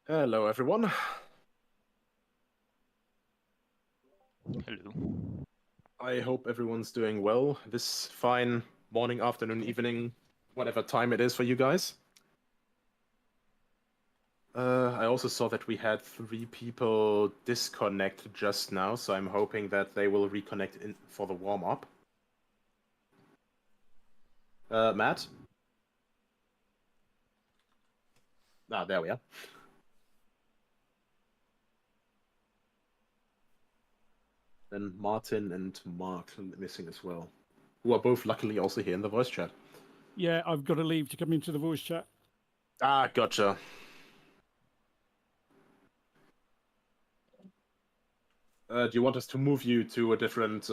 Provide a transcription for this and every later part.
Hello, everyone. Hello. I hope everyone's doing well this fine morning, afternoon, evening, whatever time it is for you guys. I also saw that we had 3 people disconnect just now, so I'm hoping that they will reconnect in for the warm-up. Matt? Ah, there we are. Then Martin and Mark missing as well, who are both luckily also here in the voice chat. Yeah, I've got to leave to come into the voice chat. Ah, gotcha. Do you want us to move you to a different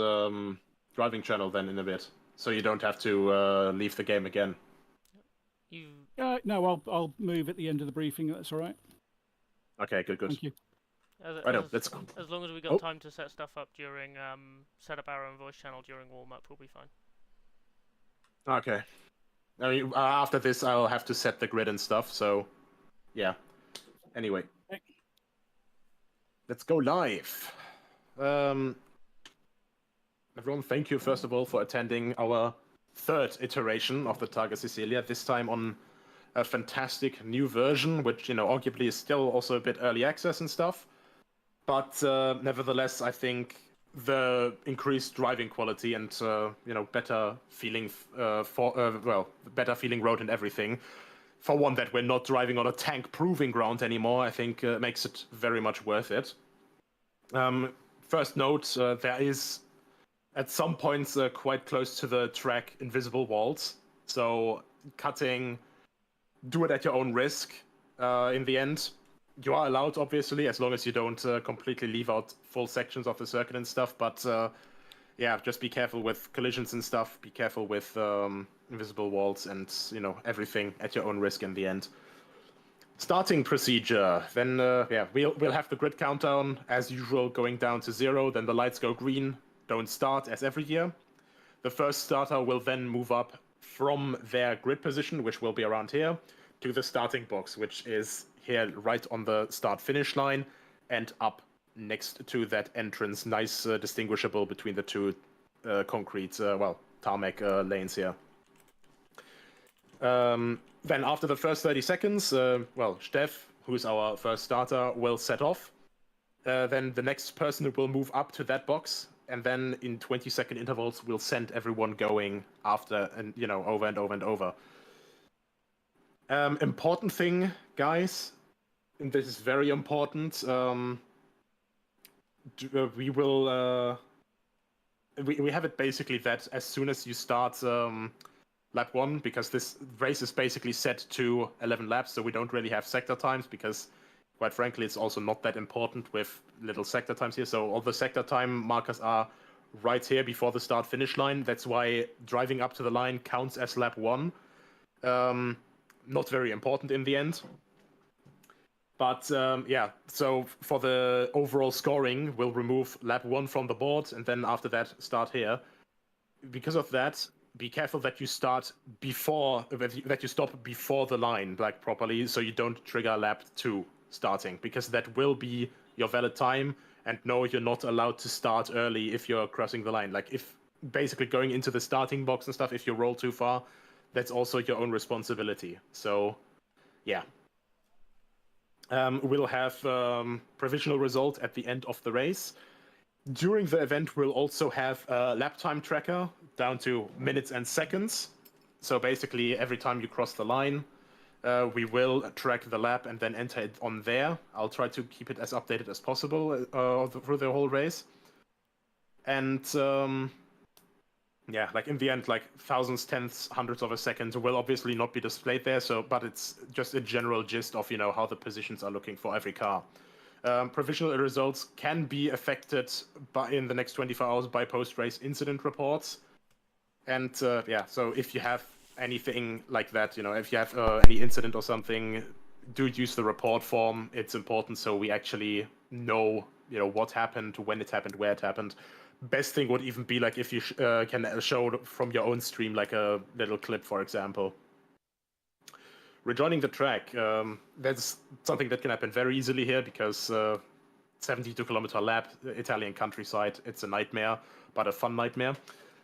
driving channel then in a bit, so you don't have to leave the game again? No, I'll move at the end of the briefing. That's all right. Okay, good. Thank you. I know, that's As long as we got time to set stuff up during set up our own voice channel during warm up, we'll be fine. Okay. I mean, after this, I'll have to set the grid and stuff. So, yeah. Anyway, let's go live. Everyone, thank you first of all for attending our 3rd iteration of the Targa Sicilia. This time on a fantastic new version, which arguably is still also a bit early access and stuff. But nevertheless, I think the increased driving quality and better feeling better feeling road and everything, for one that we're not driving on a tank proving ground anymore, I think makes it very much worth it. First note, there is at some points quite close to the track invisible walls, so cutting, do it at your own risk. In the end, you are allowed, obviously, as long as you don't completely leave out full sections of the circuit and stuff. But yeah, just be careful with collisions and stuff. Be careful with invisible walls and everything at your own risk in the end. Starting procedure. Then yeah, we'll have the grid countdown as usual, going down to 0. Then the lights go green. Don't start as every year. The first starter will then move up from their grid position, which will be around here, to the starting box, which is here right on the start-finish line and up next to that entrance. Nice distinguishable between the two concrete, tarmac lanes here. Then after the first 30 seconds, Steff, who's our first starter, will set off. Then the next person will move up to that box, and then in 20-second intervals, we'll send everyone going after, and over and over and over. Important thing, guys, and this is very important. We will we have it basically that as soon as you start lap 1, because this race is basically set to 11 laps, so we don't really have sector times, because quite frankly it's also not that important with little sector times here. So all the sector time markers are right here before the start finish line. That's why driving up to the line counts as lap 1. Not very important in the end. But yeah, so for the overall scoring, we'll remove lap 1 from the board, and then after that, start here. Because of that, be careful that you start before, that you stop before the line, like properly, so you don't trigger lap 2 starting, because that will be your valid time. And no, you're not allowed to start early if you're crossing the line. Like, if basically going into the starting box and stuff, if you roll too far, that's also your own responsibility. So, yeah. We'll have provisional result at the end of the race. During the event, we'll also have a lap time tracker down to minutes and seconds. So basically, every time you cross the line, we will track the lap and then enter it on there. I'll try to keep it as updated as possible through the whole race. And yeah, like in the end, like thousandths, tenths, hundredths of a second will obviously not be displayed there. So, but it's just a general gist of how the positions are looking for every car. Provisional results can be affected in the next 24 hours by post-race incident reports. And yeah, so if you have anything like that, if you have any incident or something, do use the report form. It's important so we actually know, what happened, when it happened, where it happened. Best thing would even be like if you can show from your own stream, like a little clip, for example. Rejoining the track, that's something that can happen very easily here because 72-kilometer lap, Italian countryside, it's a nightmare, but a fun nightmare.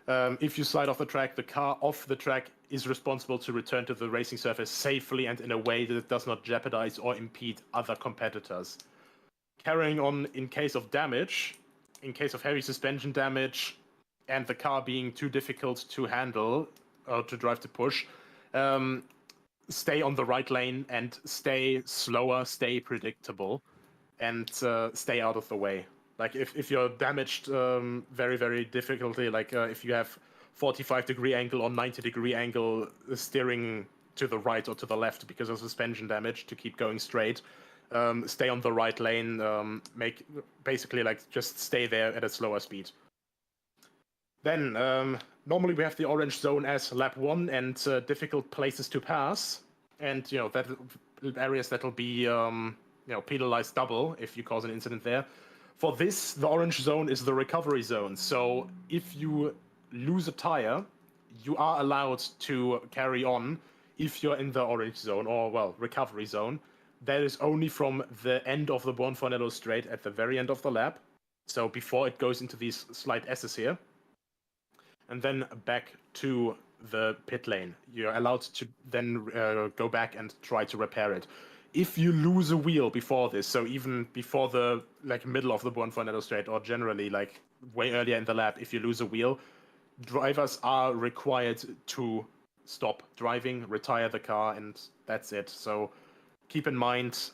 If you slide off the track, the car off the track is responsible to return to the racing surface safely and in a way that it does not jeopardize or impede other competitors. Carrying on in case of damage, in case of heavy suspension damage, and the car being too difficult to handle or to drive to push, stay on the right lane and stay slower, stay predictable, and stay out of the way. Like if you're damaged very, very difficultly, like if you have 45-degree angle or 90-degree angle steering to the right or to the left because of suspension damage to keep going straight, stay on the right lane, basically like just stay there at a slower speed. Then, normally we have the orange zone as lap 1 and difficult places to pass, and that areas that'll be penalized double if you cause an incident there. For this, the orange zone is the recovery zone. So if you lose a tire, you are allowed to carry on if you're in the orange zone or recovery zone. That is only from the end of the Buonfornello straight at the very end of the lap. So before it goes into these slight S's here. And then back to the pit lane. You're allowed to then go back and try to repair it. If you lose a wheel before this, so even before the middle of the Buonfornello straight, or generally way earlier in the lap, if you lose a wheel, drivers are required to stop driving, retire the car, and that's it. So keep in mind,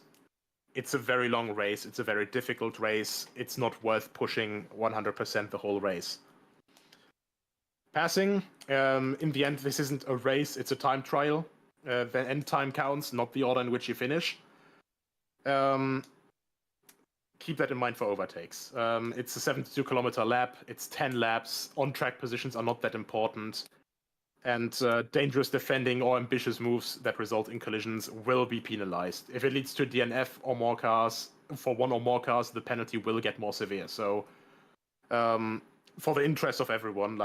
it's a very long race. It's a very difficult race. It's not worth pushing 100% the whole race. Passing, in the end, this isn't a race, it's a time trial. The end time counts, not the order in which you finish. Keep that in mind for overtakes. It's a 72-kilometer lap, it's 10 laps, on-track positions are not that important, and dangerous defending or ambitious moves that result in collisions will be penalized. If it leads to DNF or more cars, for one or more cars, the penalty will get more severe. So, for the interest of everyone,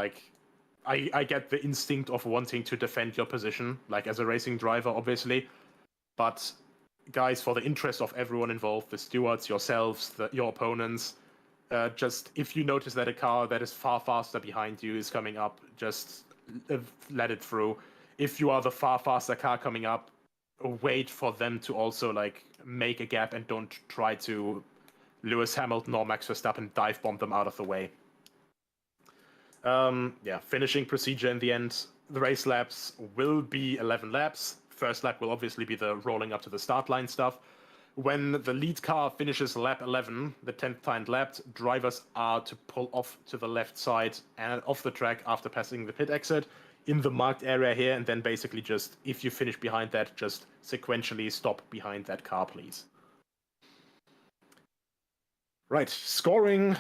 I get the instinct of wanting to defend your position, as a racing driver, obviously. But, guys, for the interest of everyone involved, the stewards, yourselves, your opponents, just if you notice that a car that is far faster behind you is coming up, just let it through. If you are the far faster car coming up, wait for them to also, make a gap and don't try to Lewis Hamilton or Max Verstappen dive bomb them out of the way. Finishing procedure in the end. The race laps will be 11 laps. First lap will obviously be the rolling up to the start line stuff. When the lead car finishes lap 11, the 10th time lapped, drivers are to pull off to the left side and off the track after passing the pit exit in the marked area here, and then basically just, if you finish behind that, just sequentially stop behind that car, please. Right, scoring,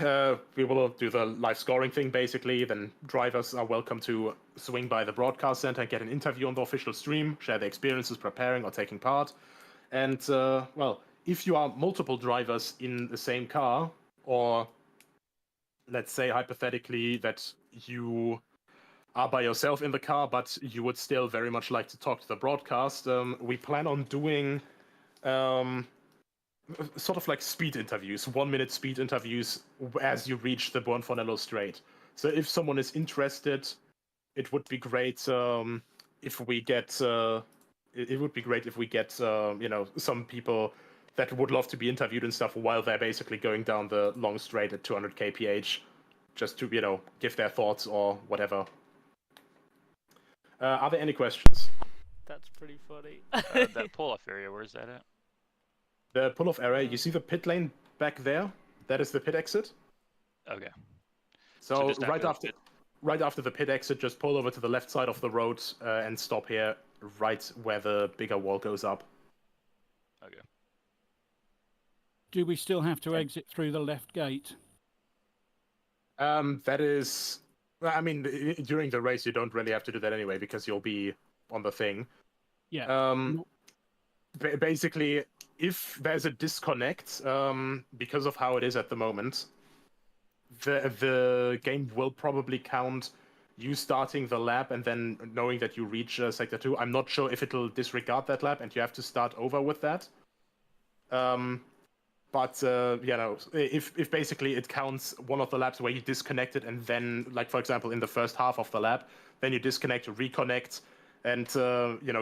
we will do the live scoring thing basically, then drivers are welcome to swing by the broadcast center and get an interview on the official stream, share their experiences preparing or taking part. And, if you are multiple drivers in the same car, or let's say hypothetically that you are by yourself in the car, but you would still very much like to talk to the broadcast, we plan on doing sort of speed interviews, 1-minute speed interviews as you reach the Buonfornello straight. So if someone is interested, it would be great if we get some people that would love to be interviewed and stuff while they're basically going down the long straight at 200 kph, just to give their thoughts or whatever. Are there any questions? That's pretty funny. That pull-off area, where's that at? The pull-off area, you see the pit lane back there? That is the pit exit. Okay. So just right after the pit exit, just pull over to the left side of the road and stop here, right where the bigger wall goes up. Okay. Do we still have to exit through the left gate? That is... I mean, during the race, you don't really have to do that anyway, because you'll be on the thing. Yeah. Basically, if there's a disconnect, because of how it is at the moment, the game will probably count you starting the lap and then knowing that you reach sector 2, I'm not sure if it'll disregard that lap and you have to start over with that. But if basically it counts one of the laps where you disconnected and then, like for example, in the first half of the lap, then you disconnect, reconnect, and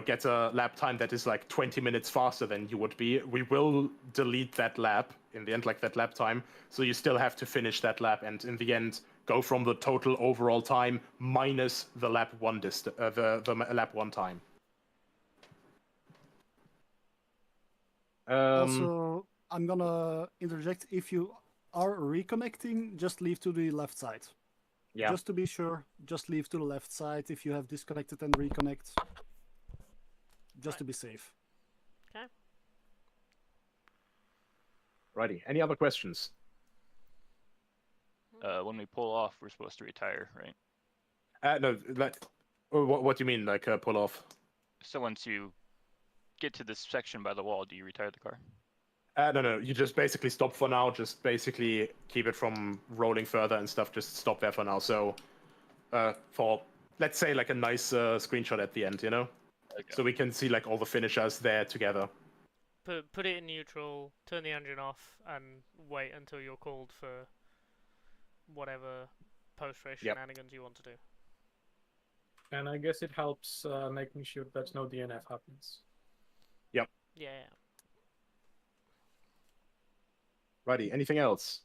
get a lap time that is like 20 minutes faster than you would be, we will delete that lap in the end, like that lap time. So you still have to finish that lap, and in the end, go from the total overall time minus the lap one the lap one time. Also, I'm gonna interject. If you are reconnecting, just leave to the left side. Yeah. Just to be sure, just leave to the left side if you have disconnected and reconnect. Just to be safe. Okay. Righty. Any other questions? When we pull off, we're supposed to retire, right? No. What do you mean, like pull off? So once you get to this section by the wall, do you retire the car? No. You just basically stop for now. Just basically keep it from rolling further and stuff. Just stop there for now. So, for let's say like a nice screenshot at the end, you know, so we can see like all the finishers there together. Put it in neutral. Turn the engine off and wait until you're called for whatever post-race shenanigans you want to do. And I guess it helps making sure that no DNF happens. Yep. Yeah. Righty. Anything else?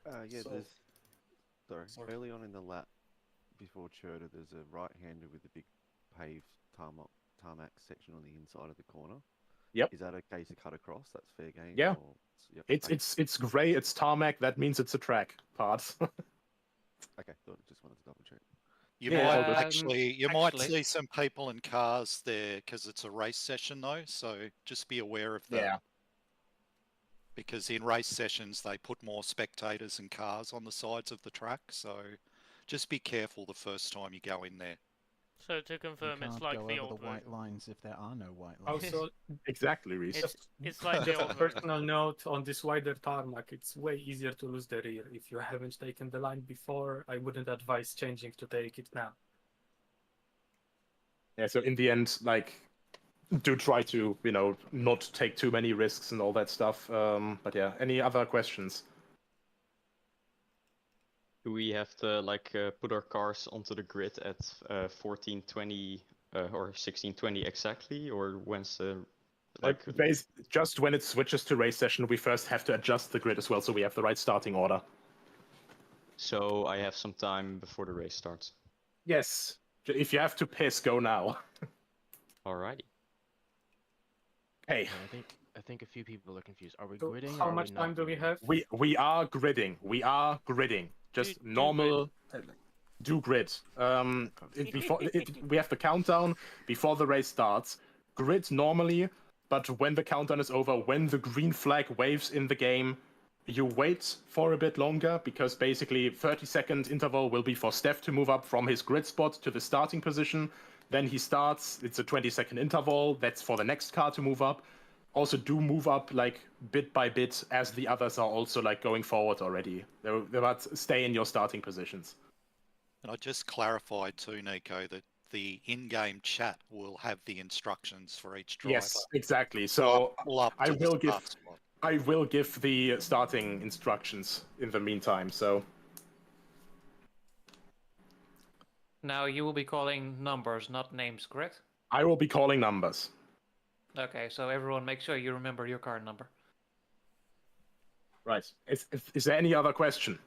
Sorry. Early on in the lap, before Churda, there's a right-hander with a big paved tarmac section on the inside of the corner. Yep. Is that okay to cut across? That's fair game? Yeah. Or... Yep, It's grey. It's tarmac. That means it's a track part. Okay, just wanted to double check. You might see some people in cars there because it's a race session though, so just be aware of that. Yeah. Because in race sessions they put more spectators and cars on the sides of the track, so just be careful the first time you go in there. So to confirm, You it's can't like go the over old the white version. lines if there are no white lines. Also, Exactly, Reese. It's like the just a old version. personal note on this wider tarmac, it's way easier to lose the rear. If you haven't taken the line before, I wouldn't advise changing to take it now. Yeah. So in the end, like, do try to not take too many risks and all that stuff. But yeah. Any other questions? Do we have to put our cars onto the grid at 14:20 or 16:20 exactly, or when's the just when it switches to race session, we first have to adjust the grid as well, so we have the right starting order. So I have some time before the race starts. Yes. If you have to piss, go now. Alrighty. Hey. I think a few people are confused. Are we So gridding? how or much time do we have? We are gridding. We are gridding. Just normal. Do grid. We have the countdown before the race starts. Grid normally, but when the countdown is over, when the green flag waves in the game, you wait for a bit longer, because basically 30-second interval will be for Steph to move up from his grid spot to the starting position. Then he starts. It's a 20-second interval. That's for the next car to move up. Also, do move up like bit by bit as the others are also like going forward already. They must stay in your starting positions. And I just clarified too, Nico, that the in-game chat will have the instructions for each driver. Yes, exactly. So I will give the starting instructions in the meantime. So now you will be calling numbers, not names, correct? I will be calling numbers. Okay, so everyone make sure you remember your card number. Right. Is there any other question?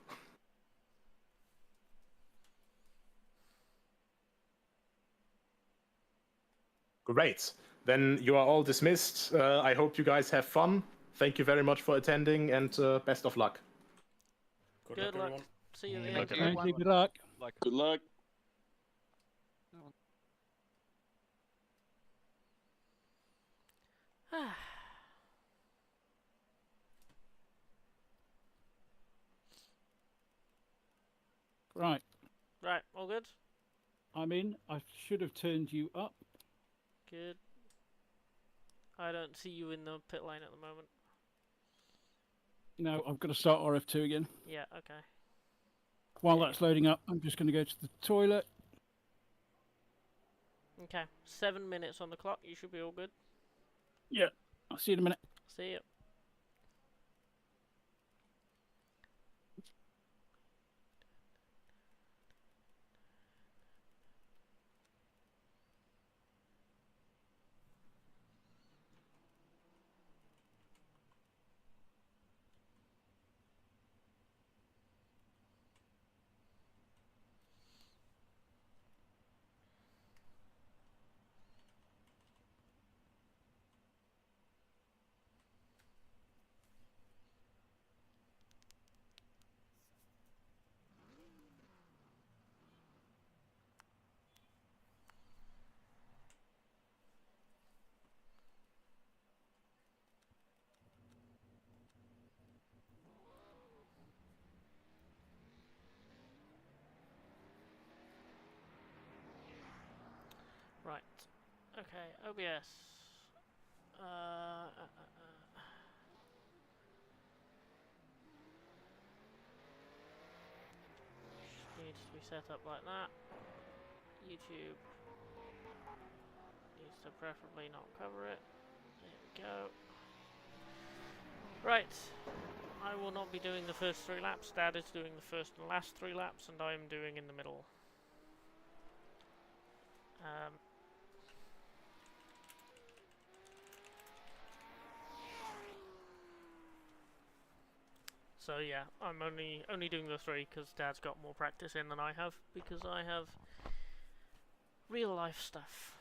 Great. Then you are all dismissed. I hope you guys have fun. Thank you very much for attending, and best of luck. Good luck. See you Thank later. you. Good luck. Good luck. Right. Right, all good? I'm in. I should have turned you up. Good. I don't see you in the pit lane at the moment. No, I've got to start RF2 again. Yeah, okay. While that's loading up, I'm just going to go to the toilet. Okay, 7 minutes on the clock. You should be all good. Yeah, I'll see you in a minute. See ya. Right. Okay, OBS. Needs to be set up like that. YouTube needs to preferably not cover it. There we go. Right. I will not be doing the first 3 laps. Dad is doing the first and last 3 laps, and I am doing in the middle. So yeah, I'm only doing the 3 because Dad's got more practice in than I have, because I have real life stuff.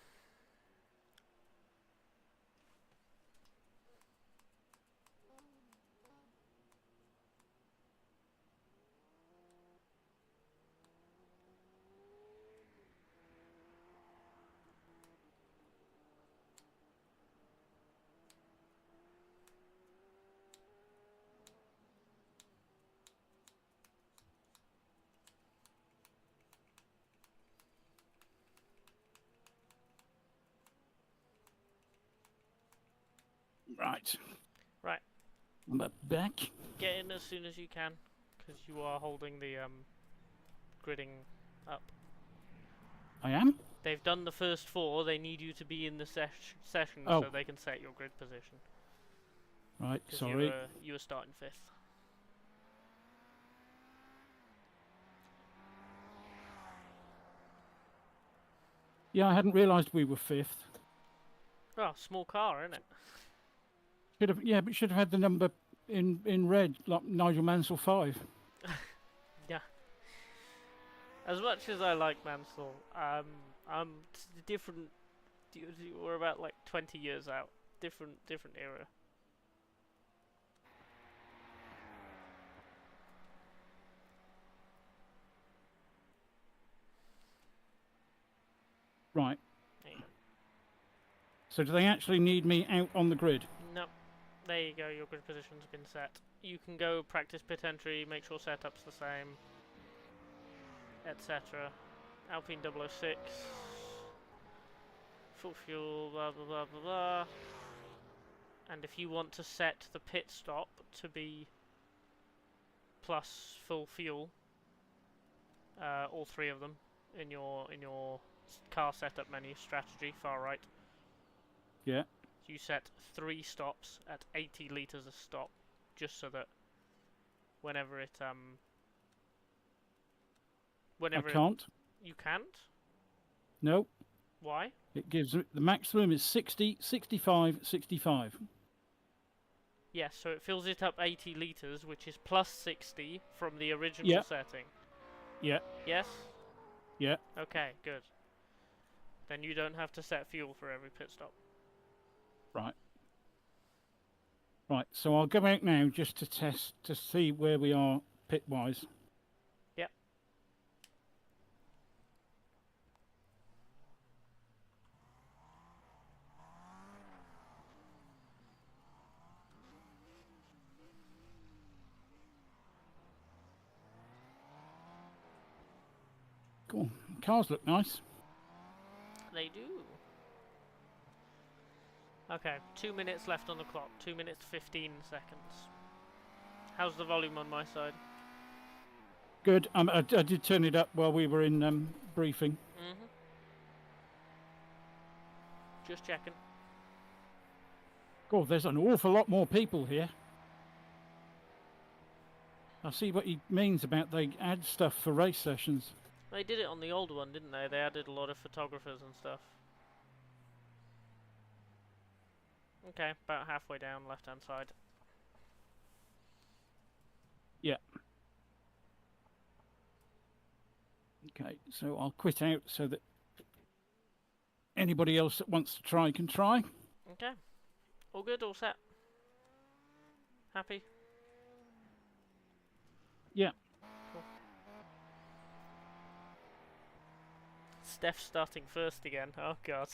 Right. Right. I'm back. Get in as soon as you can, because you are holding the gridding up. I am? They've done the first 4, they need you to be in the session Oh. so they can set your grid position. Right, 'Cause sorry. You were starting 5th. Yeah, I hadn't realised we were 5th. Oh, small car, isn't it? Should have, yeah, but should have had the number in red, like Nigel Mansell 5. Yeah. As much as I like Mansell, I'm different. We're about like 20 years out. Different era. Right. There you go. So do they actually need me out on the grid? Nope. There you go, your grid position's been set. You can go practice pit entry, make sure setup's the same, etc. Alpine 006, full fuel, blah blah blah blah blah. And if you want to set the pit stop to be plus full fuel, all 3 of them in your car setup menu, strategy, far right. Yeah. You set 3 stops at 80 litres a stop, just so that whenever it I can't. You can't? No. Why? It gives the maximum is 60, 65, 65. Yes, so it fills it up 80 litres, which is plus 60 from the original setting. Yeah. Yes? Yeah. Okay, good. Then you don't have to set fuel for every pit stop. Right. Right, so I'll go out now just to test to see where we are pit-wise. Yep. Cool. Cars look nice. They do. Okay, 2 minutes left on the clock. 2 minutes 15 seconds. How's the volume on my side? Good. I did turn it up while we were in briefing. Mhm. Just checking. God, there's an awful lot more people here. I see what he means about they add stuff for race sessions. They did it on the older one, didn't they? They added a lot of photographers and stuff. Okay, about halfway down, left-hand side. Yeah. Okay, so I'll quit out so that anybody else that wants to try can try. Okay. All good, all set. Happy? Yeah. Cool. Steph's starting first again. Oh god.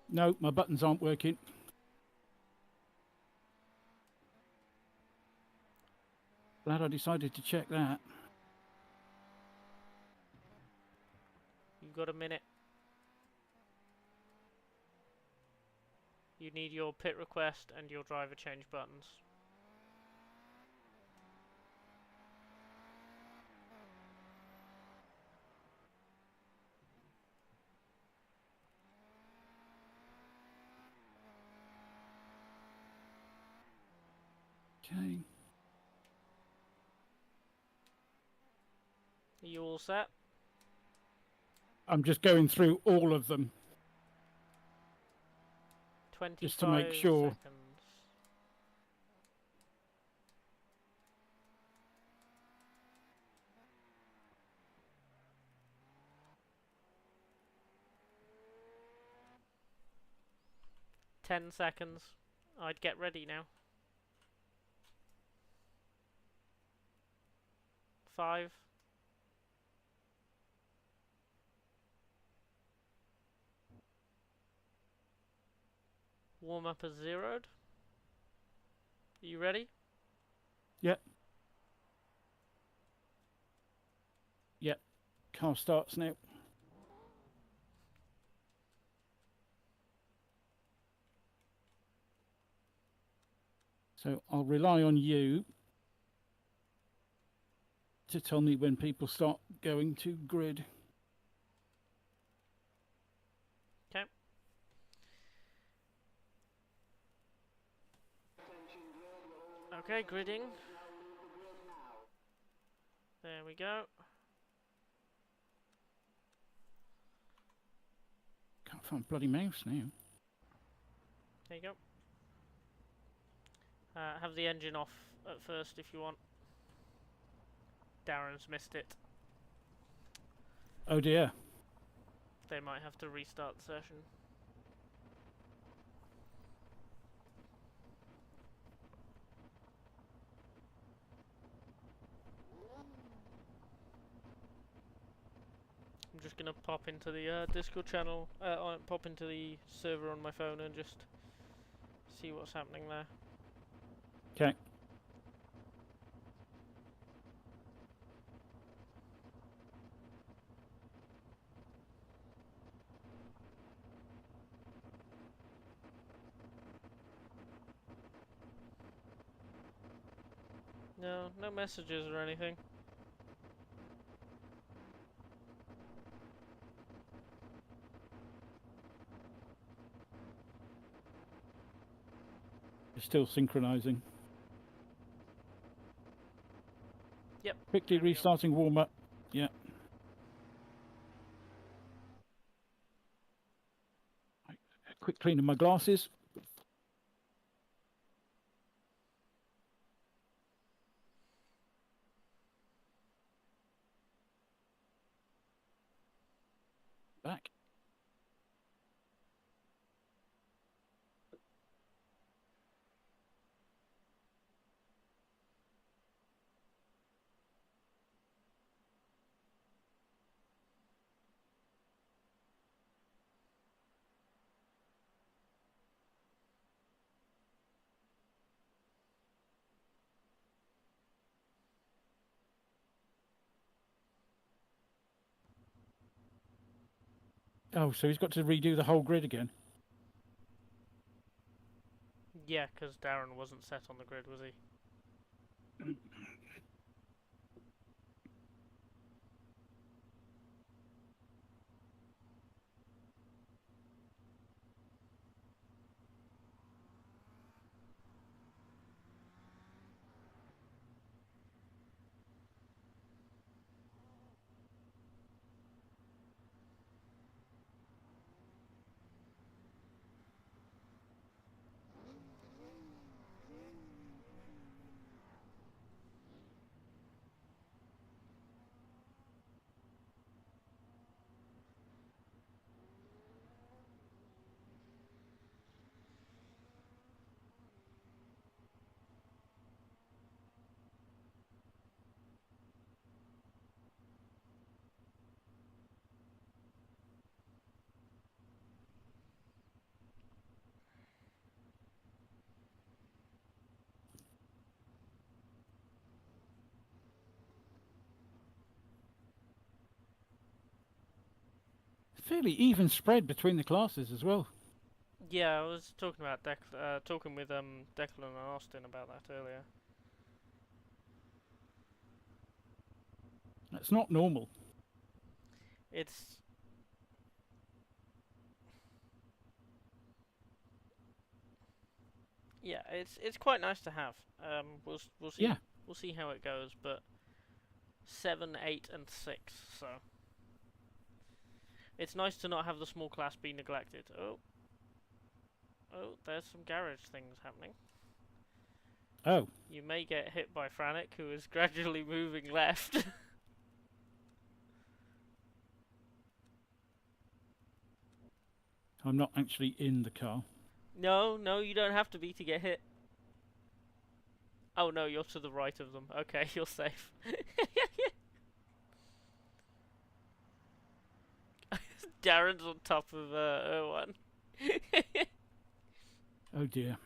No, my buttons aren't working. Glad I decided to check that. You've got a minute. You need your pit request and your driver change buttons. Okay. Are you all set? I'm just going through all of them 25 just to make sure. seconds. Ten seconds. I'd get ready now. 5. Warm up is zeroed. Are you ready? Yep. Yep. Car starts now. So I'll rely on you to tell me when people start going to grid. Okay. Okay, gridding. There we go. Can't find bloody mouse now. There you go. Have the engine off at first if you want. Darren's missed it. Oh dear. They might have to restart the session. I'm just gonna pop into the Discord channel, pop into the server on my phone and just see what's happening there. Okay. No, no messages or anything. You're still synchronizing. Yep. Quickly restarting warm up. Yeah. Quick clean of my glasses. Back. Oh, so he's got to redo the whole grid again. Yeah, because Darren wasn't set on the grid, was he? Fairly even spread between the classes as well. Yeah, I was talking about talking with Declan and Austin about that earlier. That's not normal. It's yeah, it's quite nice to have. We'll see. Yeah. We'll see how it goes, but 7, 8, and 6. So it's nice to not have the small class be neglected. Oh, there's some garage things happening. Oh. You may get hit by Franic, who is gradually moving left. I'm not actually in the car. No, you don't have to be to get hit. Oh no, you're to the right of them. Okay, you're safe. Darren's on top of Erwan. Oh dear.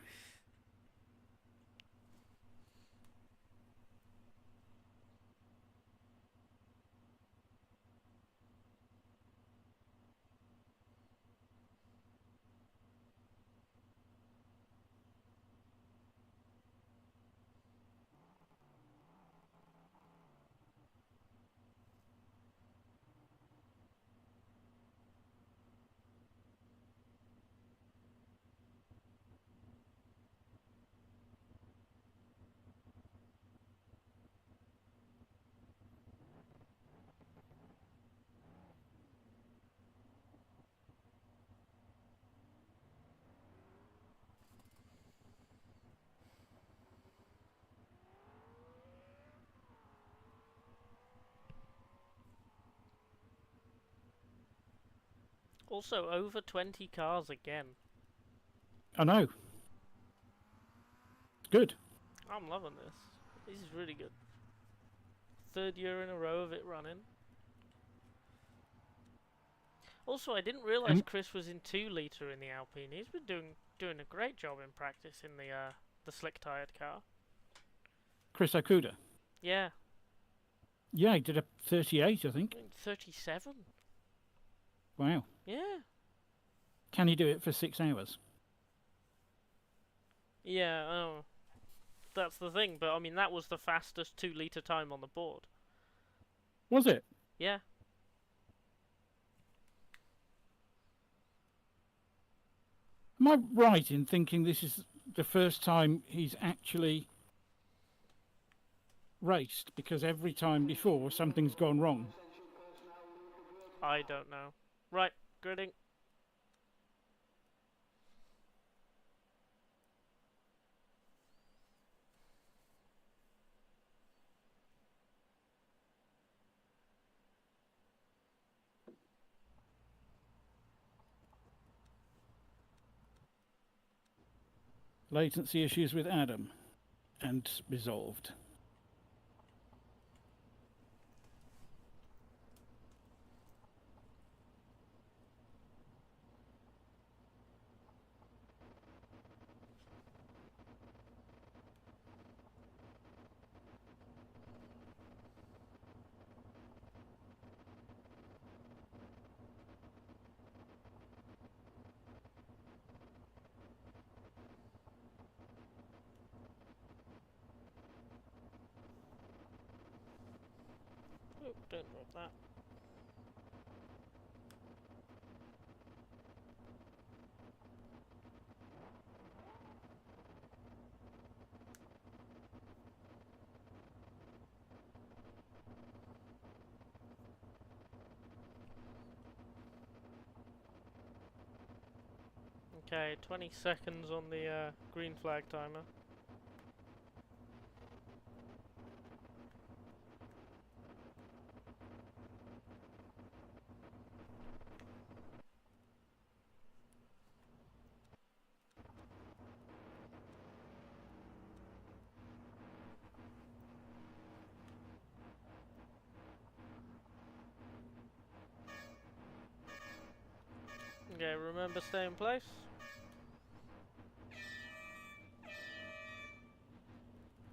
Also, over 20 cars again. I know. Good. I'm loving this. This is really good. 3rd year in a row of it running. Also, I didn't realise Chris was in 2 litre in the Alpine. He's been doing a great job in practice in the slick tired car. Chris Okuda. Yeah. Yeah, he did a 38, I think. 37. Wow. Yeah. Can he do it for 6 hours? Yeah, oh. That's the thing, but I mean, that was the fastest 2 litre time on the board. Was it? Yeah. Am I right in thinking this is the first time he's actually raced? Because every time before, something's gone wrong. I don't know. Right, gridding. Latency issues with Adam. And resolved. Don't drop that. Okay, 20 seconds on the green flag timer. Okay, remember stay in place.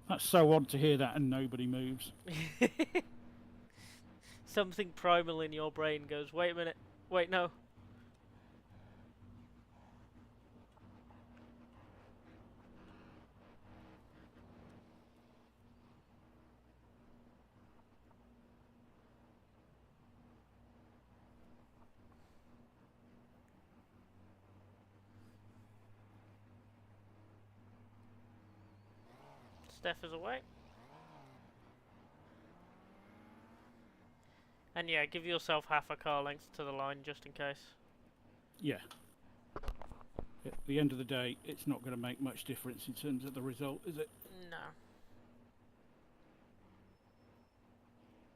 That's so odd to hear that and nobody moves. Something primal in your brain goes, wait a minute, wait, no. Steph is away. And yeah, give yourself half a car length to the line just in case. Yeah. At the end of the day, it's not going to make much difference in terms of the result, is it? No.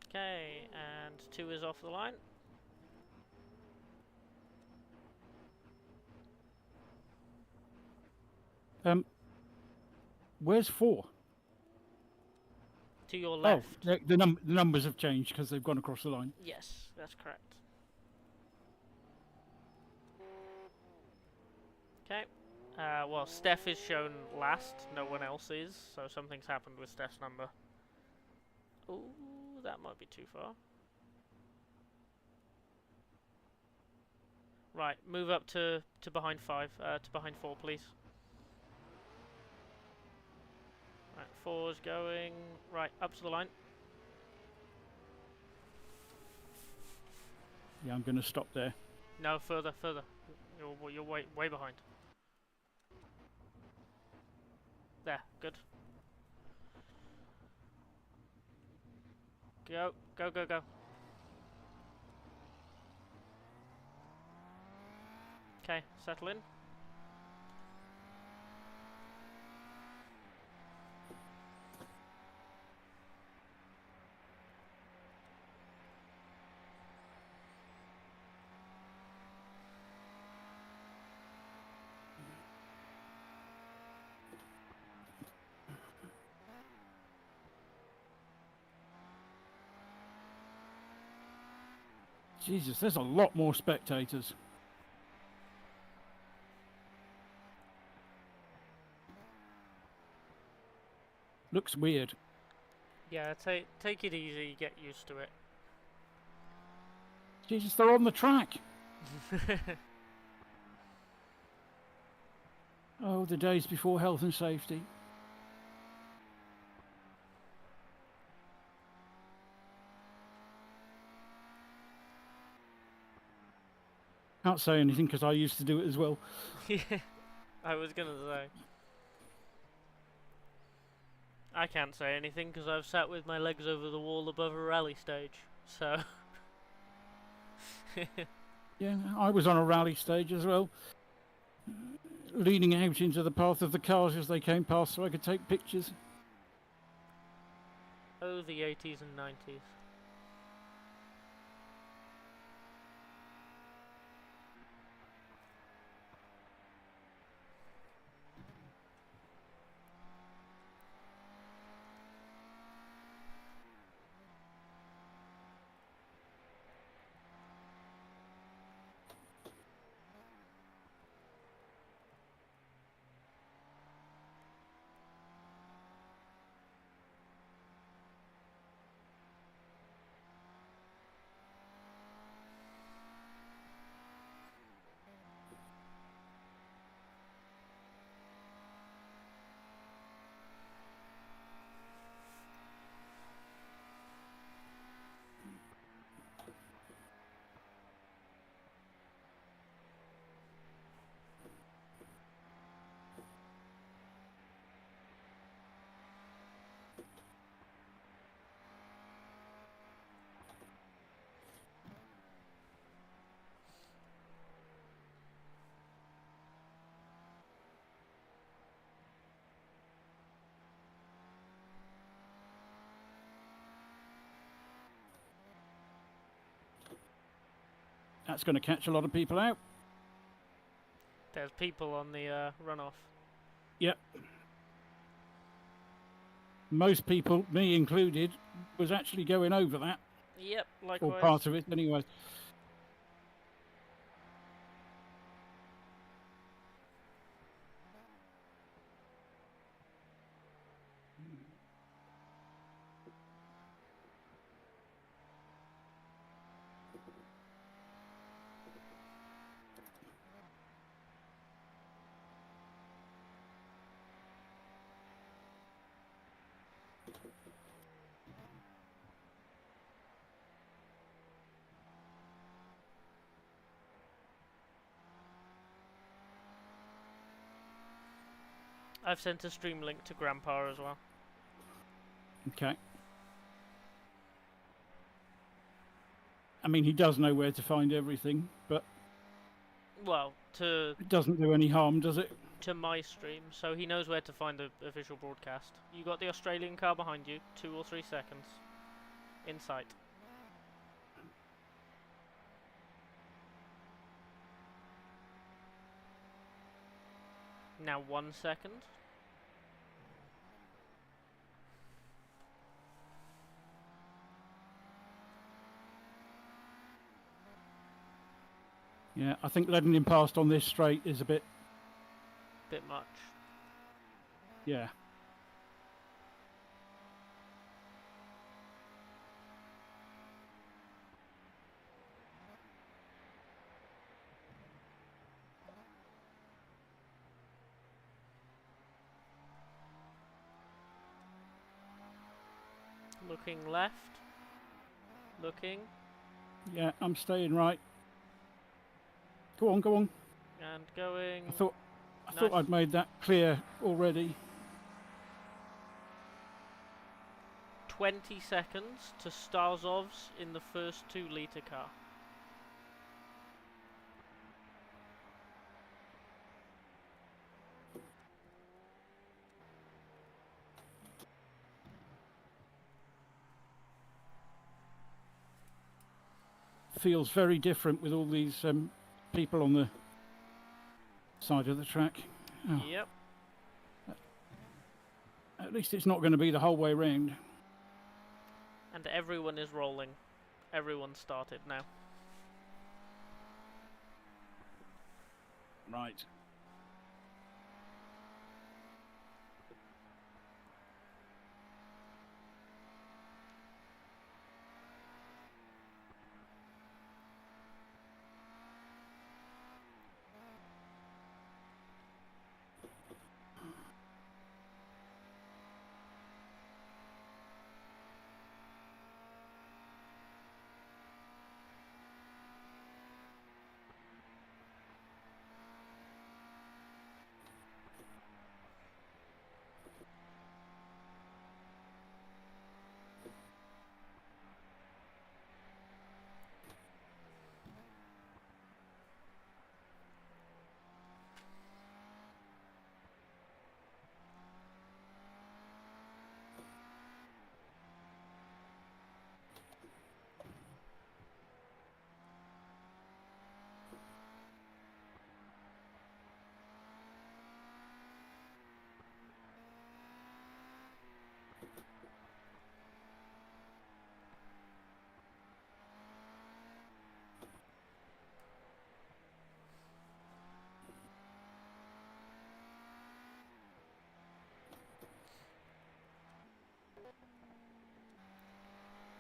Okay, and 2 is off the line. Where's 4? To your left. Oh, the numbers have changed because they've gone across the line. Yes, that's correct. Okay. Well, Steph is shown last, no one else is, so something's happened with Steph's number. Ooh, that might be too far. Right, move up to behind 5, to behind 4, please. Right, 4's going, right, up to the line. Yeah, I'm going to stop there. No, further. You're way behind. There, good. Go. Okay, settle in. Jesus, there's a lot more spectators. Looks weird. Yeah, take it easy, get used to it. Jesus, they're on the track. Oh, the days before health and safety. Can't say anything because I used to do it as well. Yeah, I was gonna say. I can't say anything because I've sat with my legs over the wall above a rally stage, so... Yeah, I was on a rally stage as well. Leaning out into the path of the cars as they came past so I could take pictures. Oh, the 80s and 90s. that's going to catch a lot of people out. There's people on the runoff. Yep. Most people, me included, was actually going over that. Yep, Or likewise. part of it, anyway. I've sent a stream link to Grandpa as well. Okay. I mean, he does know where to find everything, but Well, to it doesn't do any harm, does it? my stream, so he knows where to find the official broadcast. You got the Australian car behind you, 2 or 3 seconds. In sight. Now 1 second. Yeah, I think letting him past on this straight is a bit... Bit much. Yeah. Looking left. Looking. Yeah, I'm staying right. Go on, go on. And going. I thought Nice. I'd made that clear already. 20 seconds to Starzov's in the first 2-litre car. Feels very different with all these people on the side of the track. Oh, Yep. at least it's not going to be the whole way round. And everyone is rolling. Everyone started now. Right.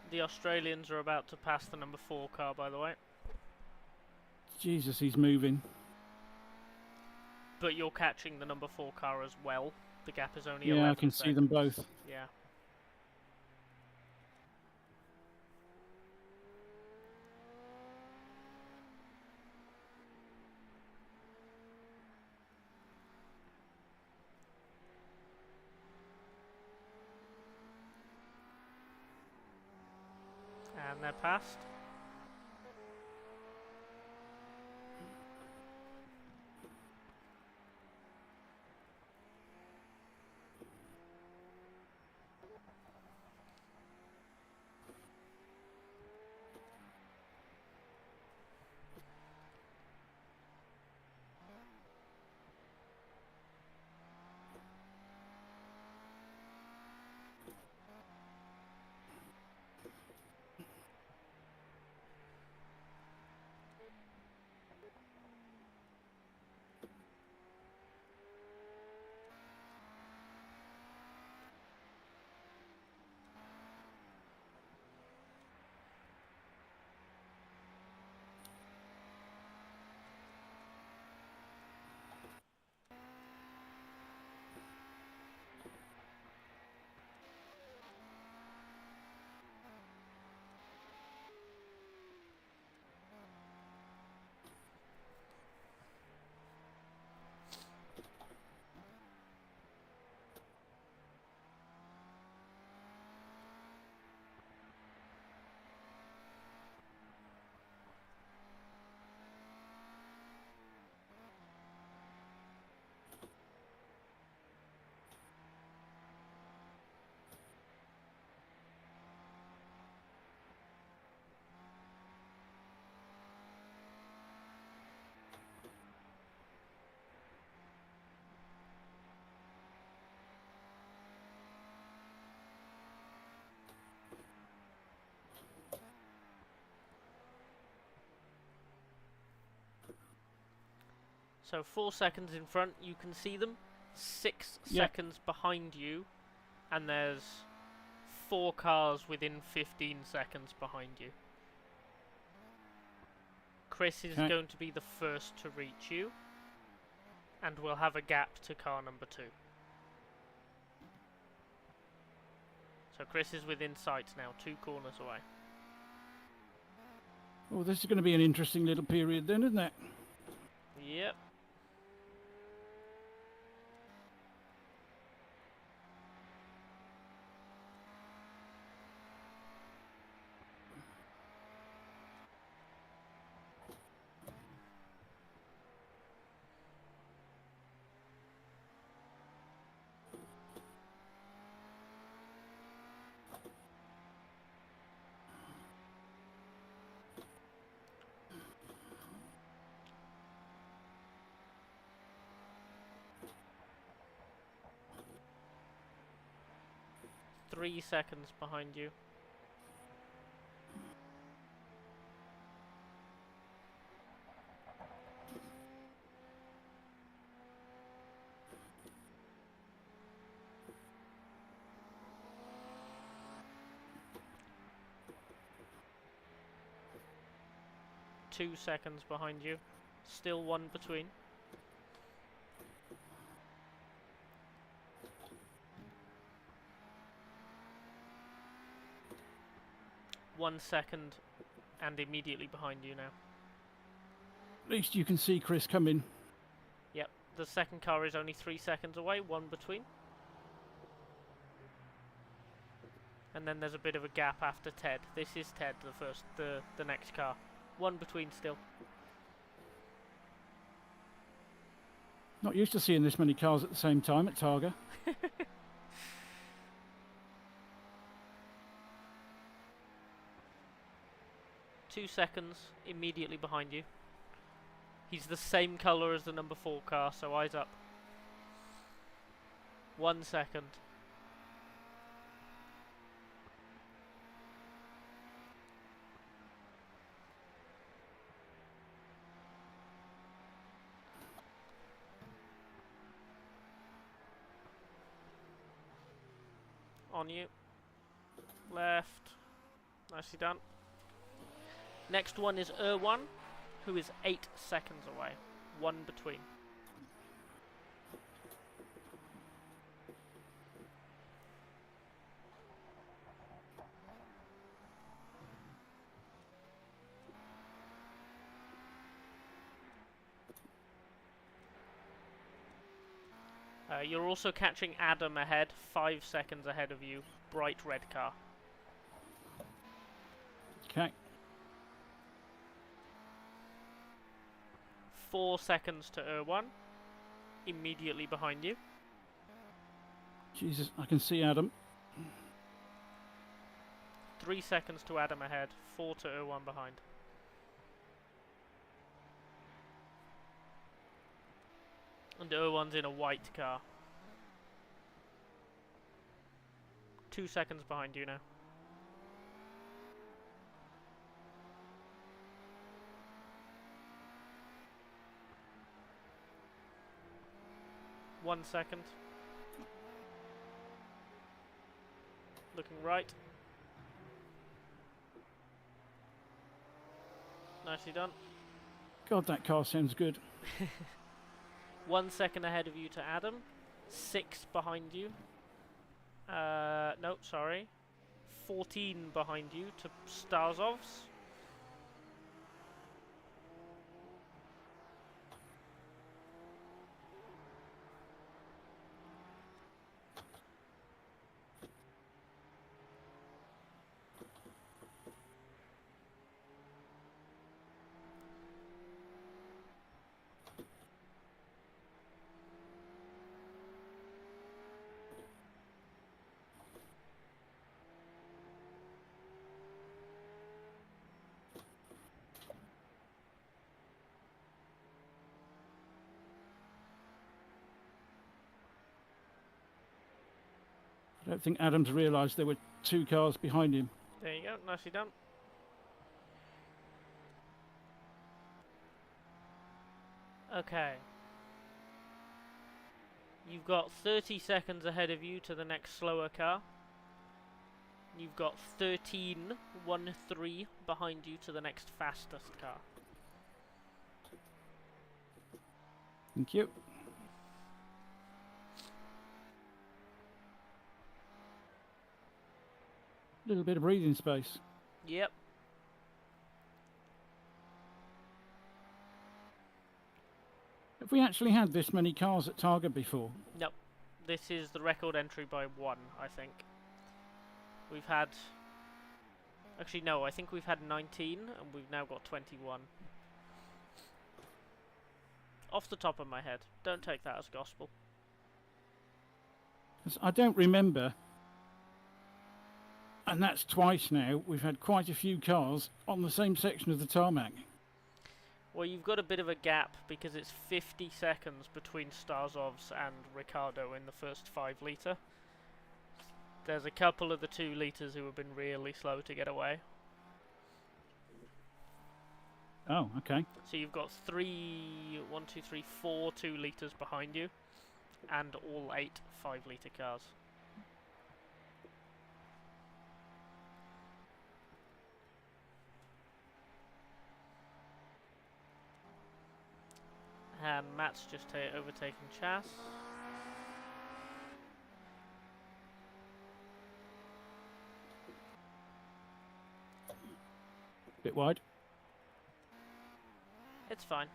The Australians are about to pass the number 4 car, by the way. Jesus, he's moving. But you're catching the number 4 car as well. The gap is only Yeah, 11 I can see them seconds. both. Yeah. And they're passed. So 4 seconds in front, you can see them. 6 Yep. seconds behind you, and there's 4 cars within 15 seconds behind you. Chris is Okay. going to be the first to reach you, and we'll have a gap to car number 2. So Chris is within sight now, 2 corners away. Oh, this is going to be an interesting little period then, isn't it? Yep. Three seconds behind you. Two seconds behind you. Still 1 between. One second and immediately behind you now. At least you can see Chris coming. Yep, the second car is only 3 seconds away, 1 between. And then there's a bit of a gap after Ted. This is Ted, the next car. 1 between still. Not used to seeing this many cars at the same time at Targa. 2 seconds immediately behind you. He's the same colour as the number 4 car, so eyes up. 1 second. On you. Left. Nicely done. Next one is Ardouin, who is 8 seconds away. 1 between. You're also catching Adam ahead, 5 seconds ahead of you. Bright red car. Okay. 4 seconds to Ardouin. Immediately behind you. Jesus, I can see Adam. 3 seconds to Adam ahead. 4 to Ardouin behind. And Ardouin's in a white car. 2 seconds behind you now. One second. Looking right. Nicely done. God, that car sounds good. 1 second ahead of you to Adam. 6 behind you. No, sorry. 14 behind you to Starzov's. I don't think Adam's realised there were 2 cars behind him. There you go, nicely done. Okay, You've got 30 seconds ahead of you to the next slower car. You've got 13.13 behind you to the next fastest car. Thank you. Little bit of breathing space. Yep. Have we actually had this many cars at Targa before? Nope. This is the record entry by 1, I think. We've had... Actually, no, I think we've had 19, and we've now got 21. Off the top of my head. Don't take that as gospel. 'Cause I don't remember, and that's twice now, we've had quite a few cars on the same section of the tarmac. Well, you've got a bit of a gap because it's 50 seconds between Starzov's and Ricardo in the first 5 litre. There's a couple of the 2 litres who have been really slow to get away. Oh, okay. So you've got 4 2 litres behind you, and all 8 5 litre cars. And Matt's just overtaken Chas. Bit wide. It's fine.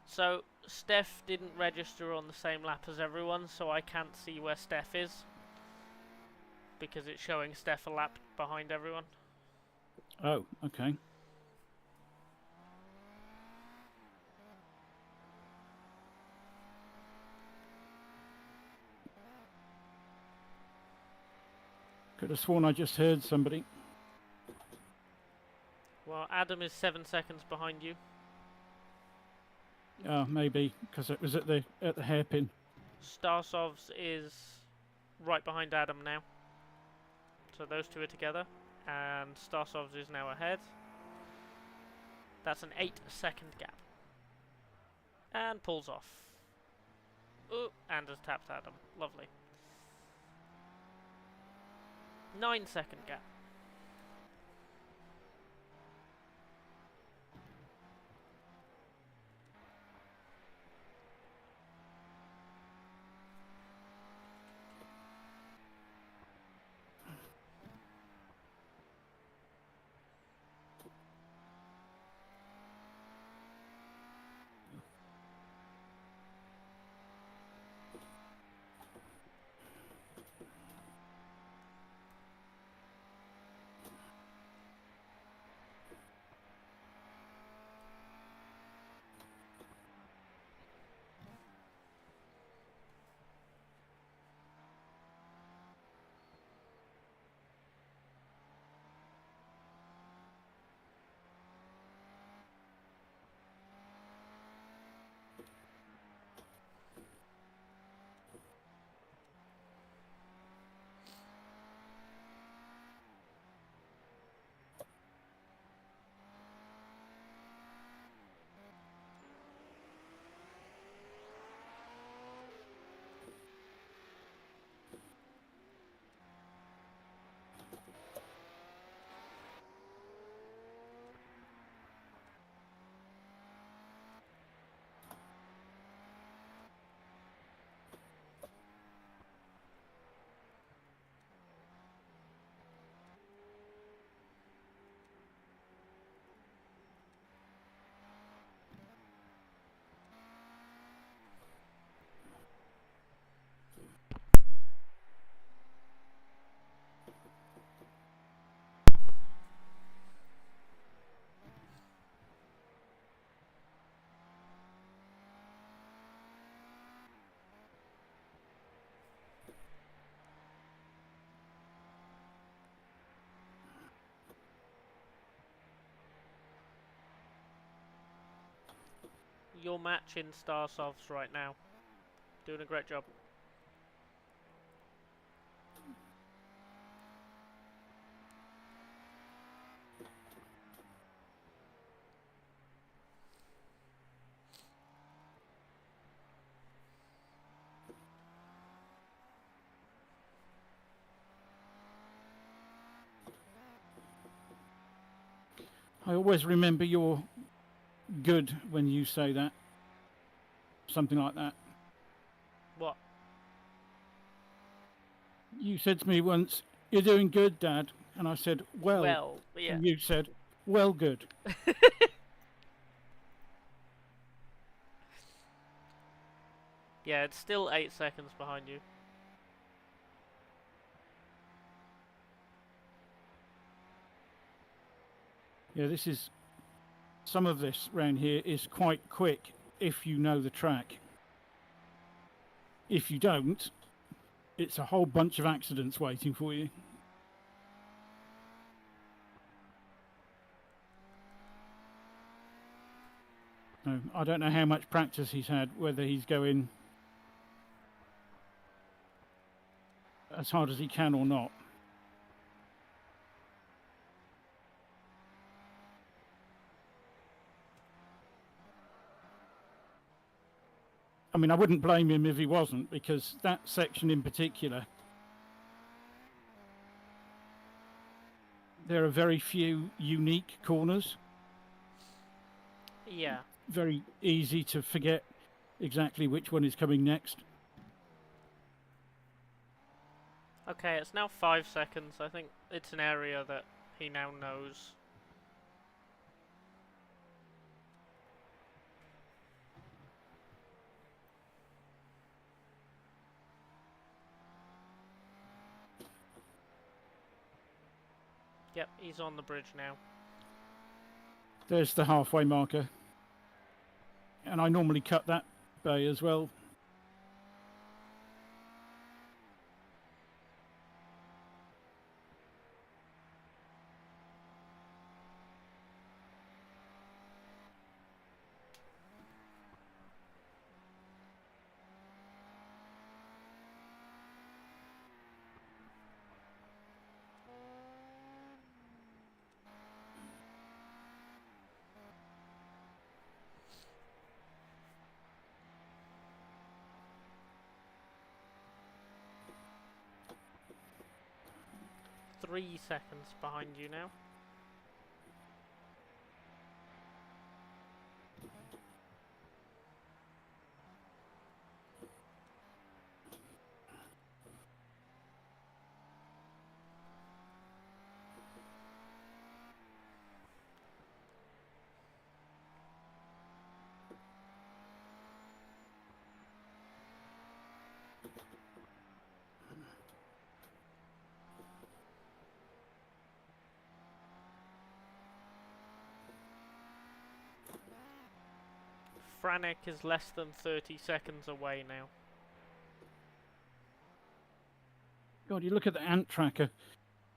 So, Steph didn't register on the same lap as everyone, so I can't see where Steph is. Because it's showing Steph a lap behind everyone. Oh, okay. Could have sworn I just heard somebody. Well, Adam is 7 seconds behind you. Oh, maybe because it was at the hairpin. Starsov's is right behind Adam now. So those 2 are together. And Starsov's is now ahead. That's an 8-second gap. And pulls off. Ooh, and has tapped Adam. Lovely. 9-second gap. Your match in Starsov's right now. Doing a great job. I always remember you're good when you say that. Something like that. What? You said to me once, "You're doing good, Dad." And I said, well. Well, yeah. And you said, well, good. Yeah, it's still 8 seconds behind you. Yeah, this is... Some of this round here is quite quick if you know the track. If you don't, it's a whole bunch of accidents waiting for you. So, I don't know how much practice he's had, whether he's going as hard as he can or not. I mean, I wouldn't blame him if he wasn't, because that section in particular, there are very few unique corners. Yeah. Very easy to forget exactly which one is coming next. Okay, it's now 5 seconds. I think it's an area that he now knows. Yep, he's on the bridge now. There's the halfway marker. And I normally cut that bay as well. Three seconds behind you now. Franek is less than 30 seconds away now. God, you look at the ant tracker.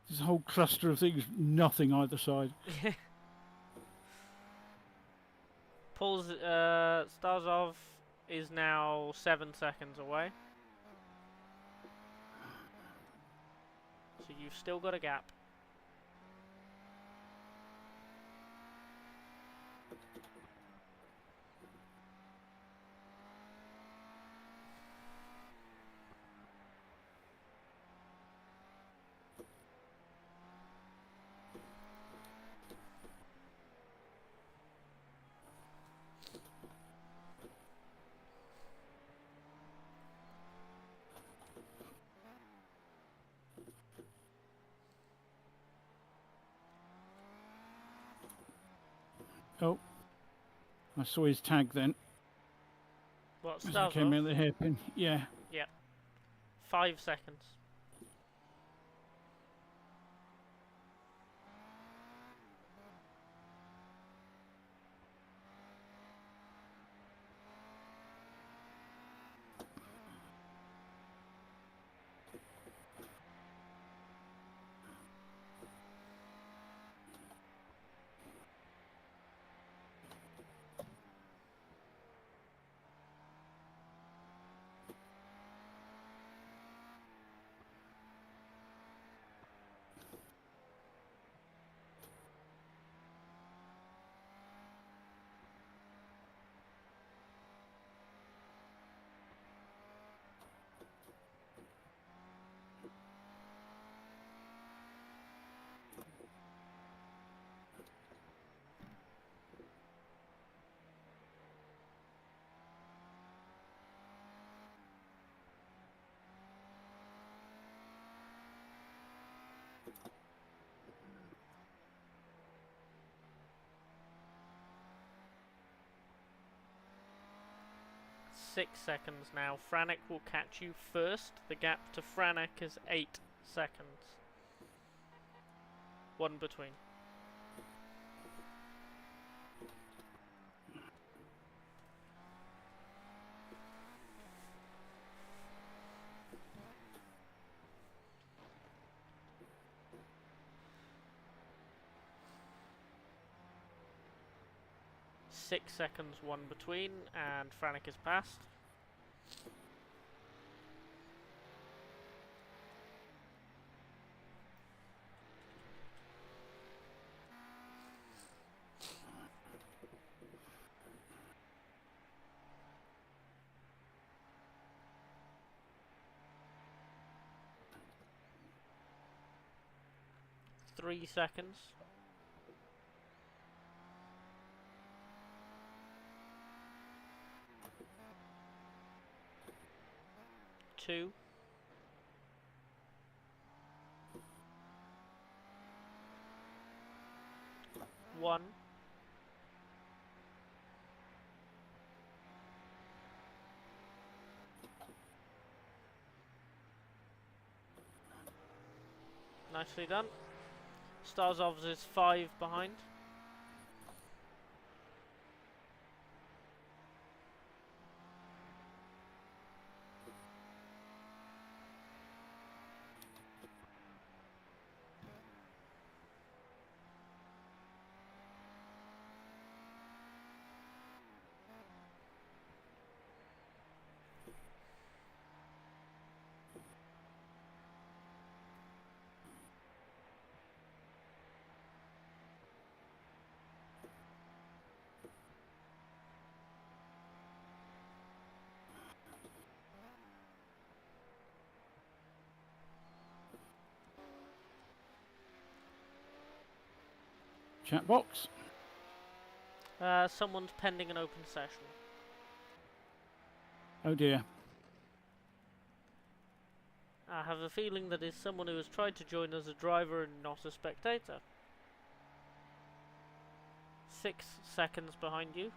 There's a whole cluster of things, nothing either side. Paul's Starzov is now 7 seconds away. So you've still got a gap. Oh, I saw his tag then. What, As I came in the hairpin. Yeah. Yeah. 5 seconds. 6 seconds now. Franek will catch you first. The gap to Franek is 8 seconds. One between. Six seconds, one between, and Franek is passed. Three seconds. 2. 1. Nicely done. Starzov's is 5 behind. Chat box. Someone's pending an open session. Oh dear. I have a feeling that is someone who has tried to join as a driver and not a spectator. 6 seconds behind you.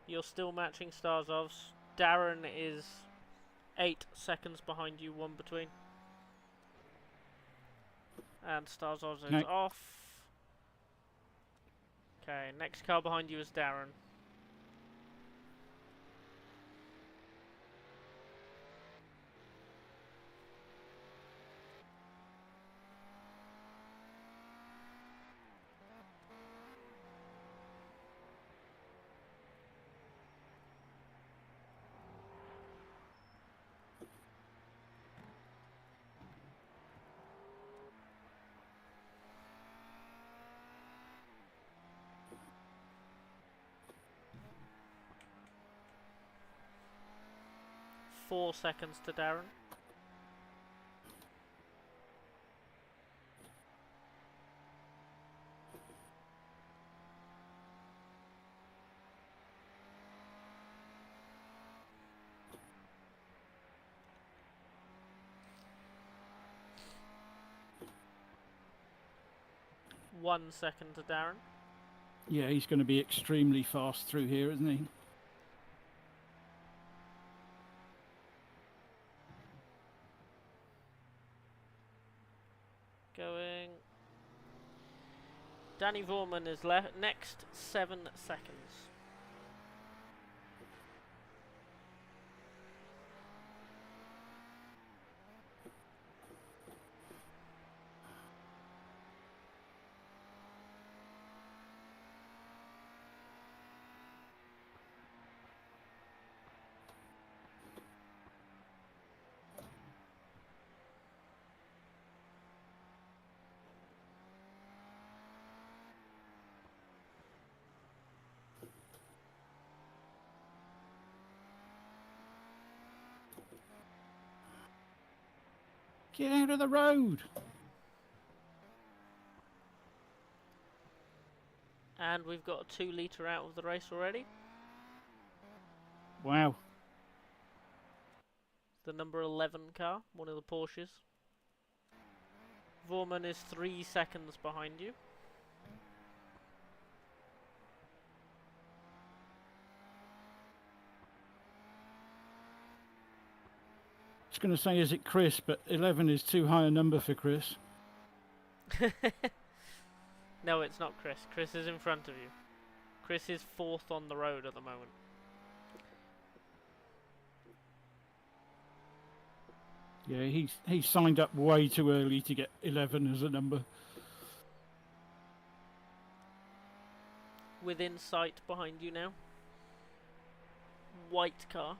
You're still matching Starzov's. Darren is 8 seconds behind you, one between. And Starzov's is off. Okay, next car behind you is Darren. Four seconds to Darren. One second to Darren. Yeah, he's going to be extremely fast through here, isn't he? Going. Danny Vorman is next, 7 seconds. Get out of the road! And we've got a 2 litre out of the race already. Wow. The number 11 car, one of the Porsches. Vorman is 3 seconds behind you. I was going to say, is it Chris? But 11 is too high a number for Chris. No, it's not Chris. Chris is in front of you. Chris is 4th on the road at the moment. Yeah, he signed up way too early to get 11 as a number. Within sight behind you now. White car.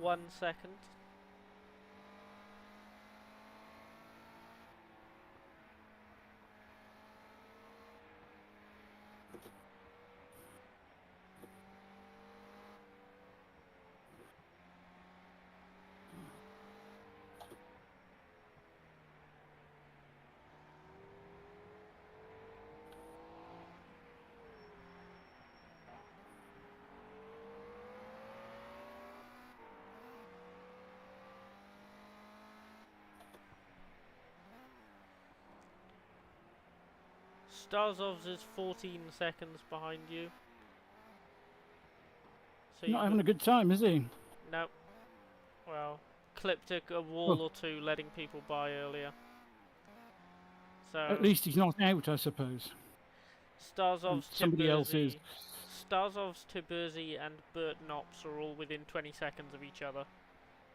One second. Starzov's is 14 seconds behind you. So Not having a good time, is he? No. Well, clipped a wall or two letting people by earlier. So At least he's not out, I suppose. Starzov's, Somebody else is. Starzov's, Tiburzi and Bert Knops are all within 20 seconds of each other.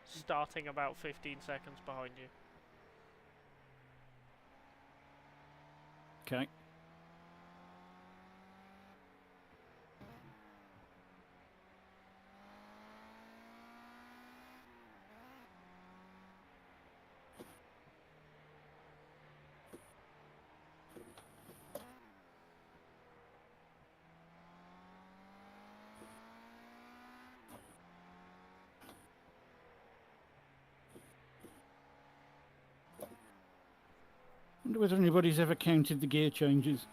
Starting about 15 seconds behind you. Okay. I wonder whether anybody's ever counted the gear changes.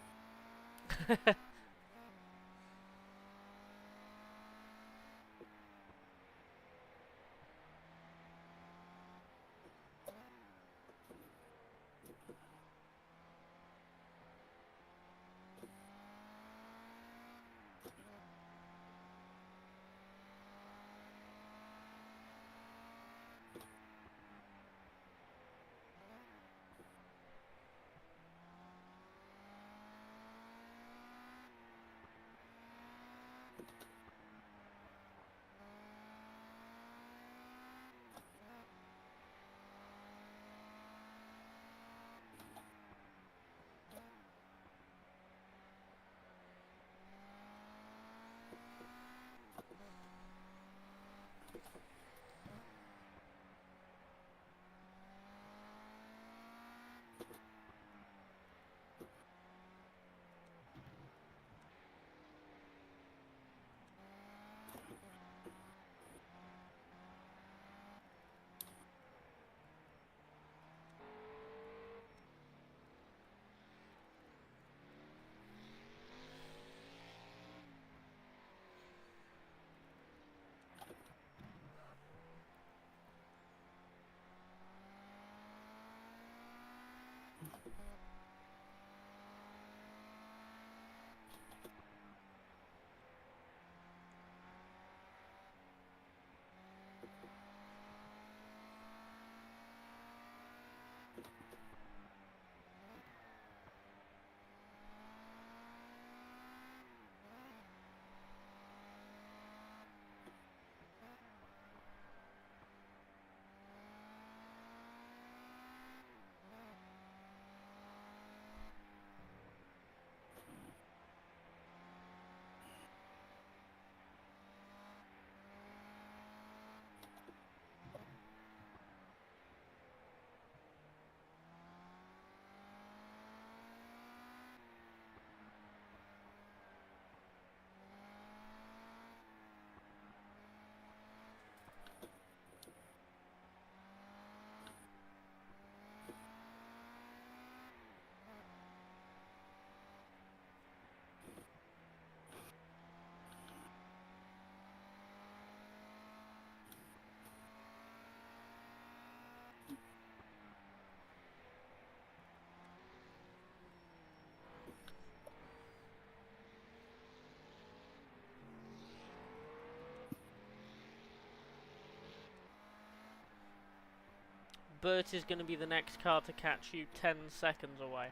Bert is going to be the next car to catch you 10 seconds away.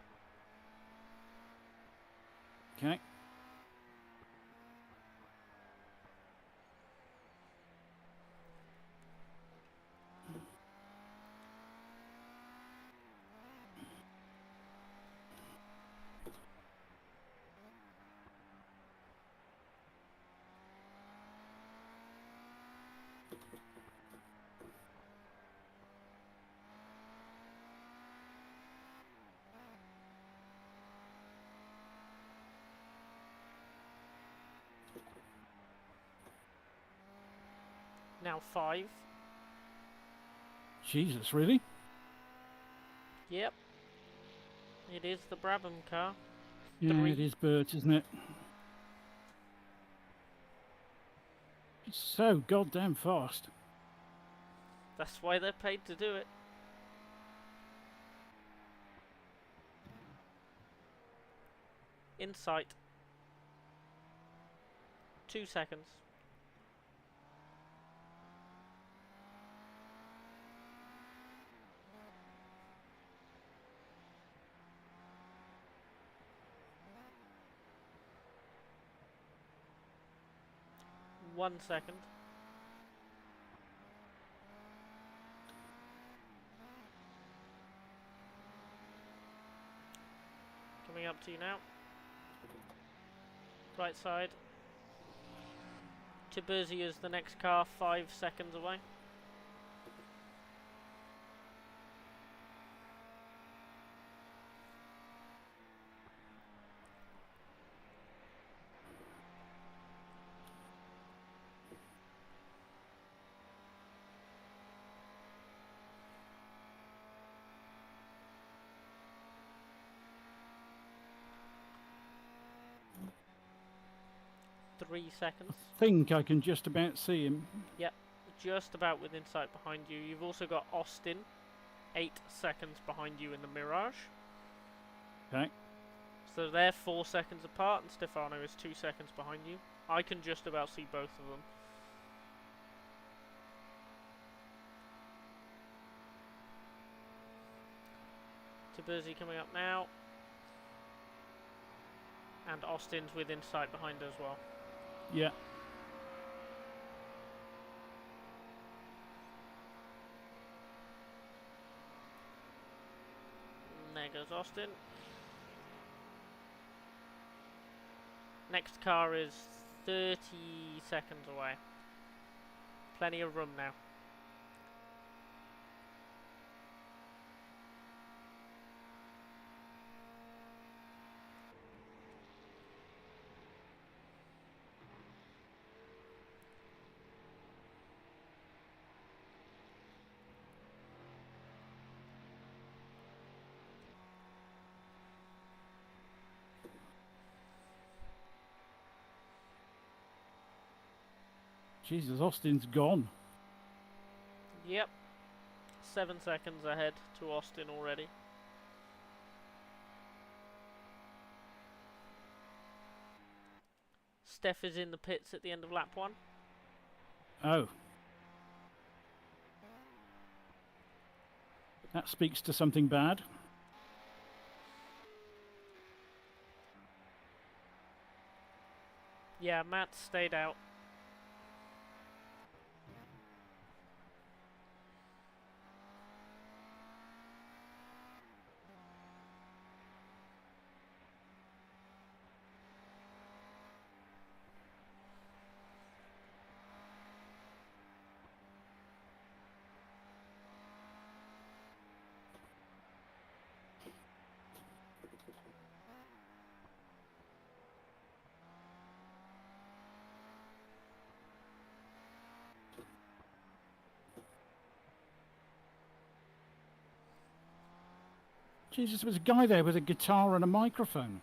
Okay. Now 5. Jesus, really? Yep. It is the Brabham car. Yeah, 3. it is Bert, isn't it? It's so goddamn fast. That's why they're paid to do it. In sight. 2 seconds. One second. Coming up to you now. Right side. Tiburzi is the next car, 5 seconds away. Three seconds. I think I can just about see him. Yep, just about within sight behind you. You've also got Austin, 8 seconds behind you in the Mirage. Okay. So they're 4 seconds apart, and Stefano is 2 seconds behind you. I can just about see both of them. Tiburzi coming up now. And Austin's within sight behind as well. Yeah. There goes Austin. Next car is 30 seconds away. Plenty of room now. Jesus, Austin's gone. Yep. 7 seconds ahead to Austin already. Steph is in the pits at the end of lap 1. Oh. That speaks to something bad. Yeah, Matt stayed out. Jesus, there was a guy there with a guitar and a microphone.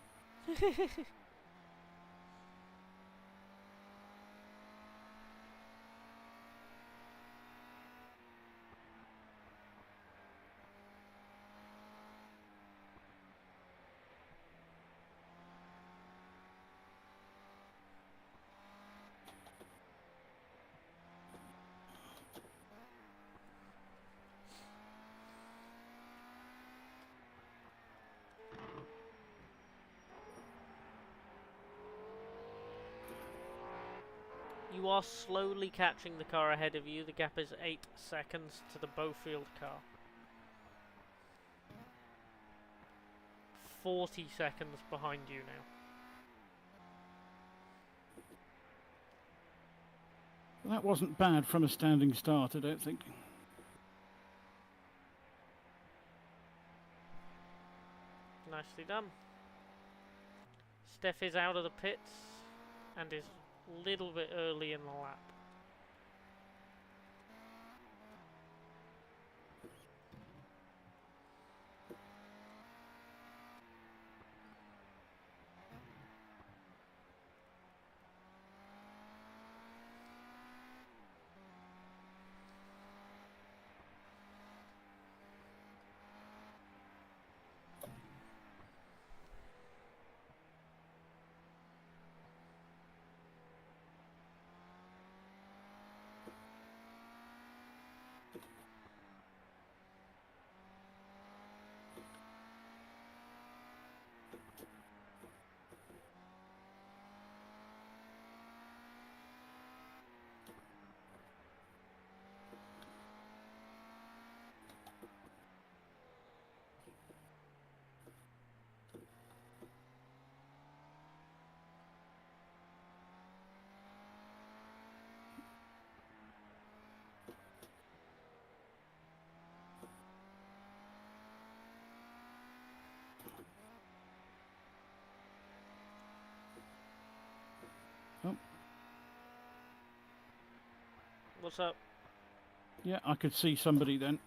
You are slowly catching the car ahead of you. The gap is 8 seconds to the Beaufield car. 40 seconds behind you now. That wasn't bad from a standing start, I don't think. Nicely done. Steph is out of the pits and is a little bit early in the lap. What's up? Yeah, I could see somebody then.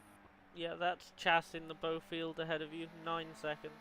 Yeah, that's Chas in the Beaufield ahead of you. 9 seconds.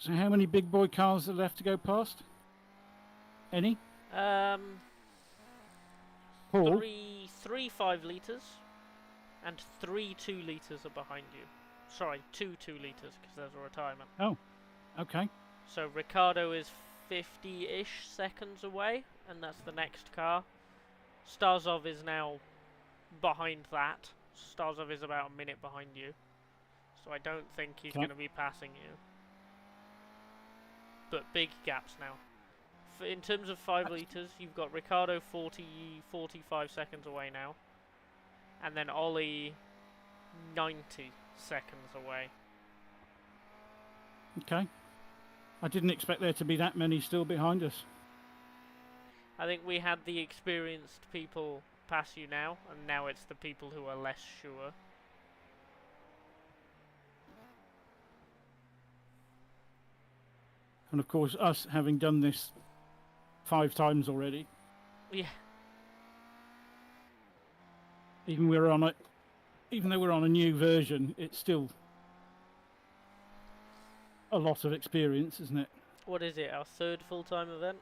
So how many big boy cars are left to go past? Any? Paul? Three 5 litres and 3 2 litres are behind you. Sorry, 2 2 litres because there's a retirement. Oh, okay. So Ricardo is 50-ish seconds away, and that's the next car. Starzov is now behind that. Starzov is about a minute behind you. So I don't think he's going to be passing you. But big gaps now. in terms of 5 litres, you've got Ricardo 45 seconds away now. And then Ollie 90 seconds away. Okay. I didn't expect there to be that many still behind us. I think we had the experienced people pass you now, and now it's the people who are less sure. And of course, us having done this 5 times already. Yeah. Even though we're on a new version, it's still a lot of experience, isn't it? What is it? Our 3rd full-time event?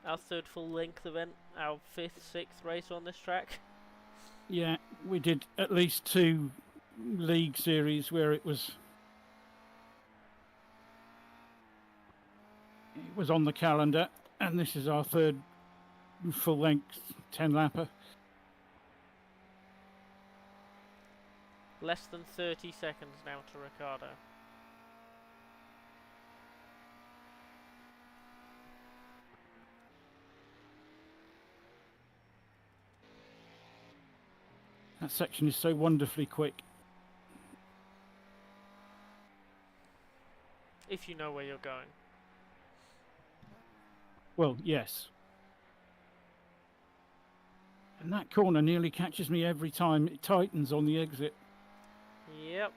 Our 3rd full-length event? Our 5th, 6th race on this track? Yeah, we did at least 2 league series where it was on the calendar, and this is our 3rd full-length 10-lapper. Less than 30 seconds now to Ricardo. That section is so wonderfully quick. If you know where you're going. Well, yes. And that corner nearly catches me every time. It tightens on the exit. Yep.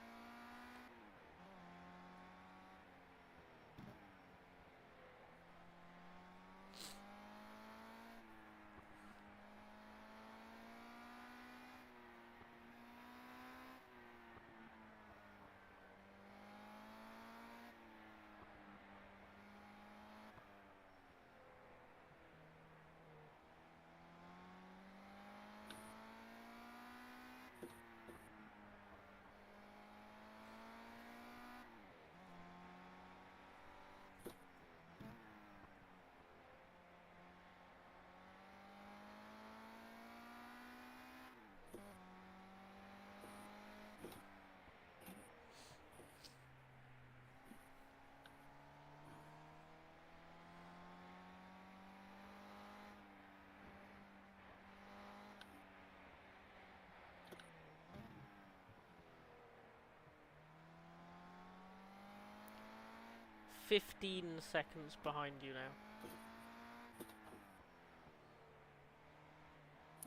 "15 seconds behind you now."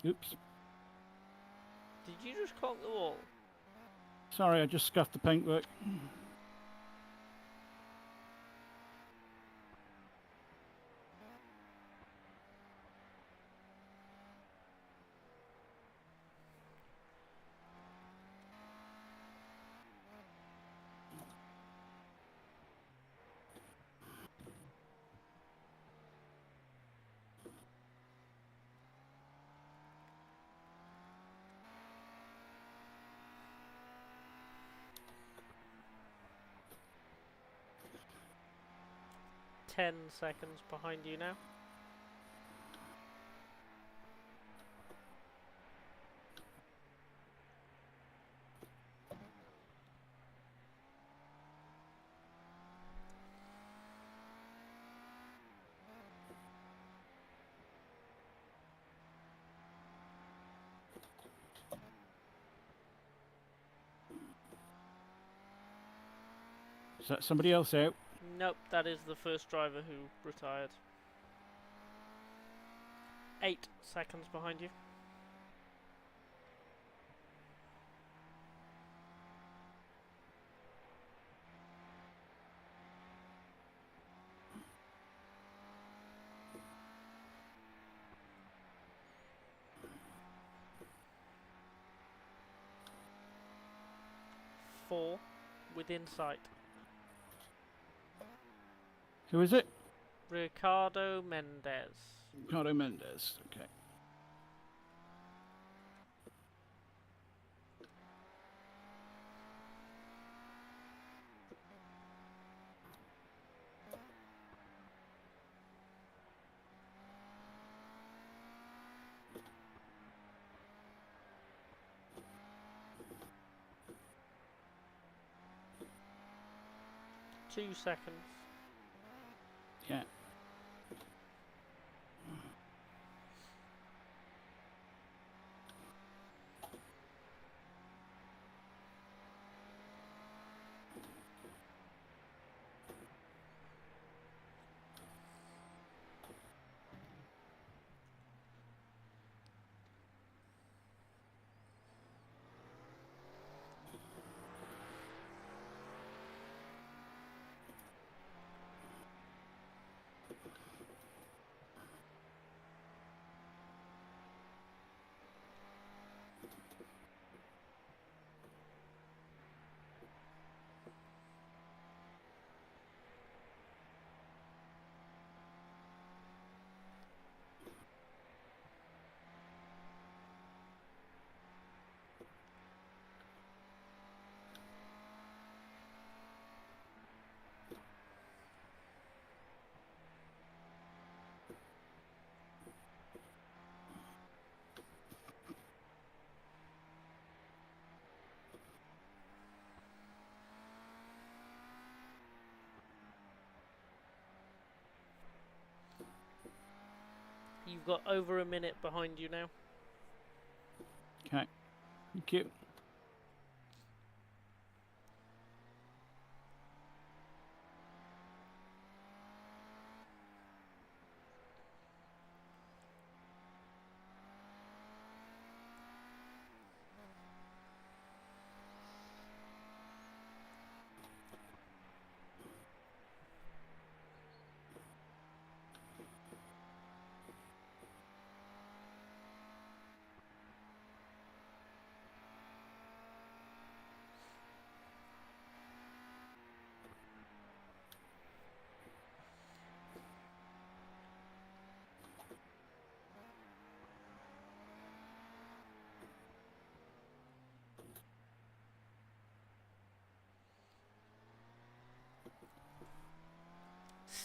Oops. Did you just clock the wall? Sorry, I just scuffed the paintwork. "10 seconds behind you now." Is that somebody else out? Nope, that is the first driver who retired. 8 seconds behind you. Four within sight. Who is it? Ricardo Mendez. Ricardo Mendez. Okay. Two seconds. Yeah. You've got over a minute behind you now. Okay. Thank you.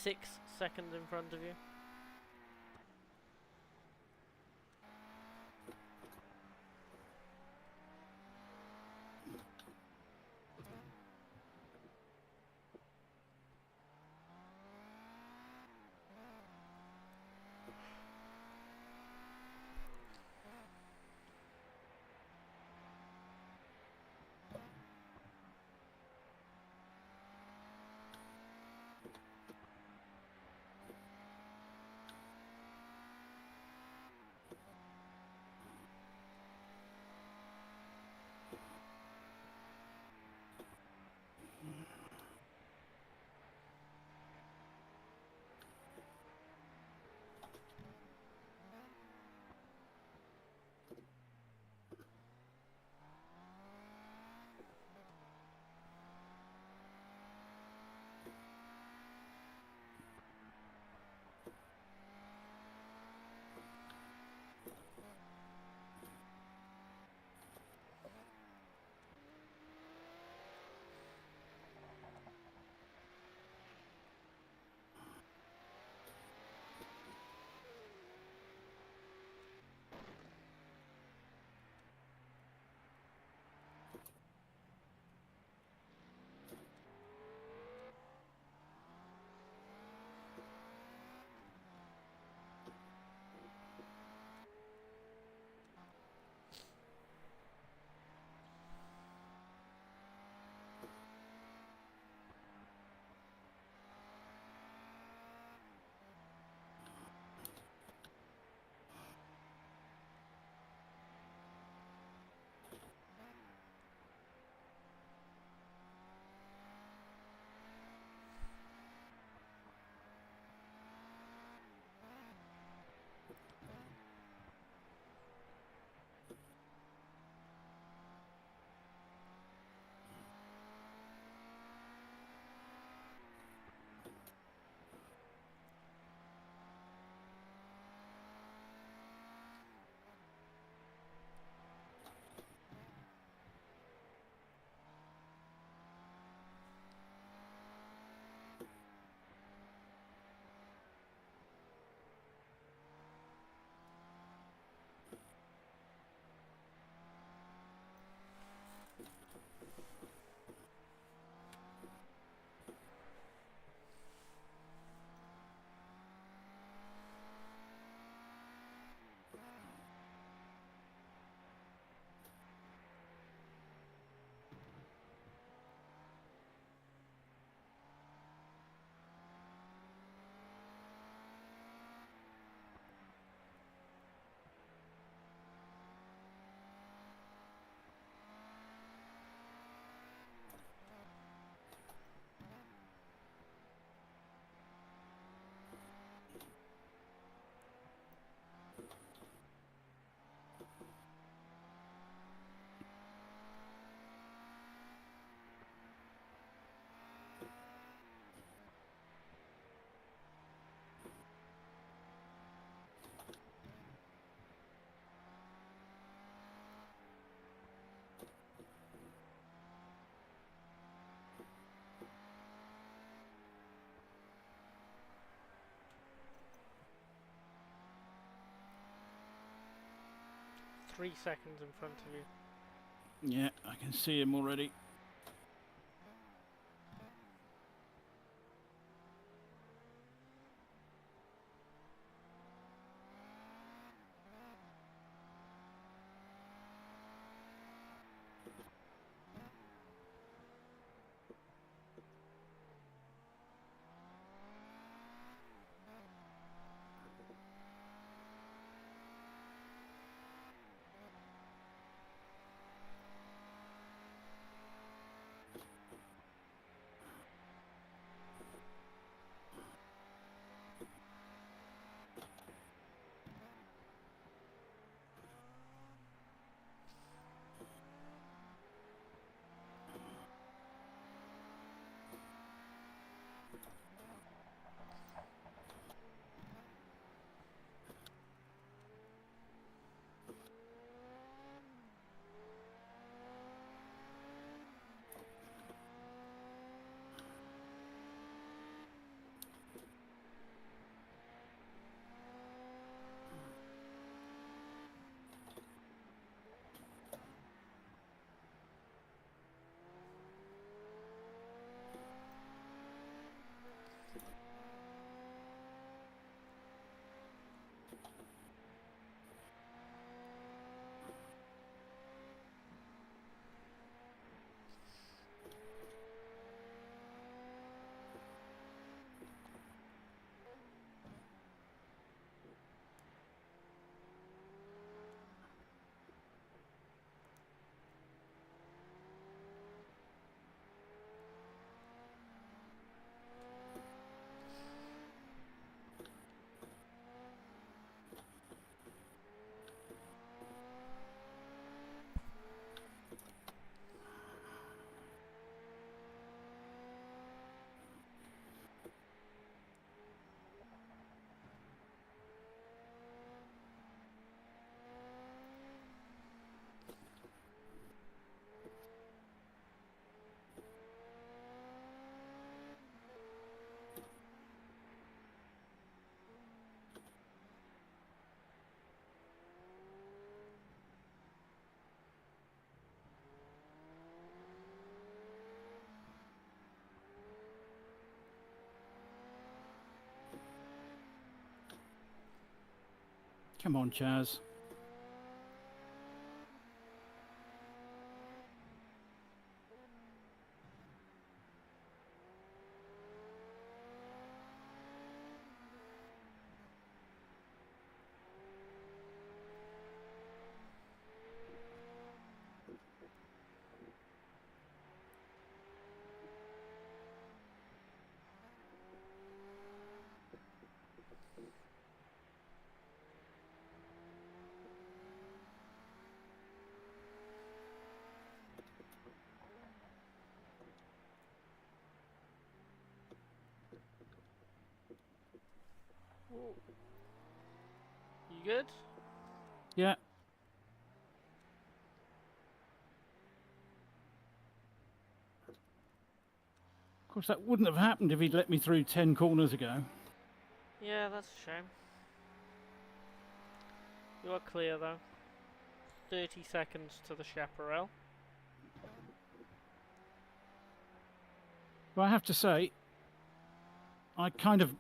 Six seconds in front of you. Three seconds in front of you. Yeah, I can see him already. Come on, Chaz. Ooh. You good? Yeah. Of course, that wouldn't have happened if he'd let me through 10 corners ago. Yeah, that's a shame. You are clear though. 30 seconds to the chaparral. But I have to say, I kind of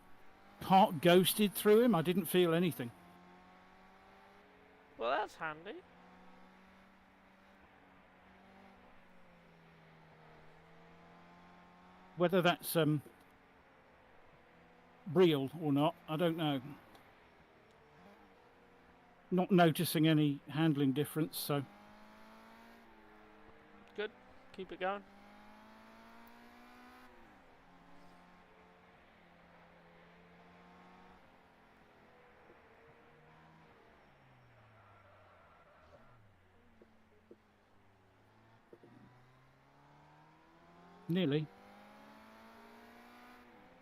part ghosted through him. I didn't feel anything. Well, that's handy. Whether that's real or not, I don't know. Not noticing any handling difference, so... Good. Keep it going. Nearly.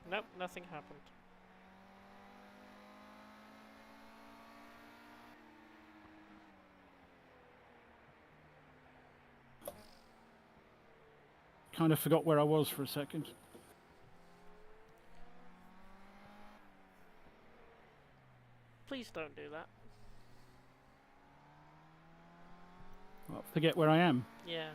Nope, nothing happened. Kind of forgot where I was for a second. Please don't do that. Well, forget where I am. Yeah.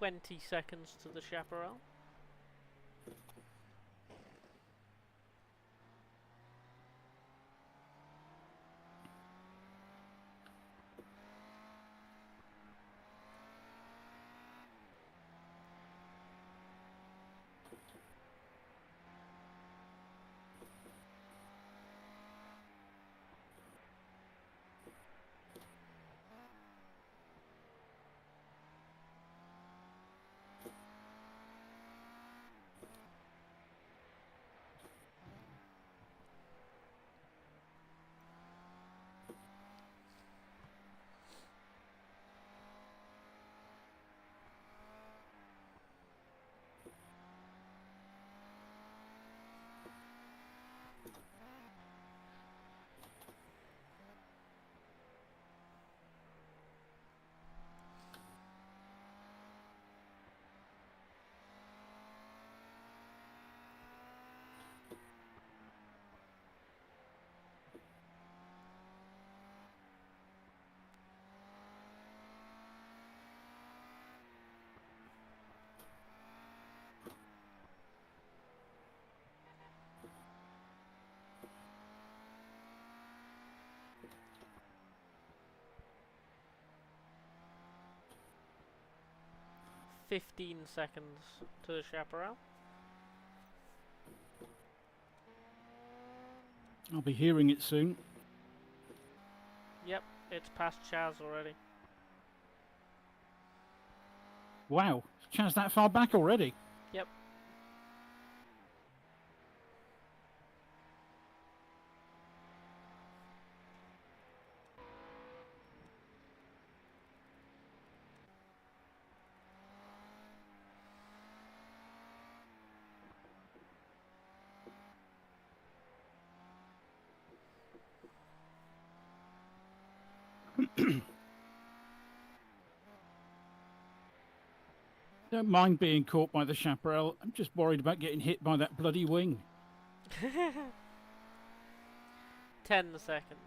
$20 to the chaparral. 15 seconds to the chaparral. I'll be hearing it soon. Yep, it's past Chaz already. Wow, Chaz that far back already. Yep. Don't mind being caught by the chaparral. I'm just worried about getting hit by that bloody wing. 10 seconds.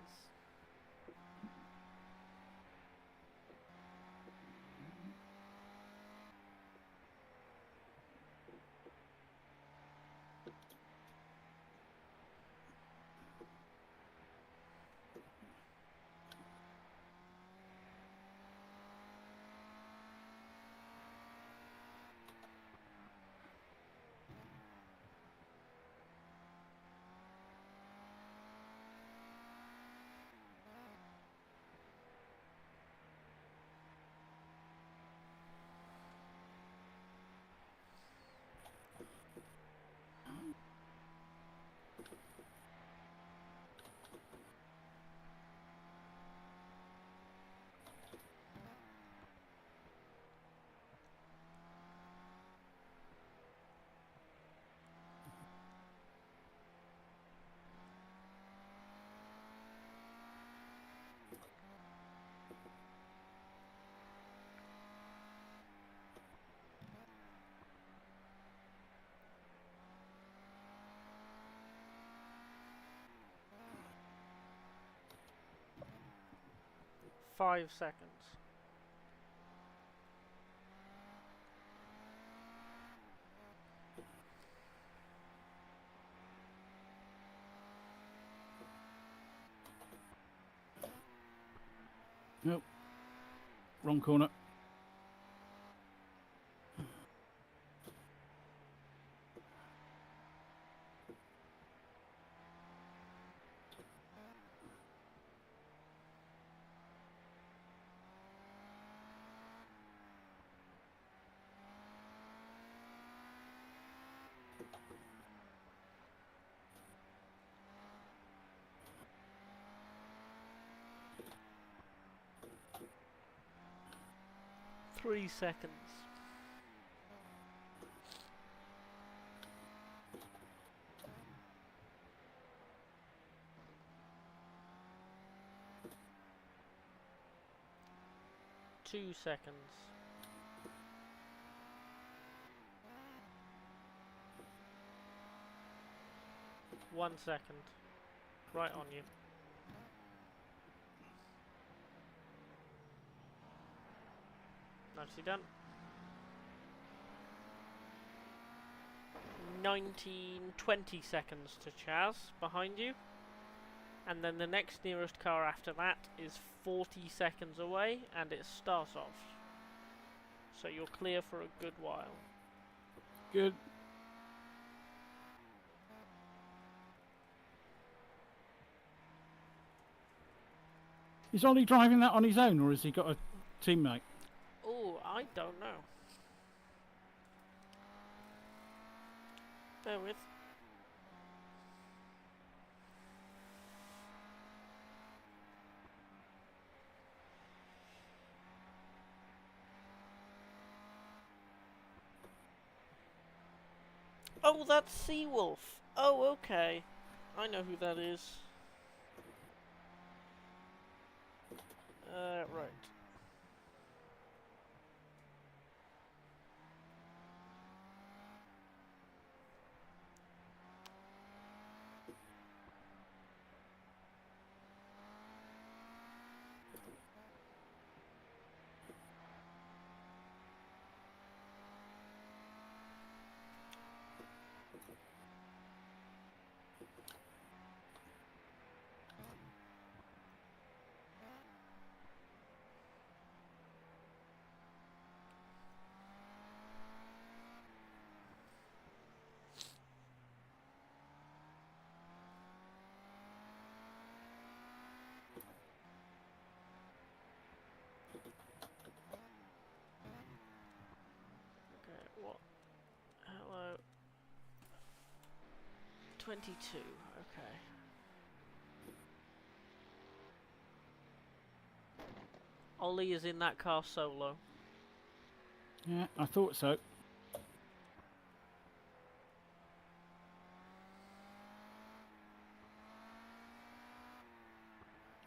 Five seconds. Nope. Wrong corner. Three seconds. Two seconds. 1 second. Right on you. Nicely done. 20 seconds to Chaz behind you. And then the next nearest car after that is 40 seconds away, and it's Starsov. So you're clear for a good while. Good. Is Ollie driving that on his own, or has he got a teammate? Oh, I don't know. Bear with. Oh, that's Seawolf. Oh, okay. I know who that is. Right. 22. Okay. Ollie is in that car solo. Yeah, I thought so.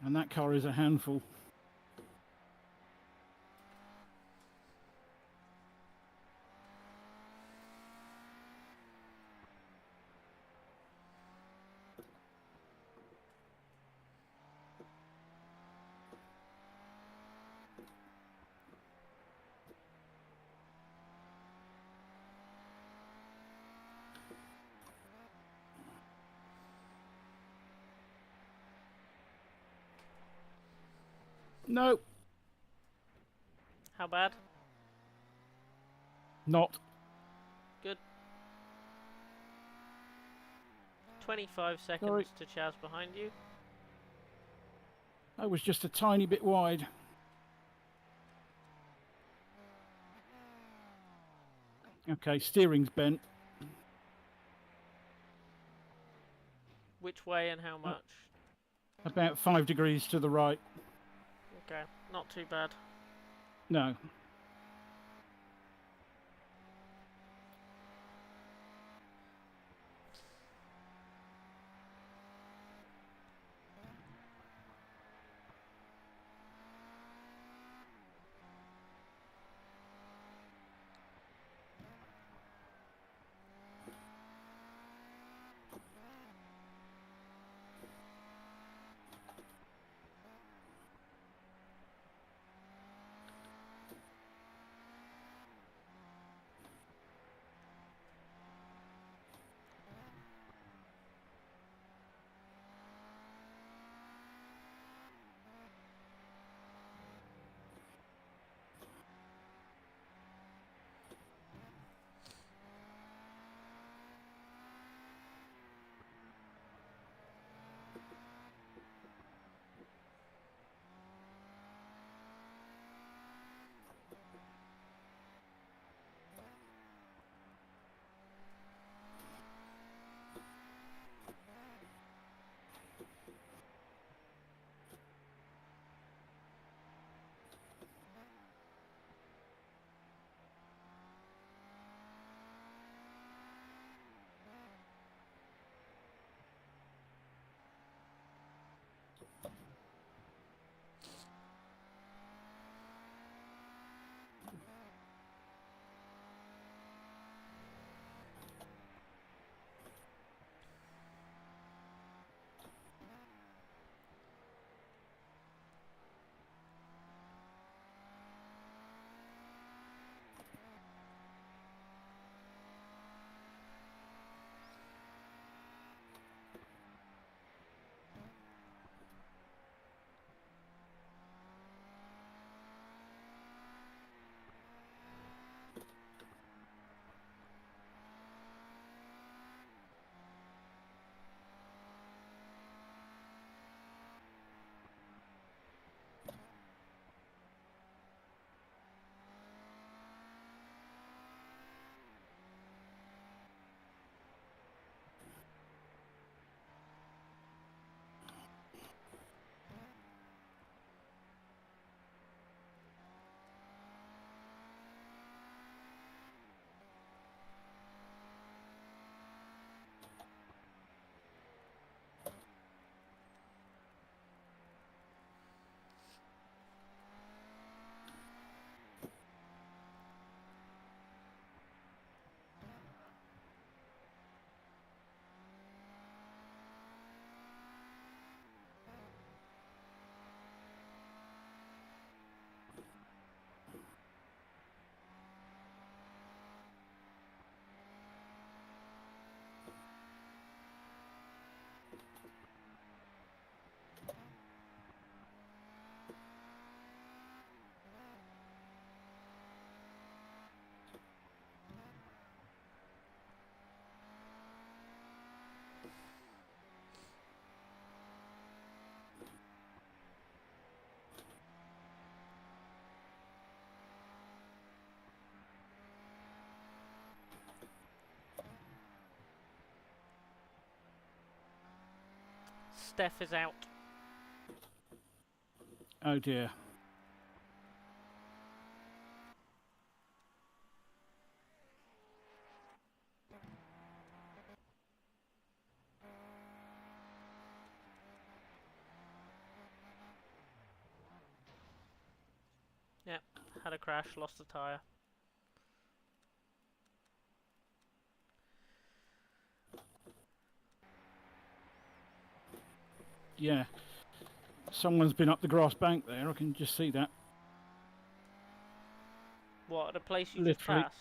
And that car is a handful. No, How bad? not. Good. 25 seconds Sorry. to Chaz behind you. I was just a tiny bit wide. Okay, steering's bent. Which way and how much? About 5 degrees to the right. Okay, not too bad. No. Steph is out. Oh dear. Yep, had a crash, lost a tyre. Yeah. Someone's been up the grass bank there, I can just see that. What, at a place you Literally. just passed?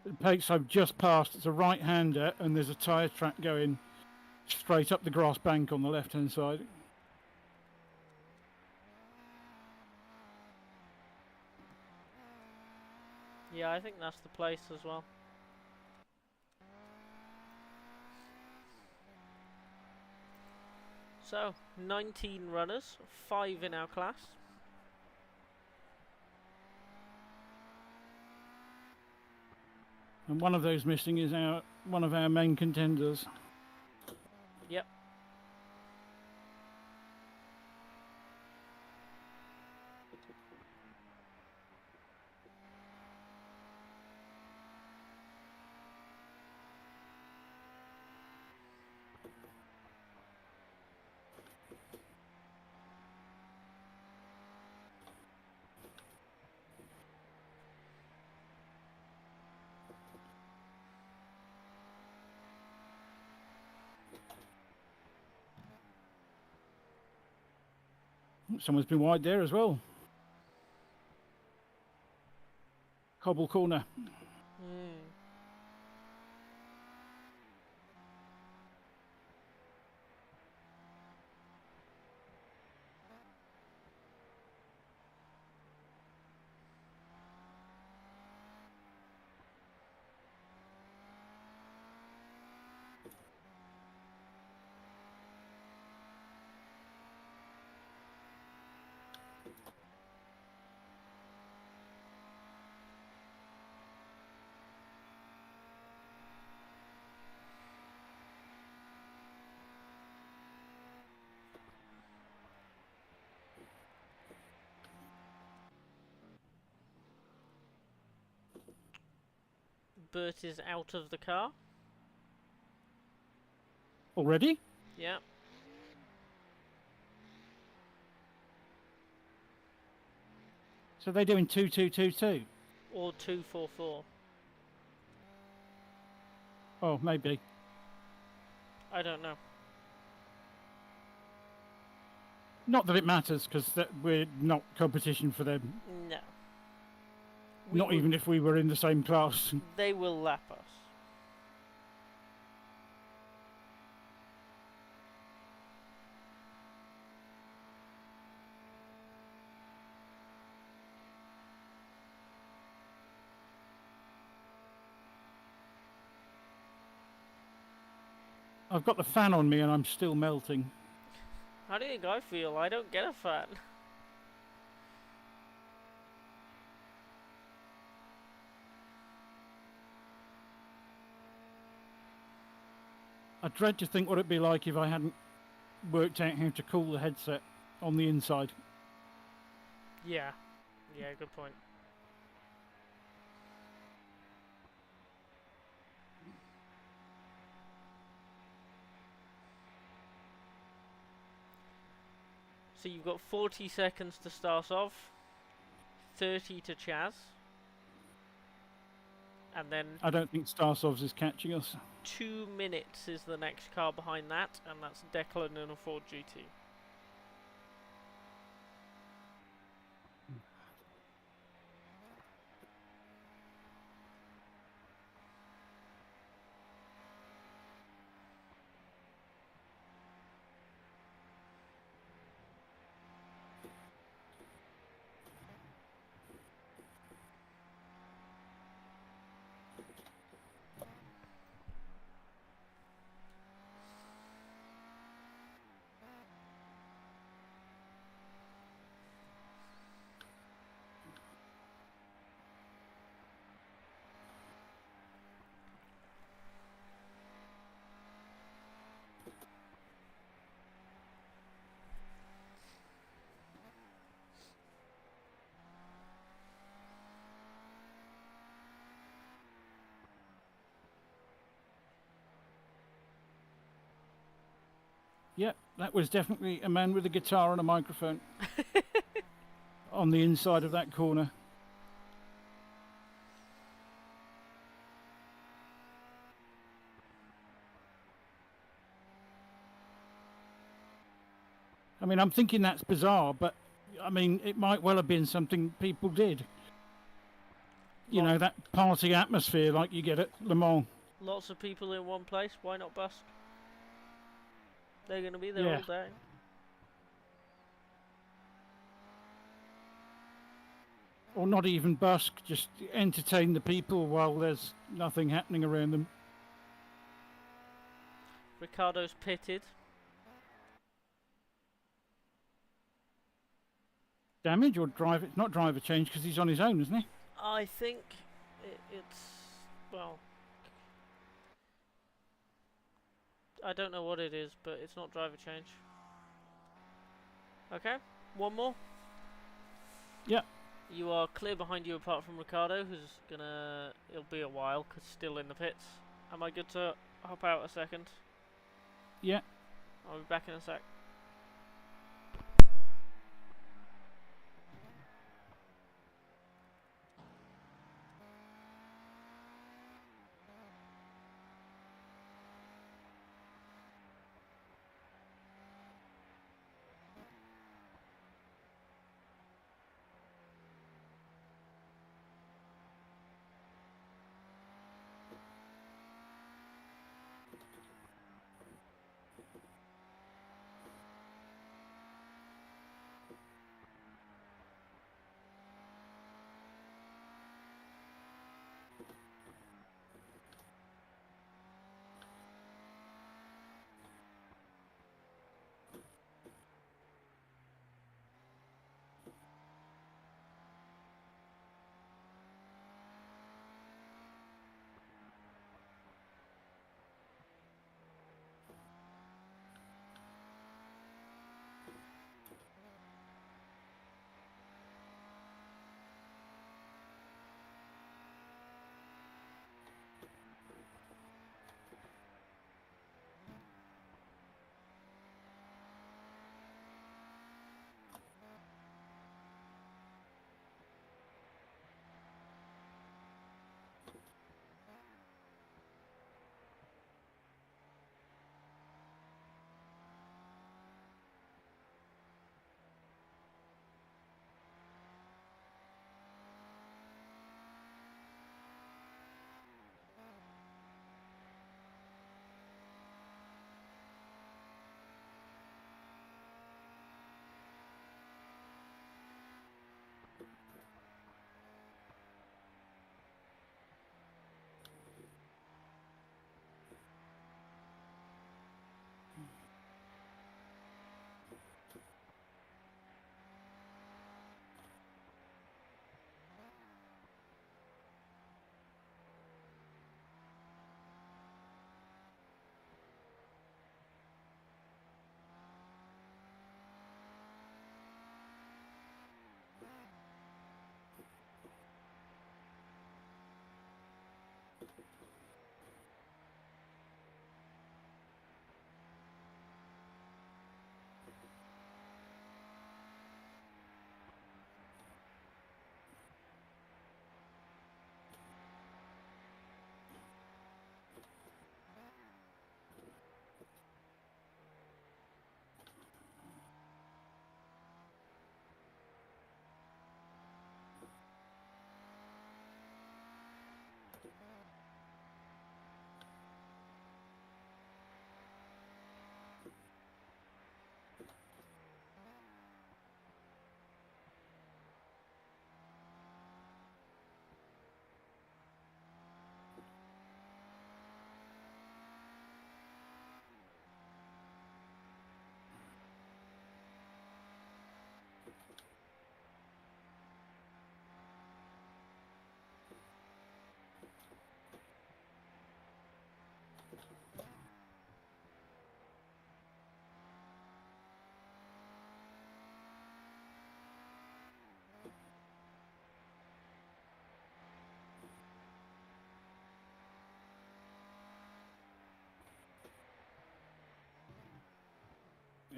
The place I've just passed, it's a right-hander, and there's a tyre track going straight up the grass bank on the left-hand side. Yeah, I think that's the place as well. So, 19 runners, 5 in our class. And one of those missing is one of our main contenders. Yep. Someone's been wide there as well. Cobble corner. Bert is out of the car. Already? Yeah. So they're doing 2-2-2-2. Or 2-4-4. Oh, maybe. I don't know. Not that it matters, because we're not competition for them. No. Not even if we were in the same class. They will lap us. I've got the fan on me and I'm still melting. How do you think I feel? I don't get a fan. I dread to think what it'd be like if I hadn't worked out how to cool the headset on the inside. Yeah. Yeah, good point. So you've got 40 seconds to start off, 30 to Chaz, and then I don't think Starsovs is catching us. 2 minutes is the next car behind that, and that's Declan in a Ford GT. Yep, that was definitely a man with a guitar and a microphone on the inside of that corner. I mean, I'm thinking that's bizarre, but I mean, it might well have been something people did. You know, that party atmosphere like you get at Le Mans. Lots of people in one place. Why not busk? They're going to be there all day. Or not even busk, just entertain the people while there's nothing happening around them. Ricardo's pitted. Damage or driver? It's not driver change because he's on his own, isn't he? I think it's, well, I don't know what it is, but it's not driver change. Okay, one more. Yep. You are clear behind you apart from Ricardo, who's gonna, it'll be a while because still in the pits. Am I good to hop out a second? Yeah. I'll be back in a sec.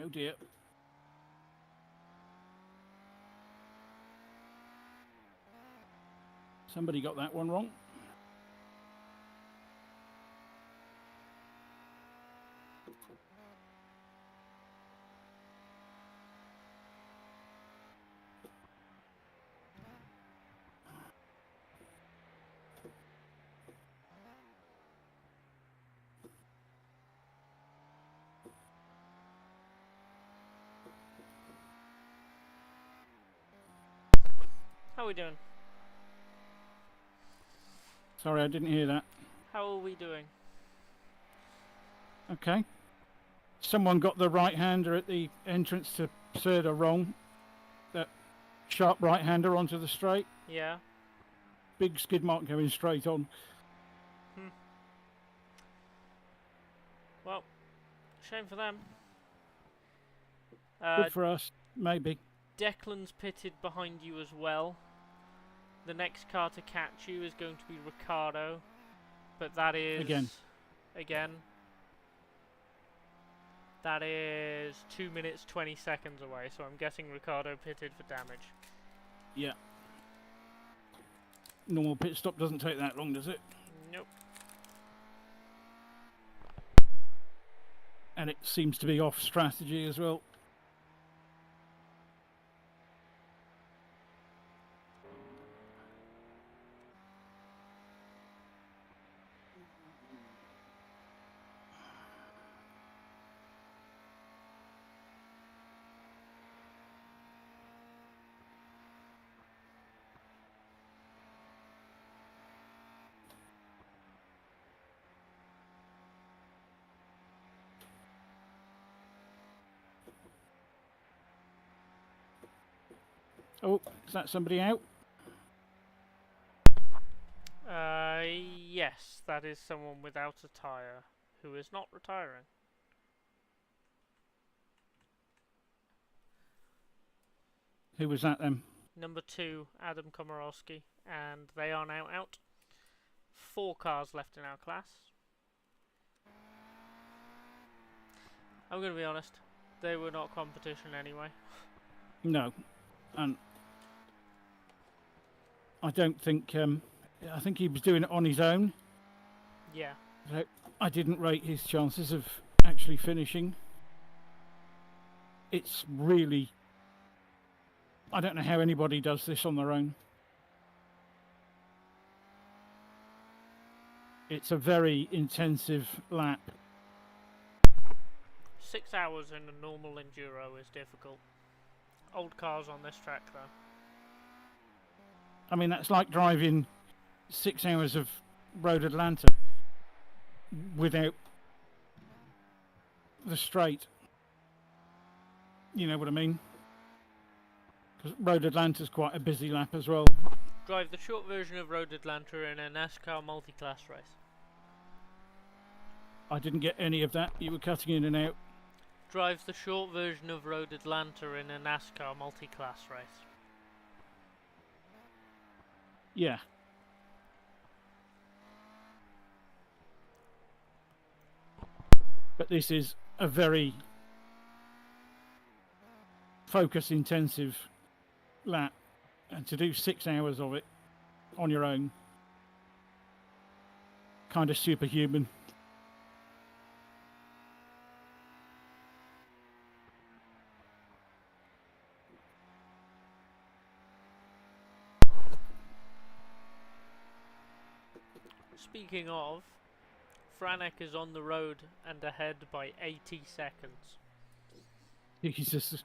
Oh dear. Somebody got that one wrong. How are we doing? Sorry, I didn't hear that. How are we doing? Okay. Someone got the right-hander at the entrance to Serda wrong. That sharp right-hander onto the straight. Yeah. Big skid mark going straight on. Well, shame for them. Good for us, maybe. Declan's pitted behind you as well. The next car to catch you is going to be Ricardo, but that is again. That is 2 minutes 20 seconds away, so I'm guessing Ricardo pitted for damage. Yeah. Normal pit stop doesn't take that long, does it? Nope. And it seems to be off strategy as well. Oh, is that somebody out? Yes, that is someone without a tyre who is not retiring. Who was that then? Number 2, Adam Komorowski, and they are now out. 4 cars left in our class. I'm going to be honest, they were not competition anyway. No, and I don't think. I think he was doing it on his own. Yeah. So I didn't rate his chances of actually finishing. It's really. I don't know how anybody does this on their own. It's a very intensive lap. 6 hours in a normal enduro is difficult. Old cars on this track though. I mean, that's like driving 6 hours of Road Atlanta without the straight. You know what I mean? Because Road Atlanta's quite a busy lap as well. Drive the short version of Road Atlanta in a NASCAR multi-class race. I didn't get any of that. You were cutting in and out. Drives the short version of Road Atlanta in a NASCAR multi-class race. Yeah. But this is a very focus intensive lap, and to do 6 hours of it on your own, kind of superhuman. Speaking of, Franek is on the road and ahead by 80 seconds. Jesus.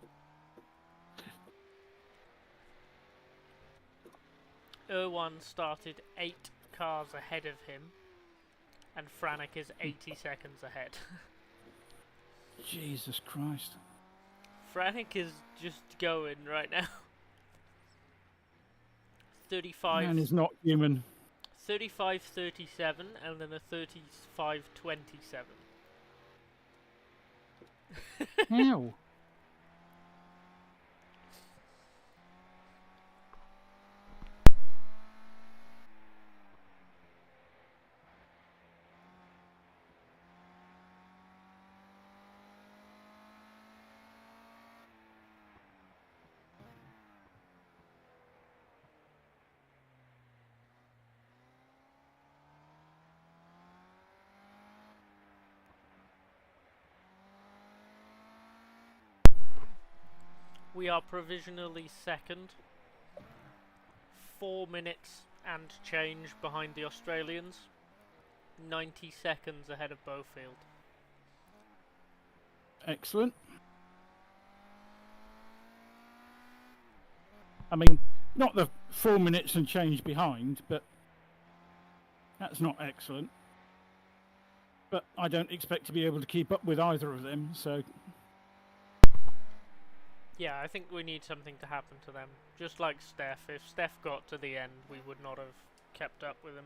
Irwan started 8 cars ahead of him, and Franek is 80 seconds ahead. Jesus Christ. Franek is just going right now. 35. Man is not human. 35.37 and then a 35.27. How? We are provisionally second. 4 minutes and change behind the Australians. 90 seconds ahead of Beaufield. Excellent. I mean, not the 4 minutes and change behind, but that's not excellent. But I don't expect to be able to keep up with either of them, so... Yeah, I think we need something to happen to them. Just like Steph. If Steph got to the end, we would not have kept up with him.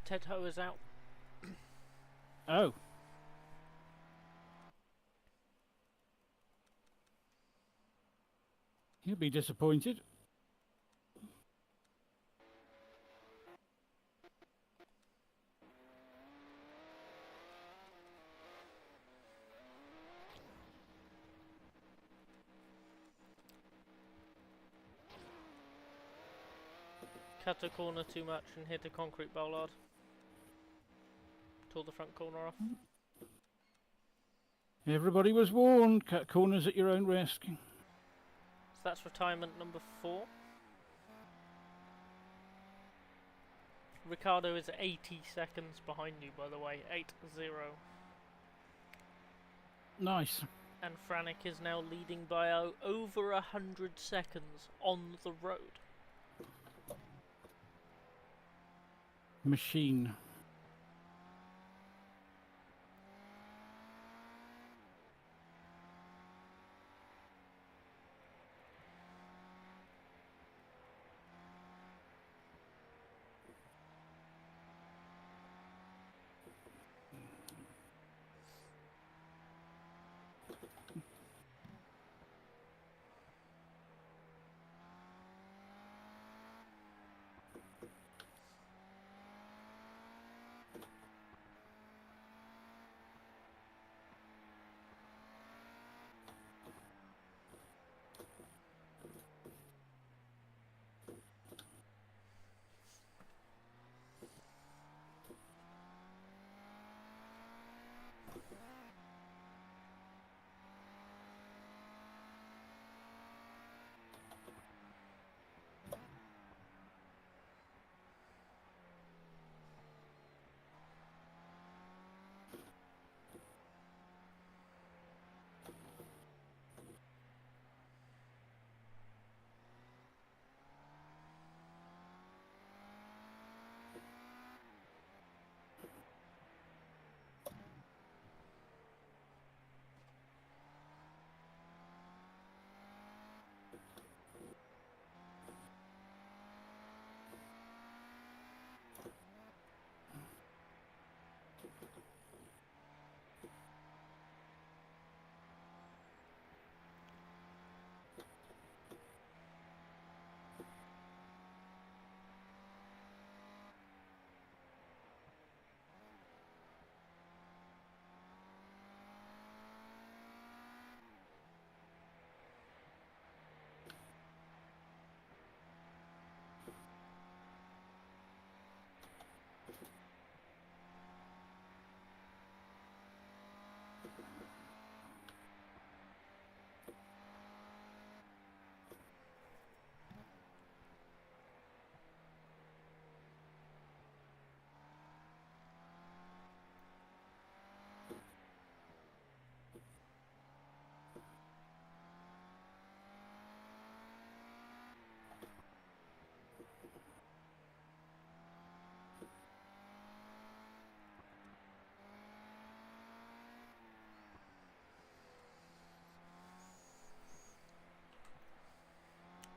Ted Ho is out. Oh. He'll be disappointed. Cut a corner too much and hit a concrete bollard. Tore the front corner off. Everybody was warned. Cut corners at your own risk. So that's retirement number 4. Ricardo is 80 seconds behind you, by the way. 8-0. Nice. And Franek is now leading by over 100 seconds on the road. Machine.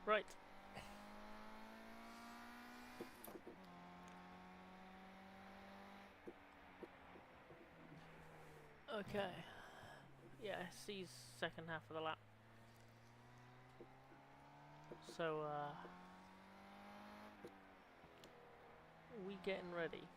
Right. Okay. Yeah, C's second half of the lap. So, we getting ready.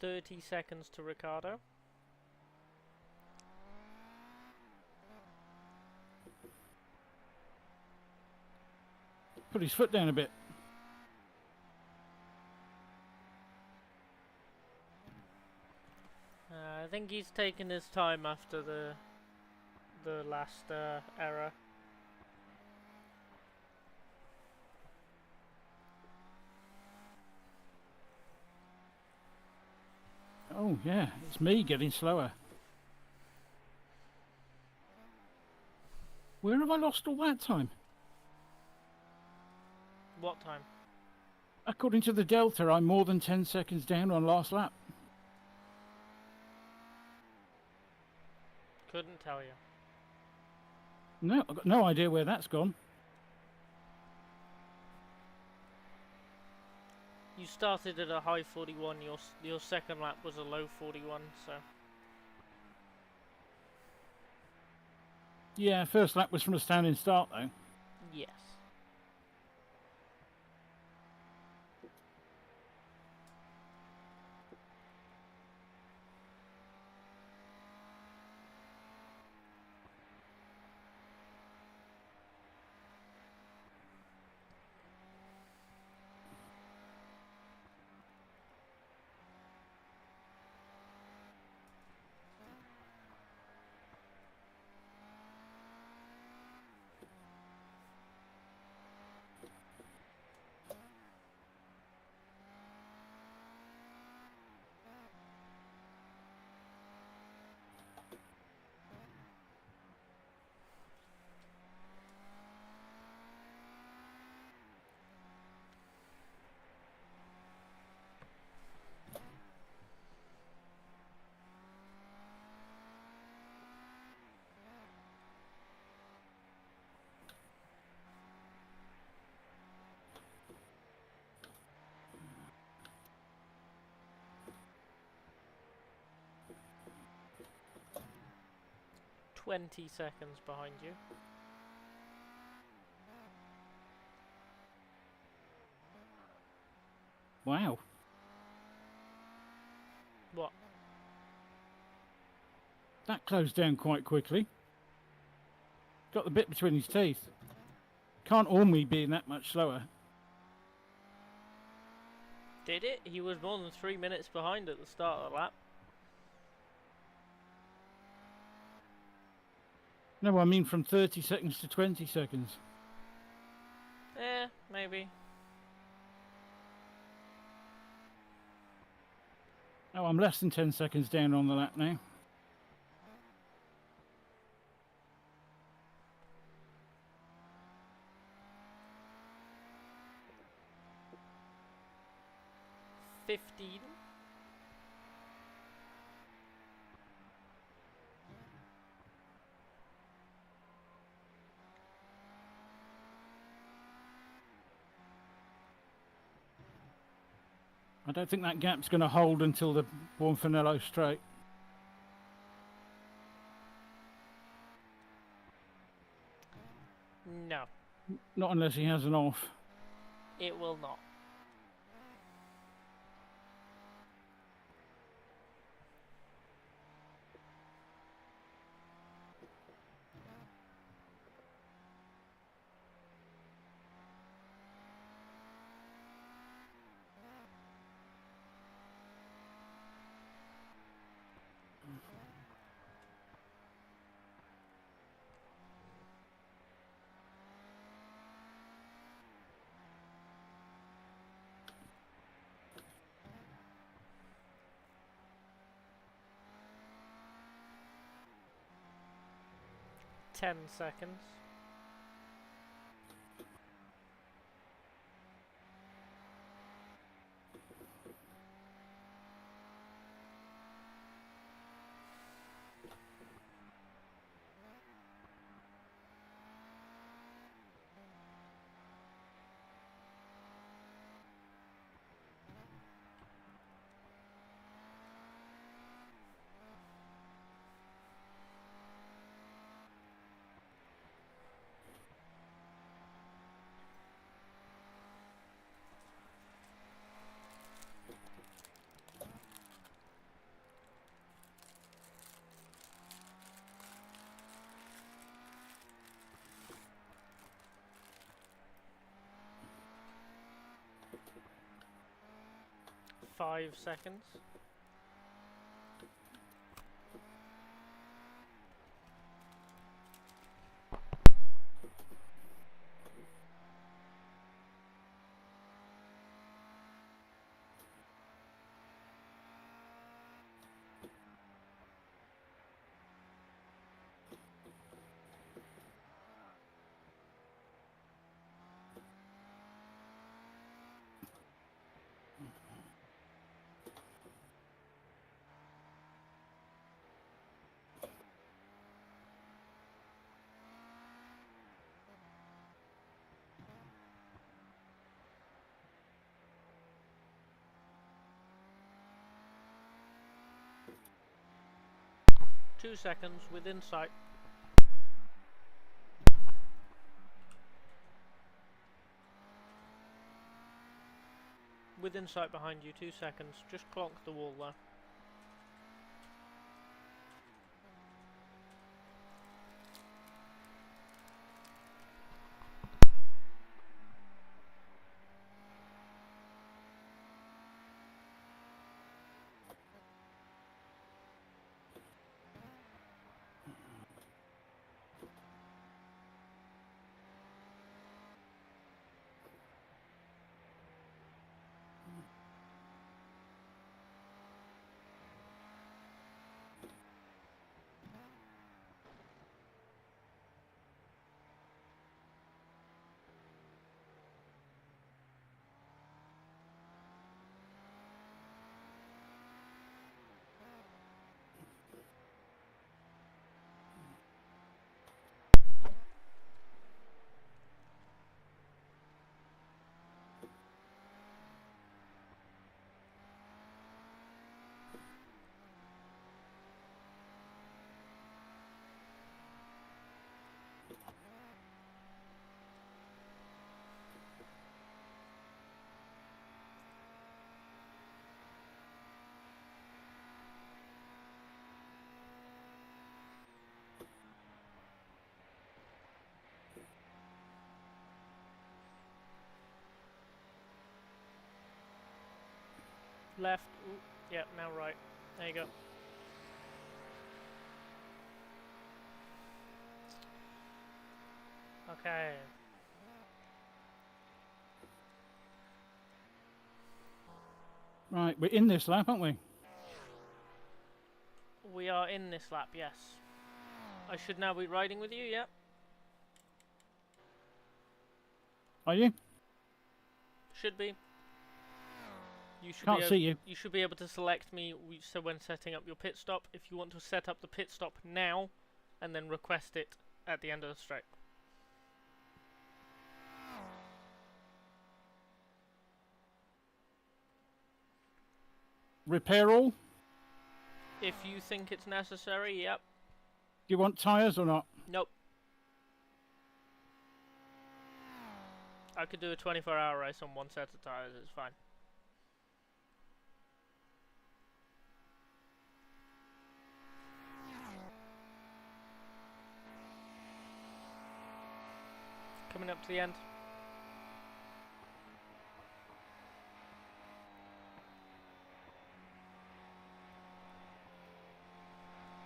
30 seconds to Ricardo. Put his foot down a bit. I think he's taken his time after the last error. Oh yeah, it's me getting slower. Where have I lost all that time? What time? According to the Delta, I'm more than 10 seconds down on last lap. Couldn't tell you. No, I've got no idea where that's gone. You started at a high 41. Your second lap was a low 41. So. Yeah, first lap was from a standing start though. Yes. "20 seconds behind you." Wow. What? That closed down quite quickly. Got the bit between his teeth. Can't all me being that much slower. Did it? He was more than 3 minutes behind at the start of the lap. No, I mean from 30 seconds to 20 seconds. Maybe. Oh, I'm less than 10 seconds down on the lap now. "15. I don't think that gap's going to hold until the Buonfinello straight. No, Not unless he has an off. it will not. "10 seconds. 5 seconds. Two seconds within sight. Within sight behind you, 2 seconds. Just clock the wall there. Left. Ooh, yeah, now right. There you go. Okay. Right, we're in this lap, aren't we? We are in this lap, yes. I should now be riding with you, yep. Are you? Should be. You should Can't be see you. You should be able to select me so when setting up your pit stop, if you want to set up the pit stop now, and then request it at the end of the straight. Repair all? Do If you think it's necessary, yep. you want tyres or not? Nope. I could do a 24-hour race on one set of tyres, it's fine. Coming up to the end.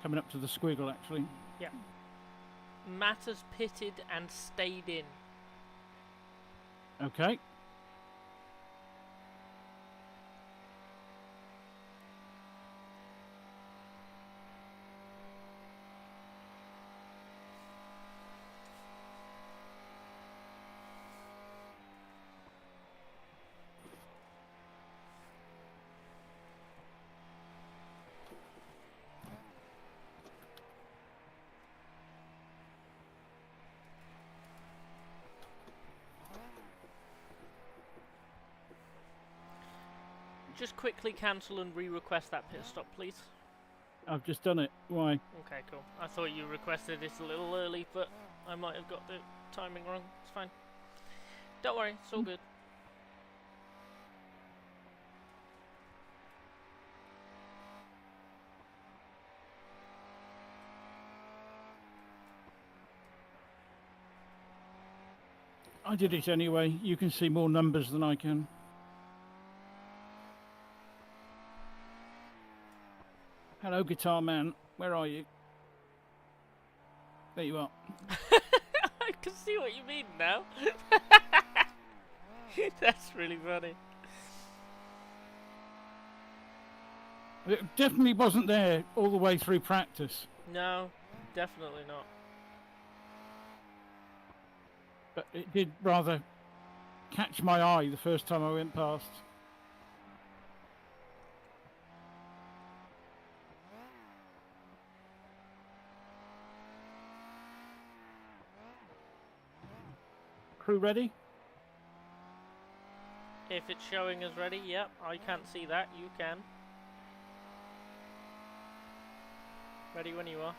Coming up to the squiggle, actually. Yeah. Matters pitted and stayed in. Okay. Just quickly cancel and re-request that pit stop, please. I've just done it. Why? Okay, cool. I thought you requested it a little early, but I might have got the timing wrong. It's fine. Don't worry, it's all good. I did it anyway. You can see more numbers than I can. Hello, guitar man. Where are you? There you are. I can see what you mean now. That's really funny. It definitely wasn't there all the way through practice. No, definitely not. But it did rather catch my eye the first time I went past. Crew ready? If it's showing us ready, yep, I can't see that, you can. Ready when you are.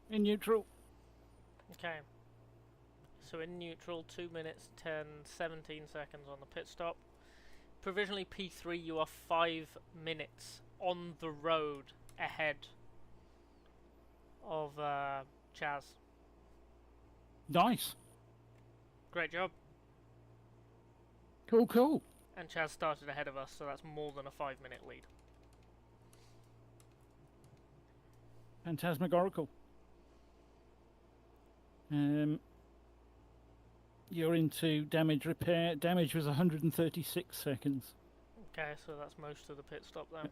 In neutral. Okay. So in neutral, 2 minutes, 10, 17 seconds on the pit stop. Provisionally P3, you are 5 minutes on the road ahead of Chaz. Nice. Great job. Cool, cool. And Chaz started ahead of us, so that's more than a 5-minute lead. Phantasmagorical. You're into damage repair. Damage was 136 seconds. Okay, so that's most of the pit stop then.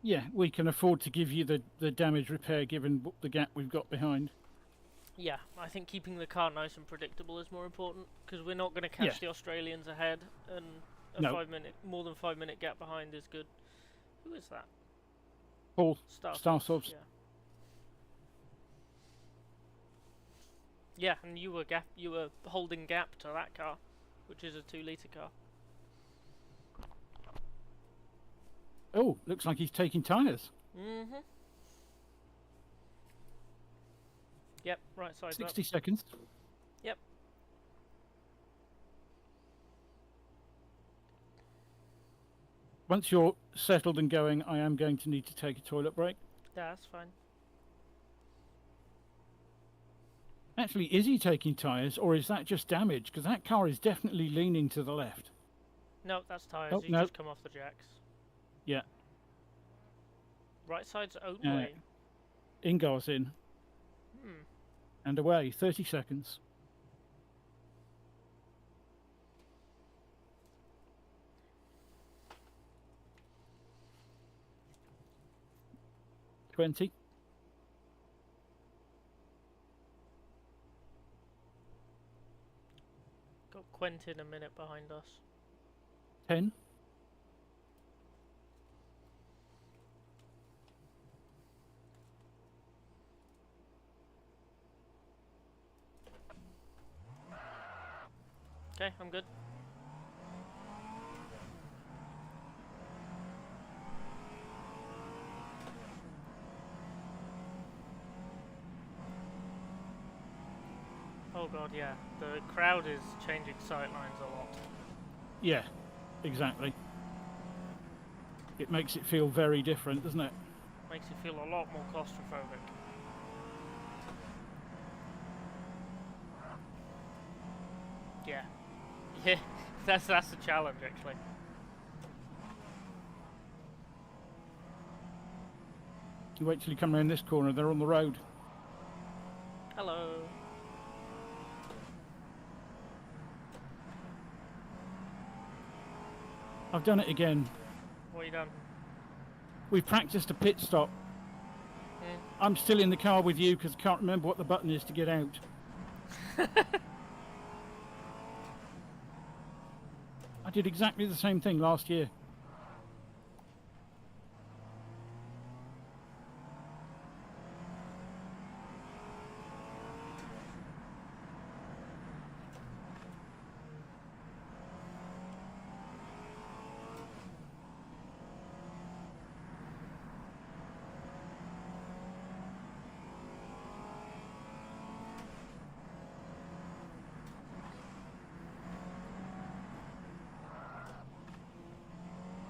Yeah, we can afford to give you the damage repair given the gap we've got behind. Yeah, I think keeping the car nice and predictable is more important, because we're not going to catch the Australians ahead, and a more than 5 minute gap behind is good. Who is that? Paul. Starsovs. Yeah. Yeah, and you were holding gap to that car, which is a 2-litre car. Oh, looks like he's taking tyres. Mm-hmm. Yep, right side 60 up. seconds. Yep. Once you're settled and going, I am going to need to take a toilet break. Yeah, that's fine. Actually, is he taking tyres, or is that just damage? Because that car is definitely leaning to the left. No, that's tyres. Oh, He's no. just come off the jacks. Yeah. Right side's only. Ingar's in. And away. 30 seconds. $20. Got Quentin a minute behind us. 10. Okay, I'm good. Oh god, yeah. The crowd is changing sightlines a lot. Yeah, exactly. It makes it feel very different, doesn't it? Makes you feel a lot more claustrophobic. Yeah. Yeah, that's the challenge actually. You wait till you come around this corner, they're on the road. Hello. I've done it again. What have you done? We've practiced a pit stop. I'm still in the car with you because I can't remember what the button is to get out. I did exactly the same thing last year.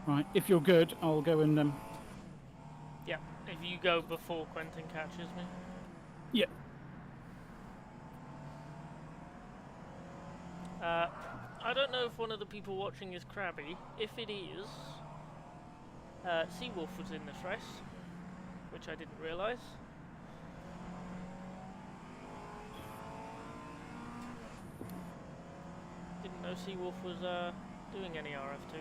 Right, if you're good, I'll go and Yeah, if you go before Quentin catches me. yeah. I don't know if one of the people watching is Krabby. If it is, Seawolf was in this race, which I didn't realise. Didn't know Seawolf was doing any RF2.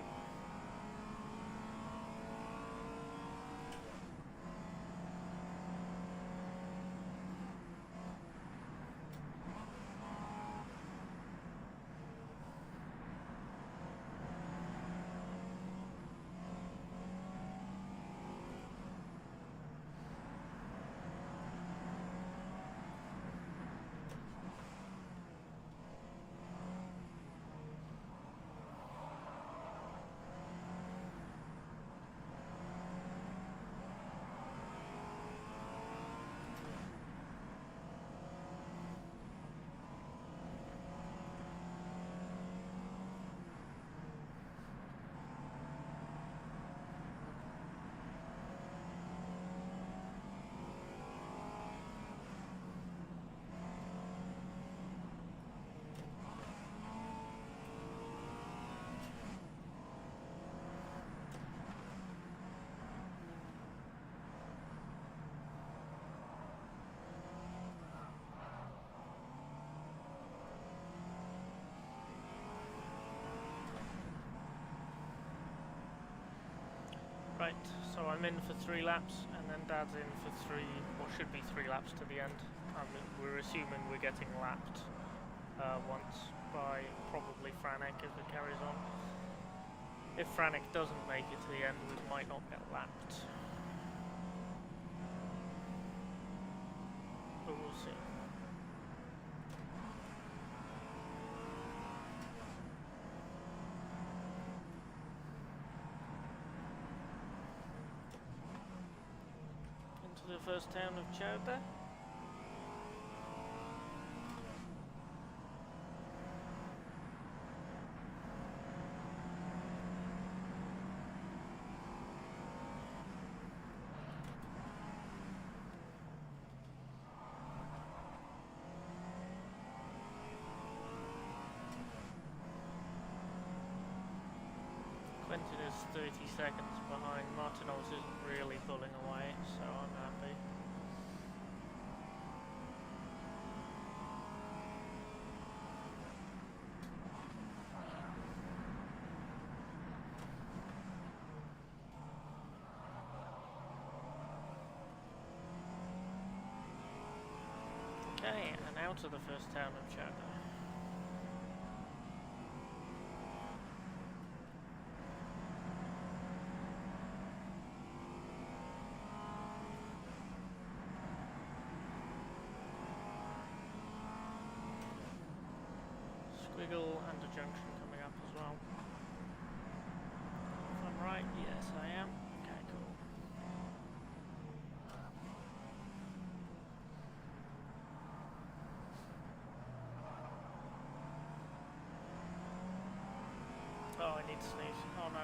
Right, so I'm in for 3 laps, and then Dad's in for 3, or should be 3 laps to the end. We're assuming we're getting lapped once by probably Franek if it carries on. If Franek doesn't make it to the end, we might not get lapped. But we'll see. The first town of Chowder. Quentin is 30 seconds behind. Martinos isn't really pulling away, so I'm happy. Okay, and out of the first town of Chowder. Squiggle and a junction coming up as well. If I'm right, yes I am. Okay, cool. Oh, I need to sneeze. Oh no.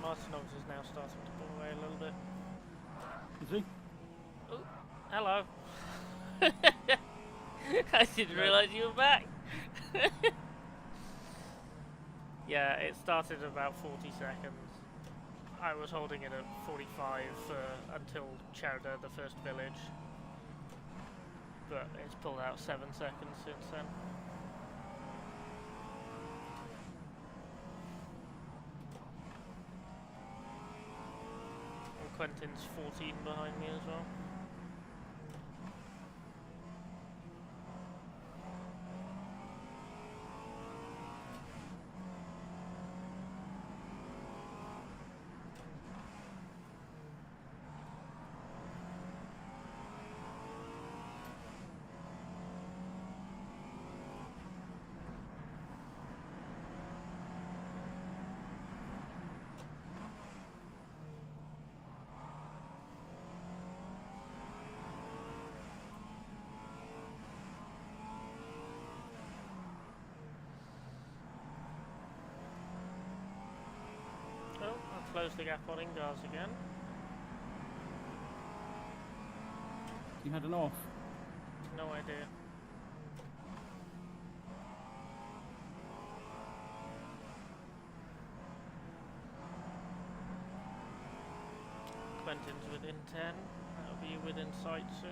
Martinos is now starting to pull away a little bit. Is he? Oh, Hello. I didn't realise you were back. Yeah, it started about 40 seconds. I was holding it at 45 until Chowder, the first village. But it's pulled out 7 seconds since then. And Quentin's 14 behind me as well. Close the gap on Ingars again. You had an off. No idea. Quentin's within 10. That'll be within sight soon.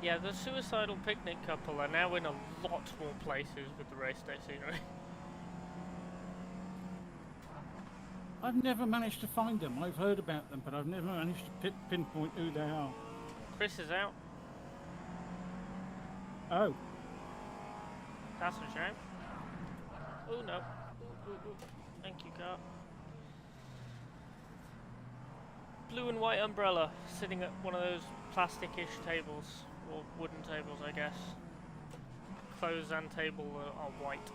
Yeah, the suicidal picnic couple are now in a lot more places with the race day scenery. I've never managed to find them. I've heard about them, but I've never managed to pinpoint who they are. Chris is out. Oh. That's a shame. Oh no. Ooh, ooh, ooh. Thank you, car. Blue and white umbrella sitting at one of those plastic-ish tables. Or wooden tables, I guess. Clothes and table are white.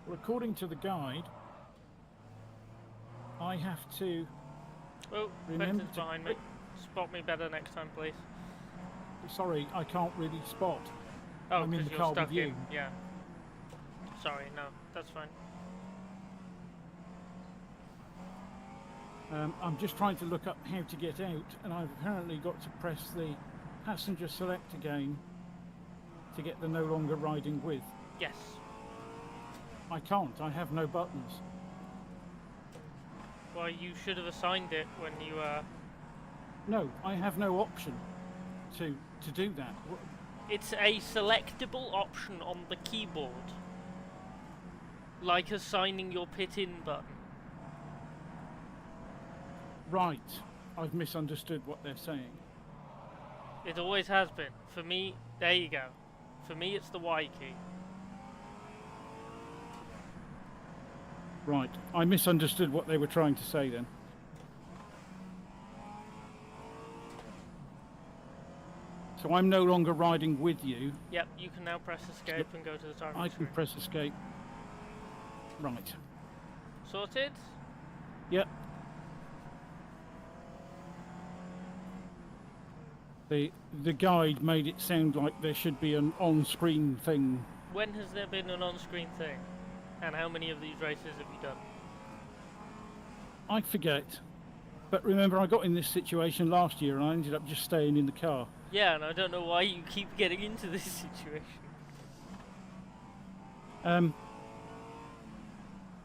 Well, according to the guide, I have to Oh, remember Quentin's to... behind me. Spot me better next time, please. Sorry, I can't really spot. Oh, I'm in because the you're car stuck with you. in. Yeah. Sorry, no, that's fine. I'm just trying to look up how to get out, and I've apparently got to press the passenger select again to get the no longer riding with. Yes. I can't. I have no buttons. Well, you should have assigned it when you No, I have no option to do that. It's a selectable option on the keyboard. Like assigning your pit in button. Right. I've misunderstood what they're saying. It always has been. For me, there you go. For me, it's the Y key. Right. I misunderstood what they were trying to say then. So I'm no longer riding with you. Yep, you can now press escape and go to the target I can screen. press escape. Right. Sorted? Yep. The guide made it sound like there should be an on-screen thing. When has there been an on-screen thing? And how many of these races have you done? I forget. But remember, I got in this situation last year and I ended up just staying in the car. Yeah, and I don't know why you keep getting into this situation.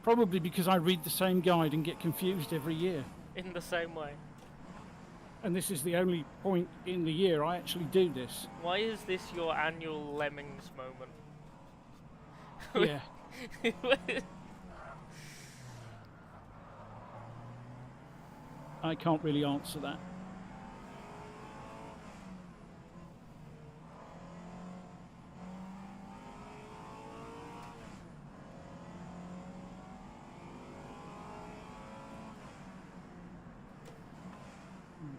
Probably because I read the same guide and get confused every year. In the same way. And this is the only point in the year I actually do this. Why is this your annual Lemmings moment? Yeah. I can't really answer that.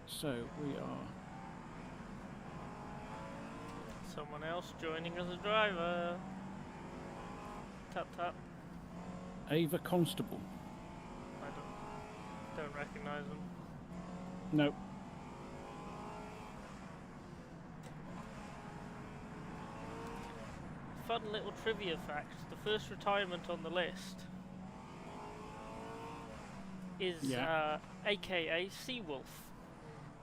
So we are. Someone else joining as a driver. Tap tap. Ava Constable. I don't recognise them. No. Fun little trivia fact: the first retirement on the list is AKA Seawolf,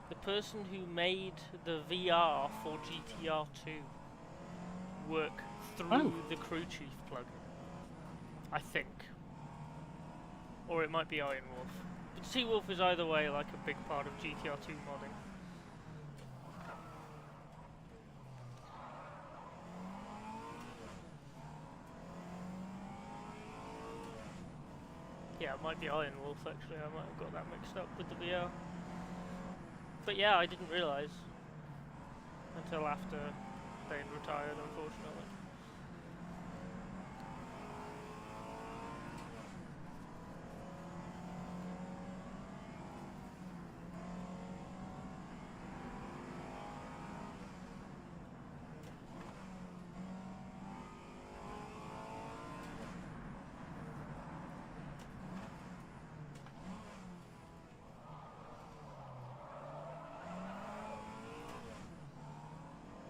the person who made the VR for GTR 2 work through the crew chief plugin. I think. Or it might be Iron Wolf. But Seawolf is either way like a big part of GTR 2 modding. Yeah, it might be Iron Wolf actually, I might have got that mixed up with the VR. But yeah, I didn't realise until after they'd retired, unfortunately.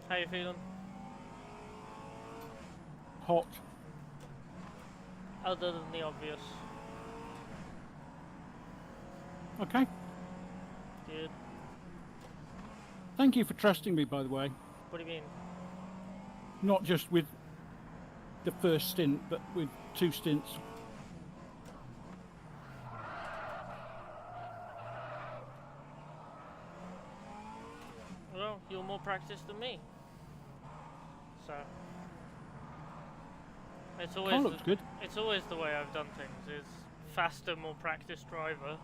How you feeling? Hot. Other than the obvious. Okay. Good. Thank you for trusting me, by the way. What do you mean? Not just with the first stint, but with 2 stints. Well, you're more practiced than me. So it's always good. It's always the way I've done things. Is faster, more practiced driver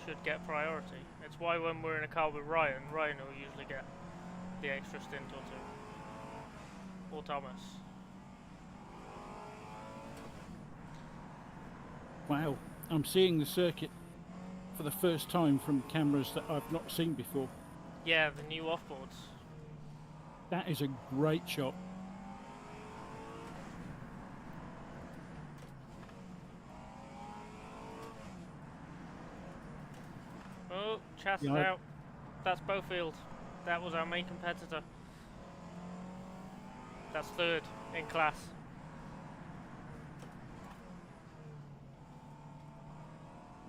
should get priority. It's why when we're in a car with Ryan will usually get the extra stint or 2. Or Thomas. Wow, I'm seeing the circuit for the first time from cameras that I've not seen before. Yeah, the new offboards. That is a great shot. Oh, chassis out. That's Bofield. That was our main competitor. That's 3rd in class.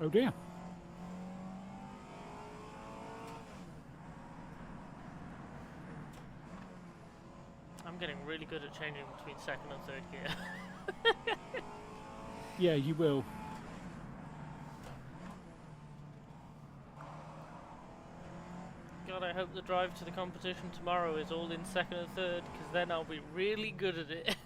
Oh dear. I'm getting really good at changing between 2nd and 3rd gear. Yeah, you will. God, I hope the drive to the competition tomorrow is all in 2nd and 3rd, because then I'll be really good at it.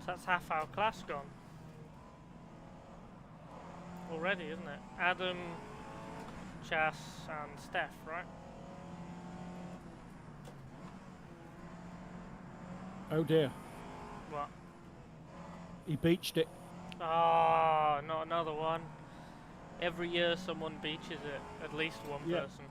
So that's half our class gone. Already, isn't it? Adam, Chas, and Steph, right? Oh dear. What? He beached it. Ah, not another one. Every year someone beaches it. At least one person.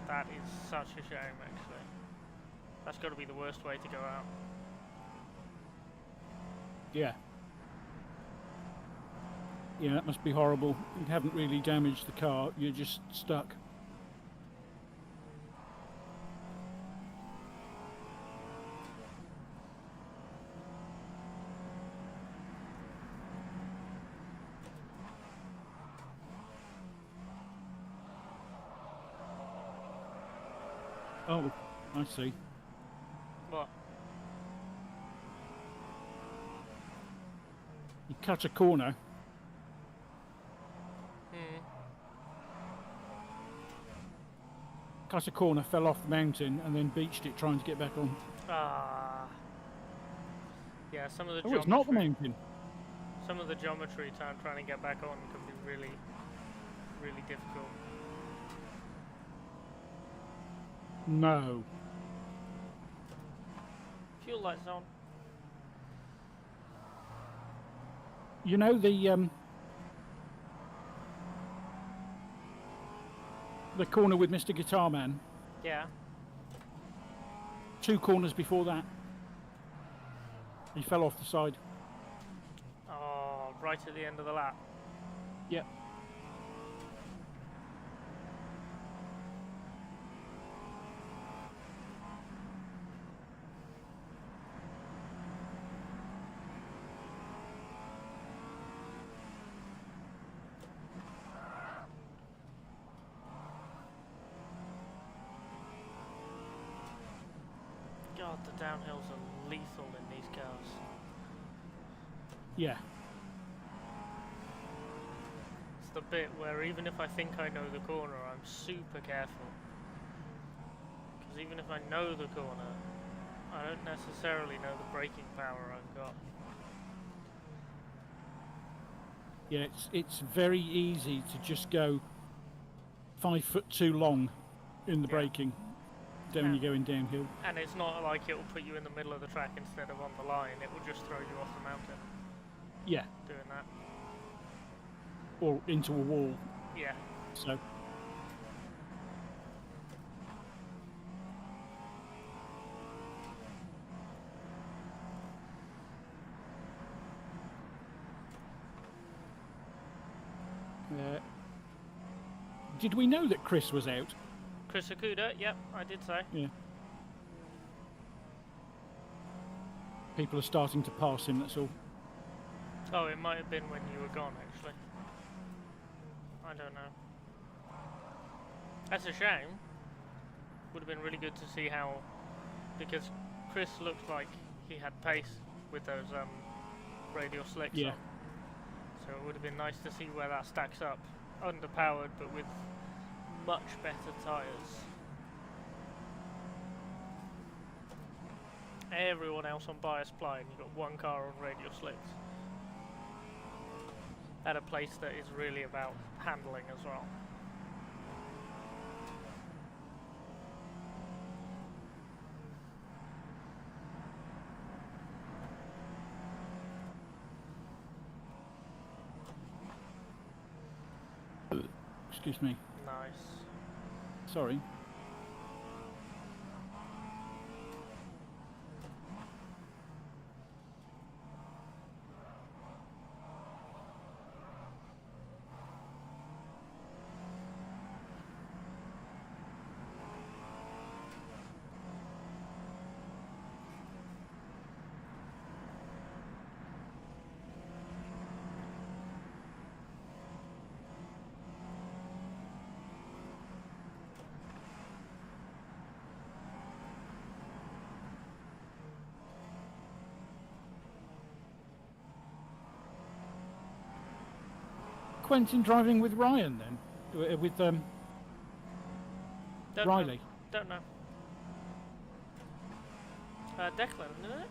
That is such a shame, actually. That's got to be the worst way to go out. Yeah. Yeah, that must be horrible. You haven't really damaged the car, you're just stuck. Oh, I see. What? You cut a corner. Hmm. Cut a corner, fell off the mountain, and then beached it trying to get back on. Ah. Yeah, some of the Oh, it's not the geometry. mountain. Some of the geometry trying to get back on can be really, really difficult. No. Fuel lights on. You know the corner with Mr. Guitarman? Yeah. 2 corners before that. He fell off the side. Oh, right at the end of the lap. Yep. God, the downhills are lethal in these cars. Yeah. It's the bit where even if I think I know the corner, I'm super careful. Because even if I know the corner, I don't necessarily know the braking power I've got. Yeah, it's very easy to just go 5 foot too long in the braking when you're going downhill. And it's not like it will put you in the middle of the track instead of on the line, it will just throw you off the mountain. Yeah. Doing that. Or into a wall. Yeah. So. Did we know that Chris was out? Chris Okuda, yep, I did say. Yeah. People are starting to pass him, that's all. Oh, it might have been when you were gone, actually. I don't know. That's a shame. Would have been really good to see how... Because Chris looked like he had pace with those radial slicks on. So it would have been nice to see where that stacks up. Underpowered, but with much better tyres. Everyone else on bias ply, and you've got one car on radial slicks. At a place that is really about handling as well. Excuse me. Nice. Sorry. Quentin driving with Ryan then? With Riley? Don't know. Declan, isn't it?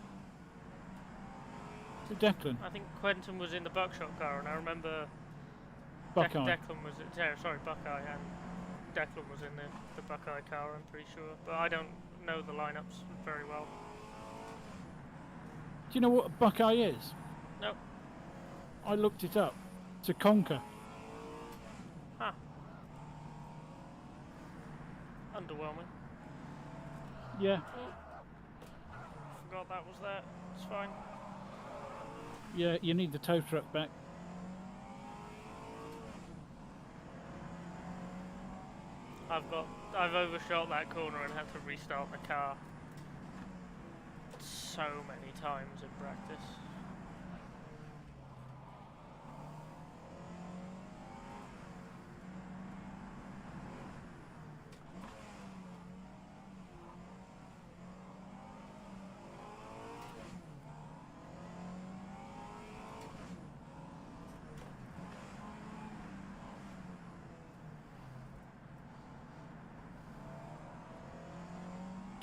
So Declan? I think Quentin was in the Buckshot car, and I remember Buckeye. Declan was... sorry, Buckeye, and Declan was in the Buckeye car, I'm pretty sure. But I don't know the lineups very well. Do you know what a Buckeye is? No. I looked it up. It's a Conker. Huh. Underwhelming. Yeah. Forgot that was there. It's fine. Yeah, you need the tow truck back. I've overshot that corner and had to restart the car so many times in practice.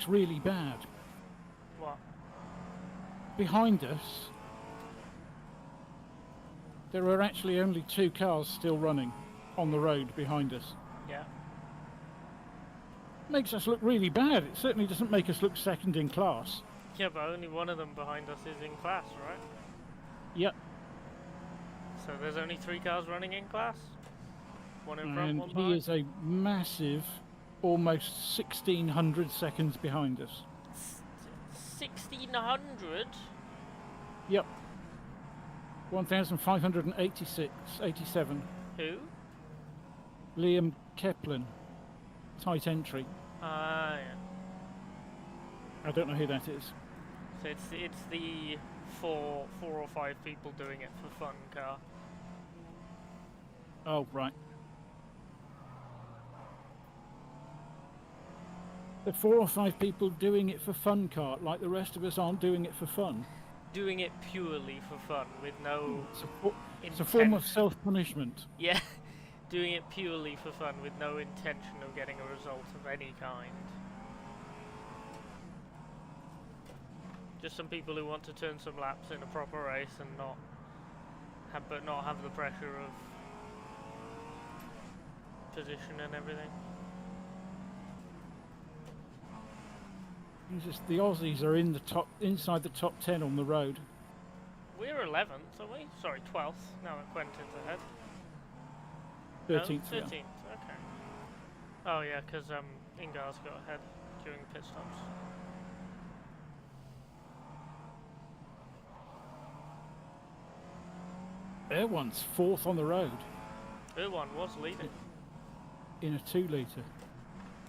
looks really bad. What? Behind us, there are actually only 2 cars still running on the road behind us. Yeah. Makes us look really bad. It certainly doesn't make us look second in class. Yeah, but only one of them behind us is in class, right? Yep. So there's only 3 cars running in class? One in front, And one he behind? is a massive, almost 1,600 seconds behind us. 1,600? Yep. 1,586, 87. Who? Liam Keplin, tight entry. Ah, yeah. I don't know who that is. So it's the four or five people doing it for fun car. Oh, right. The 4 or 5 people doing it for fun car, like the rest of us aren't doing it for fun. Doing it purely for fun, with no It's a form of intent. self-punishment. Yeah, doing it purely for fun, with no intention of getting a result of any kind. Just some people who want to turn some laps in a proper race and not have the pressure of position and everything. It's just the Aussies are inside the top 10 on the road. We're 11th, are we? Sorry, 12th. Now that Quentin's ahead. 13th. No, 13th. Okay. Oh yeah, because Ingar's got ahead during pit stops. Erwan's 4th on the road Ardouin was leading. in a 2 litre.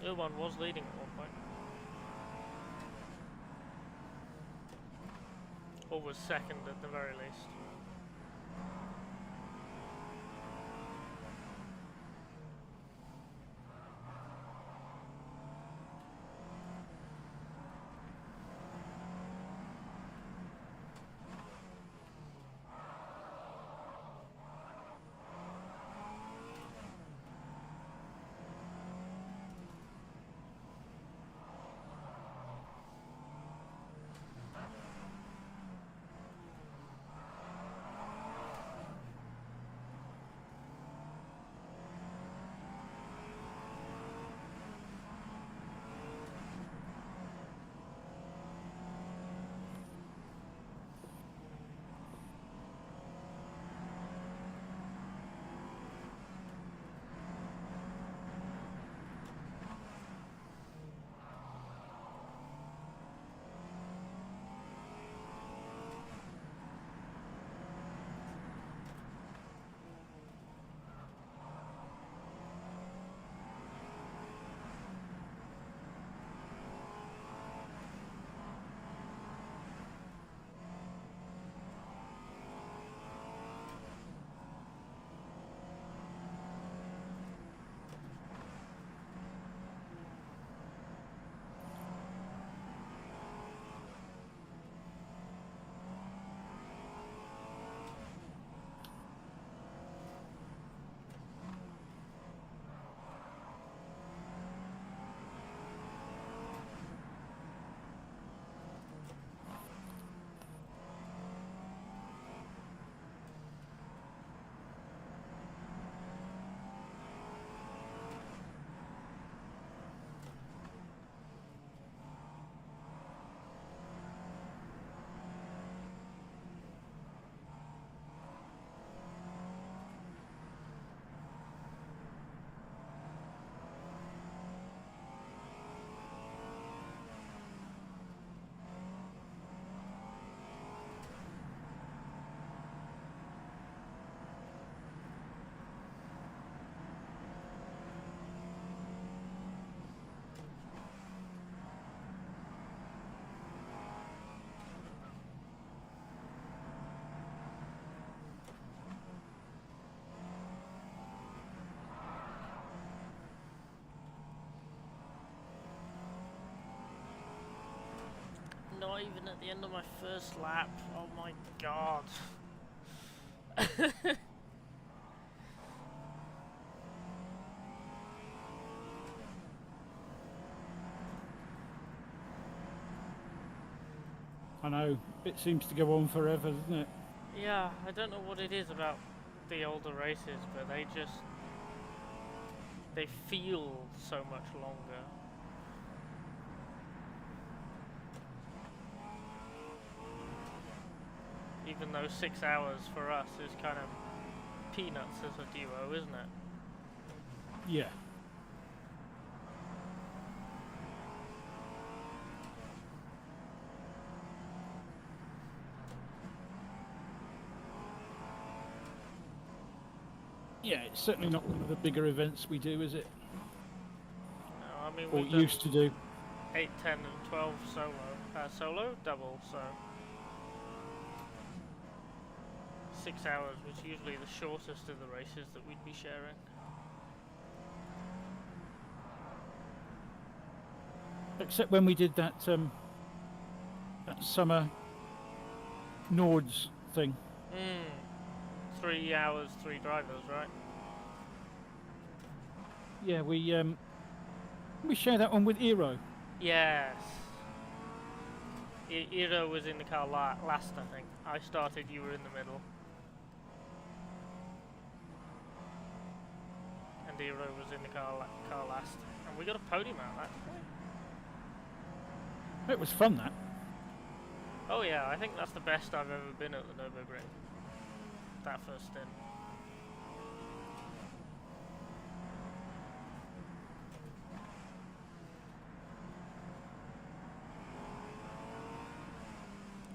Ardouin was leading at one point. Or was second at the very least. Not even at the end of my first lap. Oh my god. I know. It seems to go on forever, doesn't it? Yeah, I don't know what it is about the older races, but they feel so much longer. Even though 6 hours for us is kind of peanuts as a duo, isn't it? Yeah. Yeah, it's certainly not one of the bigger events we do, is it? No, I mean, Or we've done used to do. 8, 10 and 12 solo, double, so 6 hours was usually the shortest of the races that we'd be sharing. Except when we did that that summer Nords thing. 3 hours, 3 drivers, right? Yeah, we share that one with Eero. Yes. Iro was in the car last, I think. I started, you were in the middle. And Iro was in the car last. And we got a podium out of that, didn't we? It was fun, that. Oh yeah, I think that's the best I've ever been at the Nürburgring. That first stint.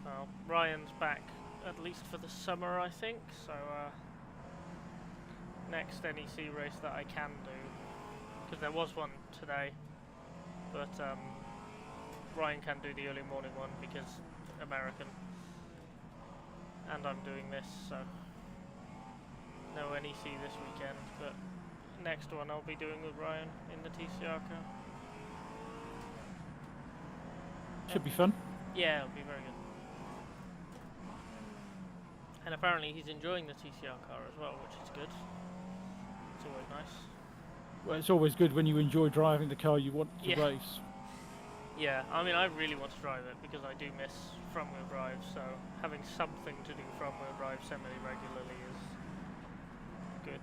Well, Ryan's back at least for the summer, I think, so next NEC race that I can do, because there was one today, but Ryan can do the early morning one because American, and I'm doing this, so no NEC this weekend, but next one I'll be doing with Ryan in the TCR car. Should be fun. Yeah, it'll be very good. And apparently he's enjoying the TCR car as well, which is good. It's always nice. Well, it's always good when you enjoy driving the car you want to race. Yeah, I mean, I really want to drive it because I do miss front-wheel drive, so having something to do front-wheel drive semi-regularly is good.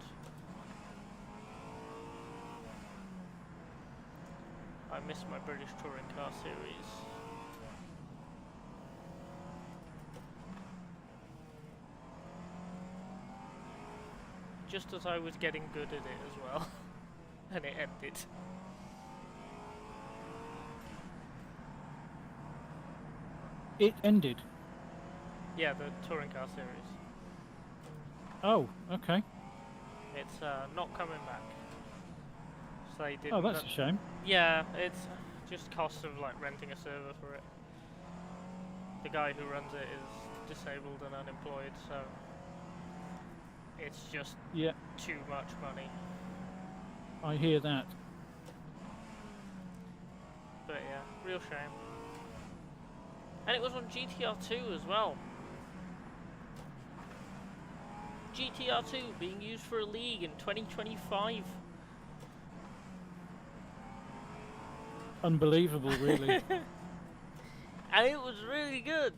I miss my British Touring Car Series. Just as I was getting good at it as well, and it ended. It ended? Yeah, the Touring Car Series. Oh, okay. It's not coming back. So they didn't. Oh, that's a shame. Yeah, it's just cost of like renting a server for it. The guy who runs it is disabled and unemployed, so it's just too much money. I hear that. But yeah, real shame. And it was on GTR2 as well. GTR2 being used for a league in 2025. Unbelievable, really. And it was really good.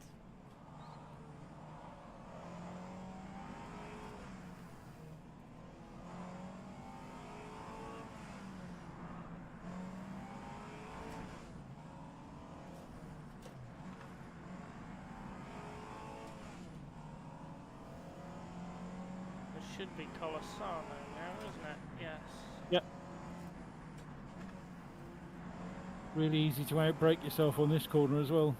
Should be Colossano now, isn't it? Yes. Yep. Really easy to outbrake yourself on this corner as well.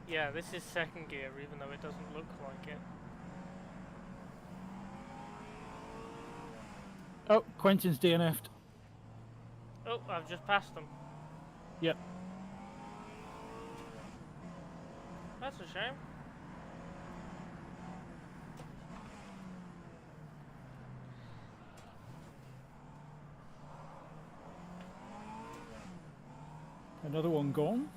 Yeah, this is second gear, even though it doesn't look like it. Oh, Quentin's DNF'd. Oh, I've just passed them. Yep. That's a shame. Another one gone.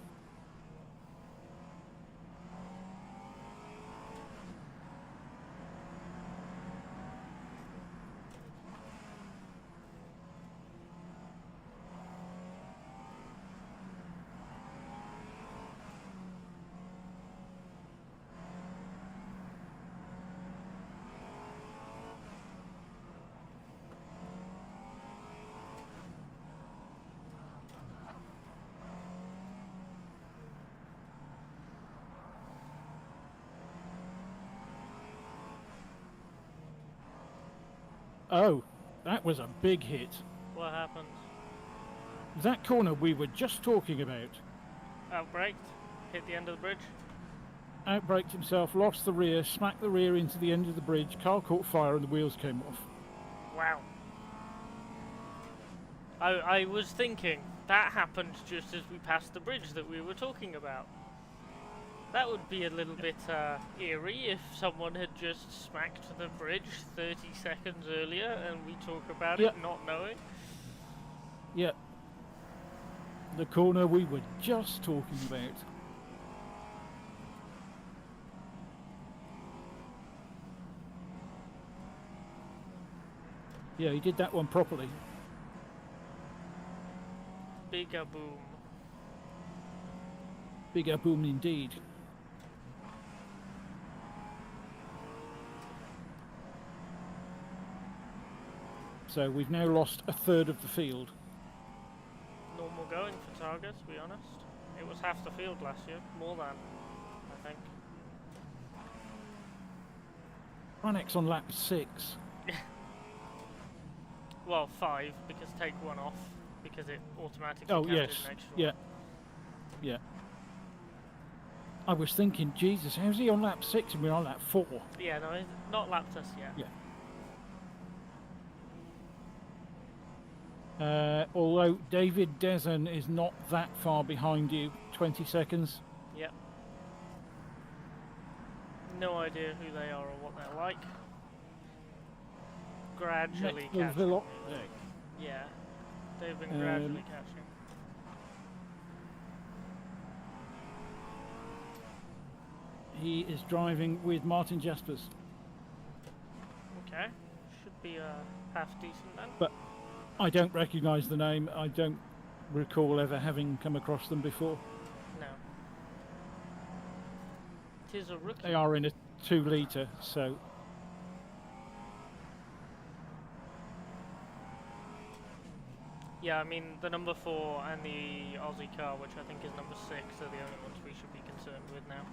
Oh, that was a big hit. What happened? That corner we were just talking about. Outbraked? Hit the end of the bridge? Outbraked himself, lost the rear, smacked the rear into the end of the bridge, car caught fire and the wheels came off. Wow. I was thinking, that happened just as we passed the bridge that we were talking about. That would be a little bit eerie if someone had just smacked the bridge 30 seconds earlier and we talk about it not knowing. Yeah. The corner we were just talking about. Yeah, he did that one properly. Bigger boom. Bigger boom indeed. So we've now lost a third of the field. Normal going for Targa, to be honest. It was half the field last year. More than, I think. Ranex on lap 6. Well, 5, because take one off, because it automatically Oh, counted yes. an extra Yeah. one. Yeah. I was thinking, Jesus, how's he on lap 6 and we're on lap 4? Yeah, no, it's not lapped us yet. Yeah. Although David Dezen is not that far behind you, 20 seconds. Yep. No idea who they are or what they're like. Gradually Next catching. Velo- Yeah, they've been gradually catching. He is driving with Martin Jaspers. Okay, should be half decent then. But I don't recognise the name. I don't recall ever having come across them before. No. Tis a rookie. They are in a 2 litre, so Yeah, I mean the number 4 and the Aussie car, which I think is number 6, are the only ones we should be concerned with now.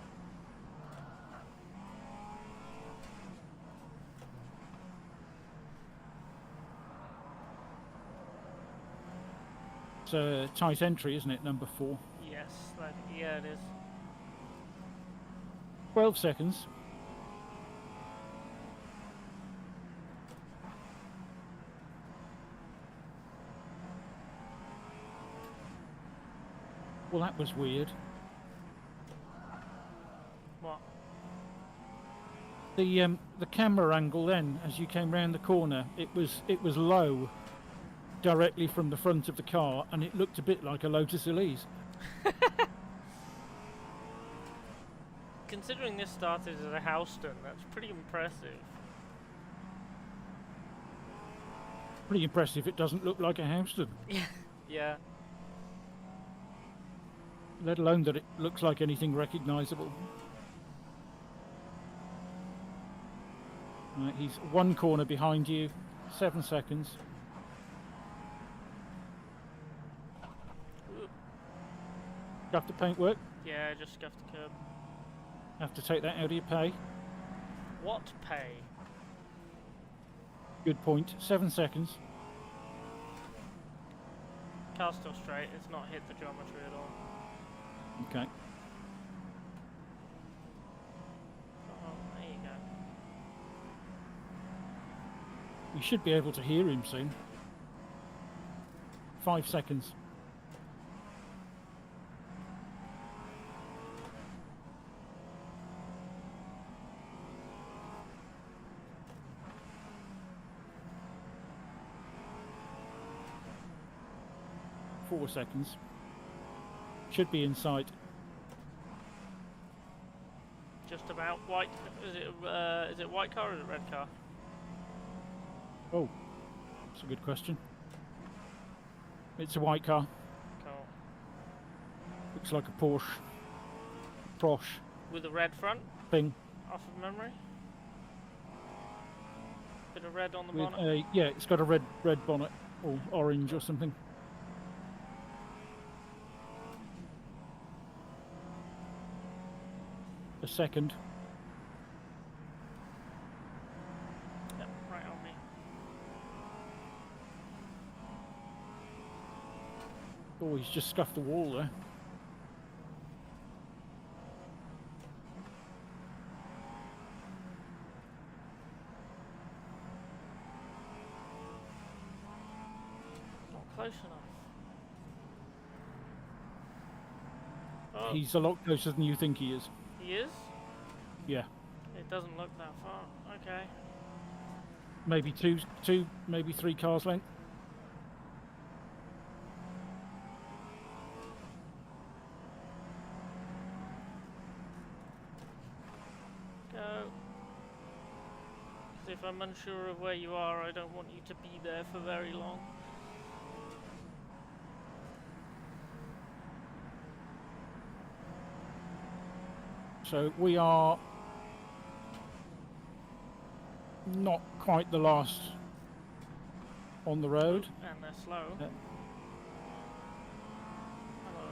it's a tight entry, isn't it? Number 4. Yes, yeah it is. 12 seconds. Well, that was weird. What? The camera angle then, as you came round the corner, it was low, directly from the front of the car, and it looked a bit like a Lotus Elise. Considering this started as a Houston, that's pretty impressive. Pretty impressive. It doesn't look like a Houston, Yeah. let alone that it looks like anything recognisable. Right, he's 1 corner behind you, 7 seconds. Scuff the paintwork. Yeah, just scuffed the curb. Have to take that out of your pay. What pay? Good point. 7 seconds. Car's still straight, it's not hit the geometry at all. Okay. Oh, there you go. We should be able to hear him soon. 5 seconds. Four seconds. Should be in sight. Just about white. Is it white car or is it red car? Oh, that's a good question. It's a white car. Cool. Looks like a Porsche. Prosh With a red front, thing. off of memory. Bit of red on the With bonnet. a, yeah, it's got a red bonnet or orange or something. A second. Yep, right on me. Oh, he's just scuffed the wall there. Not close enough. Oh, He's a lot closer than you think he is. he is? Yeah. It doesn't look that far. Okay. Maybe two, maybe 3 cars length. Go. 'Cause if I'm unsure of where you are, I don't want you to be there for very long. So we are not quite the last on the road. And they're slow. Uh, Hello.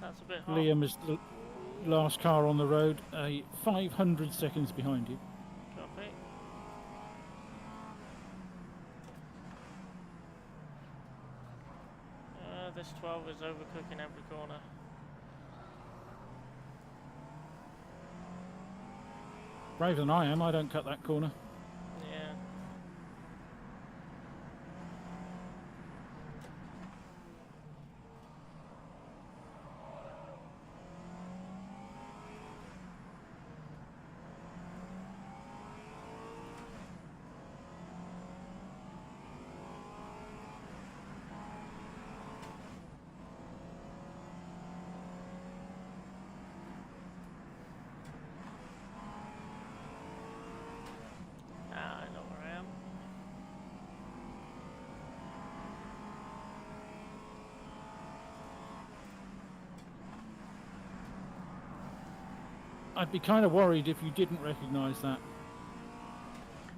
That's a bit hot. Liam is the last car on the road, 500 seconds behind you. Copy. This 12 is overcooking every corner. Braver than I am, I don't cut that corner. Yeah. I know where I am. I'd be kind of worried if you didn't recognise that.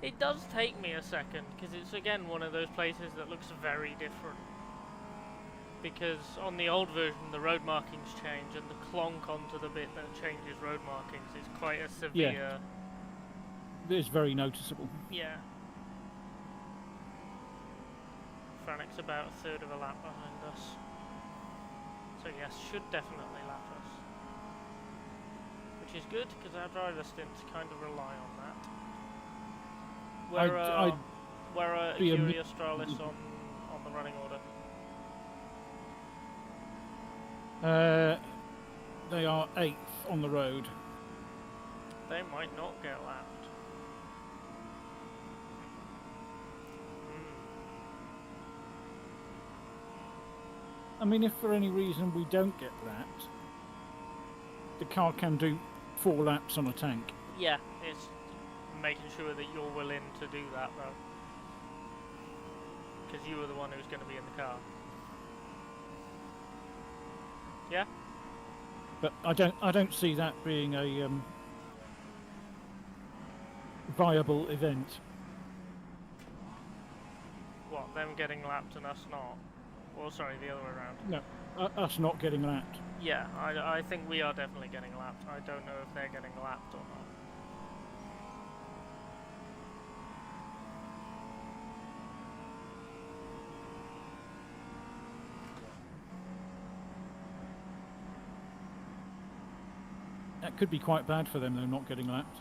It does take me a second, because it's again one of those places that looks very different. Because on the old version the road markings change, and the clonk onto the bit that changes road markings is quite a severe... It's very noticeable. Yeah. Franic's about a third of a lap behind us. So yes, should definitely lap us. Which is good, because our driver stints kind of rely on that. Where are be a Fury Australis on the running order? They are 8th on the road. They might not get lapped. I mean, if for any reason we don't get lapped, the car can do 4 laps on a tank. Yeah, it's making sure that you're willing to do that though. Because you were the one who's going to be in the car. Yeah? But I don't see that being a viable event. What, them getting lapped and us not? Well, sorry, the other way around. No, us not getting lapped. Yeah, I think we are definitely getting lapped. I don't know if they're getting lapped or not. That could be quite bad for them, though, not getting lapped.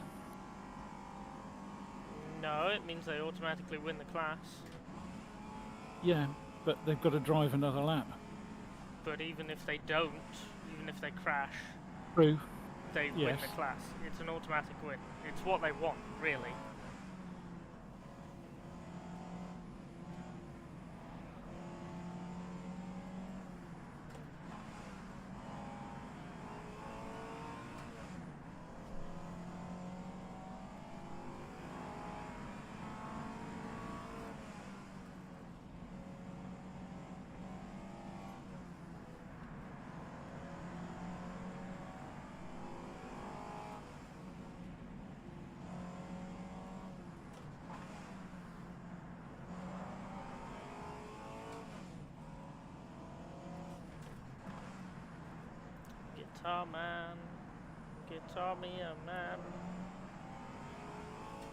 No, it means they automatically win the class. Yeah, but they've got to drive another lap. But even if they don't, even if they crash, True. they win Yes. the class. It's an automatic win. It's what they want, really. Guitar man. Guitar me a man.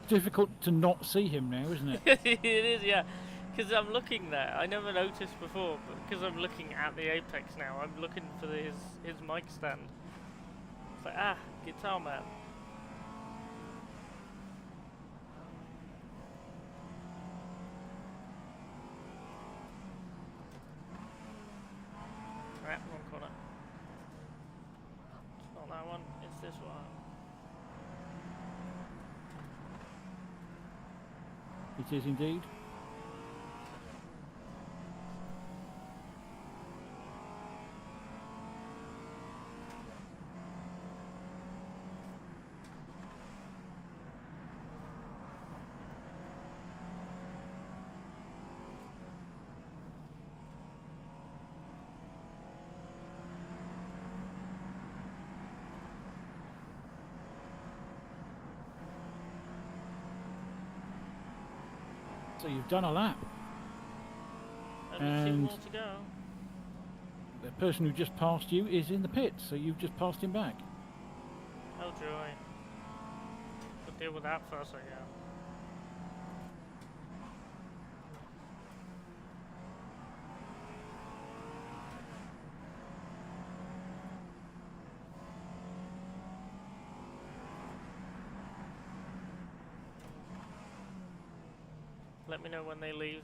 Difficult to not see him now, isn't it? It is, yeah. Because I'm looking there. I never noticed before, but because I'm looking at the Apex now, I'm looking for his mic stand. It's like, ah, Guitar Man. Right, wrong corner. It's not that one, it's this one. It is indeed. So you've done a lap. Only two And more to go. the person who just passed you is in the pit, so you've just passed him back. Oh joy. We'll deal with that first, I guess. Let me know when they leave.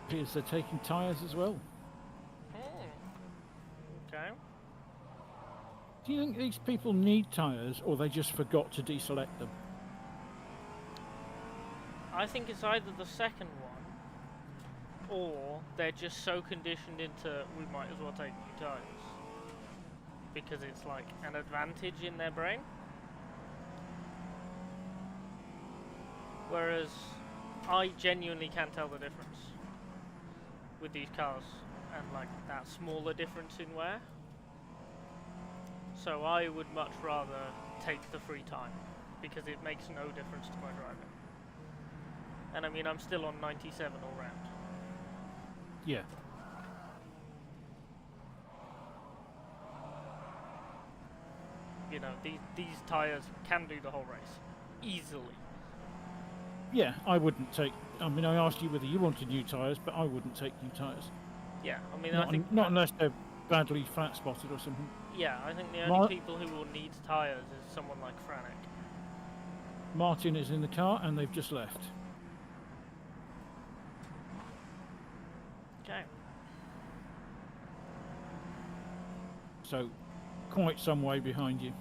Appears they're taking tyres as well. Okay. Do you think these people need tyres, or they just forgot to deselect them? I think it's either the second one, or they're just so conditioned into we might as well take new tyres. Because it's like an advantage in their brain. Whereas I genuinely can't tell the difference with these cars, and like that smaller difference in wear. So I would much rather take the free time, because it makes no difference to my driving. And I mean, I'm still on 97 all round. Yeah. You know, these tyres can do the whole race. Easily. Yeah, I wouldn't take... I mean, I asked you whether you wanted new tyres, but I wouldn't take new tyres. Yeah, I mean, Not, I think... not unless they're badly flat spotted or something. Yeah, I think the only people who will need tyres is someone like Franek. Martin is in the car and they've just left. Okay. So, quite some way behind you.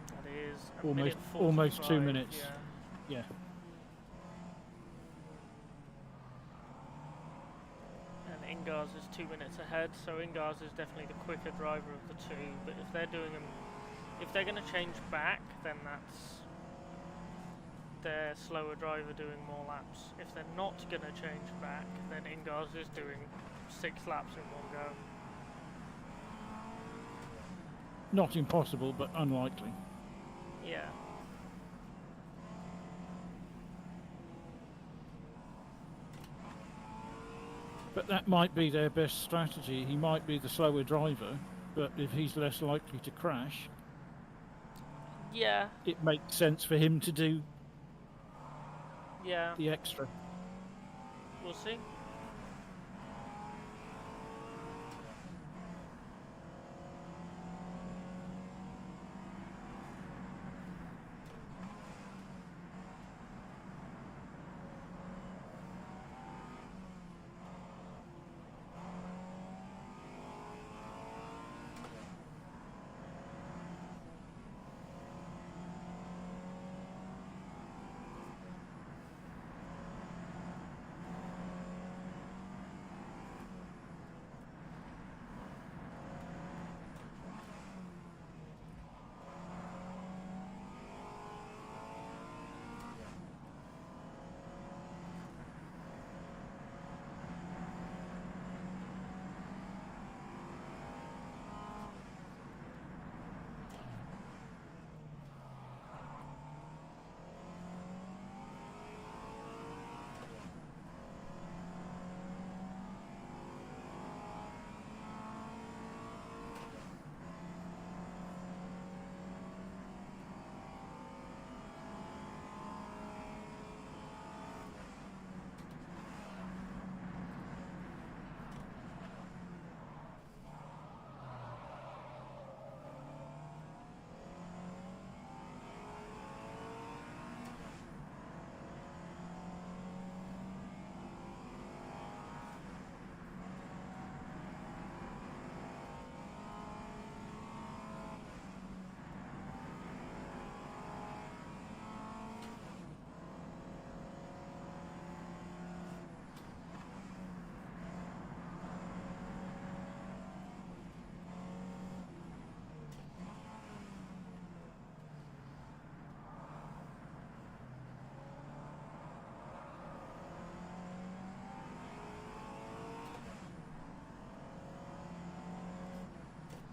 That is a Almost, minute almost 2 45, minutes. Yeah. Yeah. And Ingars is 2 minutes ahead, so Ingars is definitely the quicker driver of the two. But if they're doing them, if they're going to change back, then that's their slower driver doing more laps. If they're not going to change back, then Ingars is doing 6 laps in one go. Not impossible, but unlikely. Yeah. But that might be their best strategy. He might be the slower driver, but if he's less likely to crash, Yeah. it makes sense for him to do Yeah. the extra. We'll see.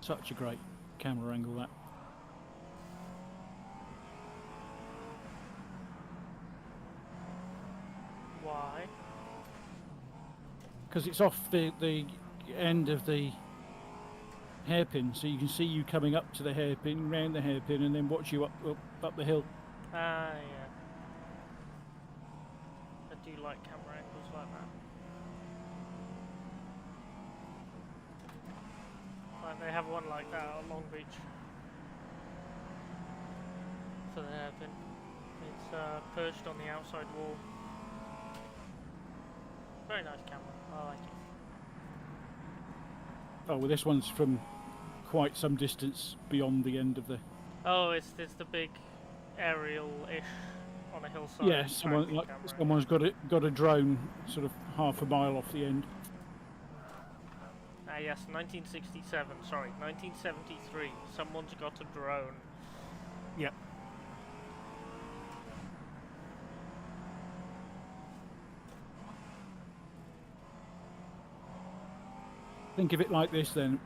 Such a great camera angle, that. Why? Because it's off the end of the hairpin, so you can see you coming up to the hairpin, round the hairpin, and then watch you up the hill. Ah, yeah. I do like camera angles like that. Like they have one like that at Long Beach for the hairpin. It's perched on the outside wall. Very nice camera. I like it. Oh, well, this one's from quite some distance beyond the end of the... Oh, it's the big aerial-ish on a hillside. Yeah, someone's got a drone sort of half a mile off the end. Ah yes, 1967, sorry, 1973. Someone's got a drone. Yep. Think of it like this then.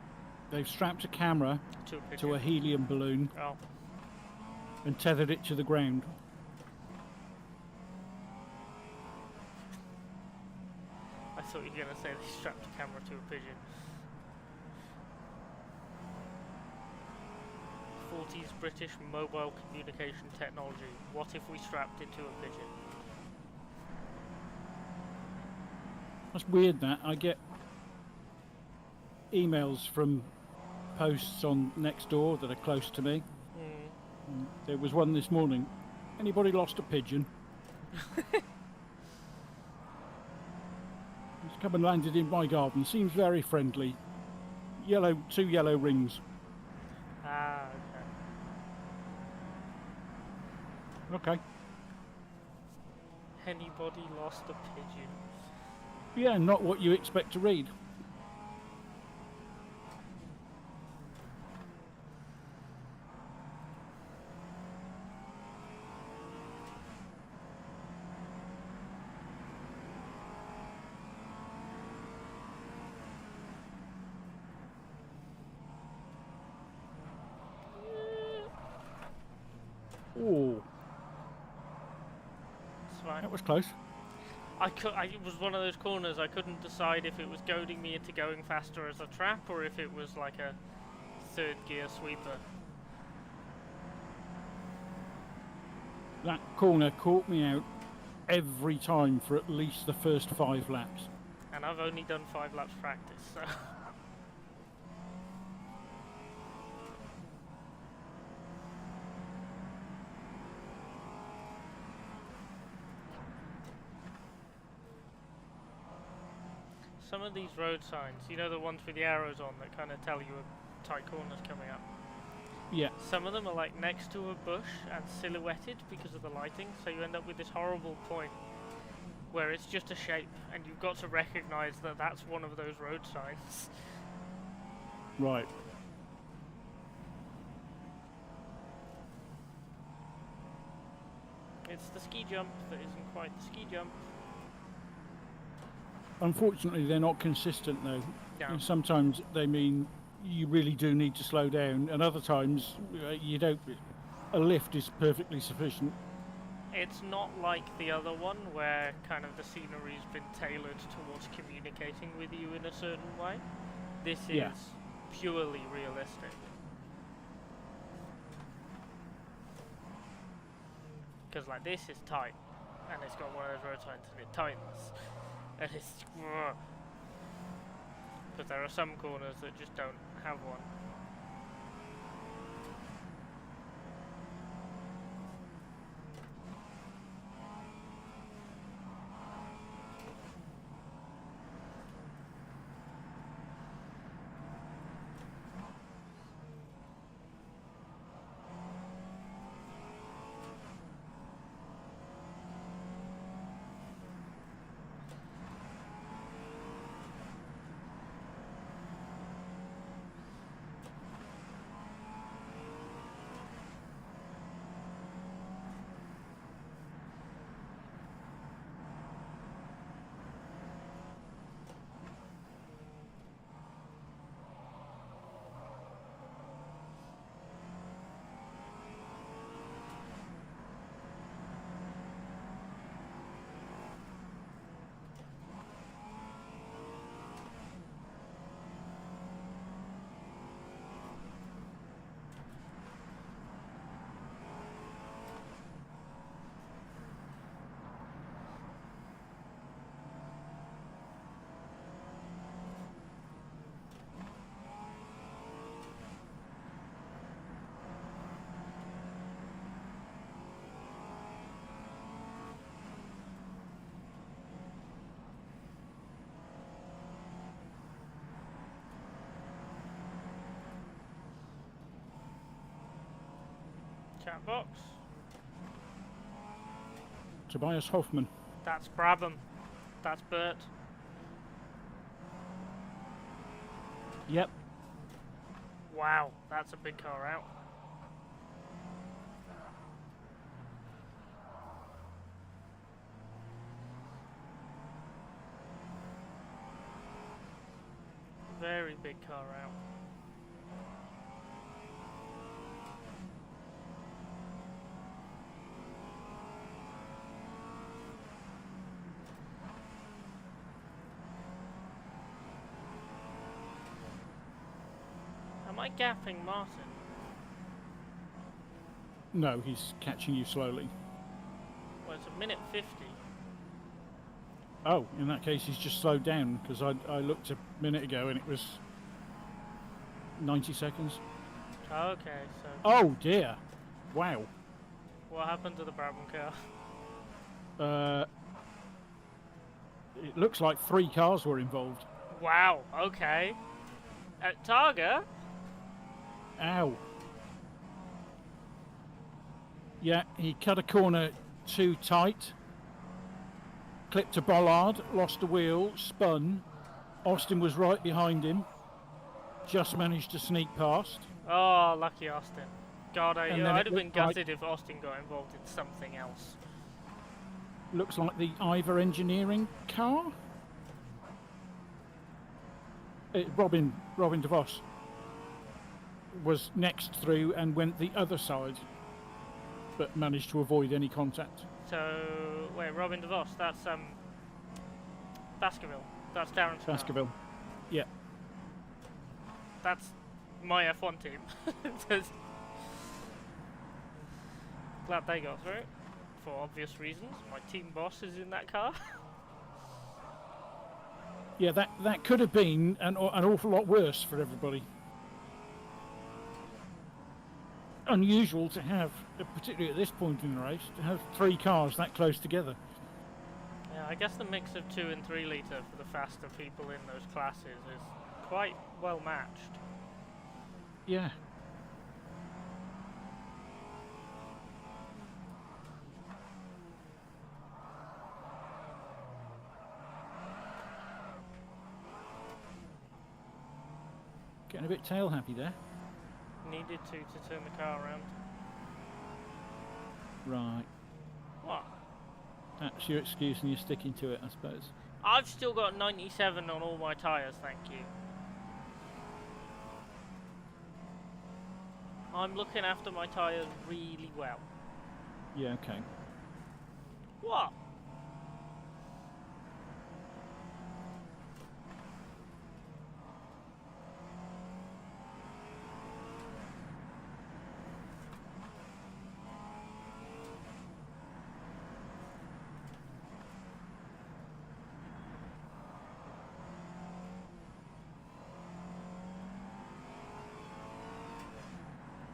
They've strapped a camera to a helium balloon and tethered it to the ground. I thought you were going to say they strapped a camera to a pigeon. 40s British mobile communication technology. What if we strapped it to a pigeon? That's weird, that. I get emails from posts on Nextdoor that are close to me. There was one this morning. Anybody lost a pigeon? It's come and landed in my garden. Seems very friendly. Two yellow rings. Ah, okay. Okay. Anybody lost a pigeon? Yeah, not what you expect to read. Oh, that was close. It was one of those corners I couldn't decide if it was goading me into going faster as a trap or if it was like a third gear sweeper. That corner caught me out every time for at least the first 5 laps. And I've only done 5 laps practice, so... Some of these road signs, you know the ones with the arrows on that kind of tell you a tight corner's coming up? Yeah. Some of them are like next to a bush and silhouetted because of the lighting, so you end up with this horrible point where it's just a shape and you've got to recognise that that's one of those road signs. Right. It's the ski jump that isn't quite the ski jump. Unfortunately, they're not consistent though. No. And sometimes they mean you really do need to slow down, and other times you don't. A lift is perfectly sufficient. It's not like the other one where kind of the scenery's been tailored towards communicating with you in a certain way. This is purely realistic. Because like this is tight, and it's got one of those road signs and it tightens. And it's... Because there are some corners that just don't have one. Chat box. Tobias Hoffman. That's Brabham. That's Bert. Yep. Wow, that's a big car out. Very big car out. Am I gapping Martin? No, he's catching you slowly. Well, it's a minute 50. Oh, in that case, he's just slowed down because I looked a minute ago and it was 90 seconds. Okay, so Oh dear! Wow. what happened to the Brabham car? It looks like 3 cars were involved. Wow, okay. At Targa? Ow. Yeah, he cut a corner too tight. Clipped a bollard, lost a wheel, spun. Austin was right behind him. Just managed to sneak past. Oh, lucky Austin. God, And then I'd it have been looked like- gutted if Austin got involved in something else. Looks like the Ivor Engineering car. Robin DeVos was next through and went the other side, but managed to avoid any contact. So, wait, Robin DeVos, that's, Baskerville. That's Darren's car. Baskerville. Yeah. That's my F1 team. Glad they got through, for obvious reasons. My team boss is in that car. Yeah, that could have been an awful lot worse for everybody. Unusual to have, particularly at this point in the race, to have 3 cars that close together. Yeah, I guess the mix of 2 and 3 litre for the faster people in those classes is quite well matched. Yeah. Getting a bit tail happy there. Needed to turn the car around. Right. What? That's your excuse and you're sticking to it, I suppose. I've still got 97 on all my tyres, thank you. I'm looking after my tyres really well. Yeah, okay. What?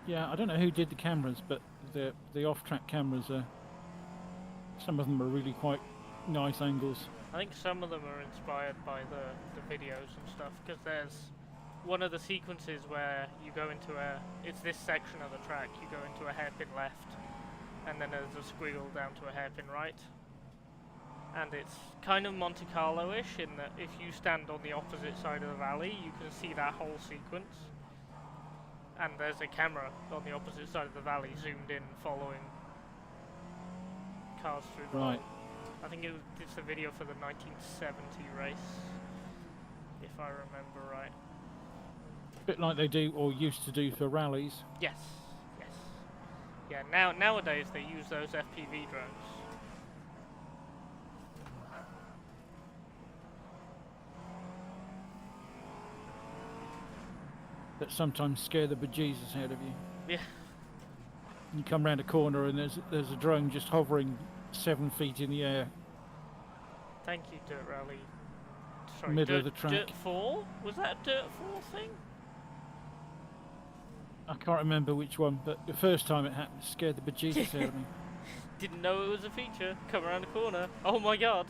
Yeah, I don't know who did the cameras, but the off-track cameras are... Some of them are really quite nice angles. I think some of them are inspired by the videos and stuff, because there's one of the sequences where you go into it's this section of the track, you go into a hairpin left, and then there's a squiggle down to a hairpin right. And it's kind of Monte Carlo-ish in that if you stand on the opposite side of the valley, you can see that whole sequence. And there's a camera on the opposite side of the valley, zoomed in, following cars through the Right. I think it's a video for the 1970 race, if I remember right. A bit like they do, or used to do for rallies. Yes, yes. Yeah, nowadays they use those FPV drones. That sometimes scare the bejesus out of you. Yeah. You come round a corner and there's a drone just hovering 7 feet in the air. Thank you, Dirt Rally. Sorry, Middle Dirt, of the track. Dirt 4? Was that a Dirt 4 thing? I can't remember which one, but the first time it happened, it scared the bejesus out of me. Didn't know it was a feature. Come around the corner. Oh my god.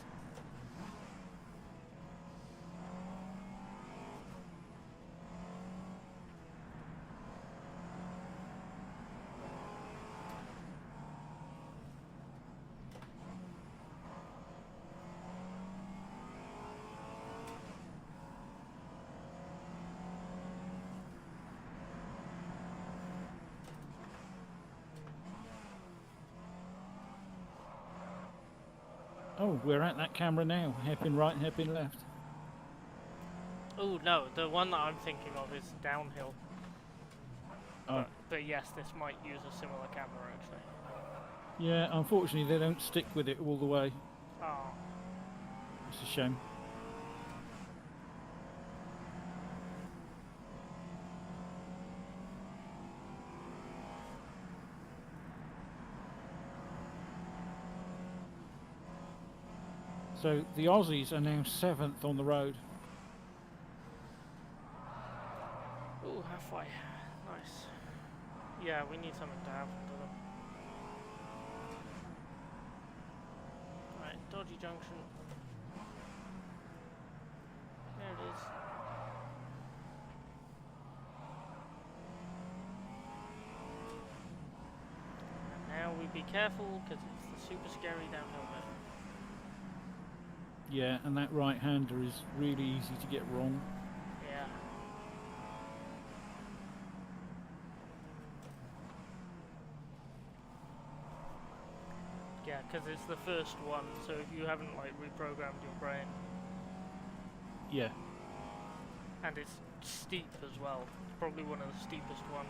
Oh, we're at that camera now. Hairpin right, hairpin left. Oh no, the one that I'm thinking of is downhill. Oh. But yes, this might use a similar camera actually. Yeah, unfortunately they don't stick with it all the way. Oh. It's a shame. So the Aussies are now 7th on the road. Ooh, halfway. Nice. Yeah, we need something to happen to them. Right, dodgy junction. There it is. And now we be careful, because it's the super scary downhill bit. Yeah, and that right-hander is really easy to get wrong. Yeah. Yeah, because it's the first one, so if you haven't like reprogrammed your brain, Yeah. and it's steep as well, it's probably one of the steepest ones.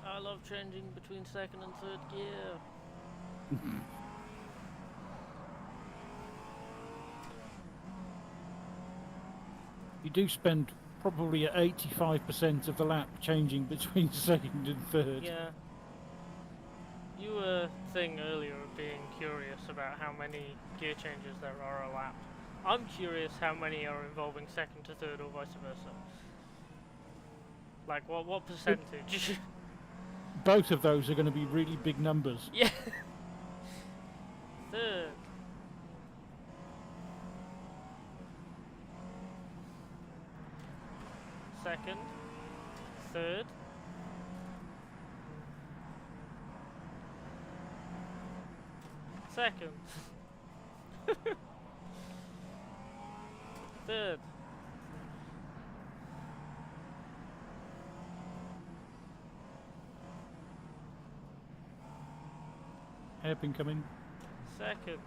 I love changing between second and third gear. You do spend probably at 85% of the lap changing between second and third. Yeah. You were saying earlier of being curious about how many gear changes there are a lap. I'm curious how many are involving second to third or vice versa. Like what percentage? Both of those are going to be really big numbers. Yeah. Third. Second. Third. Second. Third. Hairpin coming. Second.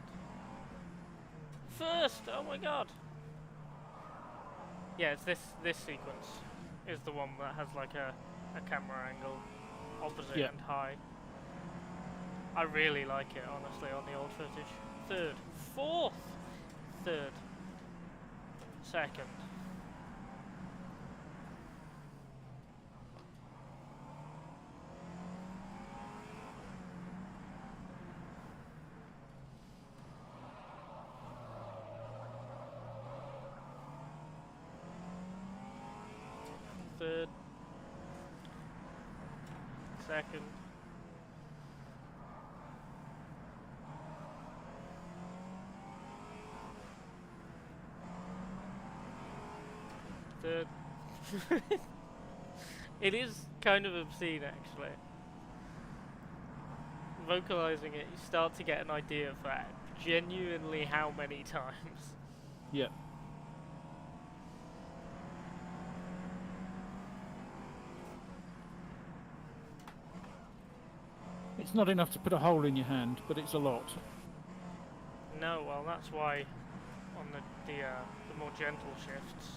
First! Oh my god! Yeah, it's this sequence is the one that has like a camera angle opposite and high. I really like it, honestly, on the old footage. Third. Fourth! Third. Second. third. Second. Third. It is kind of obscene, actually. Vocalizing it, you start to get an idea for genuinely how many times. Yeah. It's not enough to put a hole in your hand, but it's a lot. No, well, that's why on the more gentle shifts,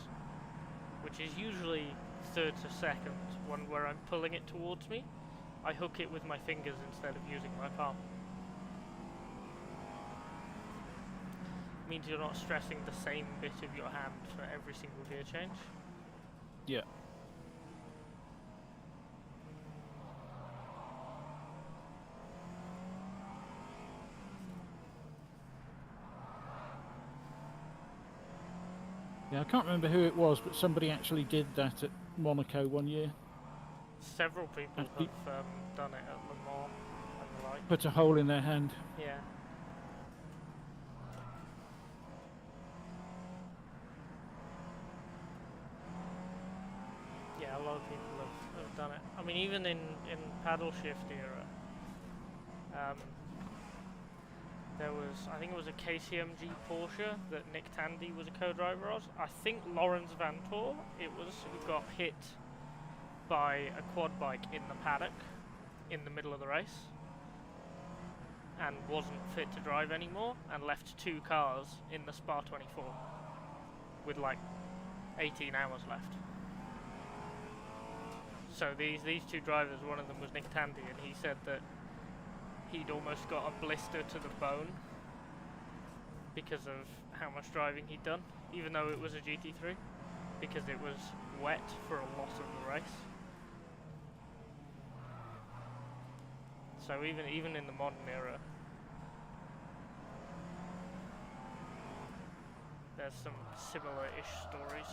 which is usually third to second, one where I'm pulling it towards me, I hook it with my fingers instead of using my palm. Means you're not stressing the same bit of your hand for every single gear change. Yeah. Yeah, I can't remember who it was, but somebody actually did that at Monaco one year. Several people have done it at Le Mans and the like. Put a hole in their hand. Yeah. Yeah, a lot of people have done it. I mean, even in paddle shift era, there was, I think it was a KCMG Porsche that Nick Tandy was a co-driver of. I think Lawrence Van Tor, it was, who got hit by a quad bike in the paddock in the middle of the race and wasn't fit to drive anymore and left 2 cars in the Spa 24 with like 18 hours left. So these 2 drivers, one of them was Nick Tandy, and he said that he'd almost got a blister to the bone because of how much driving he'd done, even though it was a GT3, because it was wet for a lot of the race. So even in the modern era, there's some similar-ish stories.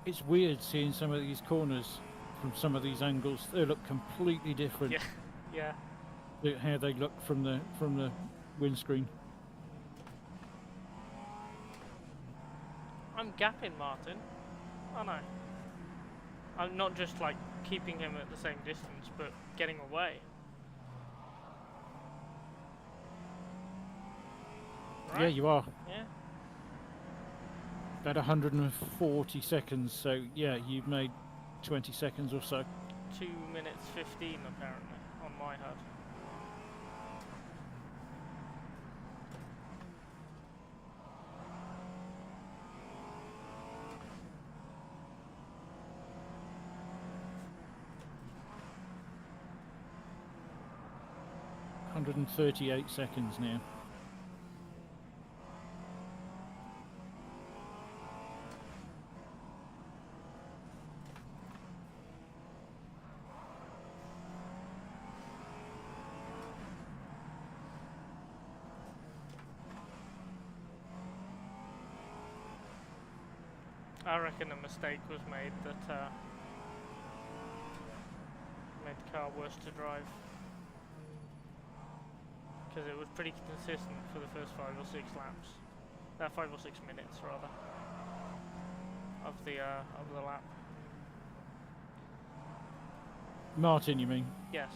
It's weird seeing some of these corners from some of these angles. They look completely different. Yeah, yeah. Look at how they look from the windscreen. I'm gapping Martin, aren't I? I'm not just like keeping him at the same distance, but getting away. Right? Yeah, you are. Yeah. About 140 seconds, so yeah, you've made 20 seconds or so. 2 minutes 15 apparently on my HUD. $138 seconds now. I reckon a mistake was made that made the car worse to drive, because it was pretty consistent for the first 5 or 6 laps, 5 or 6 minutes rather, of the lap. Martin, you mean? Yes.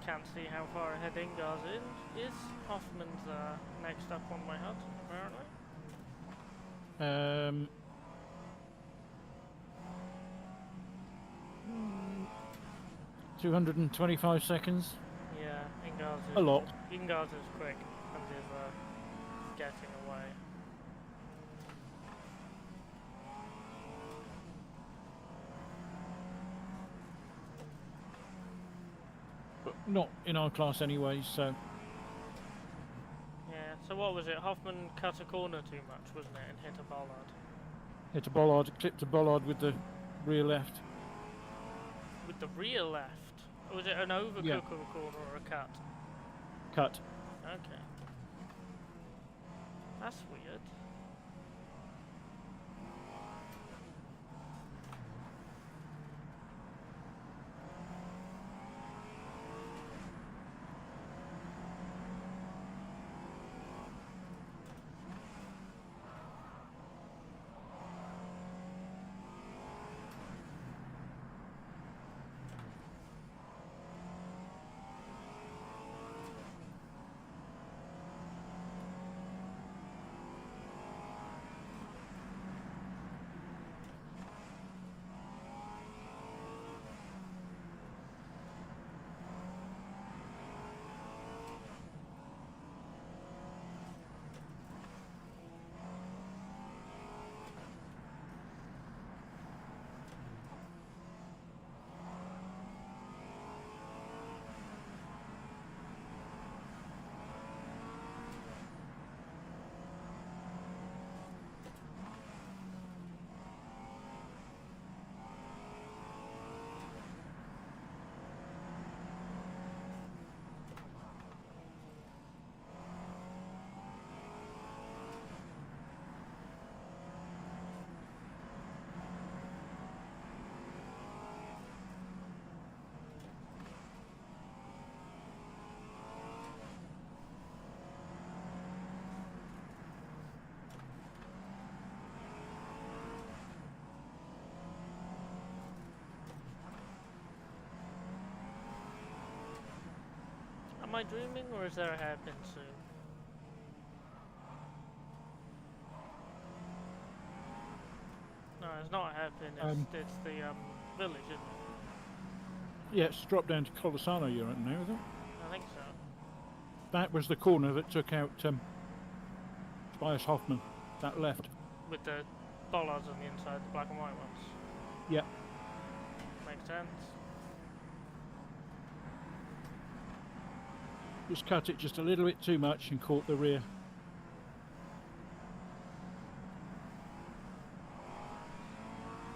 can't see how far ahead Ingars is. Hoffman's next up on my HUD, apparently. 225 seconds. Yeah, Ingars is A lot. Ingars is quick and is getting away. But not in our class anyway, so... Yeah, so what was it? Hoffman cut a corner too much, wasn't it, and hit a bollard? Hit a bollard, clipped a bollard with the rear left. With the rear left? Or was it an overcook Yeah. of a corner or a cut? Cut. Okay. That's weird. Am I dreaming, or is there a hairpin soon? No, it's not a hairpin, it's the village, isn't it? Yeah, it's dropped down to Colasano you're at now, is it? I think so. That was the corner that took out Tobias Hoffman, that left. With the bollards on the inside, the black and white ones. Yeah. Makes sense. Just cut it just a little bit too much and caught the rear.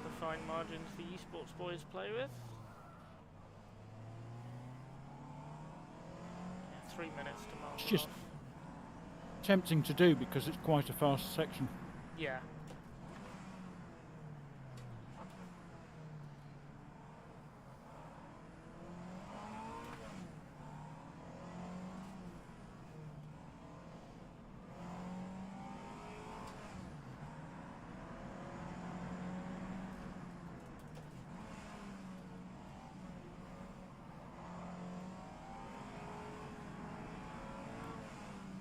The fine margins the esports boys play with. Yeah, 3 minutes to mark It's it just off. tempting to do because it's quite a fast section. Yeah.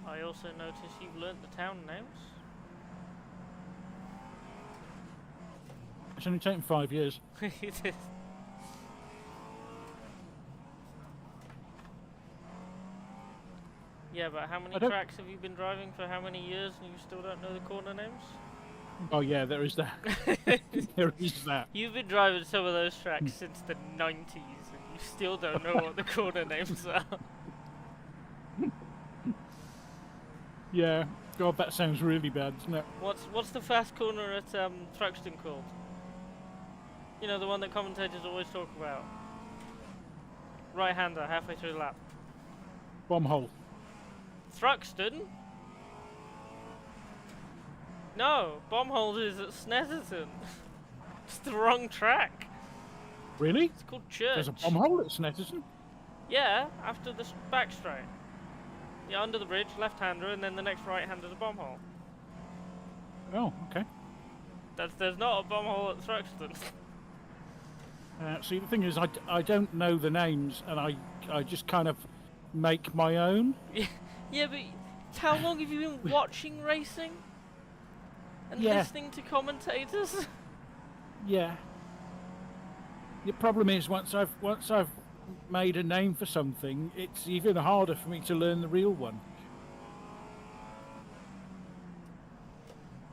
I also notice you've learnt the town names. It's only taken 5 years. It is. Yeah, but how many I don't- tracks have you been driving for how many years and you still don't know the corner names? Oh yeah, there is that. There is that. You've been driving some of those tracks since the 90s and you still don't know what the corner names are. Yeah. God, that sounds really bad, doesn't it? What's the fast corner at Thruxton called? You know, the one that commentators always talk about. Right-hander, halfway through the lap. Bomb hole. Thruxton? No, Bombhold is at Snetterton. It's the wrong track. Really? It's called Church. There's a bomb hole at Snetterton? Yeah, after the back straight. Yeah, under the bridge, left-hander, and then the next right-hander's a bomb hole. Oh, okay. There's not a bomb hole at Thruxton. See, the thing is, I don't know the names, and I just kind of make my own. Yeah, but how long have you been watching racing? And Yeah. listening to commentators? Yeah. The problem is, once I've made a name for something, it's even harder for me to learn the real one.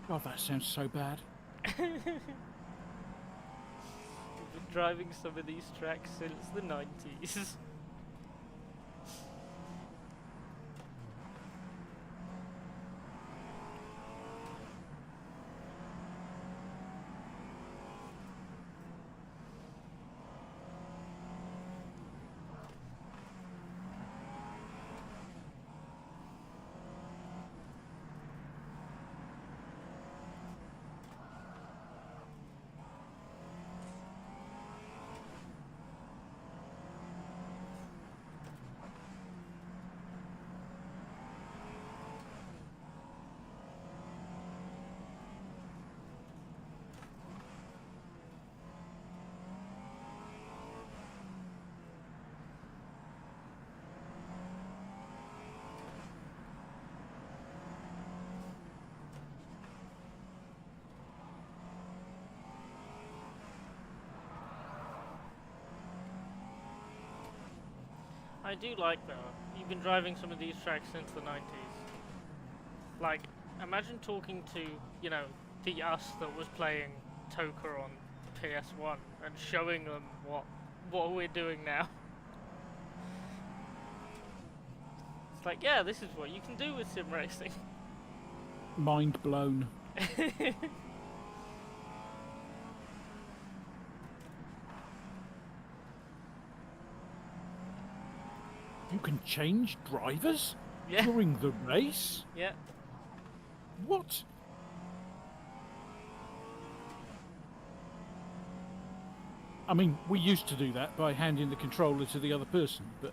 God, that sounds so bad. You've been driving some of these tracks since the 90s. I do like though, you've been driving some of these tracks since the 90s. Like, imagine talking to, you know, the us that was playing Toka on PS1 and showing them what we're doing now. It's like, yeah, this is what you can do with sim racing. Mind blown. You can change drivers during the race? Yeah. What? I mean, we used to do that by handing the controller to the other person, but...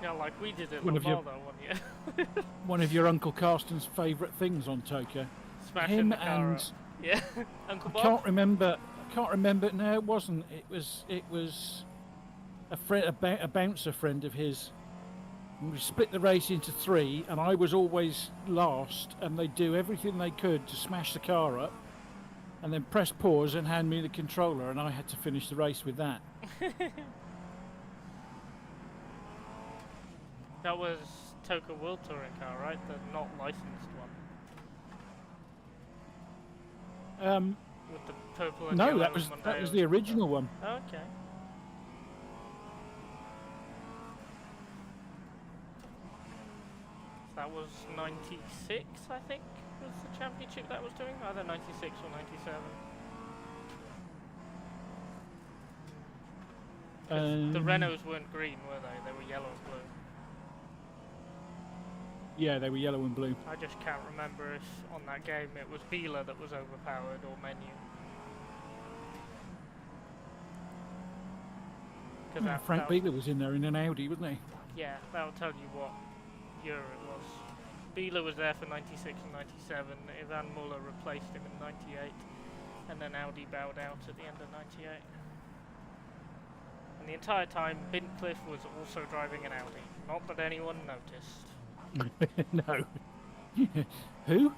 Yeah, like we did it One with of your- Martha one year. One of your Uncle Carsten's favourite things on Toka. Smashing Him the car and... up. Yeah, Uncle I Bob? can't remember. No, it wasn't. It was a friend, a bouncer friend of his. And we split the race into 3, and I was always last. And they'd do everything they could to smash the car up, and then press pause and hand me the controller, and I had to finish the race with that. That was Toka World Touring car, right? The not licensed one. With the purple and No, yellow that was Mondeo the and original one. stuff. Oh, okay. That was 96, I think, was the championship that was doing. Either 96 or 97. The Renaults weren't green, were they? They were yellow and blue. Yeah, they were yellow and blue. I just can't remember if on that game it was Beeler that was overpowered or Menu. Yeah, Frank Beeler was in there in an Audi, wasn't he? Yeah, that'll tell you what year it was. Beeler was there for 96 and 97. Ivan Muller replaced him in 98. And then Audi bowed out at the end of 98. And the entire time, Bintcliffe was also driving an Audi. Not that anyone noticed. No. Who?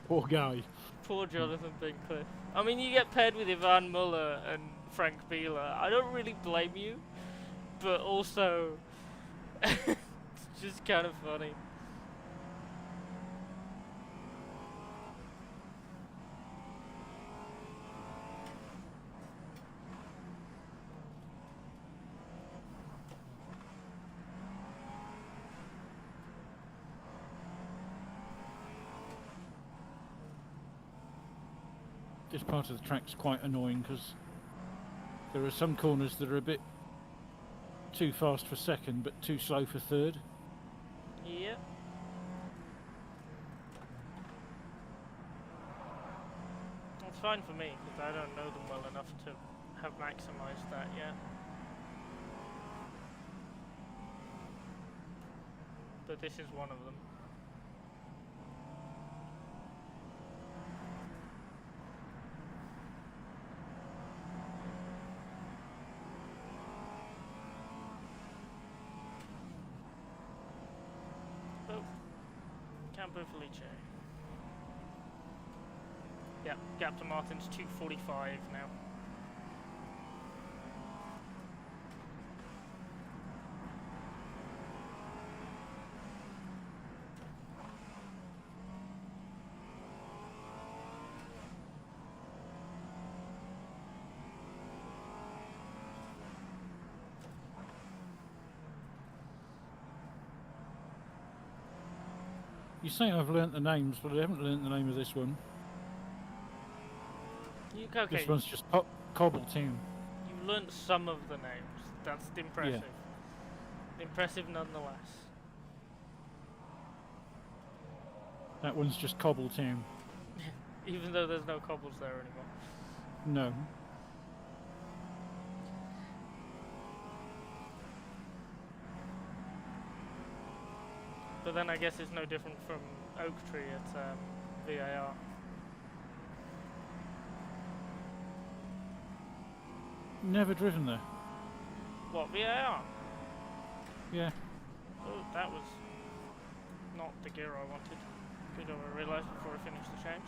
Poor guy. Poor Jonathan Bintcliffe. I mean, you get paired with Ivan Muller and Frank Beeler. I don't really blame you, but also, it's just kind of funny. This part of the track's quite annoying because there are some corners that are a bit too fast for second but too slow for third. Yeah. That's fine for me because I don't know them well enough to have maximised that yet. But this is one of them. Campo Felice. Yep, gap to Martin's 2:45 now. You say I've learnt the names, but I haven't learnt the name of this one. Okay. This one's just Cobbletown. You've learnt some of the names. That's impressive. Impressive nonetheless. That one's just Cobbletown. Even though there's no cobbles there anymore. No. But then I guess it's no different from Oak Tree at VAR. Never driven there. What, VAR? Yeah. Oh, that was not the gear I wanted. Good job I realised before I finished the change.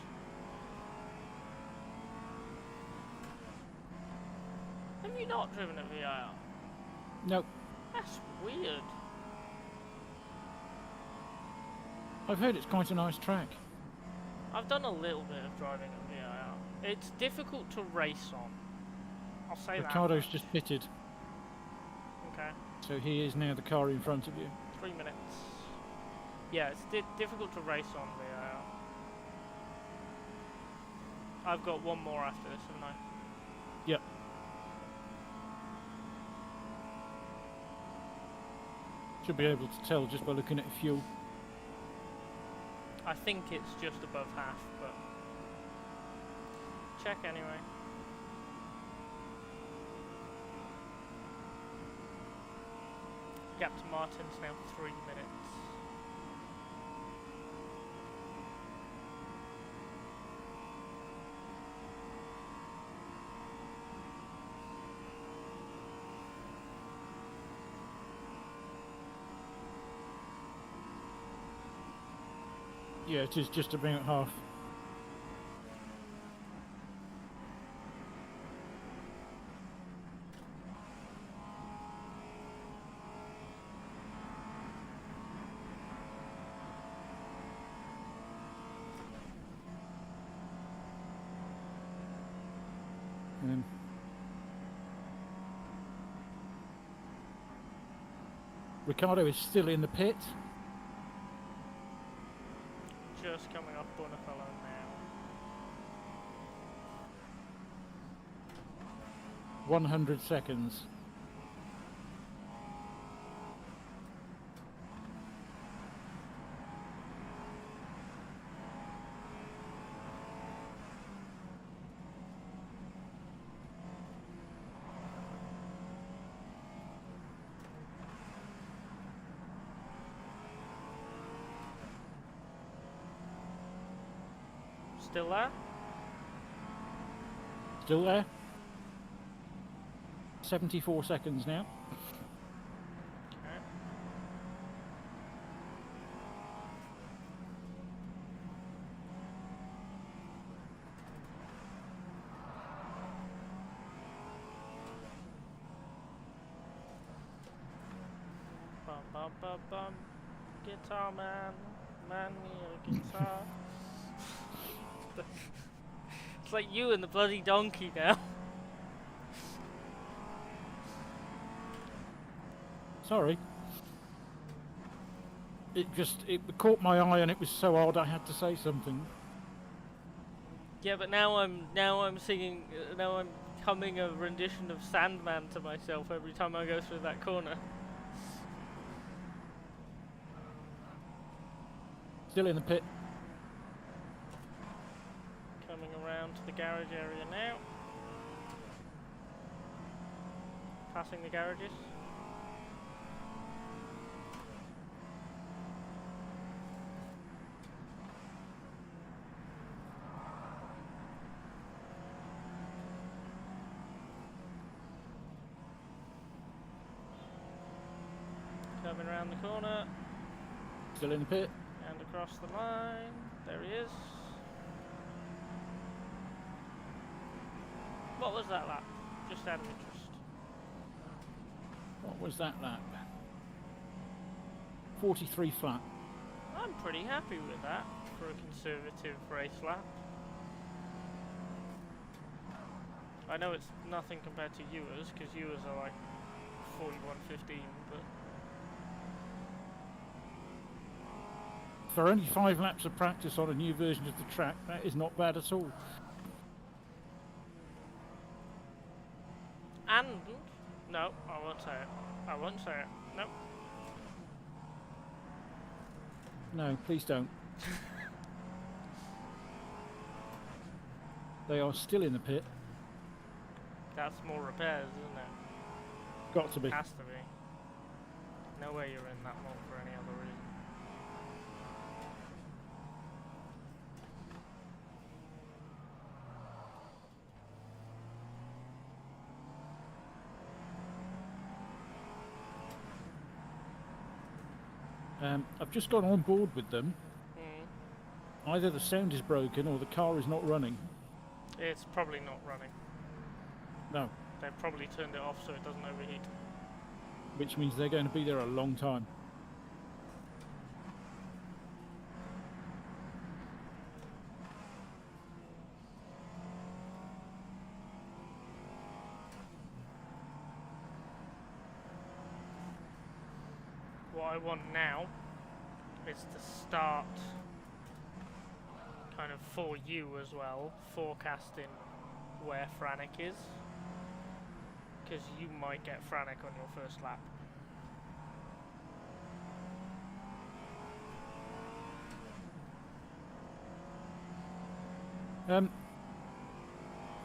Have you not driven at VAR? Nope. That's weird. I've heard it's quite a nice track. I've done a little bit of driving at VAR. It's difficult to race on. I'll say Ricardo's that. just pitted. Okay. So he is now the car in front of you. 3 minutes. Yeah, it's difficult to race on VAR. I've got one more after this, haven't I? Yep. Should be able to tell just by looking at fuel. I think it's just above half, but check anyway. Gap to Martin's now 3 minutes. Yeah, it is just about half. Ricardo is still in the pit. Just coming off Bonifallo now. 100 seconds. Still there? Still there. 74 seconds now. Okay. Bum bum bum bum. Guitar man, man me a guitar. It's like you and the bloody donkey now. Sorry. It caught my eye and it was so odd I had to say something. Yeah, but now I'm singing, now I'm humming a rendition of Sandman to myself every time I go through that corner. Still in the pit. Coming around to the garage area now. Passing the garages. Coming around the corner. Still in the pit. And across the line. There he is. What was that lap? Just out of interest. What was that lap? 43 flat. I'm pretty happy with that for a conservative race lap. I know it's nothing compared to yours, because yours are like 41.15, but... For only 5 laps of practice on a new version of the track, that is not bad at all. And... No, I won't say it. I won't say it. No. No, please don't. They are still in the pit. That's more repairs, isn't it? Got to be. Has to be. No way you're in that long for any other reason. I've just gone on board with them. Mm. Either the sound is broken or the car is not running. It's probably not running. No. They've probably turned it off so it doesn't overheat. Which means they're going to be there a long time. What I want now is to start kind of for you as well, forecasting where Frantic is, because you might get Frantic on your first lap.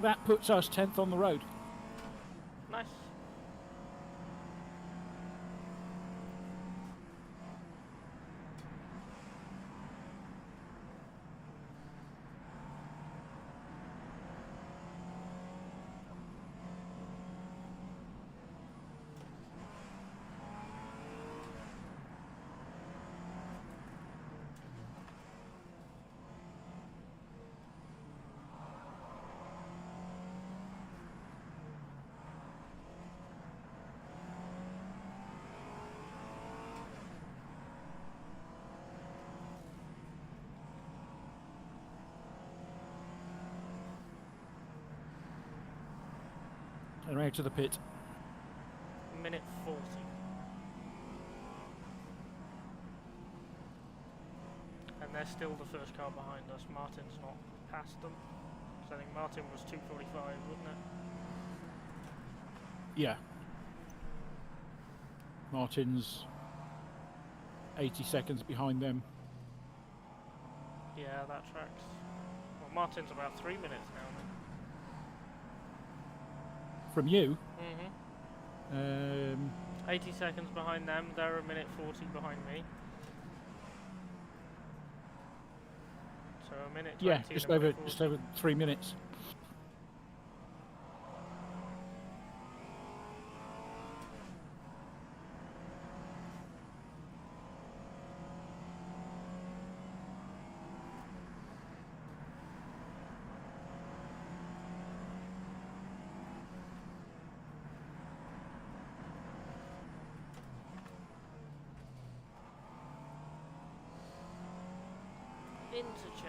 That puts us 10th on the road. Nice. And out to the pit. Minute 40. And they're still the first car behind us. Martin's not past them. So I think Martin was 2:45, wasn't it? Yeah. Martin's 80 seconds behind them. Yeah, that tracks. Well, Martin's about 3 minutes now. From you? Mm-hmm. 80 seconds behind them. They're a minute 40 behind me. So a minute 20. Yeah, just over 3 minutes. Interchange.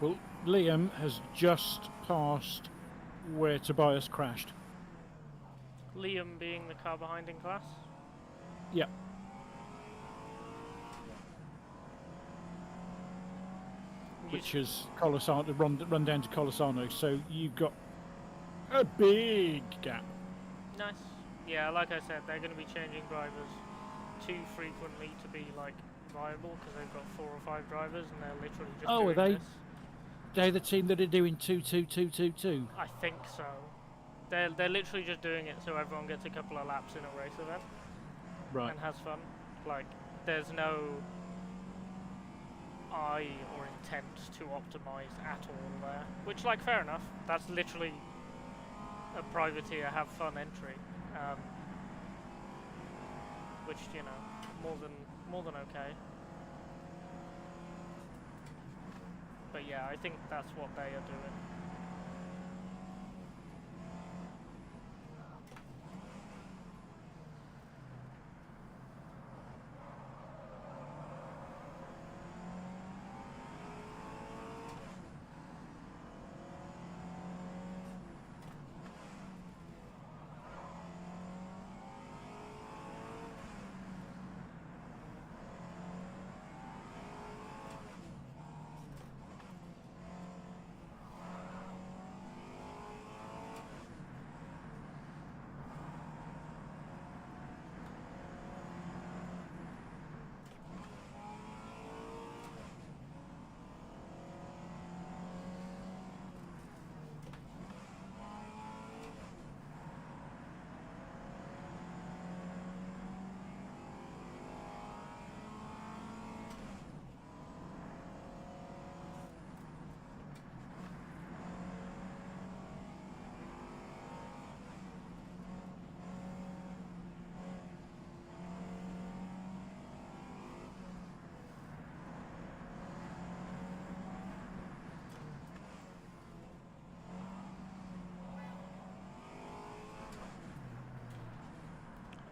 Well, Liam has just passed where Tobias crashed. Liam being the car behind in class? Yeah. Which is Colasano, run down to Colasano, so you've got a big gap. Nice. Yeah, like I said, they're going to be changing drivers too frequently to be like viable because they've got 4 or 5 drivers and they're literally just doing are they? this. They're the team that are doing 2-2-2-2-2. I think so. They're literally just doing it so everyone gets a couple of laps in a race event. Right. And has fun. Like, there's no eye or intent to optimize at all there. Which, like, fair enough. That's literally a privateer have fun entry. which, you know, more than okay. But yeah, I think that's what they are doing.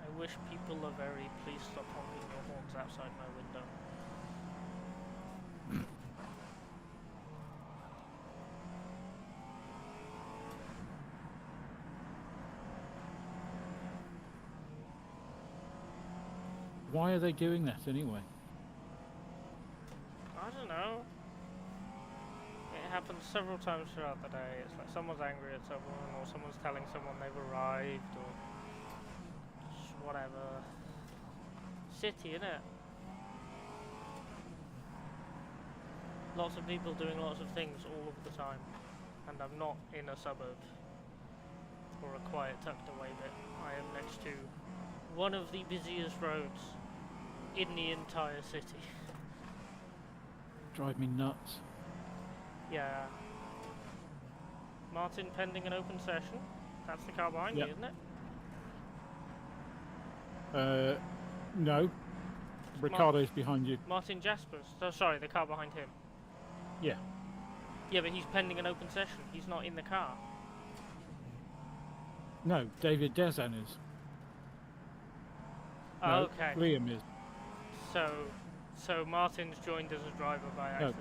I wish people are very, please stop honking your horns outside my window. Why are they doing that anyway? I don't know. It happens several times throughout the day. It's like someone's angry at someone, or someone's telling someone they've arrived, or just whatever. City, innit? Lots of people doing lots of things all of the time. And I'm not in a suburb or a quiet tucked away bit. I am next to one of the busiest roads in the entire city. Drive me nuts. Yeah. Martin pending an open session. That's the car behind you, isn't it? No. Ricardo's behind you. Martin Jaspers. Oh, sorry, the car behind him. Yeah. Yeah, but he's pending an open session. He's not in the car. No, David Dezan is. Oh, No, okay. Liam is. So Martin's joined as a driver by accident.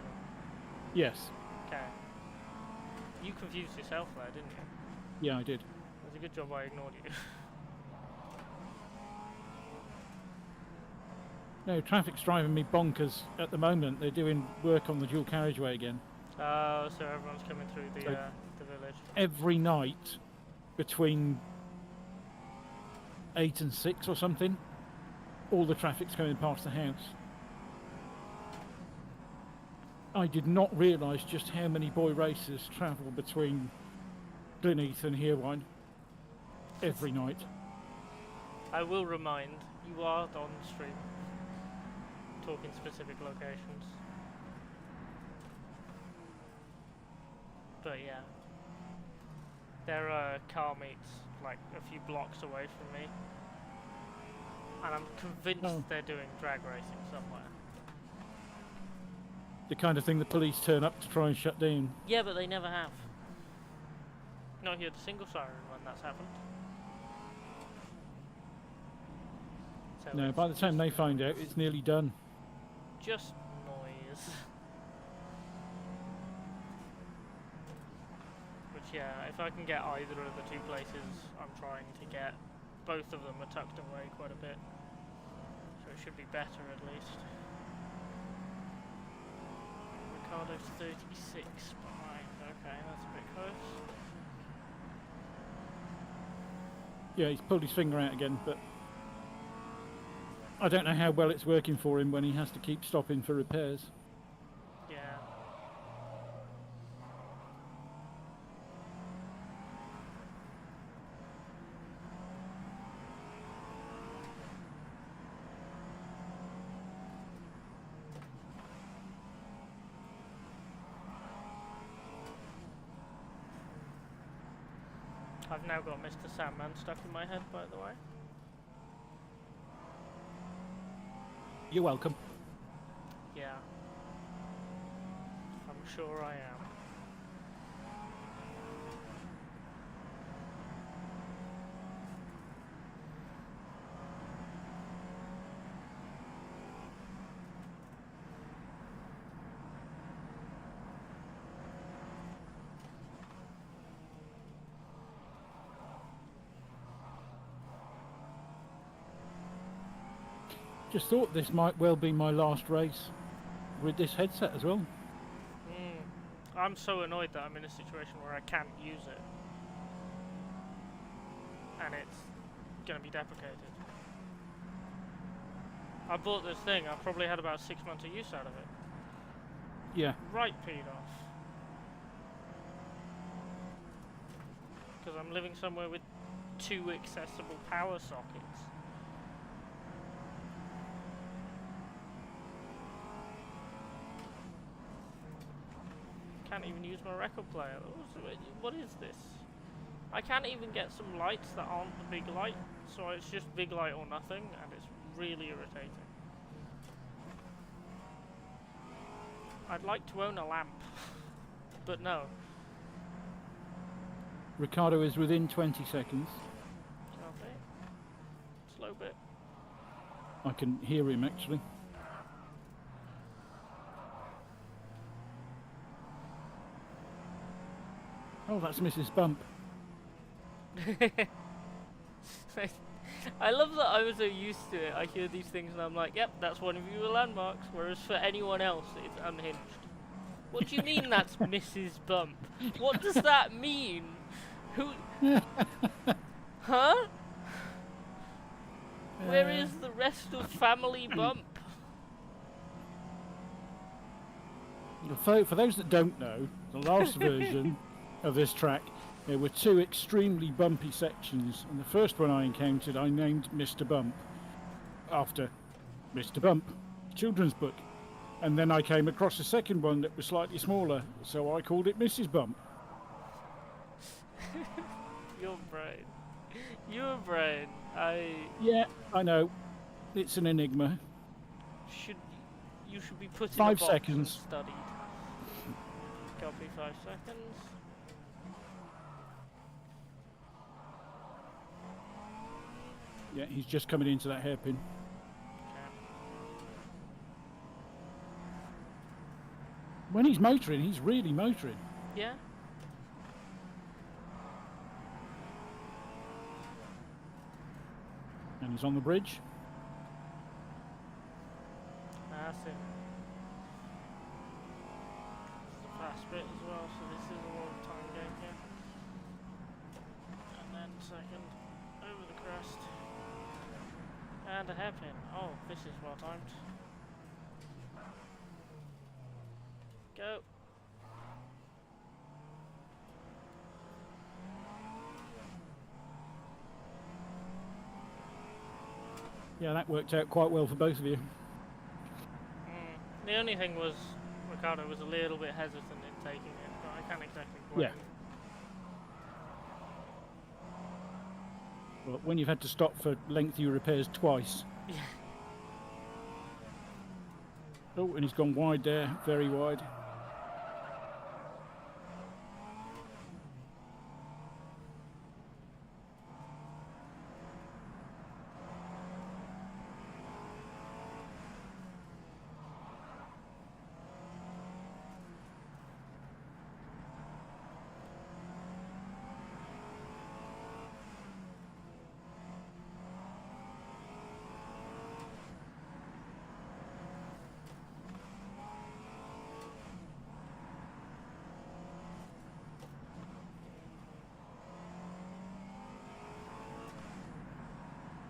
Yes. Okay. You confused yourself there, didn't you? Yeah, I did. It was a good job I ignored you. No, traffic's driving me bonkers at the moment. They're doing work on the dual carriageway again. Oh, so everyone's coming through the village. Every night between 8 and 6 or something, all the traffic's coming past the house. I did not realise just how many boy racers travel between Gleneath and Herewine every night. I will remind, you are on stream, talking specific locations. But yeah, there are car meets like a few blocks away from me, and I'm convinced they're doing drag racing somewhere. The kind of thing the police turn up to try and shut down. Yeah, but they never have. Not heard a single siren when that's happened. So No, by the time they find out, it's nearly done. Just noise. Which, yeah, if I can get either of the two places I'm trying to get, both of them are tucked away quite a bit. So it should be better at least. Ricardo's 36 behind. Okay, that's a bit close. Yeah, he's pulled his finger out again, but I don't know how well it's working for him when he has to keep stopping for repairs. Yeah. I've now got Mr. Sandman stuck in my head, by the way. You're welcome. Yeah. I'm sure I am. Just thought this might well be my last race with this headset as well. I'm so annoyed that I'm in a situation where I can't use it. And it's gonna be deprecated. I bought this thing, I probably had about 6 months of use out of it. Yeah. Right peed off. Because I'm living somewhere with 2 accessible power sockets. Can't even use my record player. What is this? I can't even get some lights that aren't the big light, so it's just big light or nothing, and it's really irritating. I'd like to own a lamp, but no. Ricardo is within 20 seconds. Okay. Slow bit. I can hear him actually. Oh, that's Mrs. Bump. I love that I'm so used to it. I hear these things and I'm like, yep, that's one of your landmarks. Whereas for anyone else, it's unhinged. What do you mean that's Mrs. Bump? What does that mean? Who? Huh? Where is the rest of Family Bump? For those that don't know, the last version of this track, there were 2 extremely bumpy sections, and the first one I encountered I named Mr. Bump after Mr. Bump, children's book, and then I came across a second one that was slightly smaller, so I called it Mrs. Bump. Your brain. Your brain. Yeah, I know. It's an enigma. You should be put in 5 a box seconds. and studied. Copy 5 seconds. Yeah, he's just coming into that hairpin. When he's motoring, he's really motoring. Yeah. And he's on the bridge. That's it. It's the fast bit as well, so this is a long time game here. And then second, over the crest. And a hairpin. Oh, this is well timed. Go. Yeah, that worked out quite well for both of you. The only thing was, Ricardo was a little bit hesitant in taking it, but I can't exactly blame him. Well, when you've had to stop for lengthy repairs twice. Yeah. Oh, and he's gone wide there, very wide.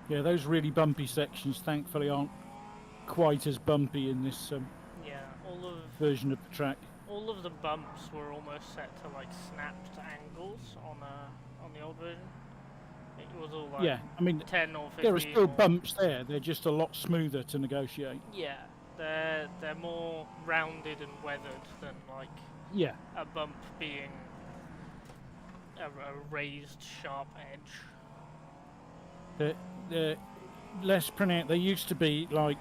Yeah, those really bumpy sections, thankfully, aren't quite as bumpy in this Yeah, version of the track. all of the bumps were almost set to like snapped angles on the old version. It was all like Yeah, I mean, 10 or 15. there are still or... bumps there. They're just a lot smoother to negotiate. Yeah, they're more rounded and weathered than like Yeah. a bump being a raised, sharp edge. The less pronounced. They used to be like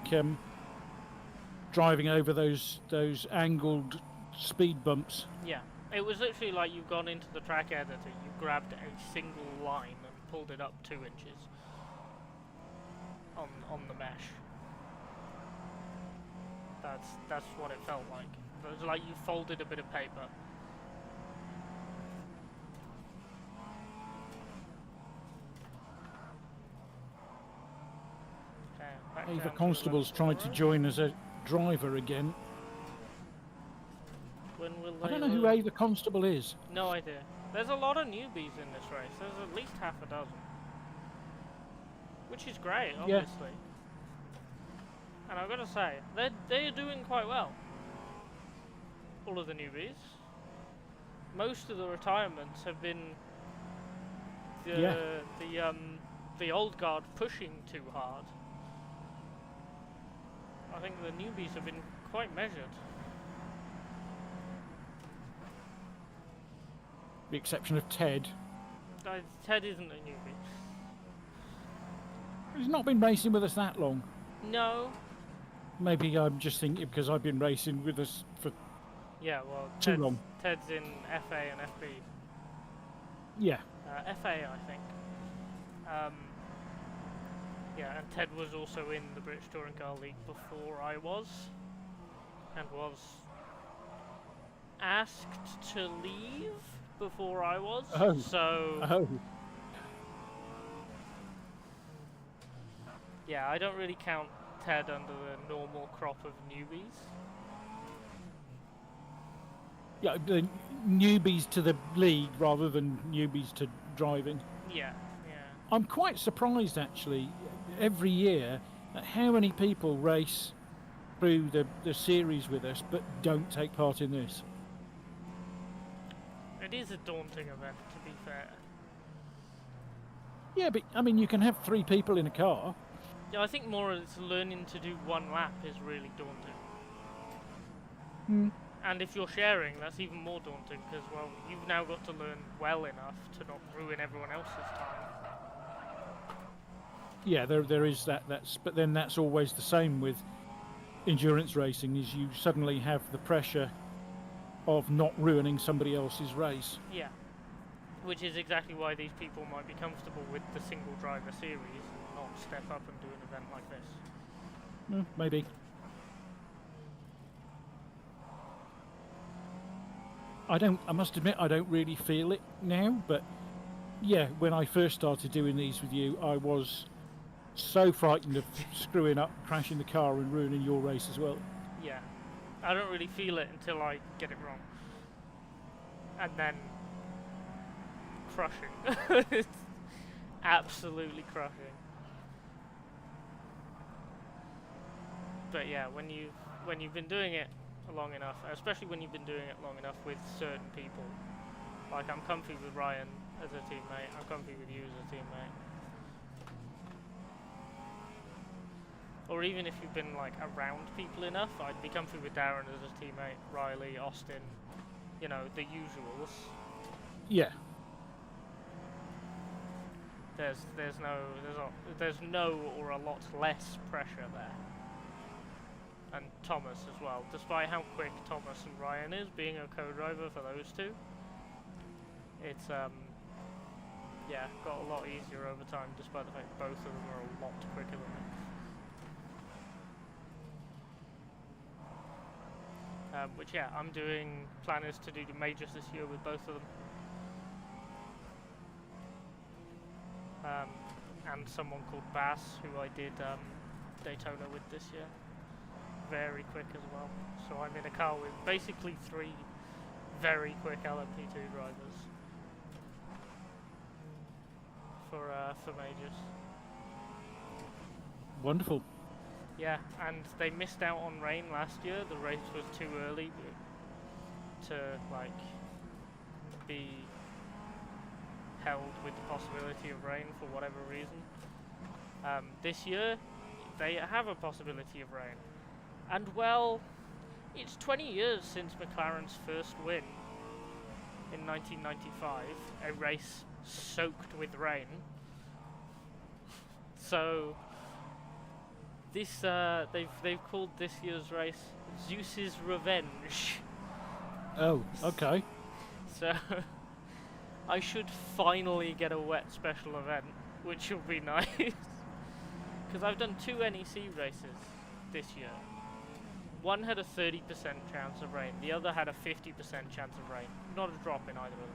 driving over those angled speed bumps. Yeah, it was literally like you've gone into the track editor, you grabbed a single line and pulled it up 2 inches on the mesh. That's what it felt like. It was like you folded a bit of paper. Okay, back down Ava to the Constable's left tried to road. join as a driver again. When will I they don't know who learn? Ava Constable is. No idea. There's a lot of newbies in this race. There's at least half a dozen. Which is great, Yeah. obviously. And I've got to say, they're doing quite well. All of the newbies. Most of the retirements have been the old guard pushing too hard. I think the newbies have been quite measured. The exception of Ted. Ted isn't a newbie. He's not been racing with us that long. No. Maybe I'm just thinking because I've been racing with us for Yeah, well, too long. Ted's in FA and FB. Yeah. FA, I think. Yeah, and Ted was also in the British Touring Car League before I was, and was asked to leave before I was. Oh. So Oh. yeah, I don't really count Ted under the normal crop of newbies. Yeah, the newbies to the league rather than newbies to driving. Yeah, yeah. I'm quite surprised actually every year at how many people race through the series with us but don't take part in this. It is a daunting event, to be fair. Yeah, but I mean you can have 3 people in a car. Yeah, I think more it's learning to do 1 lap is really daunting. Hmm. And if you're sharing, that's even more daunting because, well, you've now got to learn well enough to not ruin everyone else's time. Yeah, there is but then that's always the same with endurance racing is you suddenly have the pressure of not ruining somebody else's race. Yeah. Which is exactly why these people might be comfortable with the single driver series and not step up and do an event like this. Maybe. I must admit I don't really feel it now, but yeah, when I first started doing these with you, I was so frightened of screwing up, crashing the car and ruining your race as well. Yeah. I don't really feel it until I get it wrong. And then crushing. It's absolutely crushing. But yeah, when you've been doing it long enough, especially when you've been doing it long enough with certain people, like I'm comfy with Ryan as a teammate, I'm comfy with you as a teammate. Or even if you've been like around people enough, I'd be comfy with Darren as a teammate, Riley, Austin, you know, the usuals. Yeah. There's no or a lot less pressure there. And Thomas as well, despite how quick Thomas and Ryan is, being a co-driver for those two, it's yeah, got a lot easier over time, despite the fact both of them are a lot quicker than me. Which yeah, I'm doing, plan is to do the majors this year with both of them. And someone called Bass, who I did Daytona with this year. Very quick as well. So I'm in a car with basically 3 very quick LMP2 drivers for majors. Wonderful. Yeah, and they missed out on rain last year. The race was too early to like be held with the possibility of rain for whatever reason. This year they have a possibility of rain. And well, it's 20 years since McLaren's first win. in 1995, a race soaked with rain. So this they've called this year's race Zeus's Revenge. Oh, okay. So I should finally get a wet special event, which will be nice. Because I've done 2 NEC races this year. One had a 30% chance of rain, the other had a 50% chance of rain. Not a drop in either of them.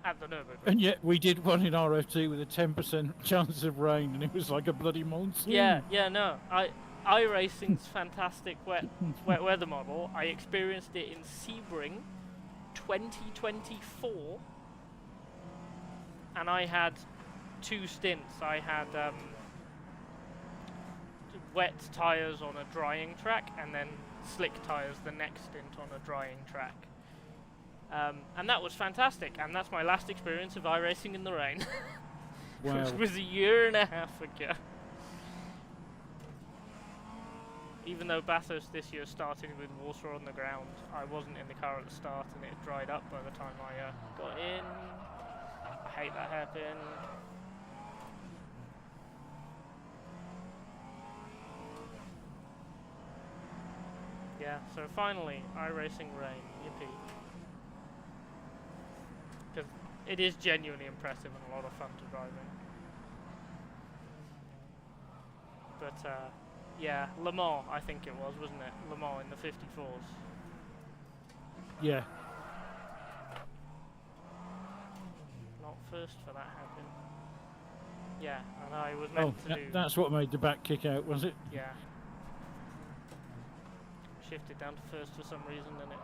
At the Nürburgring. And yet we did one in RF2 with a 10% chance of rain, and it was like a bloody monsoon. Yeah, no. iRacing's fantastic wet weather model. I experienced it in Sebring 2024, and I had 2 stints. I had wet tyres on a drying track, and then slick tyres the next stint on a drying track. And that was fantastic, and that's my last experience of iRacing in the rain. Wow. Which was a year and a half ago. Even though Bathurst this year started with water on the ground, I wasn't in the car at the start, and it dried up by the time I got in. I hate that hairpin. Yeah, so finally, iRacing rain, yippee. Because it is genuinely impressive and a lot of fun to drive in. But, yeah, Le Mans, I think it was, wasn't it? Le Mans in the 54s. Yeah. Not first for that happen. Yeah, and I was meant to do... That's what made the back kick out, was it? Yeah. Shifted down to first for some reason, and it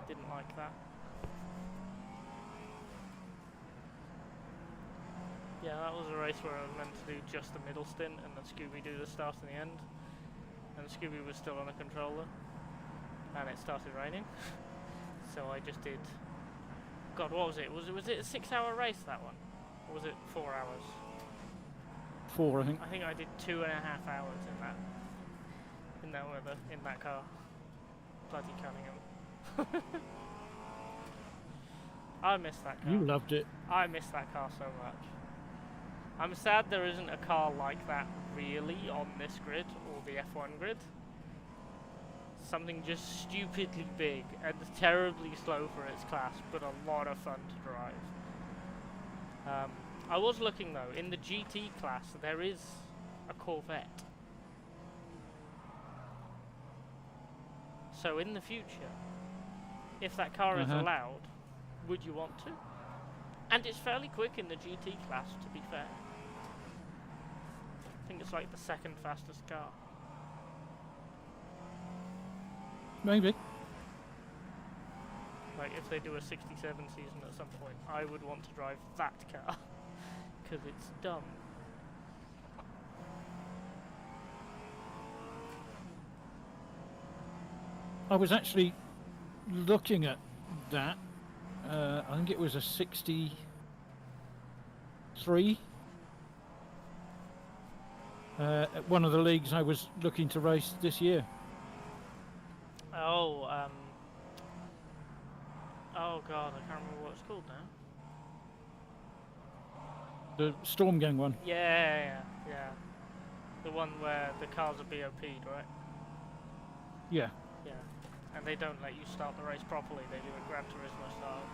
didn't like that. Yeah, that was a race where I was meant to do just the middle stint and then Scooby do the start and the end. And Scooby was still on a controller. And it started raining. So I just did... God, what was it? Was it a 6-hour race, that one? Or was it 4 hours? 4, I think. I think I did 2.5 hours in that weather, in that car. Bloody Cunningham. I miss that car. You loved it. I miss that car so much. I'm sad there isn't a car like that really on this grid or the F1 grid. Something just stupidly big and terribly slow for its class, but a lot of fun to drive. I was looking though, in the GT class there is a Corvette. So in the future, if that car is allowed, would you want to? And it's fairly quick in the GT class, to be fair. I think it's like the 2nd fastest car. Maybe. Like if they do a 67 season at some point, I would want to drive that car. Because it's dumb. I was actually looking at that. I think it was a 63. At one of the leagues I was looking to race this year. Oh, oh god, I can't remember what it's called now. The Storm Gang one. Yeah. The one where the cars are BOP'd, right? Yeah. Yeah. And they don't let you start the race properly, they do a Gran Turismo style.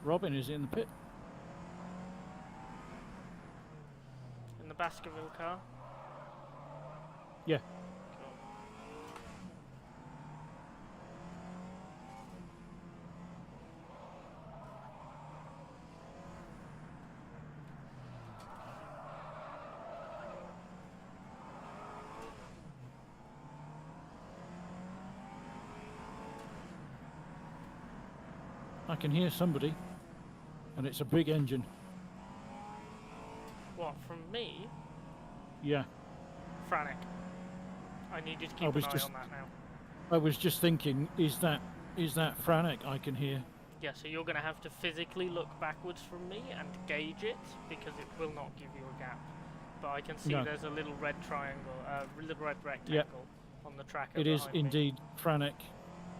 Robin is in the pit. In the Baskerville car? Yeah. Cool. I can hear somebody, and it's a big engine. What, from me? Yeah. Franek. I need you to keep an eye on that now. I was just thinking, is that Franek I can hear? Yeah, so you're going to have to physically look backwards from me and gauge it, because it will not give you a gap. But I can see No. there's a little red triangle, little red rectangle on the tracker It is behind me. indeed Franek,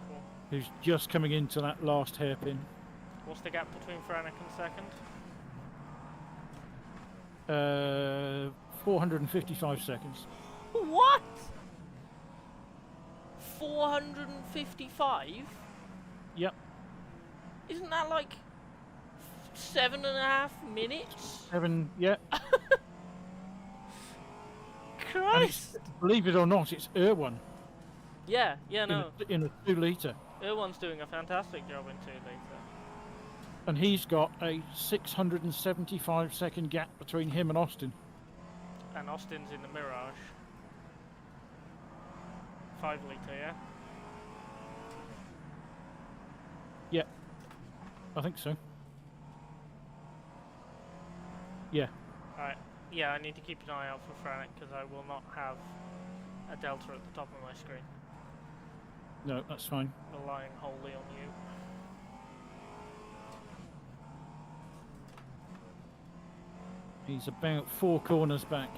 Cool. who's just coming into that last hairpin. What's the gap between Franek and second? 455 seconds. What? 455? Yep. Isn't that like 7.5 minutes? 7, yeah. Christ! Believe it or not, it's Ardouin Yeah, no. in a 2 litre. Ardouin's doing a fantastic job in 2 litre. And he's got a 675-second gap between him and Austin. And Austin's in the Mirage. 5 litre, yeah? Yeah, I think so. Yeah. Alright, yeah, I need to keep an eye out for Franek, because I will not have a delta at the top of my screen. No, that's fine. Relying wholly on you. He's about 4 corners back.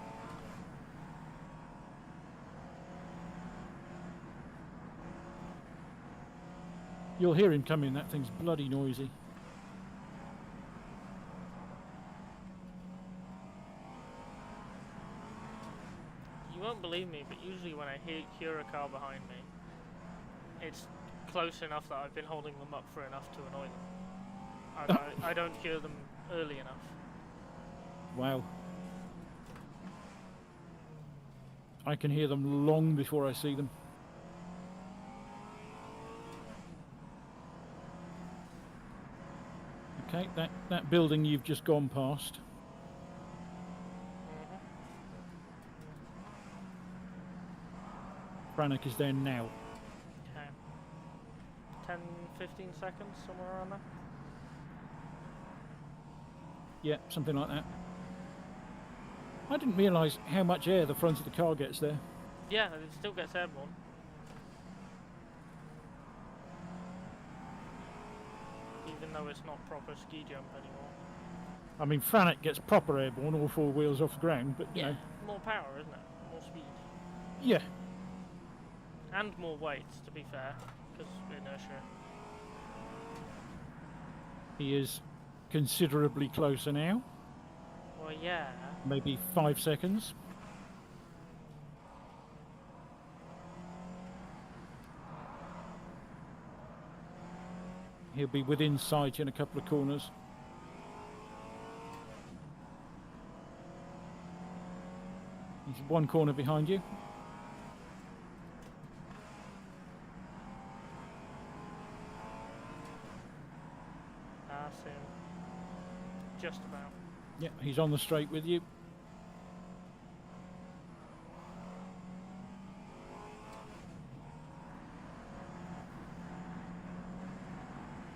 You'll hear him coming, that thing's bloody noisy. You won't believe me, but usually when I hear a car behind me, it's close enough that I've been holding them up for enough to annoy them. I don't hear them early enough. Wow. I can hear them long before I see them. Okay, that building you've just gone past. Franek is there now. Okay. 10, 15 seconds, somewhere around there? Yeah, something like that. I didn't realise how much air the front of the car gets there. Yeah, it still gets airborne. Even though it's not proper ski jump anymore. I mean, Franek gets proper airborne, all 4 wheels off the ground, but you know. More power, isn't it? More speed. Yeah. And more weight, to be fair, because inertia. He is considerably closer now. Well, yeah. Maybe 5 seconds. He'll be within sight in a couple of corners. He's 1 corner behind you. I see him. Just about. Yeah, he's on the straight with you.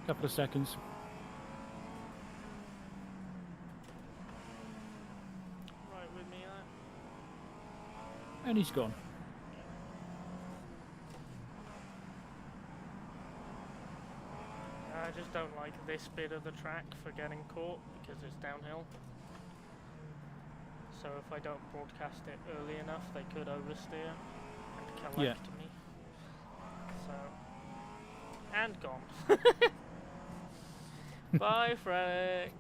Couple of seconds. Right with me, And he's gone. I just don't like this bit of the track for getting caught because it's downhill. So if I don't broadcast it early enough, they could oversteer and collect me. So, and gone. Bye, Frank.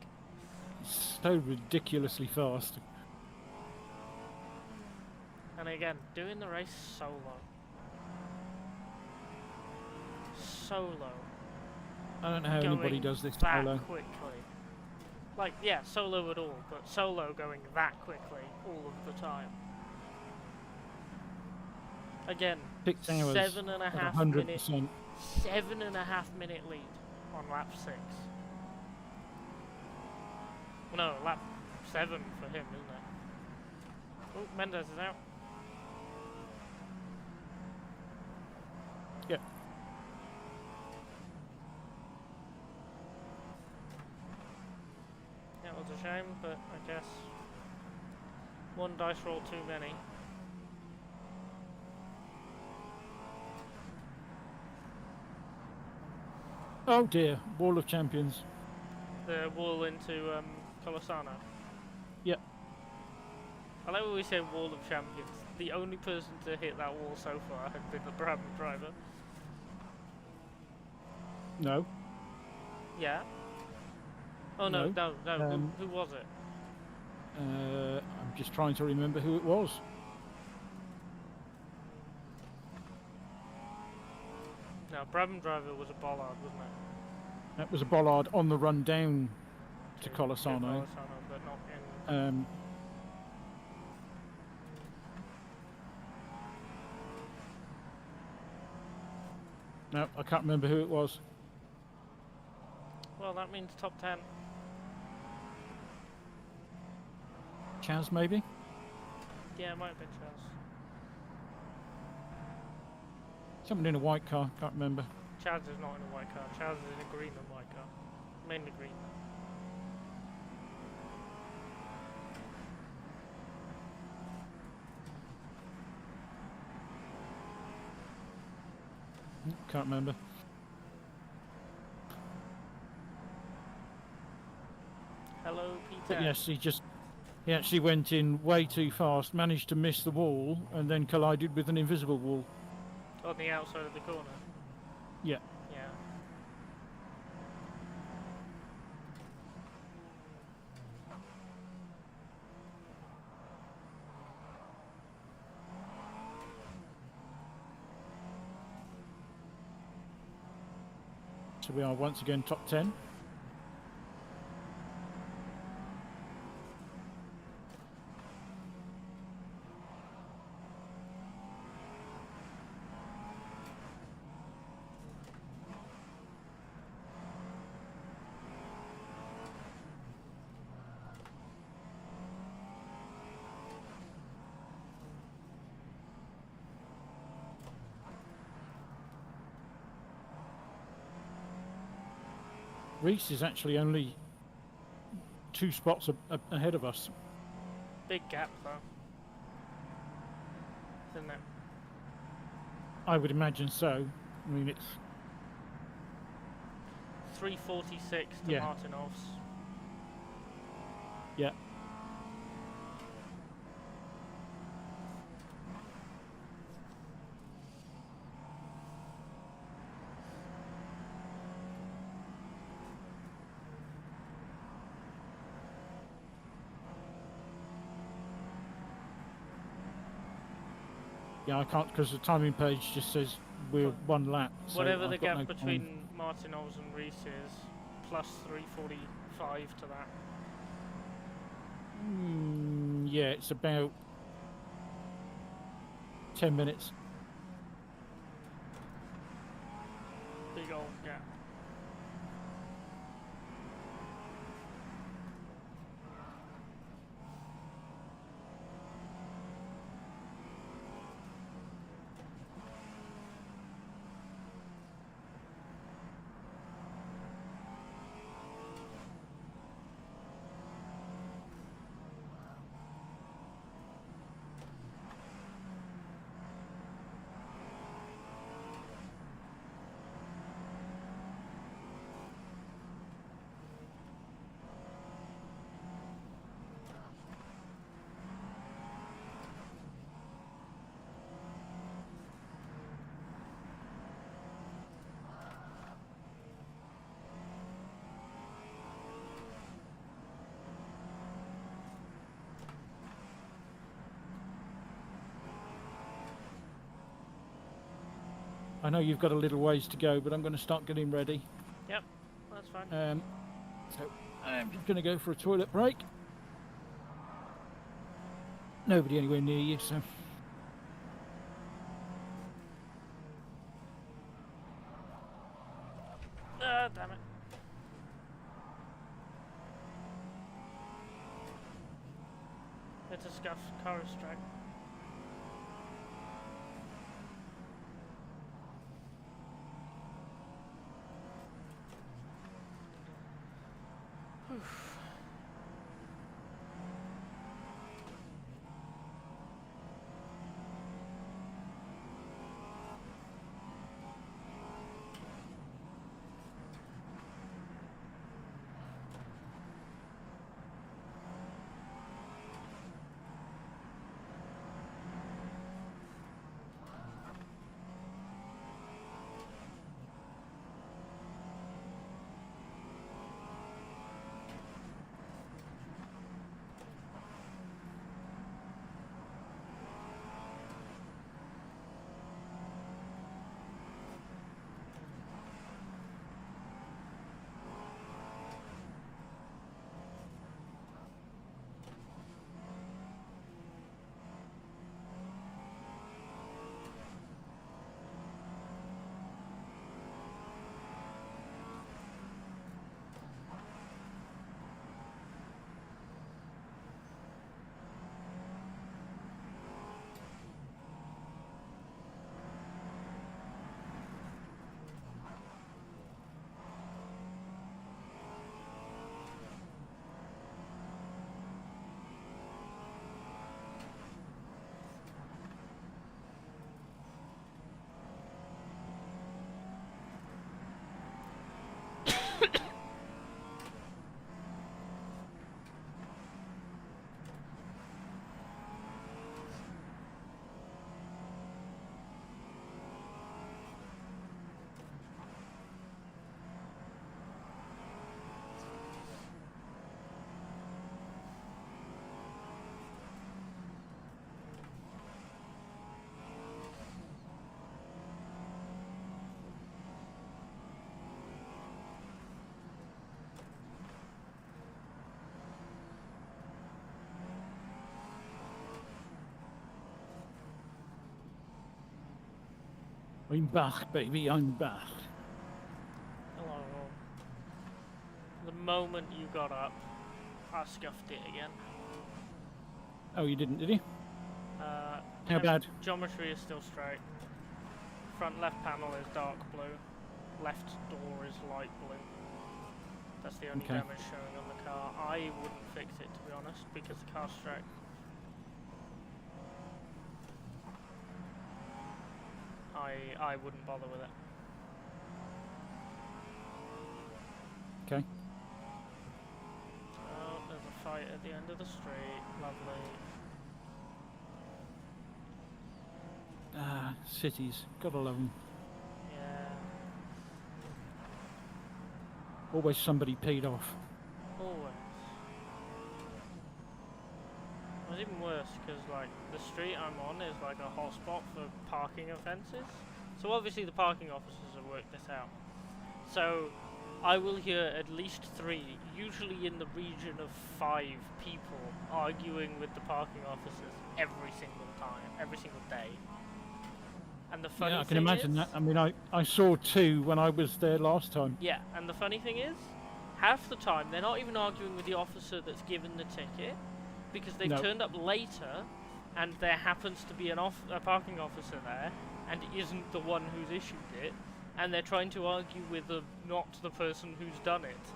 So ridiculously fast. And again, doing the race solo. Solo. I don't know how anybody does this that solo. quickly. Like, yeah, solo at all, but solo going that quickly all of the time. Again, 6 hours 7.5 minute, 100%. 7.5 minute lead on lap 6. No, lap 7 for him, isn't it? Oh, Mendes is out. Yep. That was a shame, but I guess one dice roll too many. Oh dear, Wall of Champions. The wall into Colosano. Yep. I like when we say Wall of Champions. The only person to hit that wall so far has been the Brabham driver. No. Yeah. Oh no, No. no. Who was it? I'm just trying to remember who it was. No, Brabham driver was a Bollard, wasn't it? That was a Bollard on the run down to Colosano. Colosano, but not in. No, I can't remember who it was. Well, that means top 10. Chaz, maybe? Yeah, it might have been Chaz. Someone in a white car, can't remember. Chaz is not in a white car. Chaz is in a green and white car. Mainly green. Can't remember. Hello, Peter. But yes, he actually went in way too fast, managed to miss the wall, and then collided with an invisible wall. On the outside of the corner. Yeah. Yeah. So we are once again top 10. Reese is actually only 2 spots ahead of us. Big gap, though. Isn't it? I would imagine so. I mean, it's 346 to Yeah. Martinov's. Yeah. Yeah, I can't because the timing page just says we're 1 lap. So Whatever I've the got gap no between time. Martinov's and Reese is, plus 345 to that. Yeah, it's about 10 minutes. Big old gap. I know you've got a little ways to go, but I'm going to start getting ready. Yep, that's fine. So I'm just going to go for a toilet break. Nobody anywhere near you, so. Damn it. It's a scuffed car strike. I'm back, baby, I'm back. Hello. The moment you got up, I scuffed it again. Oh, you didn't, did you? How Gem- bad? Geometry is still straight. Front left panel is dark blue. Left door is light blue. That's the only Okay. damage showing on the car. I wouldn't fix it, to be honest, because the car's straight. I wouldn't bother with it. Okay. Oh, there's a fight at the end of the street. Lovely. Ah, cities. Gotta love them. Yeah. Always somebody peed off. Always. It was even worse because, like, the street I'm on is like a hotspot for parking offences. So obviously the parking officers have worked this out. So I will hear at least 3, usually in the region of 5 people arguing with the parking officers every single time, every single day. And the funny Yeah, I can thing imagine is, that. I mean, I saw 2 when I was there last time. yeah, and the funny thing is, half the time they're not even arguing with the officer that's given the ticket, because they've No. turned up later, and there happens to be a parking officer there, and isn't the one who's issued it, and they're trying to argue with not the person who's done it.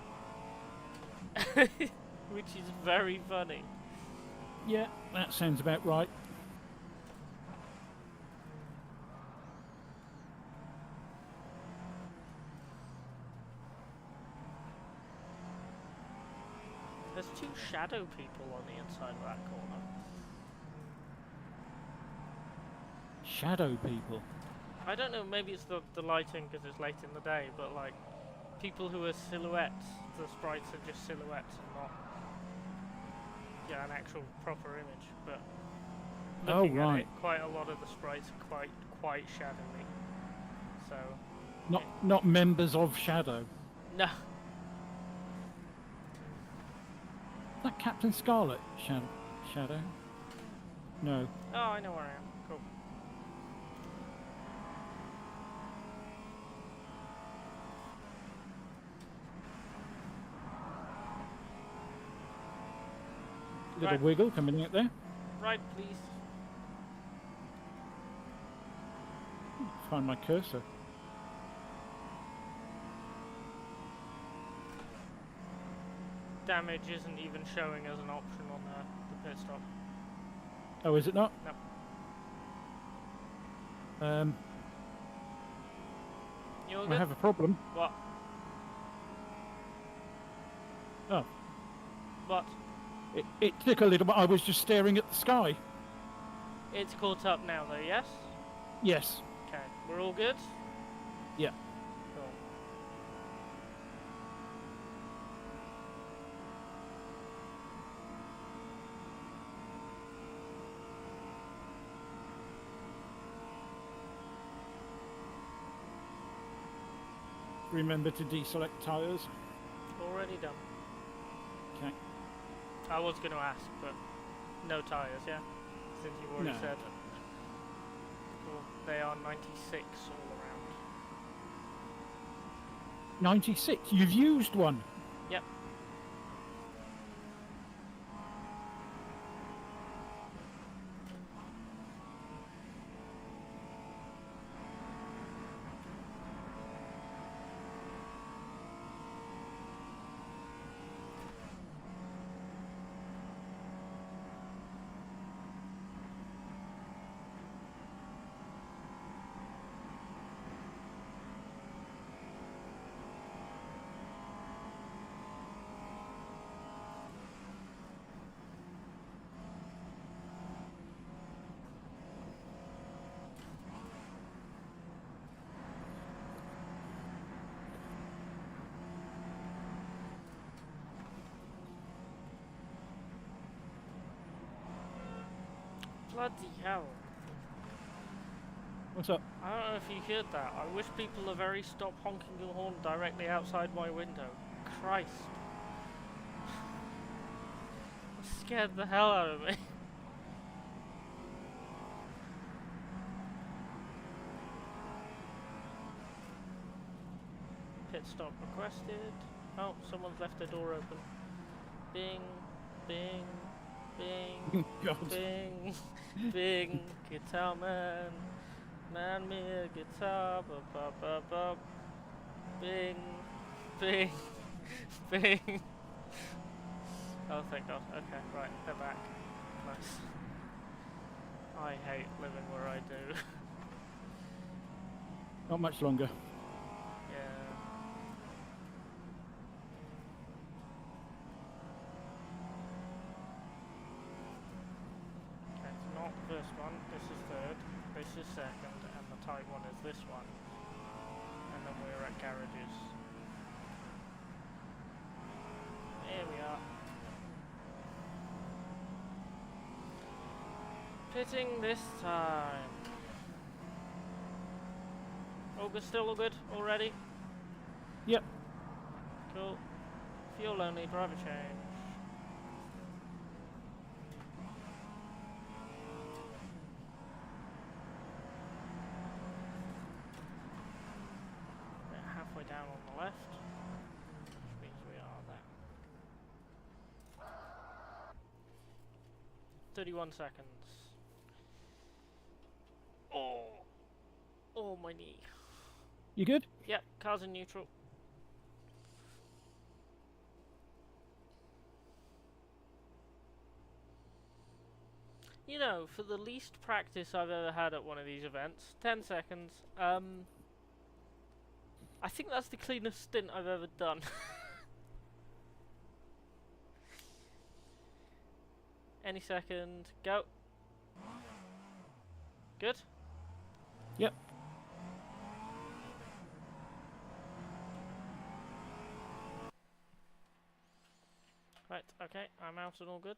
Which is very funny. Yeah, that sounds about right. There's 2 shadow people on the inside of that corner. Shadow people. I don't know, maybe it's the lighting because it's late in the day, but like, people who are silhouettes, the sprites are just silhouettes and not, yeah, an actual proper image, but looking at it, quite a lot of the sprites are quite shadowy, so... Not members of Shadow. No. Is that Captain Scarlet? Shadow? No. Oh, I know where I am. Cool. Little Right. wiggle coming out there. Right, please. Find my cursor. Damage isn't even showing as an option on the pit stop. Oh, is it not? No. You all I good? have a problem. What? Oh. What? It took a little bit. I was just staring at the sky. It's caught up now though, yes? Yes. Okay, we're all good? Yeah. Cool. Remember to deselect tyres. Already done. Okay. I was going to ask, but no tyres, yeah? Since you've already No. said. Cool. They are 96 all around. 96. You've used one. Yep. Bloody hell. What's up? I don't know if you heard that. I wish people are very stop honking your horn directly outside my window. Christ. That scared the hell out of me. Pit stop requested. Oh, someone's left their door open. Bing, bing, bing, God. bing, bing, guitar man. Man me a guitar, ba ba ba ba. Bing, bing, bing. Oh, thank God. Okay, right, they're back. Nice. I hate living where I do. Not much longer. Yeah. Okay, it's not this one. This is third. This is second, and the tight one is this one. And then we're at garages. Here we are. Pitting this time. All good, still all good already? Yep. Cool. Fuel only, driver change. We're halfway down on the left, which means we are there. 31 seconds. Oh! Oh, my knee. You good? Yep, car's in neutral. You know, for the least practice I've ever had at one of these events, 10 seconds, I think that's the cleanest stint I've ever done. Any second, go. Good? Yep. Right, okay, I'm out and all good.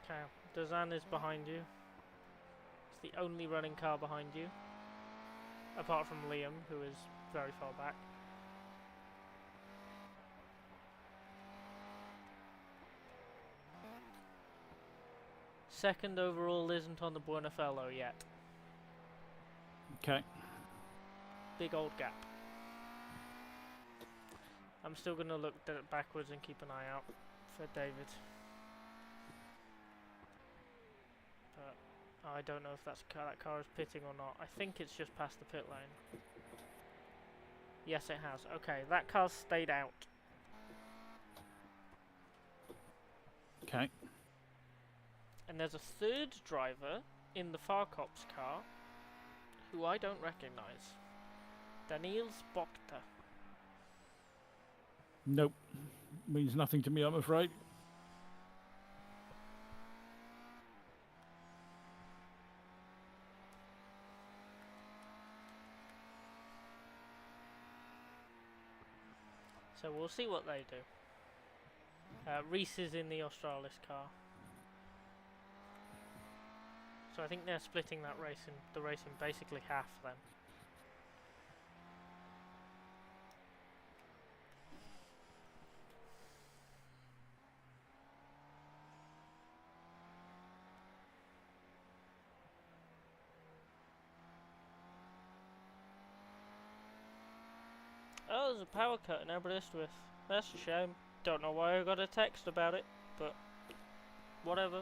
Okay, Dazan is behind you. It's the only running car behind you. Apart from Liam, who is very far back. Second overall isn't on the Buenafello yet. Okay. Big old gap. I'm still going to look backwards and keep an eye out for David. But I don't know if that car is pitting or not. I think it's just past the pit lane. Yes, it has. Okay, that car's stayed out. Okay. And there's a third driver in the far cop's car who I don't recognise. Daniels Bokta. Nope. Means nothing to me, I'm afraid. So we'll see what they do. Reese is in the Australis car. So I think they're splitting that race in basically half then. Oh, there's a power cut in Aberystwyth. That's a shame. Don't know why I got a text about it, but whatever.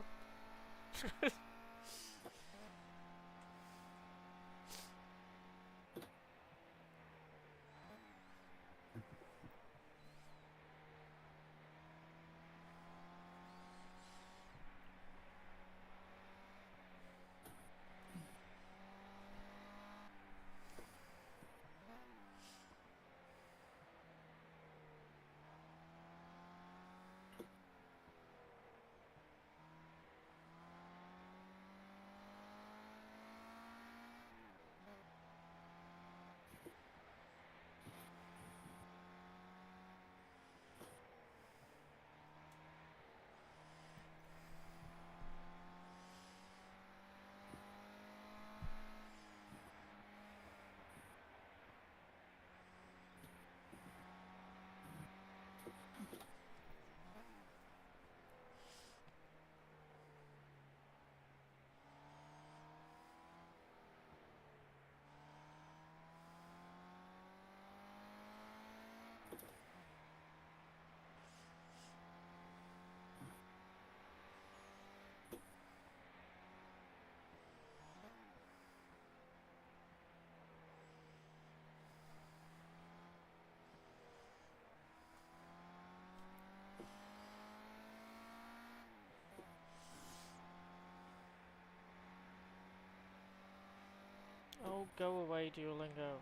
Oh, go away, Duolingo.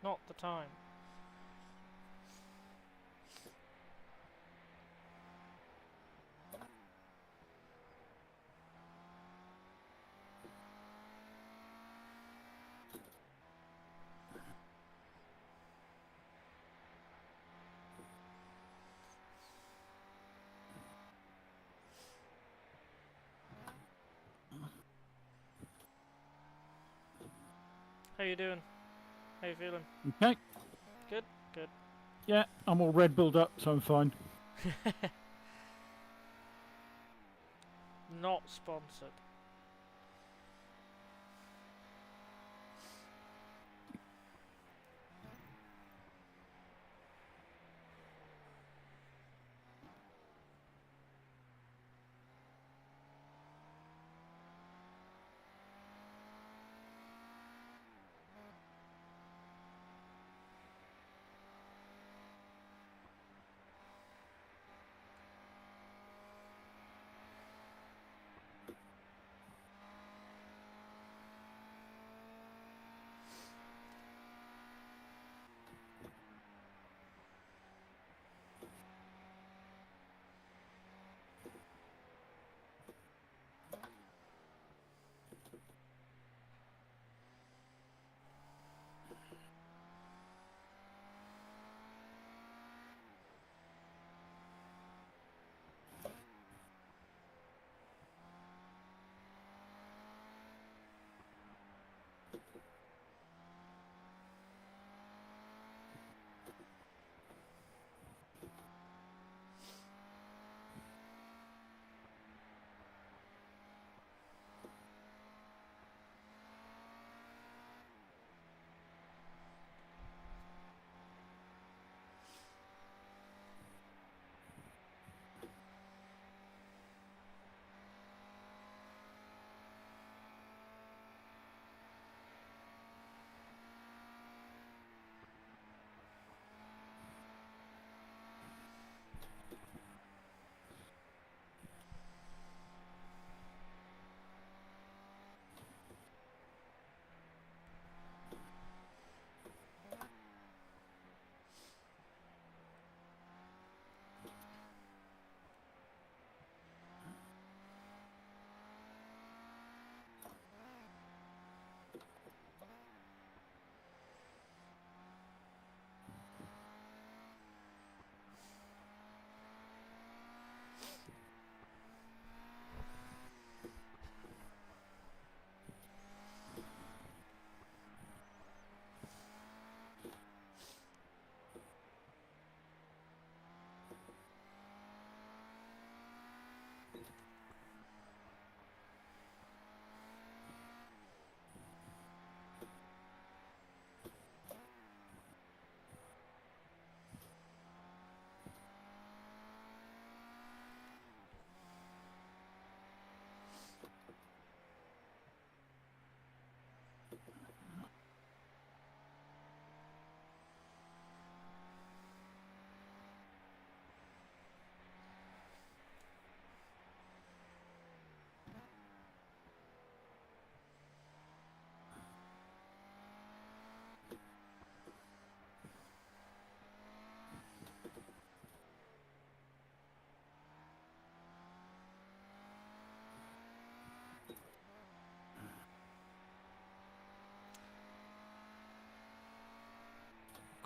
Not the time. How you doing? How you feeling? Okay. Good, good. Yeah, I'm all Red Bulled up, so I'm fine. Not sponsored.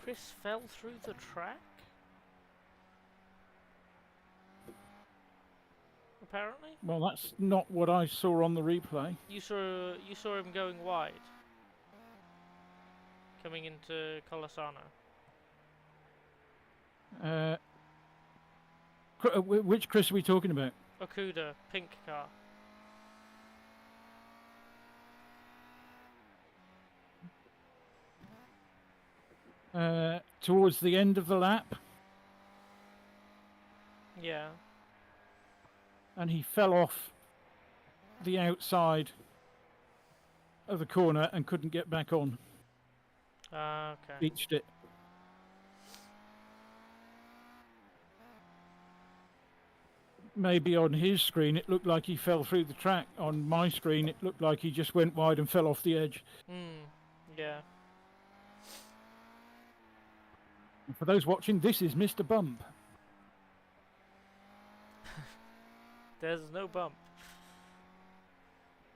Chris fell through the track? Apparently? Well, that's not what I saw on the replay. You saw him going wide. Coming into Colasano. Which Chris are we talking about? Okuda, pink car. Towards the end of the lap, Yeah. and he fell off the outside of the corner and couldn't get back on. Okay. Beached it. maybe on his screen it looked like he fell through the track. On my screen it looked like he just went wide and fell off the edge. Yeah. And for those watching, this is Mr. Bump. There's no bump.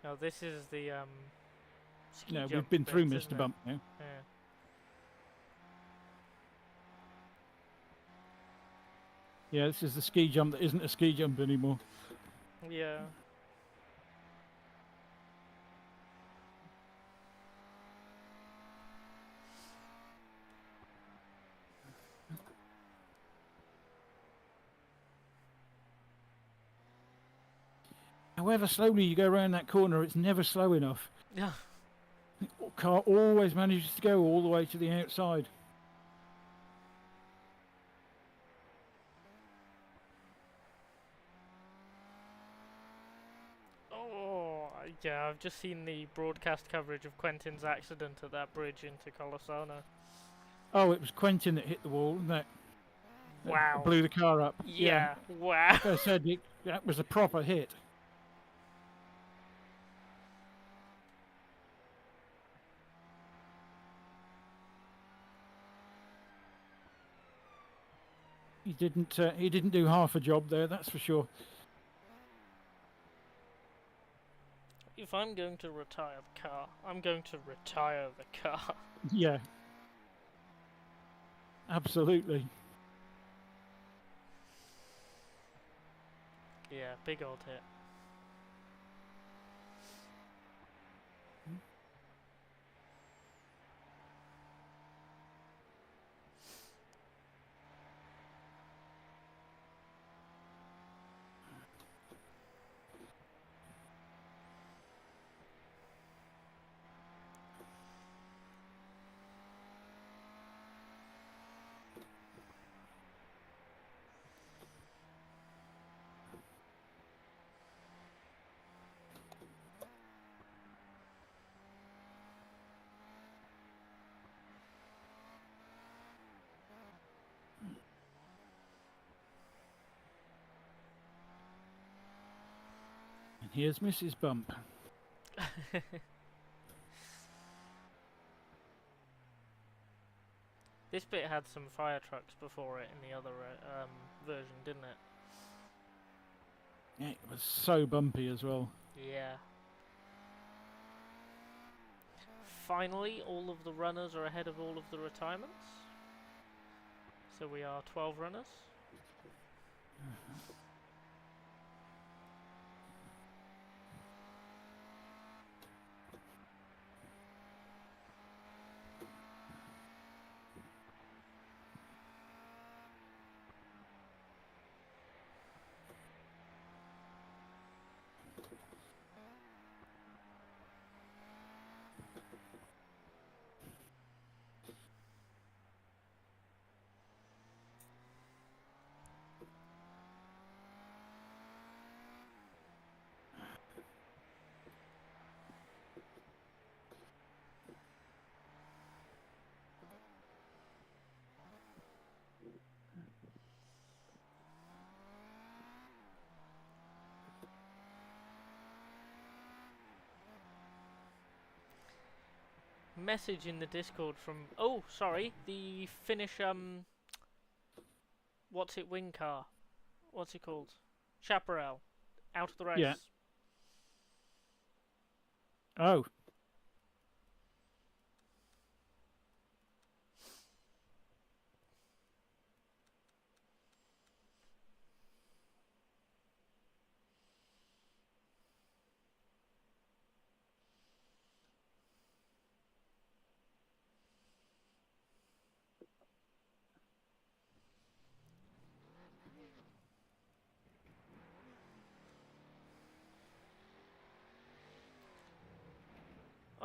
No, this is the ski No, jump we've been through bit, Mr. isn't it? Bump now. Yeah. Yeah, this is the ski jump that isn't a ski jump anymore. Yeah. However slowly you go around that corner, it's never slow enough. Yeah. The car always manages to go all the way to the outside. Oh, yeah, I've just seen the broadcast coverage of Quentin's accident at that bridge into Colosano. Oh, it was Quentin that hit the wall, wasn't it? That Wow. blew the car up. Yeah, wow. Like I said, that was a proper hit. He didn't do half a job there, that's for sure. If I'm going to retire the car, I'm going to retire the car. Yeah. Absolutely. Yeah, big old hit. And here's Mrs. Bump. This bit had some fire trucks before it in the other version, didn't it? Yeah, it was so bumpy as well. Yeah. Finally, all of the runners are ahead of all of the retirements. So we are 12 runners. Message in the Discord from the Finnish what's it wing car? What's it called? Chaparral. Out of the race. Yeah. Oh.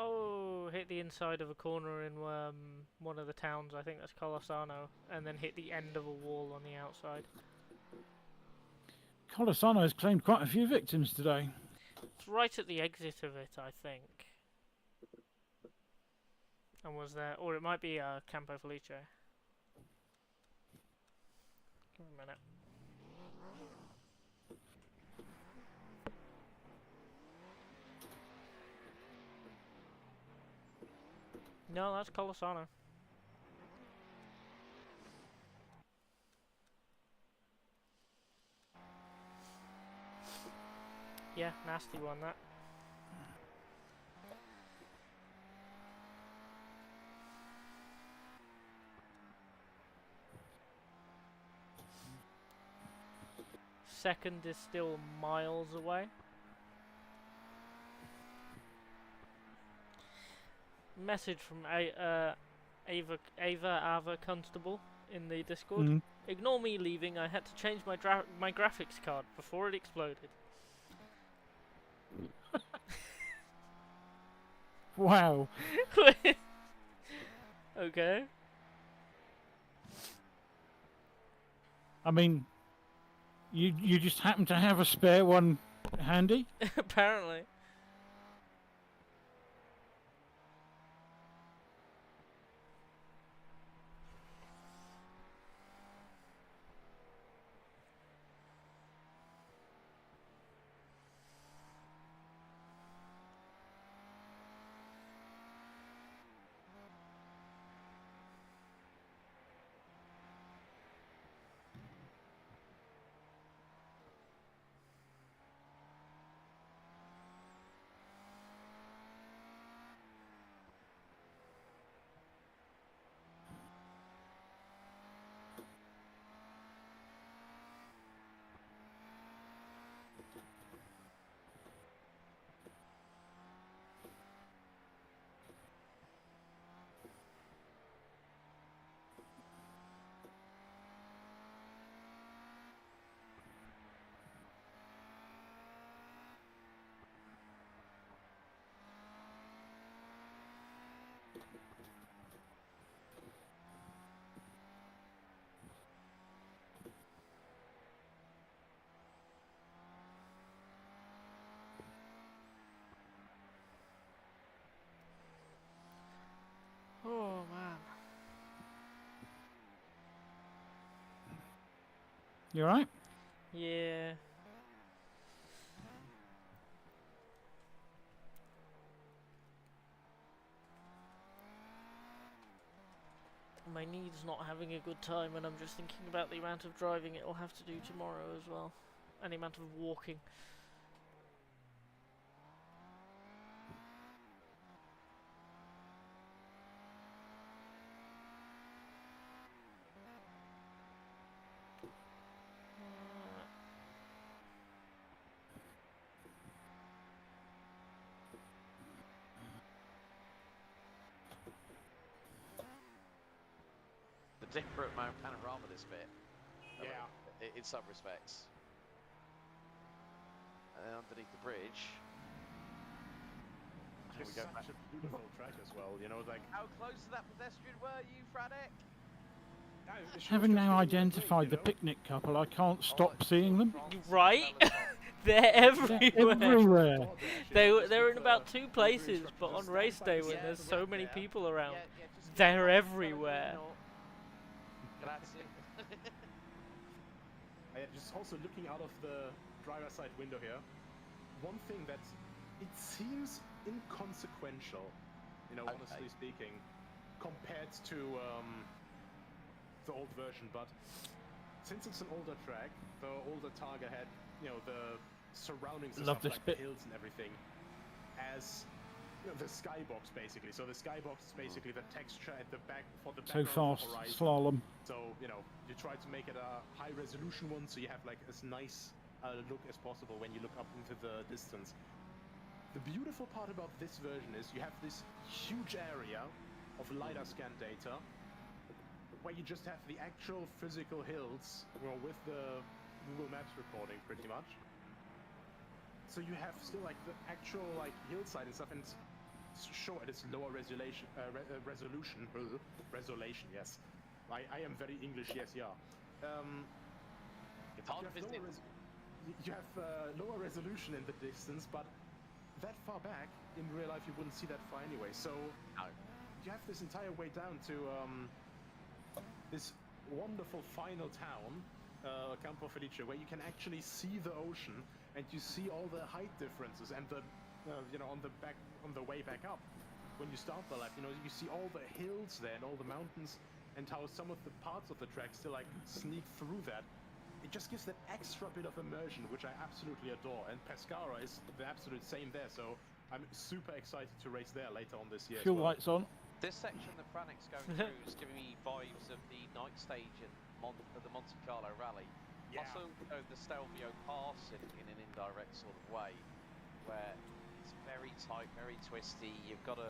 Oh, hit the inside of a corner in one of the towns, I think that's Colosano, and then hit the end of a wall on the outside. Colosano has claimed quite a few victims today. It's right at the exit of it, I think. And was there, or it might be Campo Felice. Give me a minute. No, that's Colasano. Yeah, nasty one that. Second is still miles away. Message from Ava Constable in the Discord. Mm. Ignore me leaving. I had to change my graphics card before it exploded. Wow. Okay. I mean, you just happen to have a spare one handy? Apparently. Oh man. You alright? Yeah. My knee's not having a good time, and I'm just thinking about the amount of driving it will have to do tomorrow as well, and the amount of walking. Different panorama this bit. Yeah. In some respects. And underneath the bridge. Here we It's go. such a beautiful track as well, you know, like... How close to that pedestrian were you, Fradek? Having now identified the picnic couple, I can't stop seeing them. Right? They're everywhere. Everywhere. They're in about 2 places, but on race day when there's so many people around, they're everywhere. Just also looking out of the driver's side window here, one thing that it seems inconsequential, you know, honestly speaking, compared to the old version, but since it's an older track, the older Targa had, you know, the surroundings and Love stuff this like bit. the hills and everything as, you know, the skybox basically. So the skybox is basically the texture at the back for the So background of fast, the horizon. slalom. So, you know, you try to make it a high resolution one, so you have like as nice look as possible when you look up into the distance. The beautiful part about this version is you have this huge area of LiDAR scan data where you just have the actual physical hills, you know, with the Google Maps recording pretty much. So you have still like the actual like hillside and stuff, and show at its lower resolution. Resolution, yes. I am very English, yes, yeah. You have lower resolution in the distance, but that far back, in real life, you wouldn't see that far anyway. So you have this entire way down to this wonderful final town, Campo Felice, where you can actually see the ocean and you see all the height differences and the, you know, on the way back up. when you start the lap, you know, you see all the hills there and all the mountains, and how some of the parts of the track still like sneak through that. It just gives that extra bit of immersion, which I absolutely adore. And Pescara is the absolute same there, so I'm super excited to race there later on this year. Fuel as well. lights on. This section that Franic's going through is giving me vibes of the night stage in the Monte Carlo Rally. Yeah. Also, the Stelvio Pass in an indirect sort of way, where it's very tight, very twisty. You've got to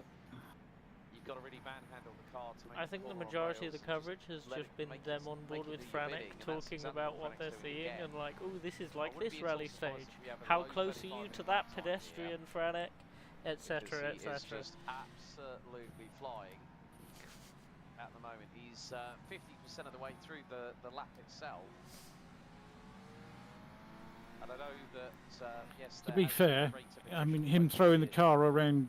really manhandle the car to make I think the corner on majority of rails the and coverage has let just it- been make them it- on board make it with do your Franic bidding, and that's talking exactly about what what they're Franic's doing seeing again. and like, oh, this is I like wouldn't this be at all rally surprised stage. if we have a How low close are 35 you in to lap that time pedestrian, Franic? Etc. because he is Etc. just absolutely flying at the moment. He's 50% of the way through the lap itself. And I know that, yes, To there be has fair, been rates of I mean, attrition him like throwing the this car around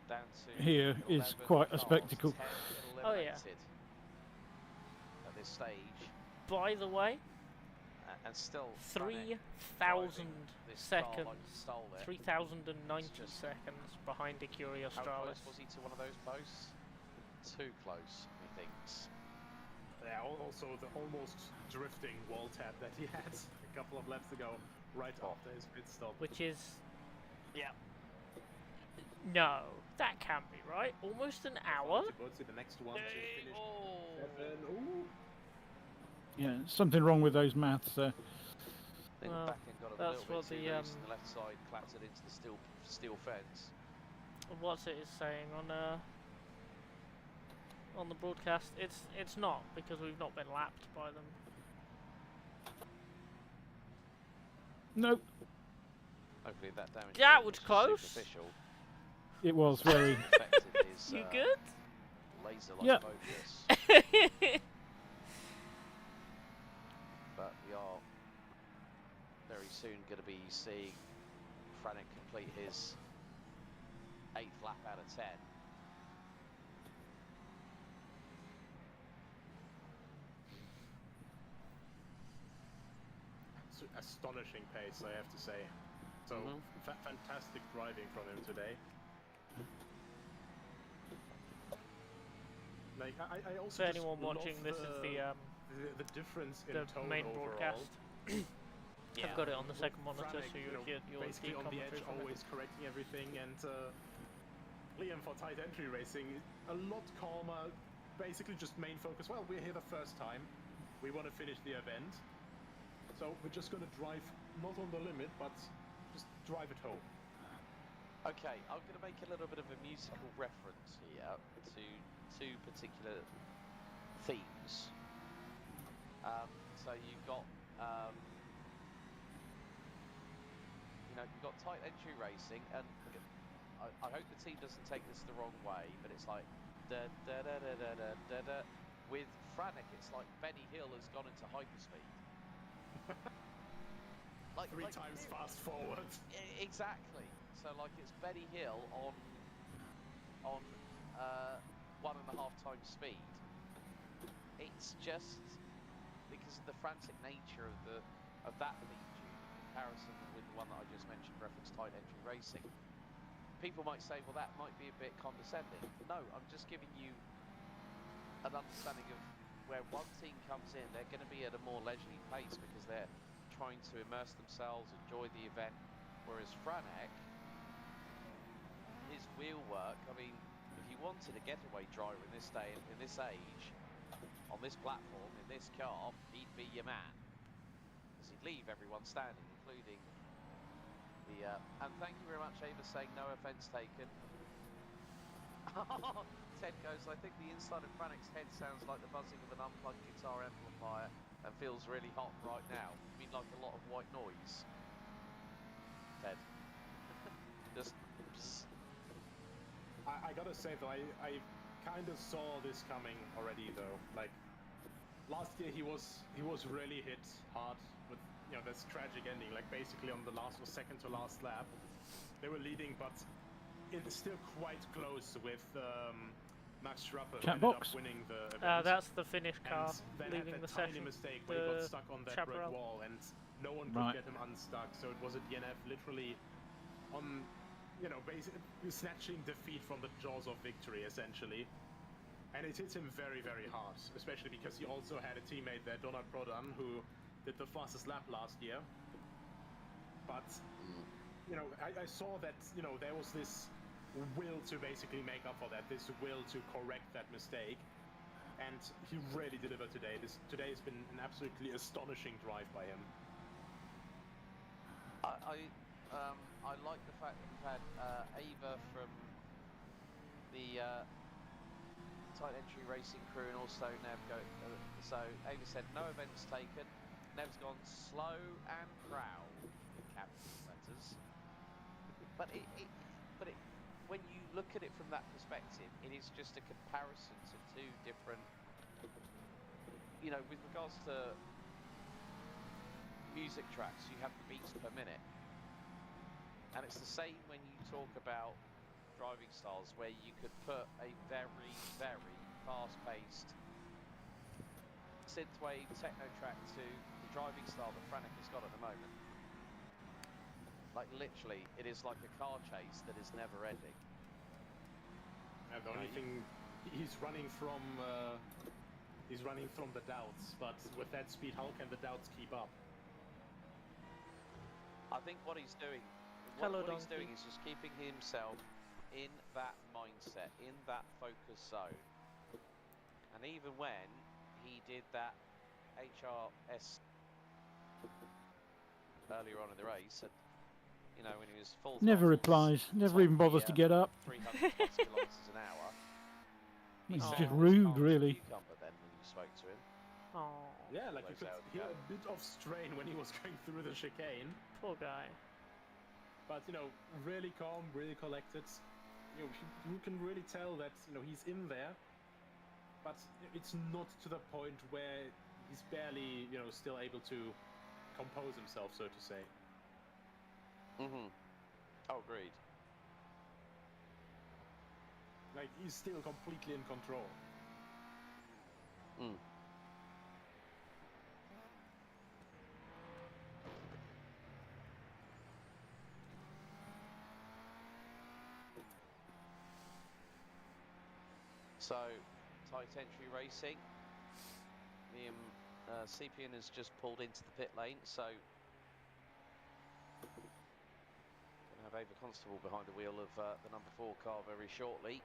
down to here is 11 quite a cars, spectacle. 10 Oh, yeah. eliminated at this stage, By the way, and still 3,000 driving this car like he seconds. stole it. 3,090 It's just- seconds behind Icurio How close Australis. was he to one of those posts? Too close, he thinks. Yeah, also the almost drifting wall tap that he had a couple of laps ago, right after his pit stop. Which is... Yeah. No, that can't be right. Almost an hour? The next one to finish Oh. 7. Ooh. Yeah, something wrong with those maths there. I think Well, the back end got a that's little what bit too the, loose and the left side clattered into the steel fence. What's it is saying on the broadcast? It's not, because we've not been lapped by them. Nope, Hopefully that damage That was was just close. superficial. it was very. Affected his, You good? laser-like Yeah. focus. But we are very soon going to be seeing Franic complete his 8th lap out of 10. It's astonishing pace, I have to say. So fantastic driving from him today. Like I also For just anyone love watching, this is the difference in the tone main overall. broadcast. I've got it on the second monitor, Franic, so you know, get your basically on the commentary edge, from it. always correcting everything, and Liam for tight entry racing, a lot calmer. Basically, just main focus. Well, we're here the first time. We want to finish the event, so we're just going to drive not on the limit, but just drive it home. Okay, I'm going to make a little bit of a musical reference here to two particular themes. So you've got, you've got tight entry racing, and I hope the team doesn't take this the wrong way, but it's like da da da da da da da da. With Franic, it's like Benny Hill has gone into hyperspeed. Three times fast forward. Exactly. So like it's Benny Hill on 1.5 times speed. It's just because of the frantic nature of that feature in comparison with the one that I just mentioned, reference tight entry racing. People might say, well, that might be a bit condescending. No, I'm just giving you an understanding of where one team comes in, they're going to be at a more leisurely pace because they're trying to immerse themselves, enjoy the event, whereas Franic, his wheel work, I mean, if you wanted a getaway driver in this day, in this age, on this platform, in this car, he'd be your man. Because he'd leave everyone standing, including the, and thank you very much, Ava, saying no offence taken. Ted goes, I think the inside of Franic's head sounds like the buzzing of an unplugged guitar amplifier and feels really hot right now. You mean like a lot of white noise? Ted. Just... I gotta say though, I kind of saw this coming already though. Like last year he was really hit hard with this tragic ending. Like basically on the last or second to last lap, they were leading, but it's still quite close with Max Schrappe who ended up winning the event. That's the Finnish car And then leaving had the that tiny session. mistake where he got stuck on that brick chaparral. wall and no one could get him unstuck. So it was a DNF literally on you know, basically snatching defeat from the jaws of victory, essentially. And it hit him very, very hard, especially because he also had a teammate there, Donald Prodan, who did the fastest lap last year. But, you know, I saw that, you know, there was this will to basically make up for that, this will to correct that mistake. And he really delivered today. Today has been an absolutely astonishing drive by him. I like the fact that we've had Ava from the Tight Entry Racing crew and also Nev go. So Ava said no events taken. Nev's gone slow and proud in capital letters. But when you look at it from that perspective, it is just a comparison to two different. You know, with regards to music tracks, you have the beats per minute. And it's the same when you talk about driving styles, where you could put a very, very fast-paced synthwave techno track to the driving style that Franek has got at the moment. Like literally, it is like a car chase that is never ending. The only thing, he's running from the doubts, but with that speed, how can the doubts keep up? I think what he's doing, what he's doing is just keeping himself in that mindset, in that focus zone. And even when he did that HRSC earlier on in the race, and you know, when he was full Never replies, never even bothers to get up. 300 plus kilometers an hour. It's He just sounded rude, as calm as a really. cucumber then when you spoke to him. Oh, Yeah, like you could hear a bit of strain when he was going through the chicane. poor guy. But, you know, really calm, really collected. You know, you can really tell that, you know, he's in there. But it's not to the point where he's barely, you know, still able to compose himself, so to say. Mm-hmm. Oh, agreed. Like, he's still completely in control. Mm. So, Tight Entry Racing. Liam Sepian has just pulled into the pit lane, so going to have Ava Constable behind the wheel of the number 4 car very shortly.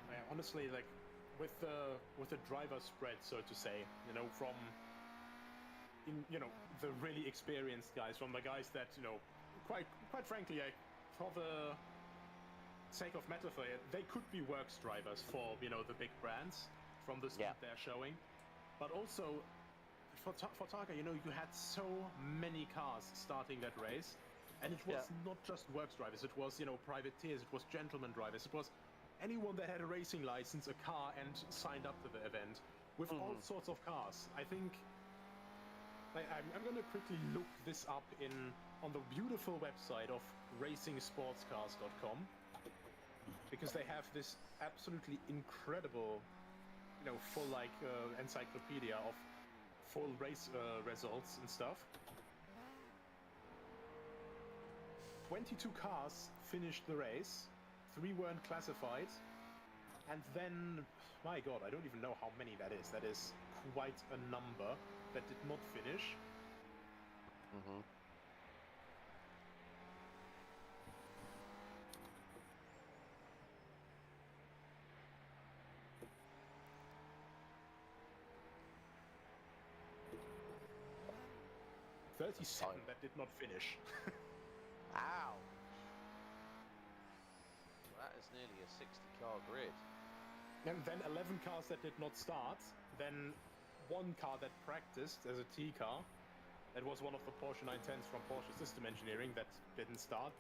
Yeah, honestly, like with the driver spread, so to say, you know, from the really experienced guys, from the guys that, you know, quite frankly, for the sake of metaphor, they could be works drivers for, you know, the big brands from the speed they're showing, but also for Targa, you know, you had so many cars starting that race, and it was not just works drivers, it was, you know, privateers, it was gentleman drivers, it was anyone that had a racing license, a car, and signed up to the event with all sorts of cars. I think I'm going to quickly look this up on the beautiful website of racingsportscars.com, because they have this absolutely incredible, you know, full encyclopedia of full race results and stuff. 22 cars finished the race, 3 weren't classified, and then, my god, I don't even know how many that is. That is quite a number that did not finish. Mm-hmm. That did not finish. Ow! That is nearly a 60-car grid. And then 11 cars that did not start. Then 1 car that practiced as a T car. That was one of the Porsche 910s from Porsche System Engineering that didn't start.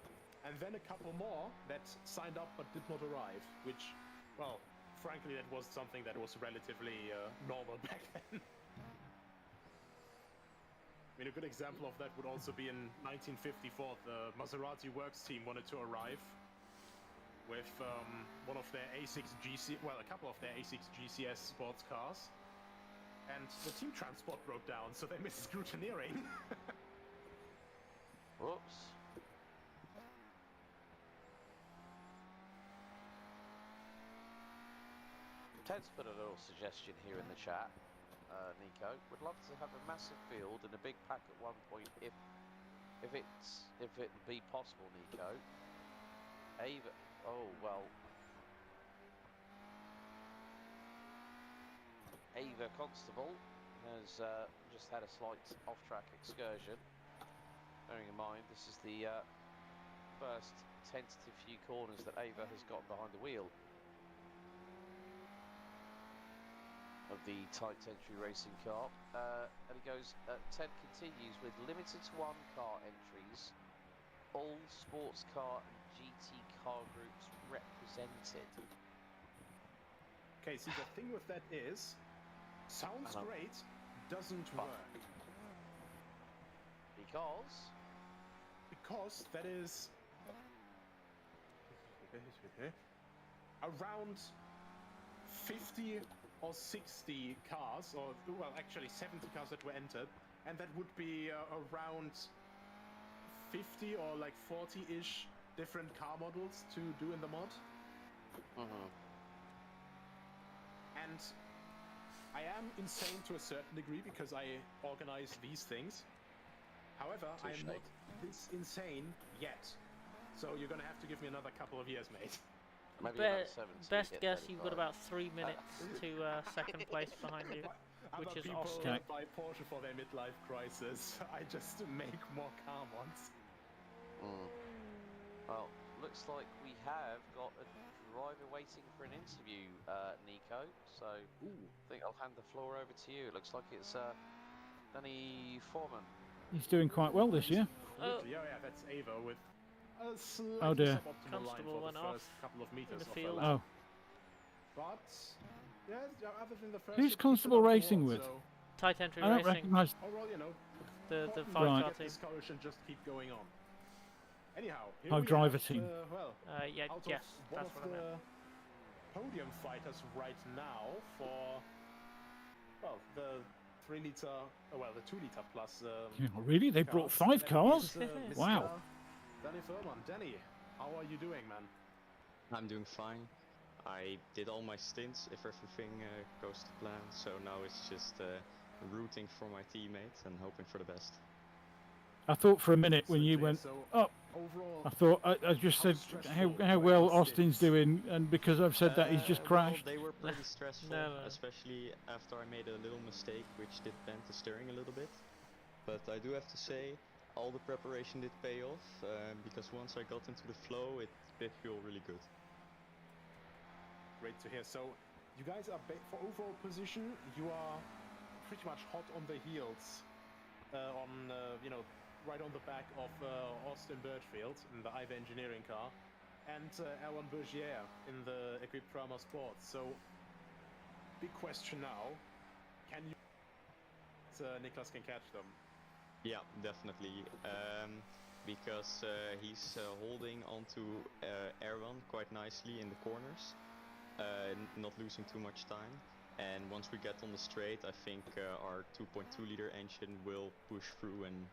And then a couple more that signed up but did not arrive. Which, well, frankly, that was something that was relatively normal back then. I mean, a good example of that would also be in 1954, the Maserati Works team wanted to arrive with one of their A6 GC, well, a couple of their A6 GCS sports cars, and the team transport broke down, so they missed scrutineering. Whoops. Ted's put a little suggestion here in the chat, Nico. Would love to have a massive field and a big pack at one point if it be possible, Nico. Ava, oh well. Ava Constable has just had a slight off-track excursion. Bearing in mind, this is the first tentative few corners that Ava has gotten behind the wheel of the tight entry racing car. And he goes, Ted continues with limited to 1 car entries, all sports car and GT car groups represented. Okay, see, the thing with that is, sounds great, doesn't work. Because that is around 50 or 60 cars, or well, actually 70 cars that were entered, and that would be around 50 or like 40-ish different car models to do in the mod. And I am insane to a certain degree because I organize these things. However, I am not this insane yet. So you're gonna have to give me another couple of years, mate. Best guess, you've got about 3 minutes to second place behind you, which is Austin. Buy Porsche for their midlife crisis. I just make more car mods. Well, looks like we have got a driver waiting for an interview, Nico. So I think I'll hand the floor over to you. It looks like it's Danny Foreman. He's doing quite well this year. Yeah, that's Ava with a slightly suboptimal line for the first couple of meters in the of field. the lap. But yeah, other than the first. Who's Constable racing with? Tight entry I don't racing. recognise. Overall, you know, the Cotton 5-car get team. discouraged and just keep going on. Anyhow, Oh, we driver have, team. Well, yeah, out yes, of one that's of what I meant. the podium fighters right now for the 3-liter, well, the 2-liter plus. Really? They brought 5 cars? Wow. Danny Furman. Danny, how are you doing, man? I'm doing fine. I did all my stints if everything goes to plan, so now it's just rooting for my teammates and hoping for the best. I thought for a minute when you went up, I thought I just said how well Austin's doing, and because I've said that he's just crashed. Well, they were pretty stressful, No. especially after I made a little mistake which did bend the steering a little bit. But I do have to say, all the preparation did pay off, because once I got into the flow, it did feel really good. Great to hear. So, you guys are for overall position. You are pretty much hot on the heels, right on the back of Austin Birchfield in the Iva Engineering car, and Erwan Bergier in the Equipped Drama Sport. So, big question now: can you? Niklas can catch them. Yeah, definitely. Because he's holding onto Erwan quite nicely in the corners, not losing too much time. And once we get on the straight, I think our 2.2-liter engine will push through and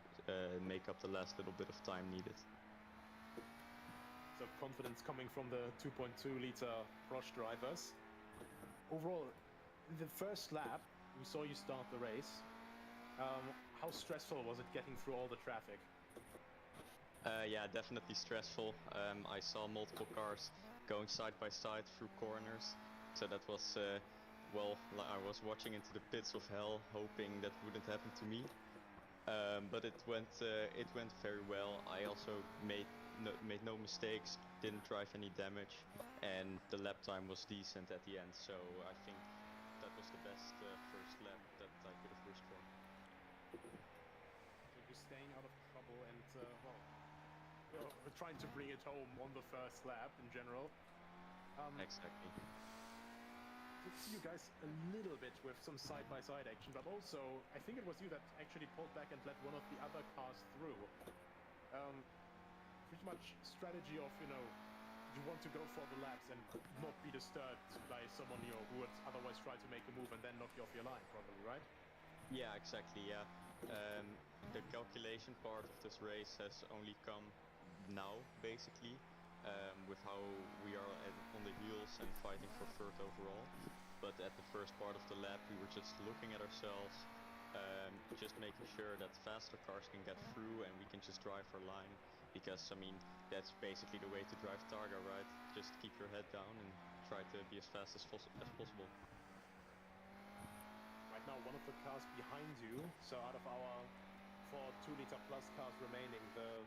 make up the last little bit of time needed. So confidence coming from the 2.2-liter Frosch drivers. Overall, in the first lap, we saw you start the race. How stressful was it getting through all the traffic? Yeah, definitely stressful. I saw multiple cars going side by side through corners, so that was, I was watching into the pits of hell, hoping that wouldn't happen to me. But it went very well. I also made no mistakes, didn't drive any damage, and the lap time was decent at the end. So I think that was the best first lap that I could have wished for. So you're staying out of trouble and trying to bring it home on the first lap in general. Exactly. Good to see you guys a little bit with some side-by-side action, but also I think it was you that actually pulled back and let one of the other cars through. Pretty much strategy of you want to go for the laps and not be disturbed by someone who would otherwise try to make a move and then knock you off your line, probably, right? Yeah, exactly. Yeah, the calculation part of this race has only come now, basically, with how we are on the heels and fighting for third overall. But at the first part of the lap, we were just looking at ourselves, just making sure that faster cars can get through and we can just drive our line. Because, I mean, that's basically the way to drive Targa, right? Just keep your head down and try to be as fast as possible. Right now, one of the cars behind you, so out of our 4 2-liter plus cars remaining, the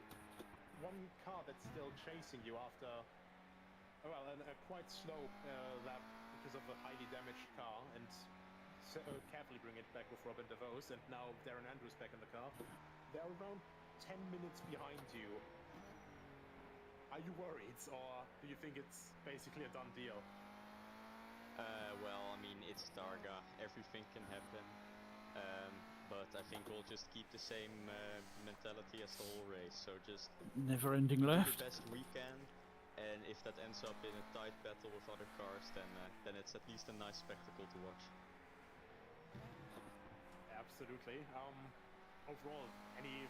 one car that's still chasing you after, well, a quite slow lap because of a highly damaged car, and carefully bring it back with Robin DeVos, and now Darren Andrews back in the car. They're around 10 minutes behind you. Are you worried, or do you think it's basically a done deal? Well, I mean, it's Targa. Everything can happen. But I think we'll just keep the same mentality as the whole race. So just Never-ending do left. the best we can. And if that ends up in a tight battle with other cars, then it's at least a nice spectacle to watch. Absolutely. Overall, any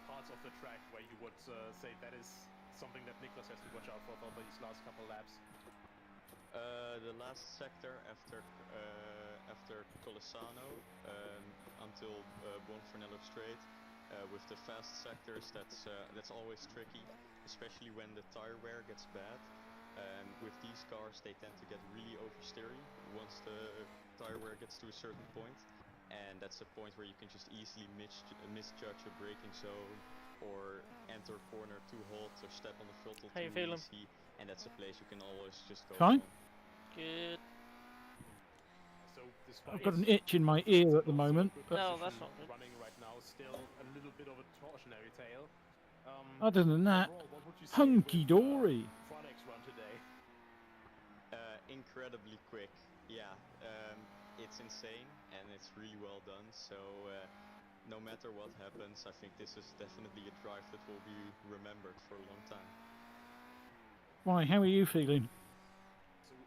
parts of the track where you would say that is something that Niklas has to watch out for these last couple laps? The last sector after Colesano until Bonfanello Straight, with the fast sectors, that's always tricky, especially when the tire wear gets bad. With these cars, they tend to get really oversteery once the tire wear gets to a certain point, and that's a point where you can just easily misjudge a braking zone or enter a corner too hot or step on the throttle How you too feeling? easy, and that's a place you can always just go Fine. wrong. Good. So despite I've got an itch in my ear at the moment. But No, that's not good. running right now, still a little bit of a cautionary tale. other than that, Overall, what would you say hunky-dory. with, Franek's run today? Incredibly quick. Yeah, it's insane and it's really well done. So no matter what happens, I think this is definitely a drive that will be remembered for a long time. Why, how are you feeling? So,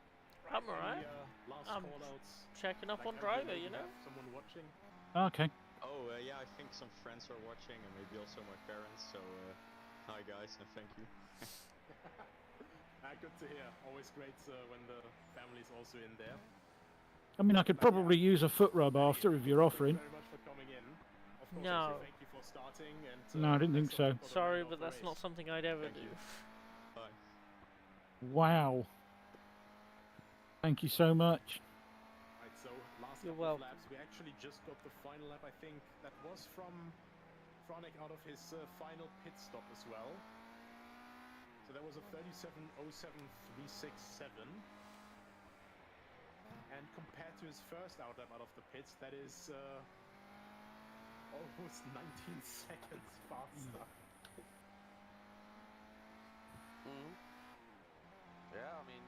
I'm alright. last I'm call-outs, checking up like on every driver, day you we know? have someone watching. Okay. Oh, yeah, I think some friends are watching and maybe also my parents. So hi guys and thank you. Good to hear. Always great when the family's also in there. I mean, I could probably use a foot rub after if you're offering. Thank you very much for coming in. Of course, No. also thank you for starting. And, No, I didn't think best of luck so. for the Sorry, remainder but of the that's not race. something I'd ever Thank do. you. Bye. Wow. Thank you so much. Right, so last You're couple of welcome. laps, we actually just got the final lap. I think that was from Franek out of his final pit stop as well. So that was a 37.07.367. And compared to his first out lap out of the pits, that is almost 19 seconds faster. Yeah, I mean,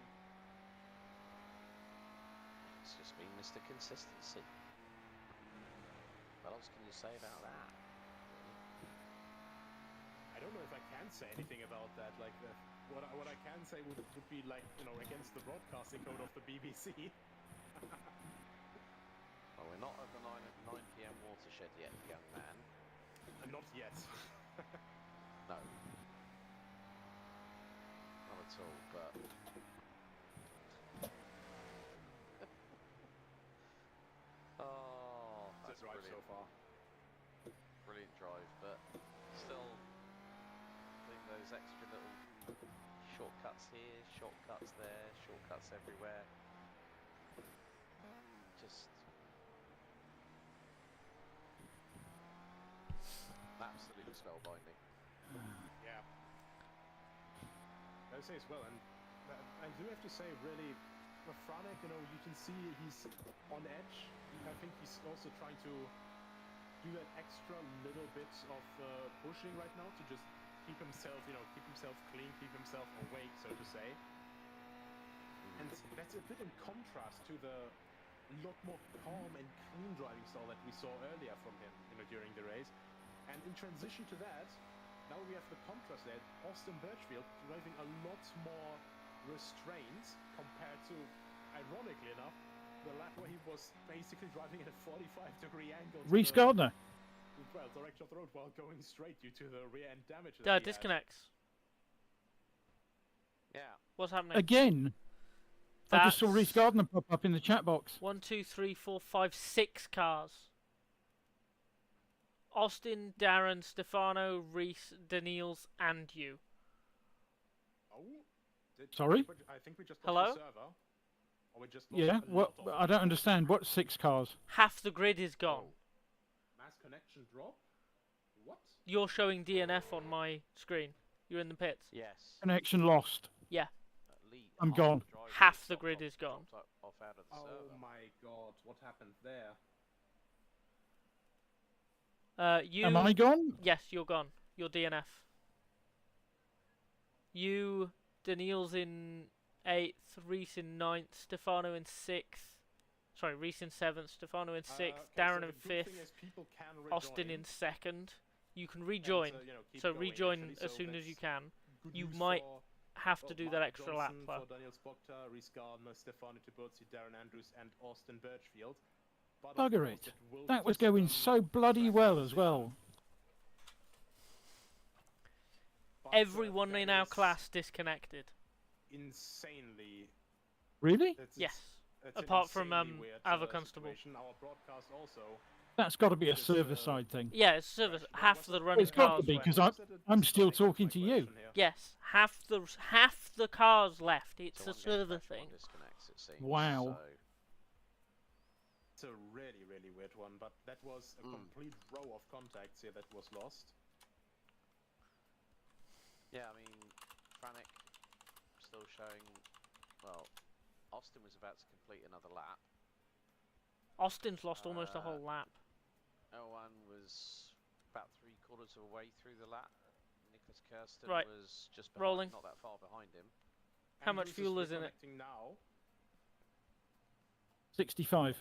it's just been Mr. Consistency. What else can you say about that? I don't know if I can say anything about that. Like, what I can say would be like, against the broadcasting code of the BBC. Well, we're not at the 9 p.m. watershed yet, young man. Not yet. No. Not at all, but... oh, that's drive brilliant. so far. Brilliant drive, but still doing those extra little shortcuts here, shortcuts there, shortcuts everywhere. Just absolutely spellbinding. Yeah. I would say as well, and I do have to say, really, with Franek, you can see he's on edge. I think he's also trying to do that extra little bit of pushing right now to just keep himself, keep himself clean, keep himself awake, so to say. And that's a bit in contrast to the lot more calm and clean driving style that we saw earlier from him, during the race. And in transition to that, now we have the contrast there. Austin Birchfield driving a lot more restrained compared to, ironically enough, the lap where he was basically driving at a 45-degree angle. Reese Gardner. Well, direction of the road while going straight due to the rear end damage. Disconnects. Yeah. What's happening? Again. I just saw Reese Gardner pop up in the chat box. 1, 2, 3, 4, 5, 6 cars. Austin, Darren, Stefano, Reese, Daniels, and you. Oh? Sorry? I think we just lost Hello? the server. Or we just lost Yeah, a what? lot of I don't understand. What 6 cars? Half the grid is gone. mass connection drop? What? You're showing DNF on my screen. You're in the pits. Yes. Connection lost. Yeah. I'm gone. Half the grid is gone. Off out of the Oh server. my god, what happened there? You. Am I gone? Yes, you're gone. You're DNF. You, Daniels in 8th, Reese in 9th, Stefano in 6th. Sorry, Reese in 7th, Stefano in 6th, Darren in 5th, Austin in 2nd. You can rejoin. So rejoin as soon as you can. You might have to do that extra lap though. For Daniel Spockter, Reese Gardner, Stefano Tiburzi, Darren Andrews, and Austin Birchfield. But of Bugger course it. will That was cost going them so bloody well as well. but, Everyone that in our is class disconnected. Insanely. Really? Yes. It's an Apart from insanely weird, Ava Constable. situation. Our broadcast also. That's got to be a server-side thing. Yeah, it's service. Half the running It's got cars to be, went. because I'm still talking to you. Yes, half the cars left. It's So a one server gate thing. disconnects, it seems. Wow. So, It's a really, really weird one, but that was a complete row of contacts here that was lost. yeah, I mean, Franek still showing. Well, Austin was about to complete another lap. Austin's lost almost a whole lap. L1 was about 3/4 of the way through the lap. Nicholas Kirsten Right. was just behind, Rolling. not that far behind him. How much Andrews fuel is in it? reconnecting now. 65.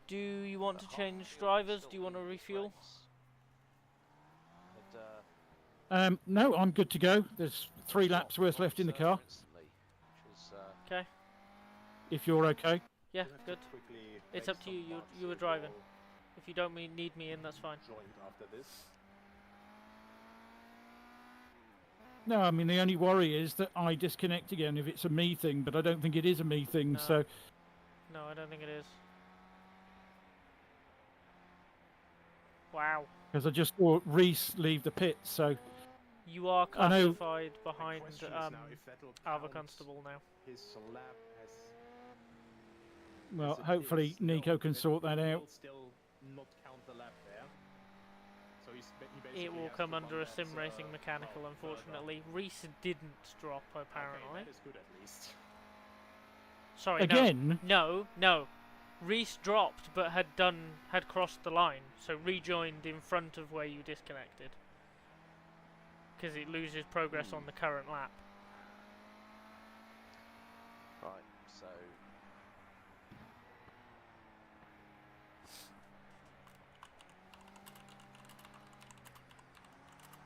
Do you want to But change Hartfield drivers? still Do you want to leading the refuel? race. Had, No, I'm good to go. There's 3 laps worth left in the car. instantly, which was, Okay. If you're okay. Yeah, You have to good. quickly It's make up to you. some You parts were here driving. go If you don't need me in, that's fine. joint after this. No, I mean, the only worry is that I disconnect again if it's a me thing, but I don't think it is a me thing, No. so... No, I don't think it is. Wow. Because I just saw Reese leave the pit, so... You are I know- classified behind question is now if that'll Alva count Constable now. His lap as Well, as it hopefully is. Nico No, can it sort that will out. Still not count the lap there. So he It basically will has come to under run a sim that, racing mechanical, well, further. unfortunately. Reese didn't drop, Okay, apparently. that is good at least. Sorry, Again? No. Reese dropped, but had crossed the line, so rejoined in front of where you disconnected. Because it loses progress on the current lap. right, so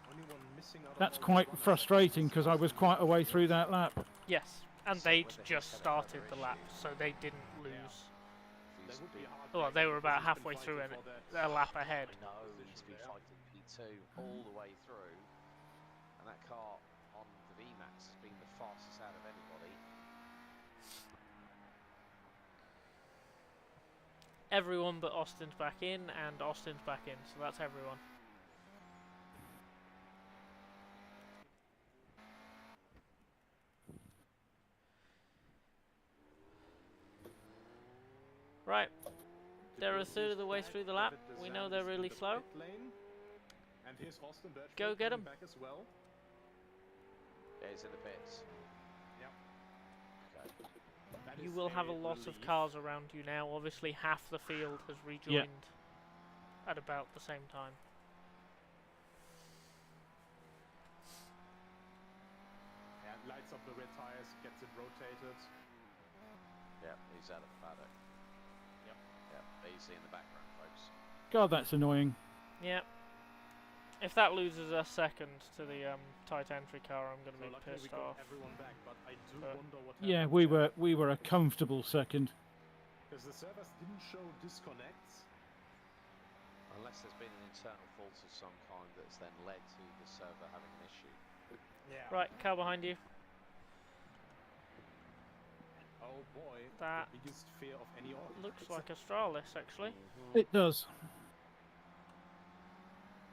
Only one missing out of That's all quite runners. frustrating, because I was quite a way through that lap. Yes, and So they'd whether he's just had started another the lap, issue. so they didn't lose. That he's would be been, hard Well, back they were because about he's been halfway through fighting and for that a lap ahead. I know he's been there. fighting P2 all the way through, and that car on the VMAX has been the fastest out of anybody. Everyone but Austin's back in, and Austin's back in, so that's everyone. Right, they're a third of the way through the lap. We know they're really slow. And here's Austin Birchfield Go get coming 'em. back as well. Yeah, he's in the pits. Yep. Okay. That You is will have a a lot of relief. cars around you now. Obviously, half the field has rejoined at about the same time. And lights up the rear tires, gets it rotated. Yeah, he's out of the paddock. Yep. Yeah, easy in the background, folks. God, that's annoying. Yeah. If that loses a second to the tight entry car, I'm going to be luckily we pissed got off. everyone back, but I do But- wonder what Yeah, happened. we were a comfortable second. Because the servers didn't show disconnects. Unless there's been an internal fault of some kind that's then led to the server having an issue. Yeah. Right, car behind you. Oh boy, That the biggest fear of any org. looks like Astralis, actually. It does.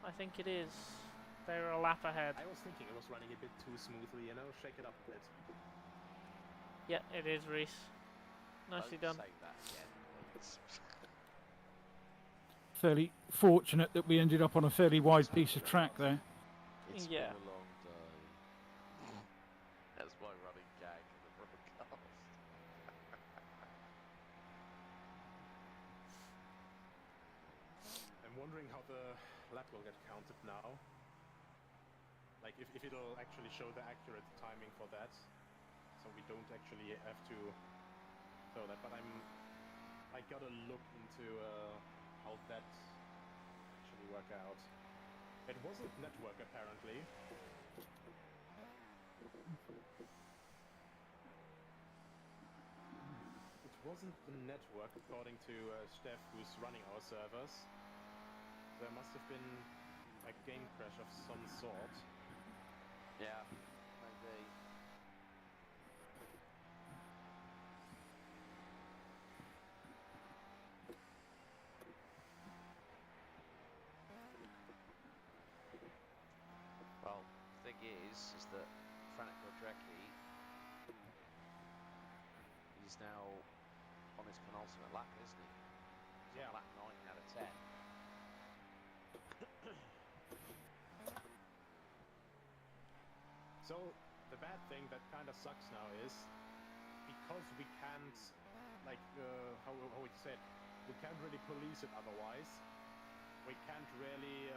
I think it is. They're a lap ahead. I was thinking it was running a bit too smoothly, you know, shake it up a bit. Yeah, it is, Reese. Nicely done. Don't say that again, please. Fairly fortunate that we ended up on a fairly wide piece of track there. It's Yeah. been a long day. That's my running gag in the broadcast. I'm wondering how the lap will get counted now. Like if it'll actually show the accurate timing for that. So we don't actually have to show that, but I gotta look into how that actually work out. It wasn't network apparently. It wasn't the network according to Steph, who's running our servers. There must have been a game crash of some sort. Yeah, maybe. Well, the thing is that Franek Godrecki is now on his penultimate lap, isn't he? He's on lap 9 out of 10. So the bad thing that kind of sucks now is because we can't, like, how would you say it? We can't really police it otherwise. We can't really,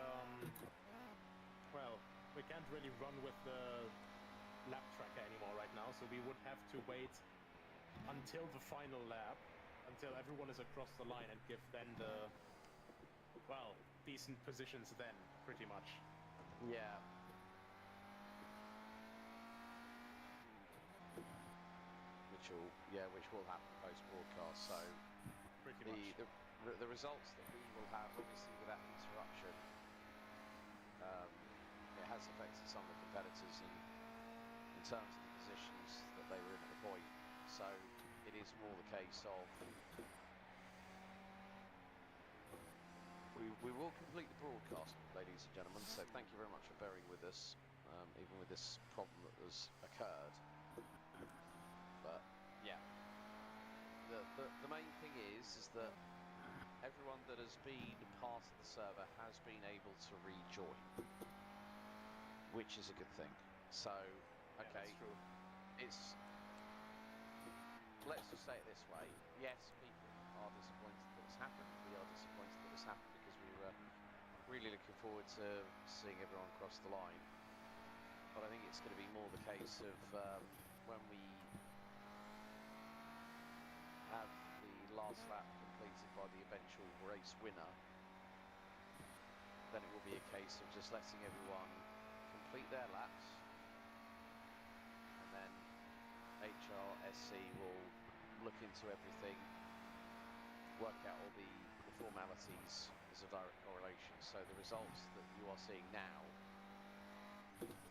well, we can't really run with the lap tracker anymore right now. So we would have to wait until the final lap, until everyone is across the line, and give then the, well, decent positions then, pretty much. Yeah. Which will happen post-broadcast. So the results that we will have, obviously, with that interruption, it has affected some of the competitors in terms of the positions that they were in at the point. So it is more the case of we will complete the broadcast, ladies and gentlemen. So thank you very much for bearing with us, even with this problem that has occurred. But yeah, the main thing is that everyone that has been part of the server has been able to rejoin, which is a good thing. So, okay, it's, let's just say it this way. Yes, people are disappointed that it's happened. We are disappointed that it's happened because we were really looking forward to seeing everyone cross the line. But I think it's going to be more the case of when we have the last lap completed by the eventual race winner, then it will be a case of just letting everyone complete their laps, and then HRSC will look into everything, work out all the formalities as a direct correlation. So the results that you are seeing now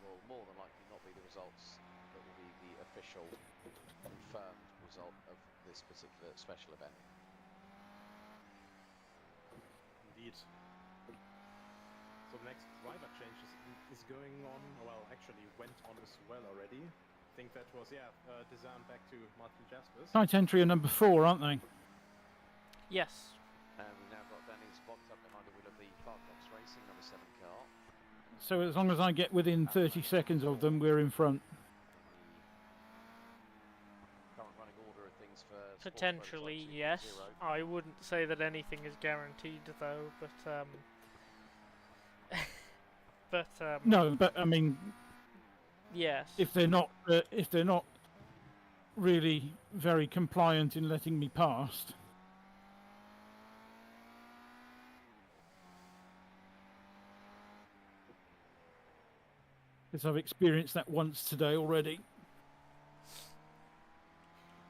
will more than likely not be the results that will be the official confirmed result of this particular special event. Indeed. So the next driver change is going on, well, actually went on as well already. I think that was, Dizan back to Martin Jaspers. Tight entry are number 4, aren't they? Yes. And we've now got Denny's blocked up behind the wheel of the Clark Box Racing number 7 car. So as long as I get within 30 seconds of them, we're in front. Current running order of things for Potentially, yes. I wouldn't say that anything is guaranteed, though. But No, but I mean, yes. if they're not really very compliant in letting me past. because I've experienced that once today already.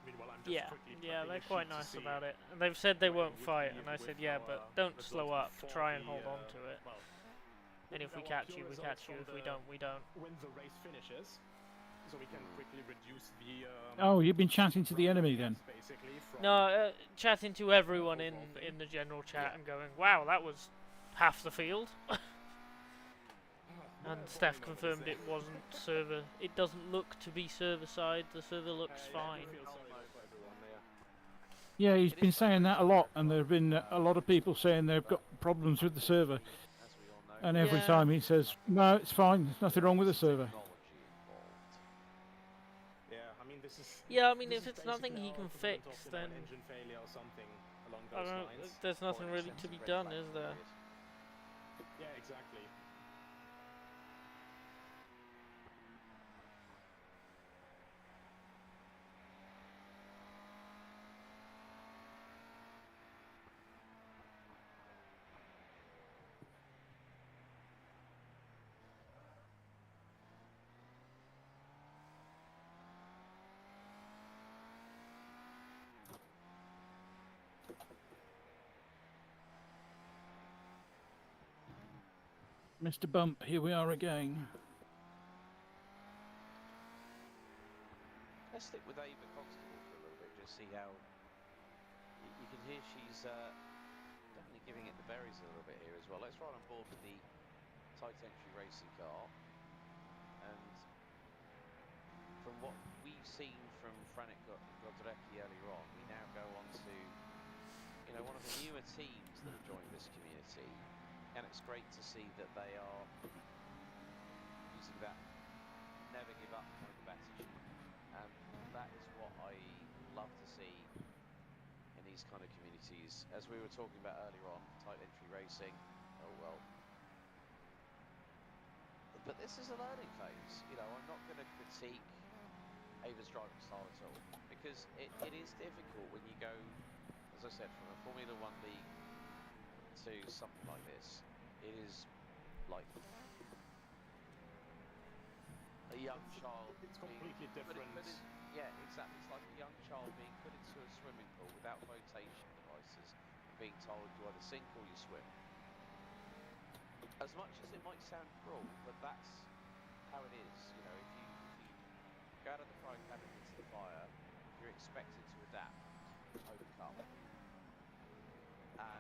Meanwhile, I'm just Yeah, quickly yeah, prepping they're a quite sheet to nice see about it. And they've said they where won't would fight, be and I said, with yeah, our but don't result slow up. before Try and the, hold on to it. well, And if we our catch pure you, we results catch you. from If we the- don't, we don't. when the race finishes, so we can quickly reduce the. Oh, you've been chatting to the enemy then? Basically, from No, chatting to everyone in overall thing. the general chat and going, wow, that was half the field. And Steph confirmed it wasn't server. It doesn't look to be server side. The server looks fine. I feel sorry for everyone there. Yeah, he's been saying that a lot, and there have been a lot of people saying they've got problems with the server. As we all know, And every Yeah. time he says, no, it's fine, there's nothing wrong with the server. technology involved. Yeah, I mean this is. Yeah, I mean, this if is it's nothing basically he our can equivalent fix, of, you know, then an engine failure or something along I those don't. lines. There's nothing Or an really to be extensive red done, flag is there? period. Yeah, exactly. Mr. Bump, here we are again. Let's stick with Ava Constable for a little bit, just see how. You can hear she's definitely giving it the berries a little bit here as well. Let's ride on board with the tight entry racing car. And from what we've seen from Franek Godrecki earlier on, we now go on to, you know, one of the newer teams that have joined this community. And it's great to see that they are using that never give up kind of attitude. And that is what I love to see in these kind of communities. As we were talking about earlier on, tight entry racing, oh well. But this is a learning phase. You know, I'm not going to critique Ava's driving style at all, because it is difficult when you go, as I said, from a Formula 1 league to something like this. It is like a young child. It's completely different. Yeah, exactly. It's like a young child being put into a swimming pool without flotation devices and being told you either sink or you swim. As much as it might sound cruel, but that's how it is. You know, if you go out of the frying pan and into the fire, you're expected to adapt, overcome.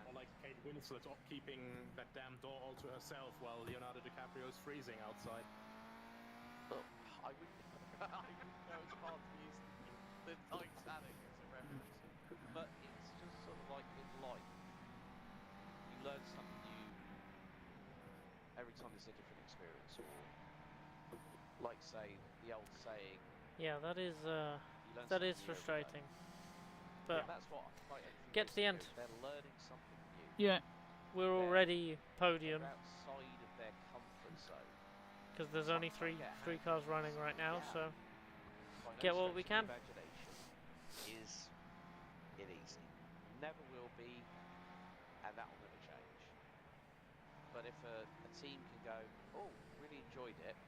Or like Kate Winslet keeping that damn door all to herself while Leonardo DiCaprio's freezing outside. Look, I wouldn't go as far to use the Titanic as a reference, but it's just sort of like in life. You learn something new every time there's a different experience, or like say the old saying. Yeah, that is you learn that something is new every frustrating. day. But Yeah, that's what tight entry get to the racing end. is. They're learning something new. Yeah, We're already podium They're outside of their comfort zone. because there's only three cars running right now. So By no get what we stretch of can. the imagination is it easy. Never will be, and that will never change. But if a team can go, oh, really enjoyed it,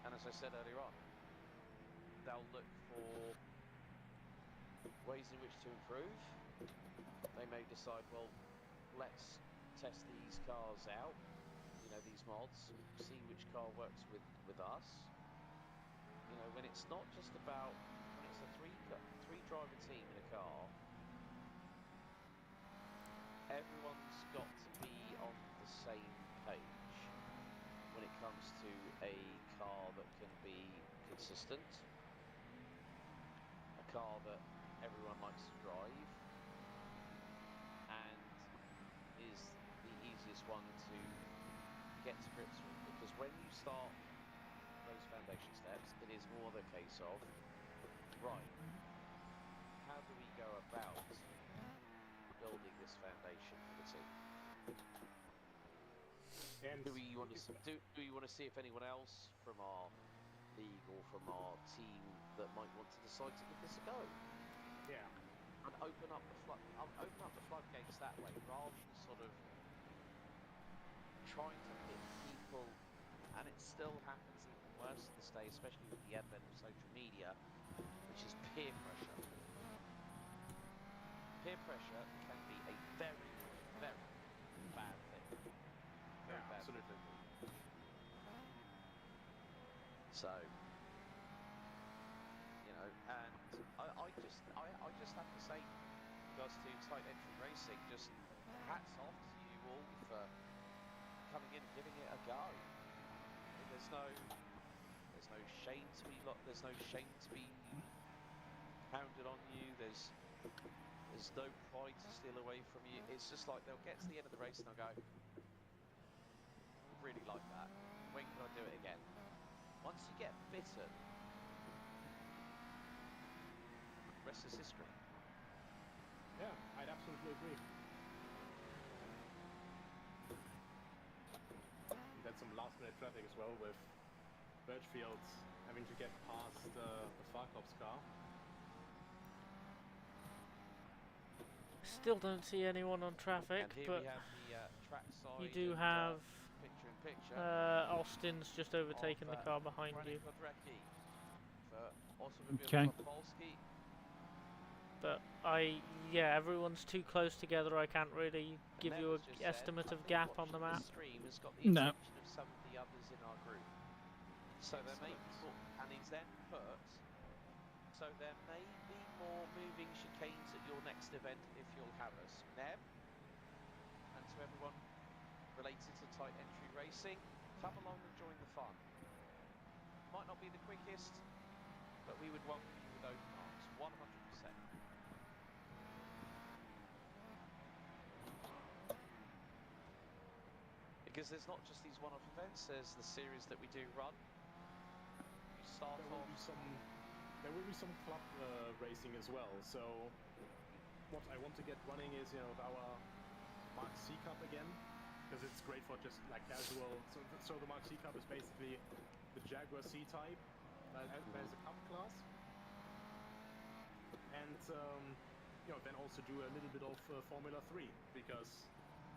and as I said earlier on, they'll look for ways in which to improve. They may decide, well, let's test these cars out, you know, these mods, see which car works with us. You know, when it's not just about, when it's a three driver team in a car, everyone's got to be on the same page when it comes to a car that can be consistent, a car that everyone likes to drive, and is the easiest one to get to grips with. Because when you start those foundation steps, it is more the case of, right, how do we go about building this foundation for the team? And Do we want to see if anyone else from our league or from our team that might want to decide to give this a go? Yeah. And open up the floodgates that way, rather than sort of trying to pit people And it still happens even worse this day, especially with the advent of social media, which is peer pressure. Peer pressure can be a very, very bad thing. Very bad absolutely. thing. So, you know, and I just have to say, regards to tight entry racing, just hats off to you all for coming in and giving it a go. I mean, there's no shame to be there's no shame to be hounded on you. There's no pride to steal away from you. It's just like they'll get to the end of the race and they'll go, I really like that. When can I do it again? Once you get bitten, rest is history. Yeah, I'd absolutely agree. We had some last-minute traffic as well with Birchfield having to get past the Farkop's car. Still don't see anyone on traffic, And here but we have the track side. you do and, have picture-in-picture. Austin's just overtaken the car behind you. Okay. But everyone's too close together. I can't really give you an estimate of gap on the map. Has got the No. attention of some of the others in our group. So there may be, and he's then put, so there may be more moving chicanes at your next event if you'll have us. Neb, and to everyone related to tight entry racing, come along and join the fun. Might not be the quickest, but we would welcome you with open arms, 100%. Because there's not just these one-off events, there's the series that we do run. You start off... There will be some club racing as well, so what I want to get running is, you know, our Mark C Cup again, because it's great for just like casual. So the Mark C Cup is basically the Jaguar C-Type. There's a cup class, and you know, then also do a little bit of Formula 3, because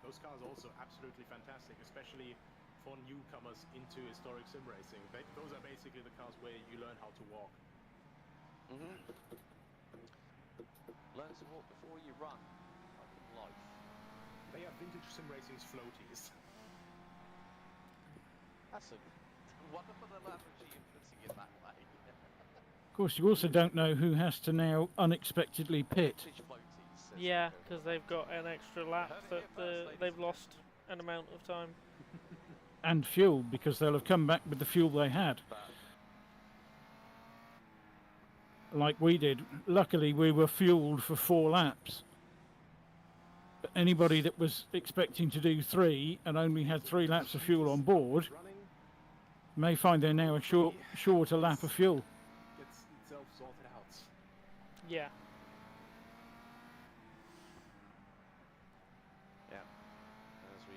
those cars are also absolutely fantastic, especially for newcomers into historic sim racing. Those are basically the cars where you learn how to walk. Learn to walk before you run, like in life. They are vintage sim racing's floaties. That's a wonderful analogy of putting it that way. Of course, you also don't know who has to now unexpectedly pit. Vintage floaties. Yeah, because they've got an extra lap that they've lost an amount of time. And fuel, because they'll have come back with the fuel they had. Like we did. Luckily, we were fueled for 4 laps. But anybody that was expecting to do 3 and only had 3 laps of fuel on board may find they're now short a lap of fuel. Gets itself sorted out. Yeah. Yeah. As we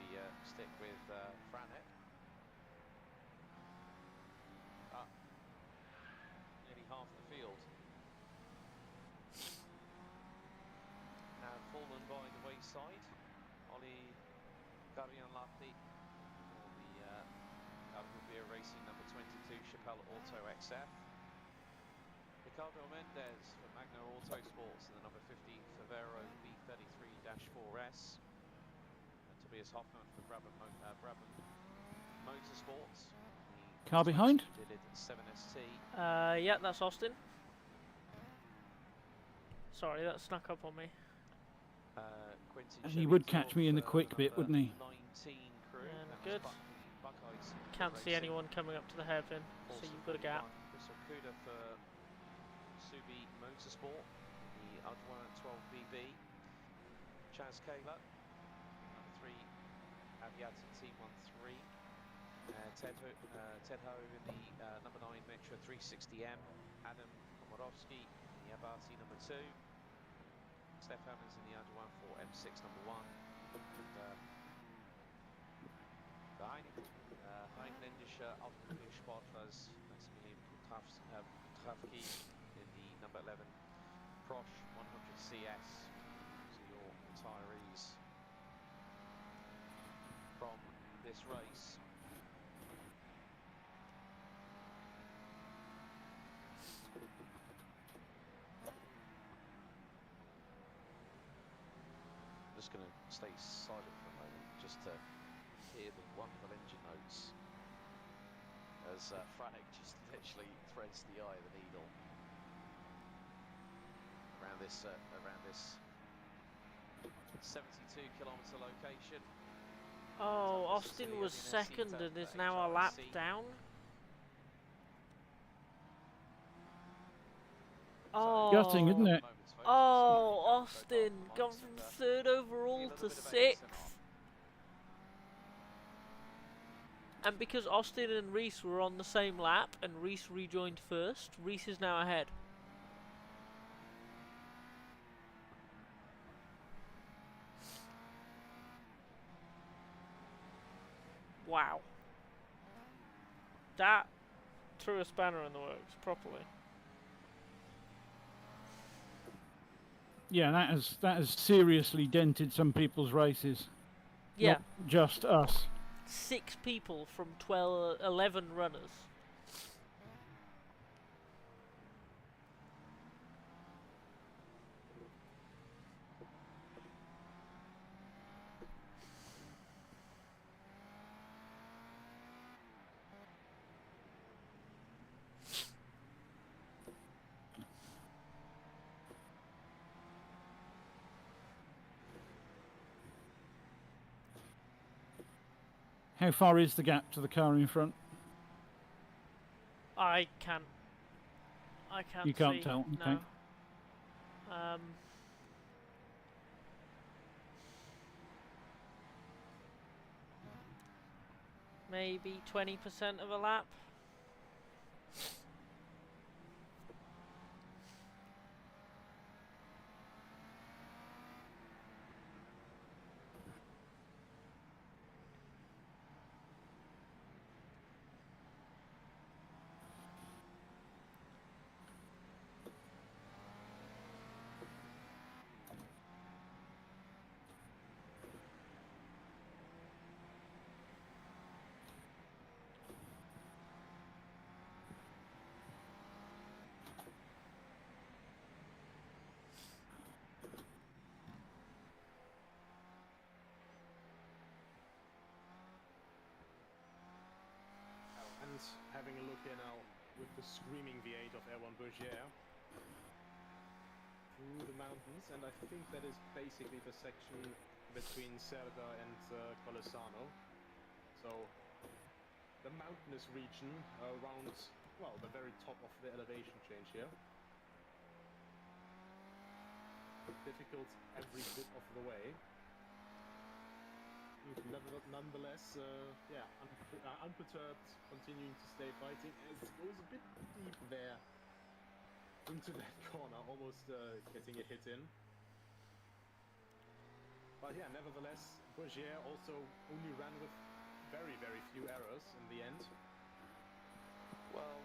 stick with Franek. Nearly half the field. Now fallen by the wayside. Oli Garianlati for the Automobile Racing number 22 Chappelle Auto XF. Ricardo Mendes for Magno Autosports in the number 15 Favero B33-4S. And Tobias Hoffman for Brabham Motorsports. Car behind? 7ST. Yeah, that's Austin. Sorry, that snuck up on me. And he would catch me in the quick bit, wouldn't he? 19 crew. And good. Can't see anyone coming up to the hairpin, so you've got a gap. Chris Okuda for Subi Motorsport, the Ardouin 12BB. Chaz Kayla, number 3 Aviata T13. Ted Ho in the number 9 Metra 360M. Adam Komorowski in the Abarty number 2. Steph Evans in the Ardouin 4M6 number 1. And Heinländische Automobilsportlers Maximilian Kutravsky in the number 11 Prosch 100 CS. So your retirees from this race. just going to stay silent for a moment just to hear the wonderful engine notes as Franek just literally threads the eye of the needle around this 72 kilometre location. Oh, Austin was second and is now a lap down. Oh, Gutting, isn't it? Oh, Austin gone from 3rd overall to 6th. And because Austin and Reese were on the same lap and Reese rejoined first, Reese is now ahead. Wow. That threw a spanner in the works, properly. Yeah, that has seriously dented some people's races. Yeah. Not just us. 6 people from 11 runners. How far is the gap to the car in front? I can't You can't see, tell, no. okay. Maybe 20% of a lap. And having a look here now with the screaming V8 of Erwan Berger through the mountains, and I think that is basically the section between Cerda and Colesano. So the mountainous region around, well, the very top of the elevation change here. Difficult every bit of the way. Nonetheless, yeah, unperturbed, continuing to stay fighting as it goes a bit deep there into that corner, almost getting a hit in. But yeah, nevertheless, Berger also only ran with very, very few errors in the end. Well,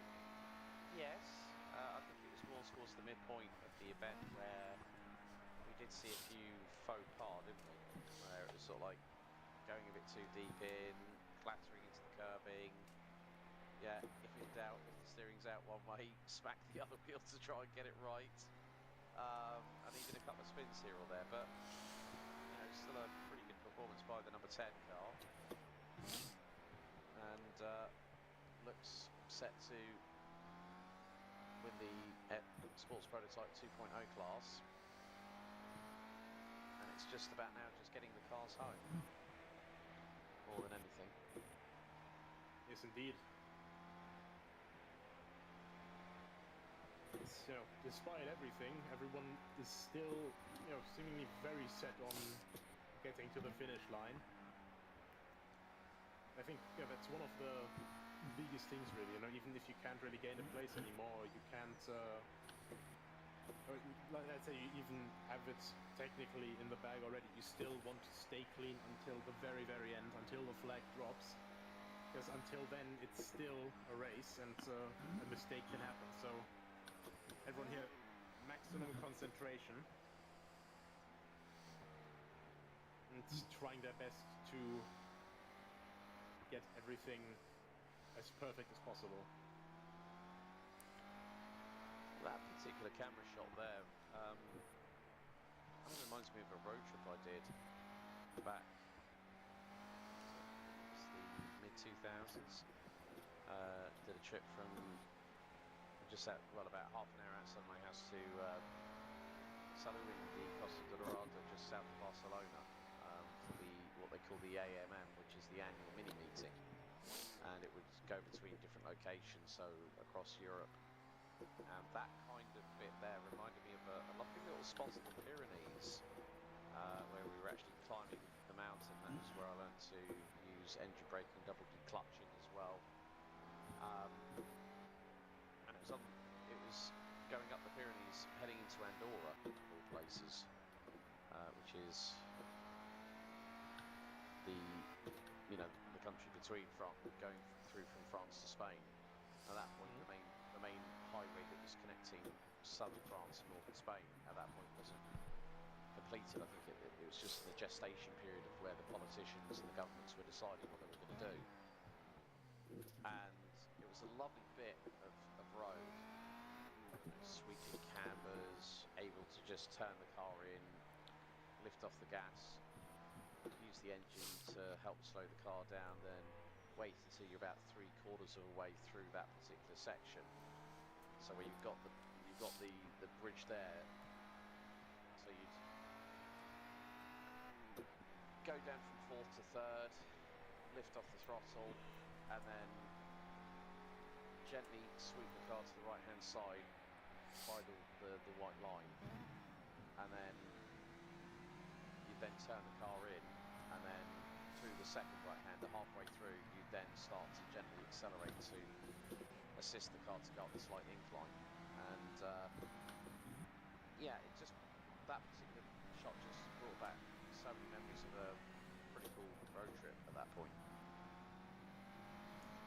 yes, I think it was more towards the midpoint of the event where we did see a few faux pas, didn't we? Where it was sort of like going a bit too deep in, clattering into the curbing. Yeah, if in doubt, if the steering's out one way, smack the other wheel to try and get it right. And even a couple of spins here or there, but you know, still a pretty good performance by the number 10 car. And looks set to win the Sports Prototype 2.0 class. And it's just about now just getting the cars home. More than anything. Yes, indeed. It's, you know, despite everything, everyone is still, you know, seemingly very set on getting to the finish line. I think, yeah, that's one of the biggest things, really. You know, even if you can't really gain a place anymore, you can't. Let's say you even have it technically in the bag already, you still want to stay clean until the very, very end, until the flag drops. Because until then, it's still a race, and a mistake can happen. So everyone here, maximum concentration, and trying their best to get everything as perfect as possible. That particular camera shot there, Kind of reminds me of a road trip I did back. It's the mid-2000s. Did a trip from just about half an hour outside my house to Salou in the Costa del Dorado, just south of Barcelona, for what they call the AMM, which is the annual mini meeting, and it would go between different locations, so across Europe. And that kind of bit there reminded me of a lovely little spot in the Pyrenees, where we were actually climbing the mountain. That was where I learned to use engine braking, double declutching as well. And it was going up the Pyrenees, heading into Andorra, of all places, which is the country between going through from France to Spain. At that point, the main highway that was connecting southern France and northern Spain at that point wasn't completed. I think it was just the gestation period of where the politicians and the governments were deciding what they were going to do. And it was a lovely bit of road. Sweeping cambers, able to just turn the car in, lift off the gas, use the engine to help slow the car down, then wait until you're about 3/4 of the way through that particular section. So where you've got the bridge there, so you'd go down from 4th to 3rd, lift off the throttle, and then gently sweep the car to the right hand side by the white line, and then you then turn the car in, and then through the second right hander, halfway through, you then start to gently accelerate to assist the car to go up the slight incline. And yeah, that particular shot just brought back so many memories of a pretty cool road trip at that point.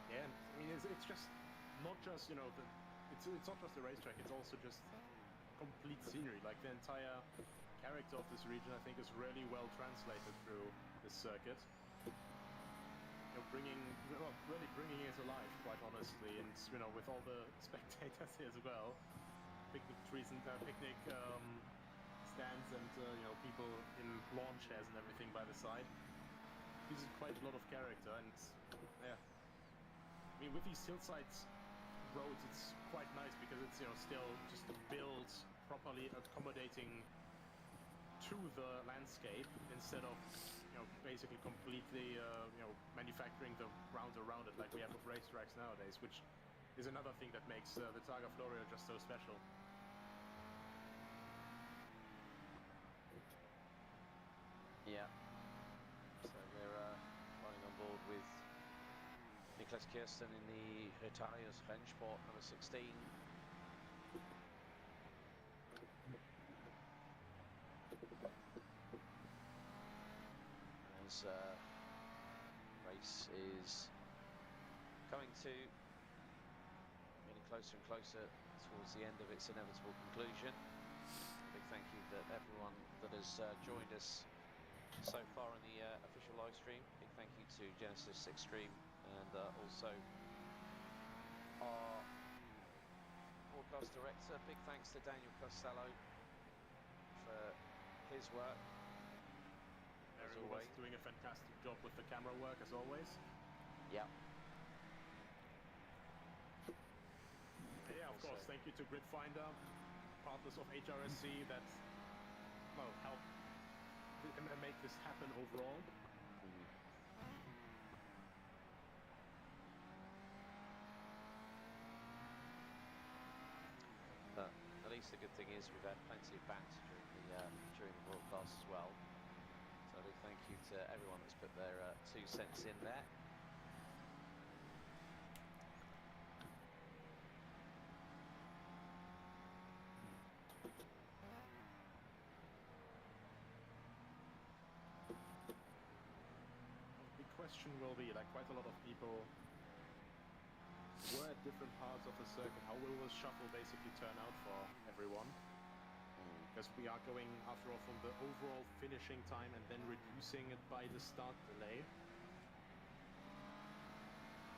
Yeah, and I mean, it's just not just, it's not just the racetrack, it's also just complete scenery. Like, the entire character of this region, I think, is really well translated through this circuit. Really bringing it alive, quite honestly, and with all the spectators here as well, picnic trees and picnic stands, and people in lawn chairs and everything by the side. Gives it quite a lot of character, and yeah. I mean, with these hillside roads, it's quite nice because it's still just built properly, accommodating to the landscape, instead of basically completely manufacturing the rounds around it like we have with racetracks nowadays, which is another thing that makes the Targa Florio just so special. Yeah. So we're running on board with Niklas Kirsten in the HRSC number 16. As race is getting closer and closer towards the end of its inevitable conclusion. A big thank you to everyone that has joined us so far in the official live stream. Big thank you to Genesis Extreme, and also our broadcast director. Big thanks to Daniel Costello for his work. As always, doing a fantastic job with the camera work, as always. Yeah. Yeah, of course. Thank you to Gridfinder, partners of HRSC, that help make this happen overall. But at least the good thing is we've had plenty of banter during the broadcast as well. So a big thank you to everyone that's put their 2 cents in there. The question will be, like, quite a lot of people were at different parts of the circuit. How will this shuffle basically turn out for everyone? Because we are going, after all, from the overall finishing time and then reducing it by the start delay.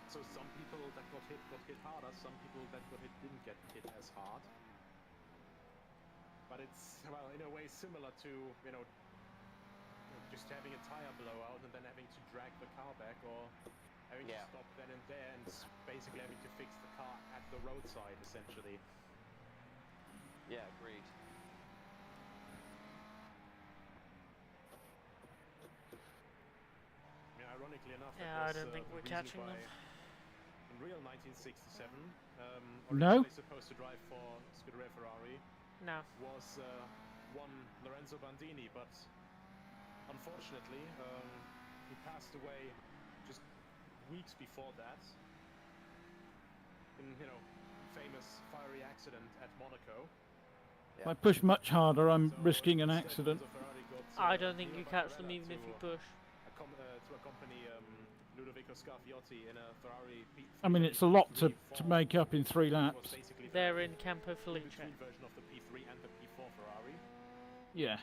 So some people that got hit harder, some people that got hit didn't get hit as hard. but it's, well, in a way similar to, you know, just having a tire blowout and then having to drag the car back, or having to stop then and there and basically having to fix the car at the roadside, essentially. Yeah, agreed. I mean, ironically enough, Yeah, that was, I don't think the we're reason catching why them. in real 1967, No. originally supposed to drive for Scuderia Ferrari, No. was one Lorenzo Bandini, but unfortunately, he passed away just weeks before that in, you know, famous fiery accident at Monaco. If I push much harder, I'm So risking an instead, accident. Enzo Ferrari got, I don't think Nino you catch them Barbarella even if you to push. to accompany Ludovico Scarfiotti in a Ferrari P3. I mean, it's a lot to make up in 3 laps. They're in Campo Felice. In-between version of the P3 and the P4 Ferrari. Yeah.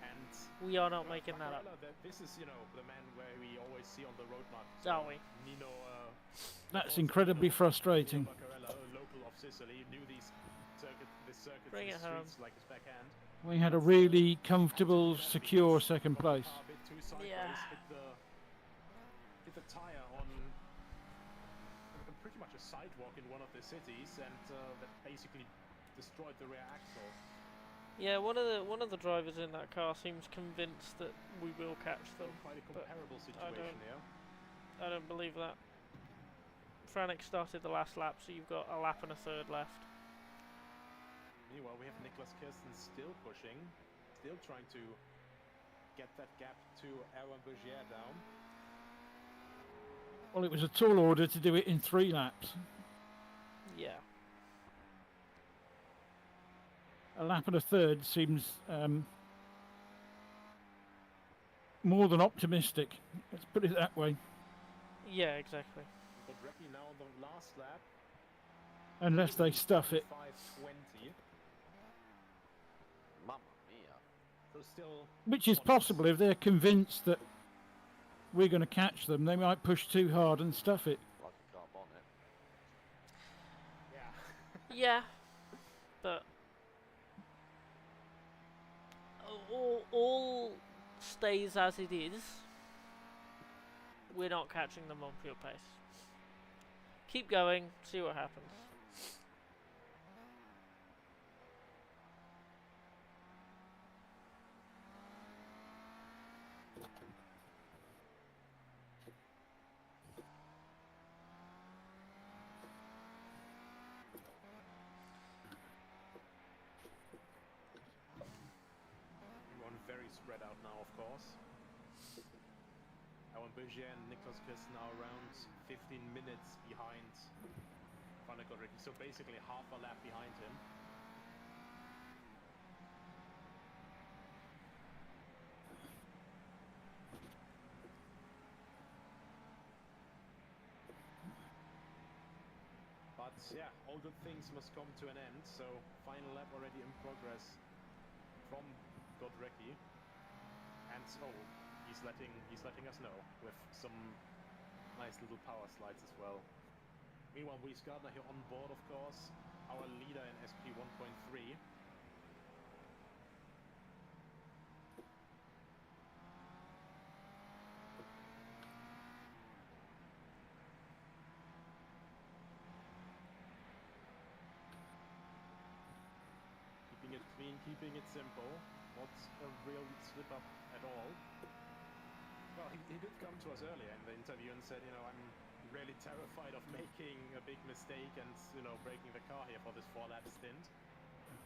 And we are not making that up. This is, you know, the man where we always see on the road mark. Are we? Nino. That's incredibly frustrating. Nino Barbarella, local of Sicily, knew this circuit Bring and it home. streets like his backhand. We had a really comfortable, secure second place. Yeah. Hit the tire on pretty much a sidewalk in one of the cities, and that basically destroyed the rear axle. Yeah, one of the drivers in that car seems convinced that we will catch them. Quite a comparable situation here. I don't believe that. Franek started the last lap, so you've got a lap and a third left. Meanwhile, we have Niklas Kirsten still pushing, still trying to get that gap to Aaron Bergier down. Well, it was a tall order to do it in 3 laps. Yeah. A lap and a third seems more than optimistic. Let's put it that way. Yeah, exactly. But Recchi now on the last lap. Unless they stuff it. 5:20. Mamma mia. So still. Which is possible if they're convinced that we're going to catch them. They might push too hard and stuff it. Like a car bonnet. Yeah. Yeah. But all stays as it is. We're not catching them on pure pace. Keep going, see what happens. Very spread out now, of course. Aaron Bergier and Niklas Kirsten are around 15 minutes behind Frank already, so basically half a lap behind him. But yeah, all good things must come to an end, so final lap already in progress from Godrecki, and he's letting us know with some nice little power slides as well. Meanwhile, Reese Gardner here on board, of course, our leader in SP 1.3. Keeping it clean, keeping it simple. Not a real slip up at all. Well, he did come to us earlier in the interview and said, you know, I'm really terrified of making a big mistake and, you know, breaking the car here for this 4-lap stint.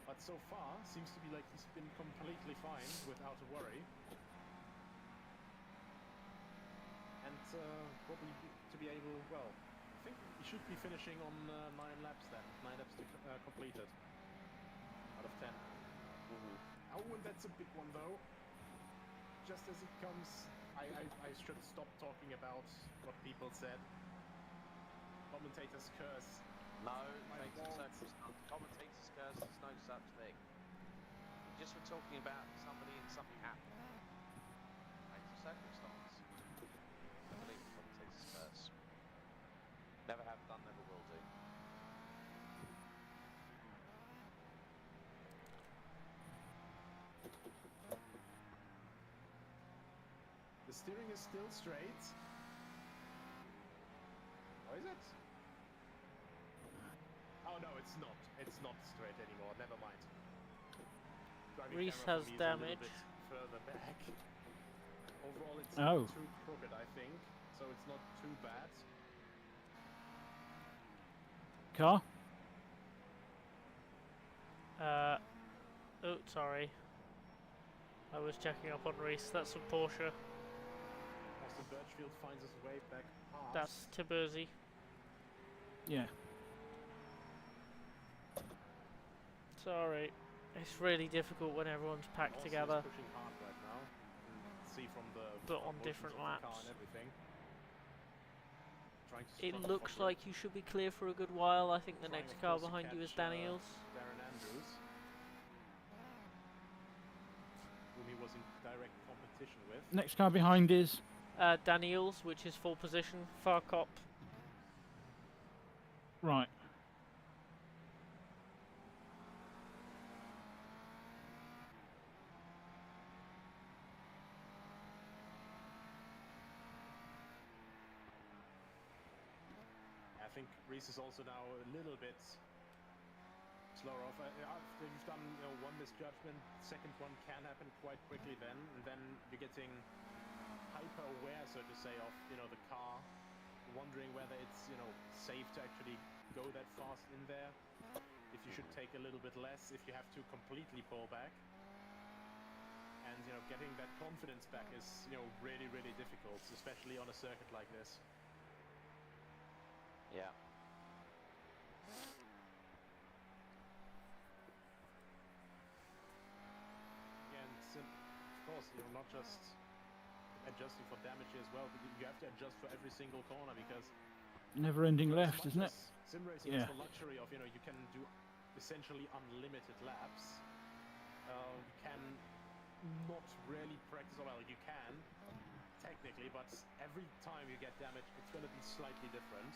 But so far, seems to be like he's been completely fine without a worry. And probably to be able, well, I think he should be finishing on 9 laps then. 9 laps to, completed. Out of 10. Oh, and that's a big one though. Just as it comes, I should stop talking about what people said. Commentators curse. No, commentators curse is no such thing. Just for talking about somebody and something happened. It's a circumstance. I believe the commentators curse. Never have done, never will do. The steering is still straight. Or is it? Oh no, it's not. It's not straight anymore. Never mind. Driving Reese camera has for me is a little damage. bit further back. Overall, it's Oh. not too crooked, I think. So it's not too bad. Car? Oh, sorry. I was checking up on Reese. That's a Porsche. Austin Birchfield finds his way back past. That's Tiburzi. Yeah. Sorry. It's really difficult when everyone's packed Austin together. is pushing hard right now. You can see from the But on motions different of the car laps. and everything. Trying to It struggle looks for grip. like you should be clear for a good while. I think the Trying, next of car course, to behind you is catch, Daniels. Darren Andrews, whom he was in direct competition with. Next car behind is... Daniels, which is full position, far cop. Right. I think Reese is also now a little bit slower off. After you've done one misjudgment, second one can happen quite quickly then, and then you're getting hyper aware, so to say, of the car, wondering whether it's safe to actually go that fast in there. If you should take a little bit less, if you have to completely pull back. And getting that confidence back is really, really difficult, especially on a circuit like this. Yeah. And of course, not just adjusting for damage as well, but you have to adjust for every single corner because Never-ending as left, much isn't it? as sim racing Yeah. has the luxury of you can do essentially unlimited laps. You can not really practice. Well, you can technically, but every time you get damage, it's going to be slightly different.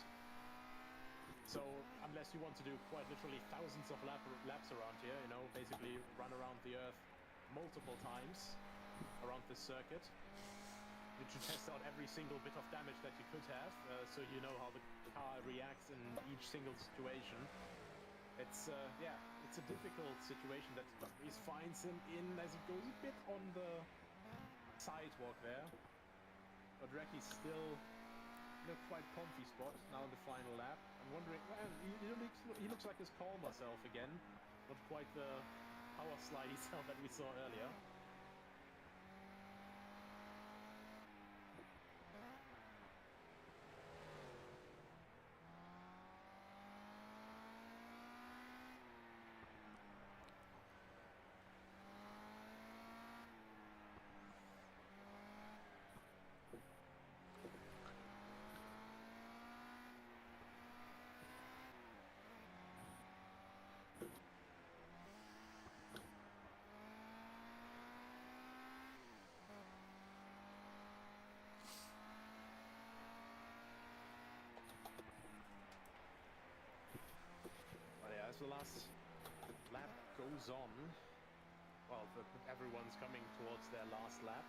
So unless you want to do quite literally thousands of laps around here, basically run around the Earth multiple times around this circuit, you should test out every single bit of damage that you could have, so you know how the car reacts in each single situation. It's it's a difficult situation that Reese finds him in as he goes a bit on the sidewalk there. But Recky's still in a quite comfy spot now in the final lap. I'm wondering, well, he looks like his calmer self again, not quite the power slidey self that we saw earlier. As the last lap goes on, well, everyone's coming towards their last lap.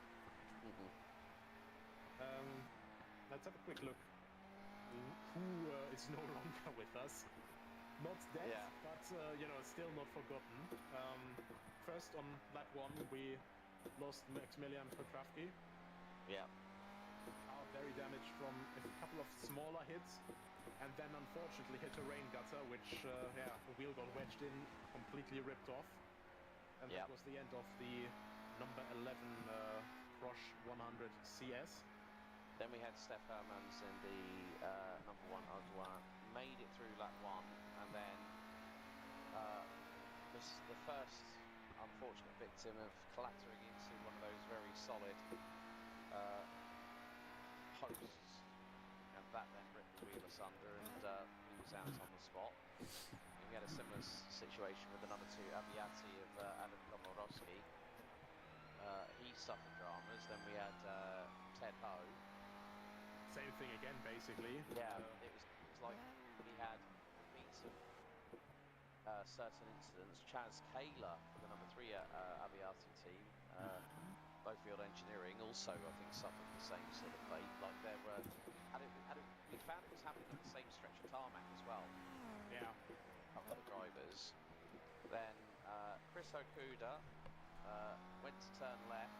Let's have a quick look. Who is no longer with us? Not dead, but still not forgotten. First on lap 1, we lost Maximilian Petravki. Yeah. Very damaged from a couple of smaller hits. And then unfortunately hit a rain gutter, which, the wheel got wedged in, completely ripped off. And that was the end of the number 11 Prosh 100 CS. Then we had Steph Hermans in the number 1 Ardouin, made it through lap 1, and then the first unfortunate victim of clattering into one of those very solid posts. And that then ripped the wheel asunder, and he was out on the spot. And we had a similar situation with the number 2 Aviati of Adam Komorowski. He suffered dramas. Then we had Ted Ho. Same thing again, basically. Yeah, it was like we had repeats of certain incidents. Chaz Kaler for the number 3 Aviati team, Bowfield Engineering also, I think, suffered the same sort of fate. Like there were, we found it was happening on the same stretch of tarmac as well. Yeah. A couple of the drivers. Then Chris Okuda went to turn left,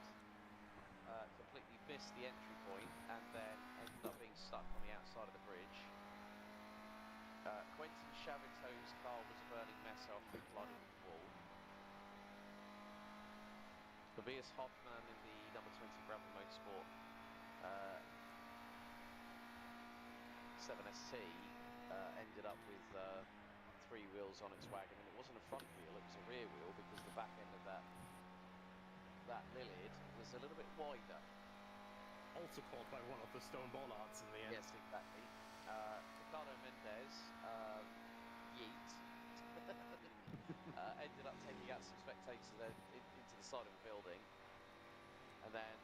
completely missed the entry point, and then ended up being stuck on the outside of the bridge. Quentin Chavito's car was a burning mess after he collided with the wall. Tobias Hoffman in the number 20 Brabham Motorsport 7ST ended up with 3 wheels on its wagon, and it wasn't a front wheel, it was a rear wheel because the back end of that lid was a little bit wider. Also caught by one of the stone bollards in the end. Yes, exactly. Ricardo Mendez, yeet, ended up taking out some spectators into the side of a building, and then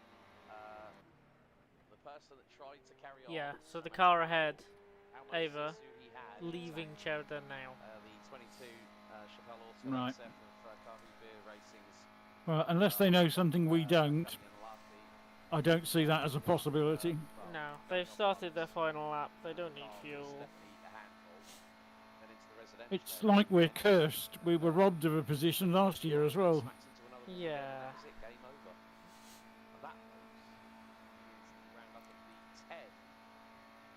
the person that tried to carry on. Yeah, so the car ahead, Ava, leaving Sheridan now. The 22 Chappelle Auto Right. SF of Kahu Beer Racing's. Well, unless they know something we don't, I don't see that as a possibility. No, they've started their final lap. They don't need fuel. It's like we're cursed. We were robbed of a position last year as well. Yeah. Game over. That round up of the 10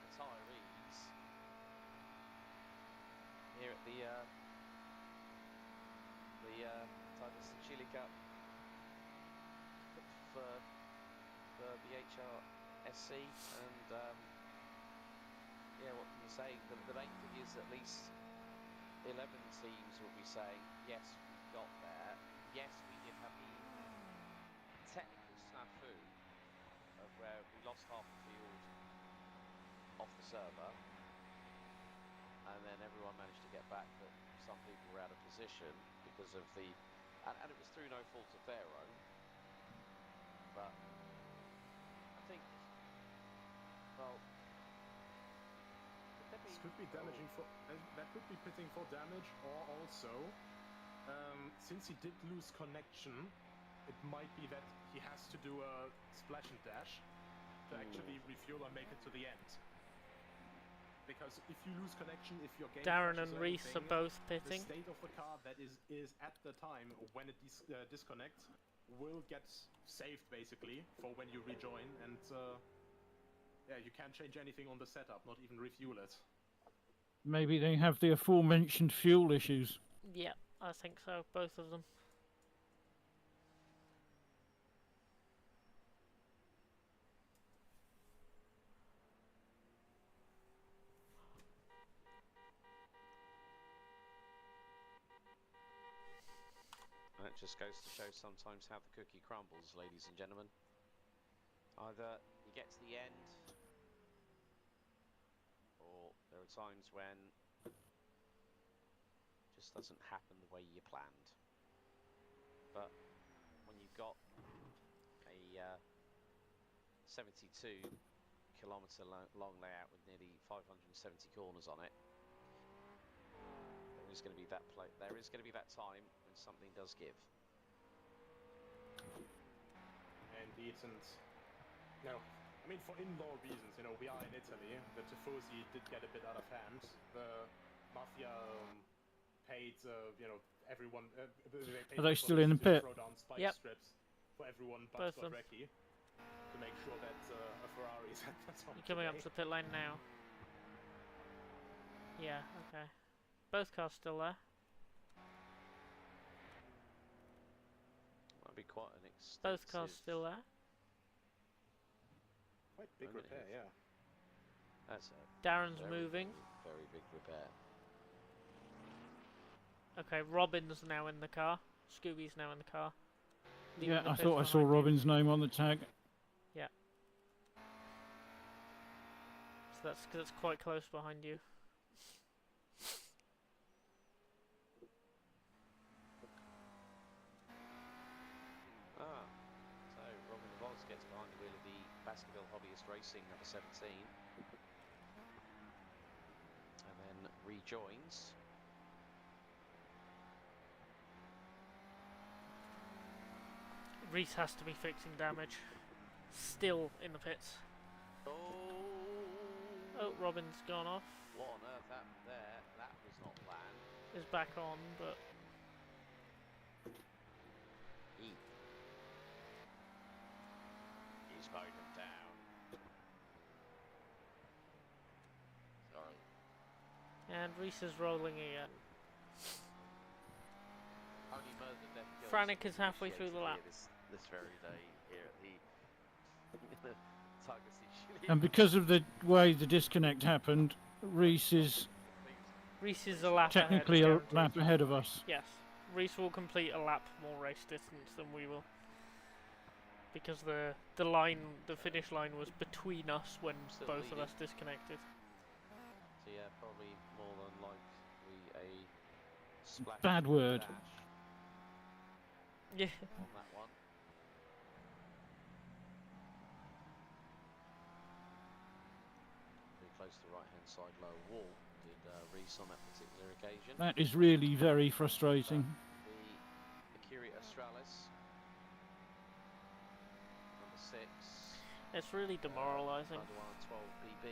retirees here at the Targa Chile Cup for the HRSC, and yeah, what can you say? The main thing is at least 11 teams will be saying, yes, we got there. Yes, we did have the technical snafu of where we lost half the field off the server, and then everyone managed to get back, but some people were out of position because of the, and it was through no fault of their own. But I think, well, this could be damaging for, that could be pitting for damage, or also, since he did lose connection, it might be that he has to do a splash and dash to actually refuel and make it to the end. Because if you lose connection, if your game Darren crashes and or Reese anything, are both pitting. the state of the car that is at the time when it disconnects will get saved basically for when you rejoin, and yeah, you can't change anything on the setup, not even refuel it. Maybe they have the aforementioned fuel issues. Yeah, I think so. Both of them. And it just goes to show sometimes how the cookie crumbles, ladies and gentlemen. Either you get to the end, or there are times when it just doesn't happen the way you planned. But when you've got a 72 kilometre long layout with nearly 570 corners on it, there is going to be that time when something does give. Indeed, and no, I mean, for in-law reasons, you know, we are in Italy. The Tifosi did get a bit out of hand. The Mafia paid, you know, everyone. Are they still in the pit? Throw down spike Yep. strips for everyone but Both of them. Godrecki to make sure that a Ferrari is at the top. You're coming up today. to the pit lane now. Yeah, okay. Both cars still there. Might be quite an extensive. Both cars still there. Quite big repair, yeah. That's a Darren's very, moving. very big repair. Okay, Robin's now in the car. Scooby's now in the car. Leaving Yeah, the I pits thought I saw behind you. Robin's name on the tag. Yeah. So that's quite close behind you. So Robin DeVos gets behind the wheel of the Baskerville Hobbyist Racing number 17, and then rejoins. Reese has to be fixing damage. Still in the pits. Oh, Robin's gone off. What on earth happened there? That was not planned. Is back on, but He's mowed him down. Sorry. and Reese is rolling again. Only murdered their kills Frantic is halfway through the lap. This very day here at the Targa Florio. And because of the way the disconnect happened, Reese is a lap technically ahead, a guaranteed. lap ahead of us. Yes, Reese will complete a lap more race distance than we will, because the finish line was between us when Still both of leading. us disconnected. So yeah, probably more than likely a splash. Bad word. dash Yeah. on that one. Very close to the right-hand side low wall. Did Reese on that particular occasion. That is really very frustrating. The Acura Australis, number 6. It's really demoralising. Ardouin 12 BB.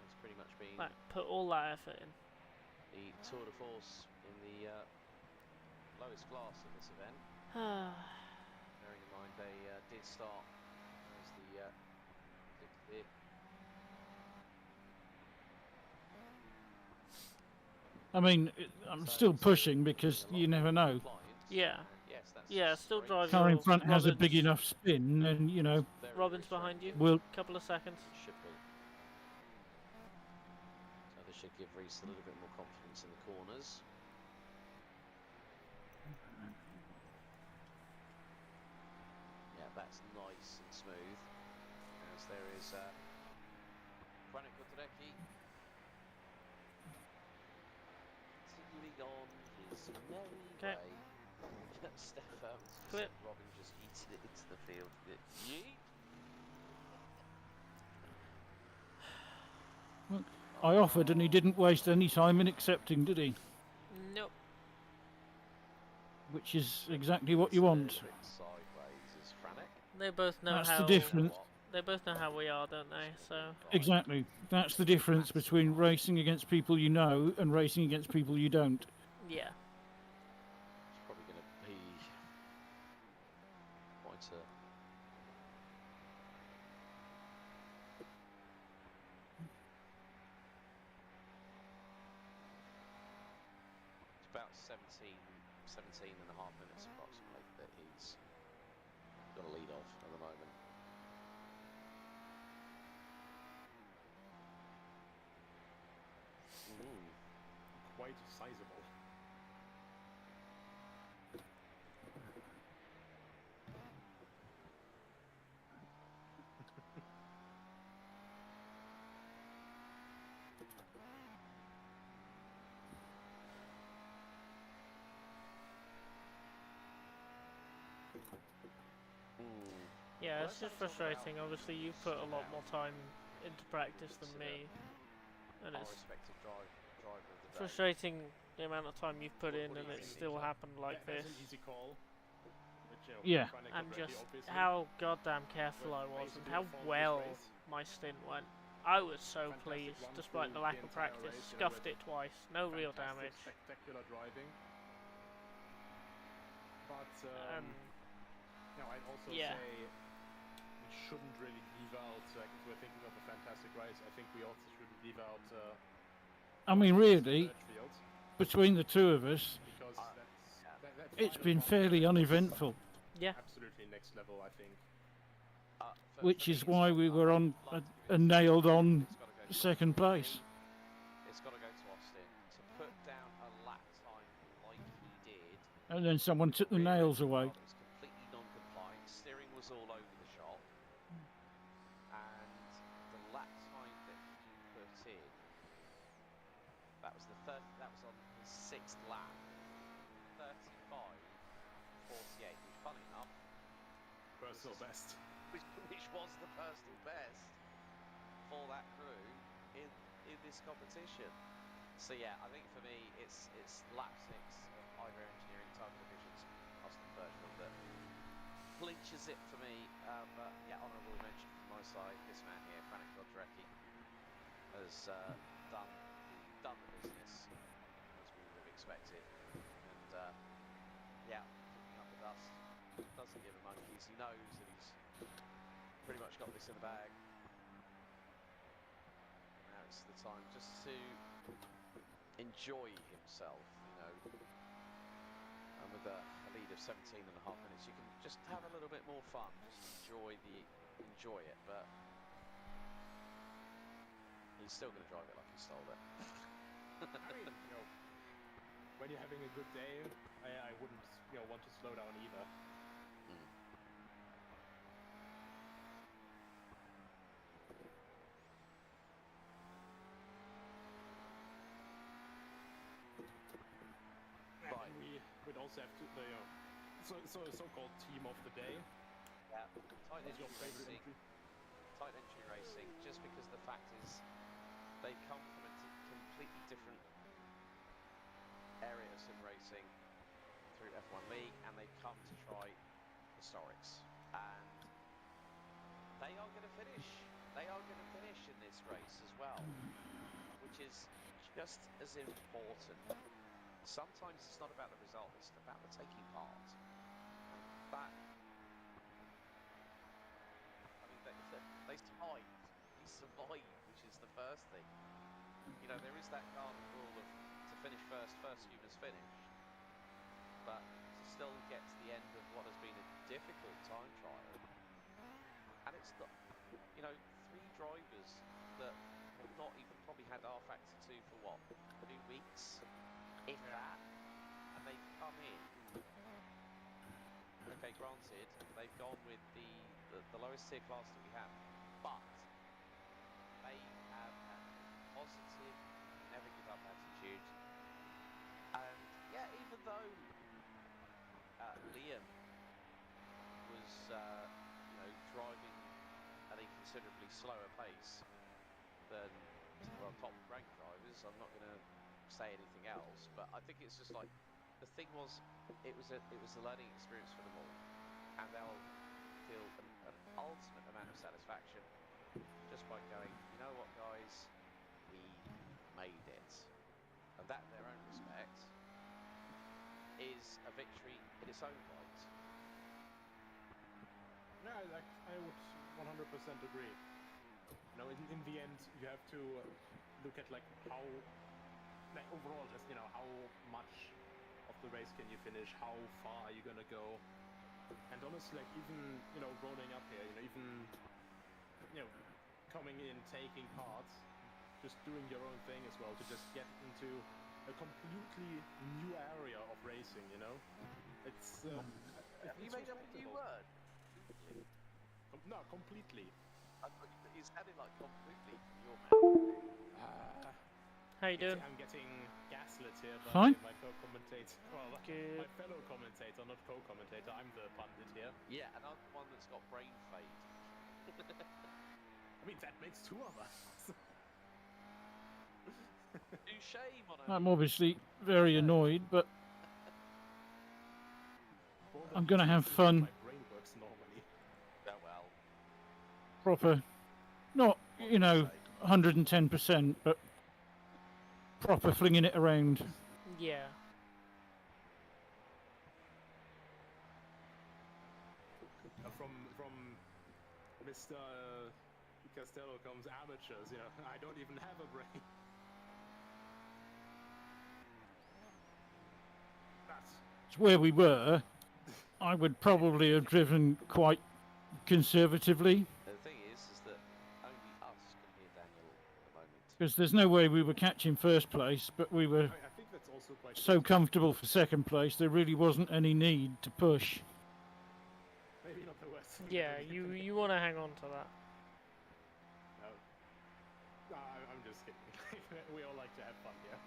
It's pretty much been Like, put all that effort in. the tour de force in the lowest class of this event. Bearing in mind they did start as the I mean, I'm still pushing because you never know. Yeah. Yes, that's Yeah, still drive. Car in your front has a Robin's- big enough spin, and you know, Robin's behind you. we'll Couple of seconds. should be. So this should give Reese a little bit more confidence in the corners. Yeah, that's nice and smooth. As there is Chronicle Tedeki continuing on his merry Okay. way. Stefan, Clip. Robin just eating it into the field. Yeet. I offered, and he didn't waste any time in accepting, did he? Nope. Which is exactly what you want. Sideways is Frantic. They both know That's how. the difference. They both know how we are, don't they? So. Exactly. That's the difference between racing against people you know and racing against people you don't. Yeah. It's probably going to be quite a. It's about 17 and a half minutes approximately that he's got a lead off at the moment. Quite sizable. Yeah, it's just frustrating. Obviously, you've put a lot more time into practice than me, and Our it's respective driver of the day. frustrating the amount of time you've put in, and it's still happened like That's this. an easy call. Which, Yeah. Chronicle And Tedeki, just obviously. how goddamn careful I was, and how well my stint went. I was so Fantastic pleased, run despite through the lack the of entire practice. race, you know, Scuffed with it twice, no real Fantastic, damage. Spectacular driving. But I also yeah. say we shouldn't really leave out. If we're thinking of a fantastic race, I think we also shouldn't leave out. I mean, really, third field, between the two of us, because that it's final been one fairly was uneventful. Yeah. Absolutely next level, I think. Which is why we were on a nailed on second place. It's got to go to Austin to put down a lap time like he did. And then someone took the nails away. It was completely non-compliant. Steering was all over the shop, and the lap time that he put in. That was the third. That was on his 6th lap. 35:48, which, funny enough, Personal best. which was the personal best for that crew in this competition. So yeah, I think for me it's lap 6 of either engineering Targa divisions. Austin Birchman that clinches it for me. But yeah, honourable mention from my side. This man here, Frank Godrecki, has done the business as we would have expected, and yeah, picking up the dust, doesn't give a monkeys. He knows that he's pretty much got this in the bag. Now it's the time just to enjoy himself, you know. And with a lead of 17.5 minutes, you can just have a little bit more fun, just enjoy it. But he's still going to drive it like he stole it. I mean, you know, when you're having a good day, I wouldn't, you know, want to slow down either. Right. We would also have to, you know, so-called team of the day. Yeah, tight What's your entry favorite racing. entry? Tight entry racing, just because the fact is they come from a completely different area of sim racing through F1 League, and they've come to try historics, and they are going to finish. They are going to finish in this race as well, which is just as important. Sometimes it's not about the result, it's about the taking part. And that, I mean, they survived. He survived, which is the first thing. You know, there is that garden rule of to finish first humans finish. But to still get to the end of what has been a difficult time trial, and it's not, you know, 3 drivers that have not even probably had R-Factor 2 for what, 2 weeks, if that, and they've come in. Okay, granted, they've gone with the lowest tier class that we have, but they have had a positive, never give up attitude. And yeah, even though Liam was, you know, driving at a considerably slower pace than, well, top-ranked drivers, I'm not going to say anything else. But I think it's just like the thing was, it was a learning experience for them all, and they'll feel an ultimate amount of satisfaction just by going, you know what, guys, we made it, and that, in their own respect, is a victory in its own right. Yeah, I would 100% agree. You know, in the end, you have to look at like how, like overall, just, you know, how much of the race can you finish, how far are you gonna go, and honestly, like even, you know, rolling up here, you know, even, you know, coming in, taking part, just doing your own thing as well, to just get into a completely new area of racing, you know? It's Have you made up a new word? Completely? No, completely. It sounded like completely from your mouth. How you doing? I'm getting gaslit here by Fine. my co-commentator. Well, Good. my fellow commentator, not co-commentator. I'm the pundit here. Yeah, and I'm the one that's got brain fade. I mean, that makes 2 of us. Shame on I'm obviously very annoyed, but I'm going to have fun. My brain works normally. Yeah, well. Proper, not, you know, 110%, but proper flinging it around. Yeah. From Mr. Castello comes amateurs, you know. I don't even have a brain. It's where we were. I would probably have driven quite conservatively, The thing is that only us can hear Daniel at the moment. because there's no way we were catching first place, but we were I think that's also quite so comfortable for second place, there really wasn't any need to push. maybe not the worst. Yeah, you want to hang on to that. No, I'm just kidding. We all like to have fun here.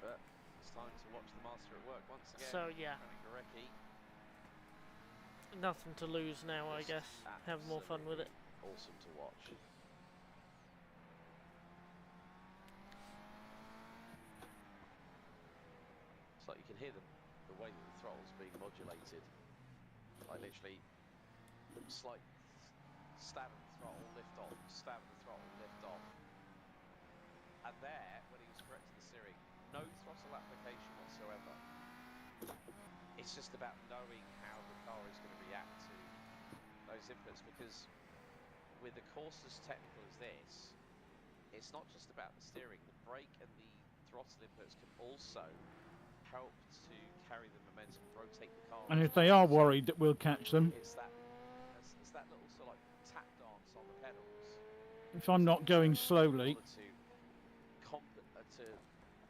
But it's time to watch the master at work once again. So yeah, nothing to lose now, I guess. Have more fun with it. Awesome to watch. modulated. Like literally, slight stab of the throttle, lift off, stab of the throttle, lift off. And there, when he was correcting the steering, no throttle application whatsoever. It's just about knowing how the car is going to react to those inputs, because with a course as technical as this, it's not just about the steering. The brake and the throttle inputs can also help to carry the momentum, rotate the car. And if they are worried that we'll catch them, it's that little sort of like tap dance on the pedals. if I'm not going slowly, To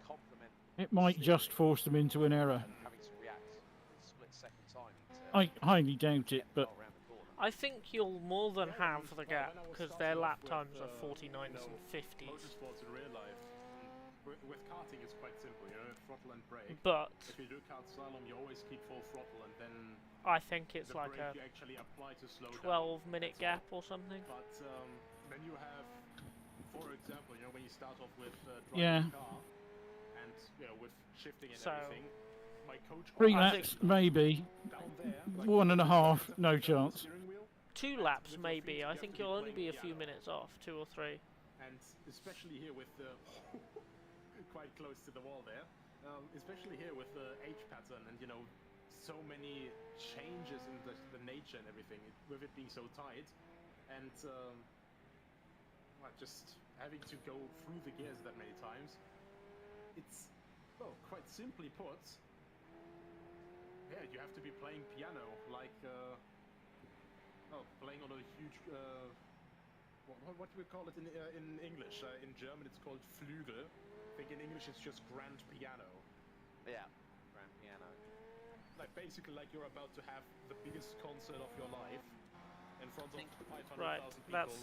complement it might just force them into an error. having to react in split-second timing. I highly doubt it, but I think you'll more than have the gap because their lap times are 49s and 50s. Motorsports in real life, with karting it's quite simple, you know, throttle and brake. But if you do kart slalom, you always keep full throttle, and then I think it's the like brake a you actually apply to slow 12-minute gap or something. But then you have, for example, you know, when you start off with driving Yeah. a car, and you know, with shifting and So, everything, my coach 3 always laps, maybe. down there, like 1.5, no chance. 2 laps maybe. I think you'll only be a few minutes off, 2 or 3. And especially here with the quite close to the wall there, especially here with the H pattern and you know so many changes in the nature and everything, with it being so tight, and just having to go through the gears that many times. It's, well, quite simply put, yeah, you have to be playing piano, like, playing on a huge, what do we call it in English? In German it's called Flügel. I think in English it's just grand piano. Yeah, grand piano. Like, basically like you're about to have the biggest concert of your life in front of 500,000 Right, people. that's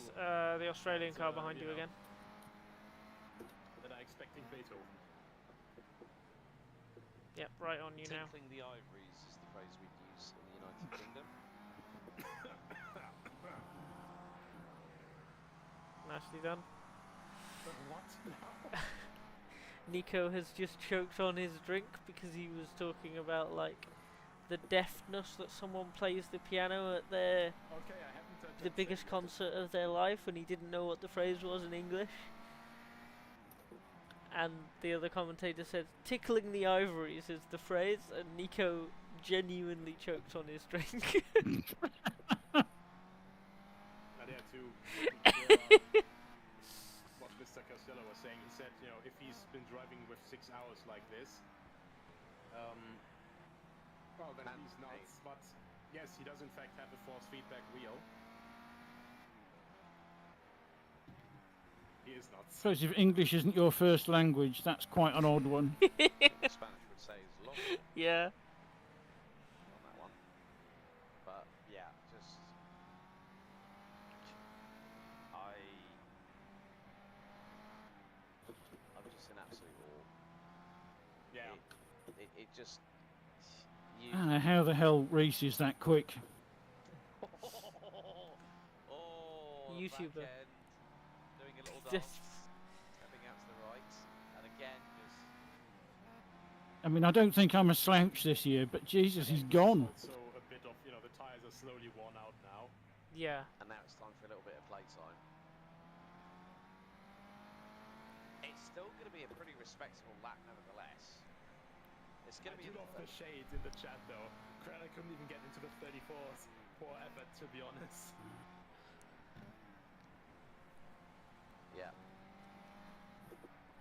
the Australian car behind you again. That are expecting Beethoven. Yep, right on you now. Tinkling the ivories is the phrase we use in the United Kingdom. Nicely done. What now? Nico has just choked on his drink because he was talking about like the deftness that someone plays the piano at their the biggest concert of their life, and he didn't know what the phrase was in English. And the other commentator said, "Tickling the ivories" is the phrase, and Nico genuinely choked on his drink. What Mr. Costello was saying, he said, you know, if he's been driving with 6 hours like this, well, then he's nuts. But yes, he does in fact have a force feedback wheel. He is nuts. I suppose if English isn't your first language, that's quite an odd one. Spanish would say is long. Yeah. On that one. But yeah, just I'm just in absolute awe. Yeah. It just you. I don't know how the hell Reese is that quick. Oh, YouTuber. Back end, doing a little Just- dance, stepping out to the right, and again just. I mean, I don't think I'm a slouch this year, but Jesus, he's gone. Also a bit of, you know, the tires are slowly worn out now. Yeah. And now it's time for a little bit of playtime. It's still going to be a pretty respectable lap, nevertheless. It's going to be. I do love the shades in the chat, though. I couldn't even get into the 34s. Poor effort, to be honest. Yeah.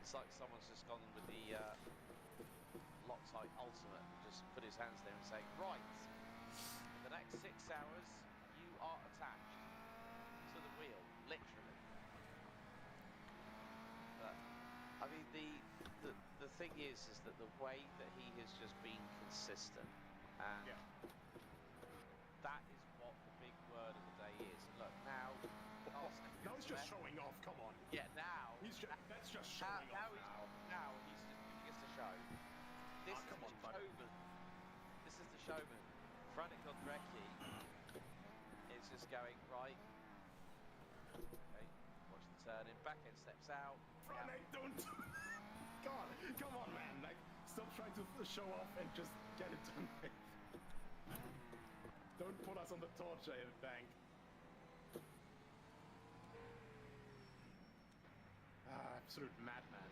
It's like someone's just gone with the Loctite Ultimate and just put his hands there and saying, right, for the next 6 hours, you are attached to the wheel, literally. But, I mean, the thing is that the way that he has just been consistent, and that is what the big word of the day is. And look, now... Now he's just showing off, come on. Yeah, now... That's just showing off now. Now he's just giving us a show. This is the showman. This is the showman. Frantic Godrecki is just going, right. Okay, watch the turn in. Back end steps out. Frantic, don't... God, come on, man. Like, stop trying to show off and just get it done with. Don't put us on the torture bank. Absolute madman.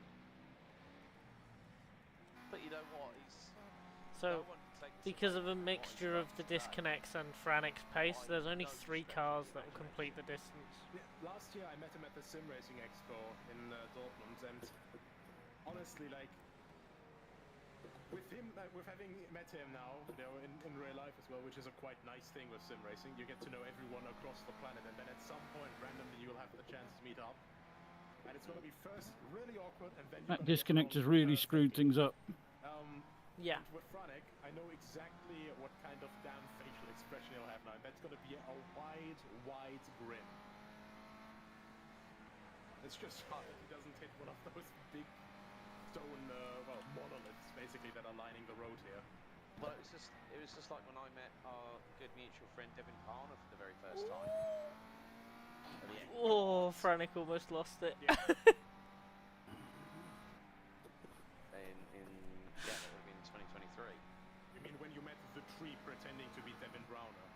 But you know what? He's So, because of a mixture of the disconnects and Franic's pace, there's only 3 cars that will complete the distance. Yeah, last year I met him at the Sim Racing Expo in Dortmund, and honestly, like, with having met him now, you know, in real life as well, which is a quite nice thing with sim racing, you get to know everyone across the planet, and then at some point, randomly, you'll have the chance to meet up. And it's gonna be first really awkward, and then That disconnect has really screwed things up. Yeah. With Franek, I know exactly what kind of damn facial expression he'll have now, and that's gonna be a wide grin. It's just hard that he doesn't hit one of those big stone, monoliths, basically, that are lining the road here. Well, it was just like when I met our good mutual friend Devin Parner for the very first time. Oh, Franek almost lost it. Yeah. Yeah, that would have been 2023. You mean when you met the tree pretending to be Devin Browner?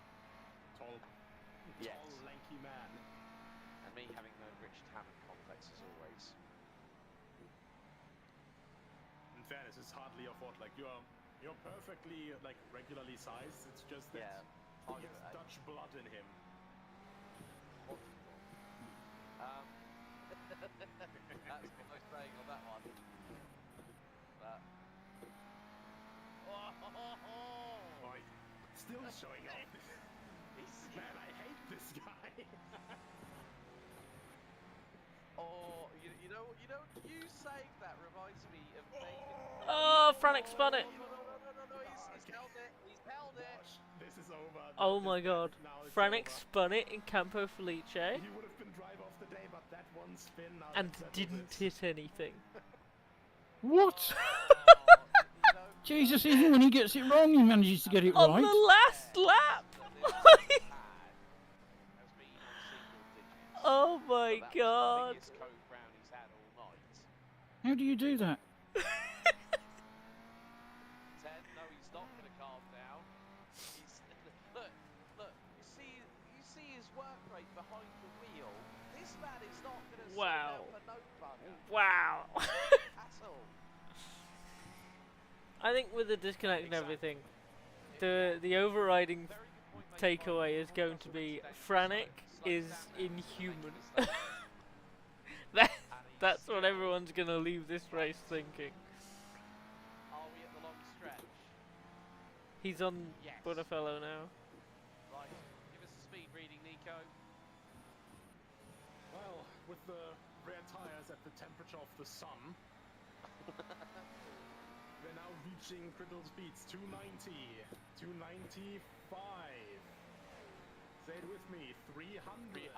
Tall, lanky man. And me having the Rich Tannen complex as always. In fairness, it's hardly your fault. Like, you're perfectly, like, regularly sized. It's just that he has Dutch blood in him. That's what I was saying on that one. But... Oh, still showing off. Man, I hate this guy. You saying that reminds me of Megan. Oh, Franek spun it. No, he's held it. He's held it. Gosh, this is over. Oh my god. Franek spun it in Campo Felice. He would have been drive off the day, but that one spin now And didn't hit anything. What? Jesus, even when he gets it wrong, he manages to get it On right. the last lap! Oh my god. How do you do that? No, he's not going to calm down. Look, you see his work rate behind the wheel. This man is not going to slow down for no bugger. Wow. At all. I think with the disconnect and everything, the overriding takeaway is going to be Franek is inhuman. That's what everyone's going to leave this race thinking. Are we at the long stretch? He's on Butterfellow now. Right, give us a speed reading, Nico. Well, with the rear tires at the temperature of the sun, we're now reaching critical speeds 290, 295. Say it with me, 300.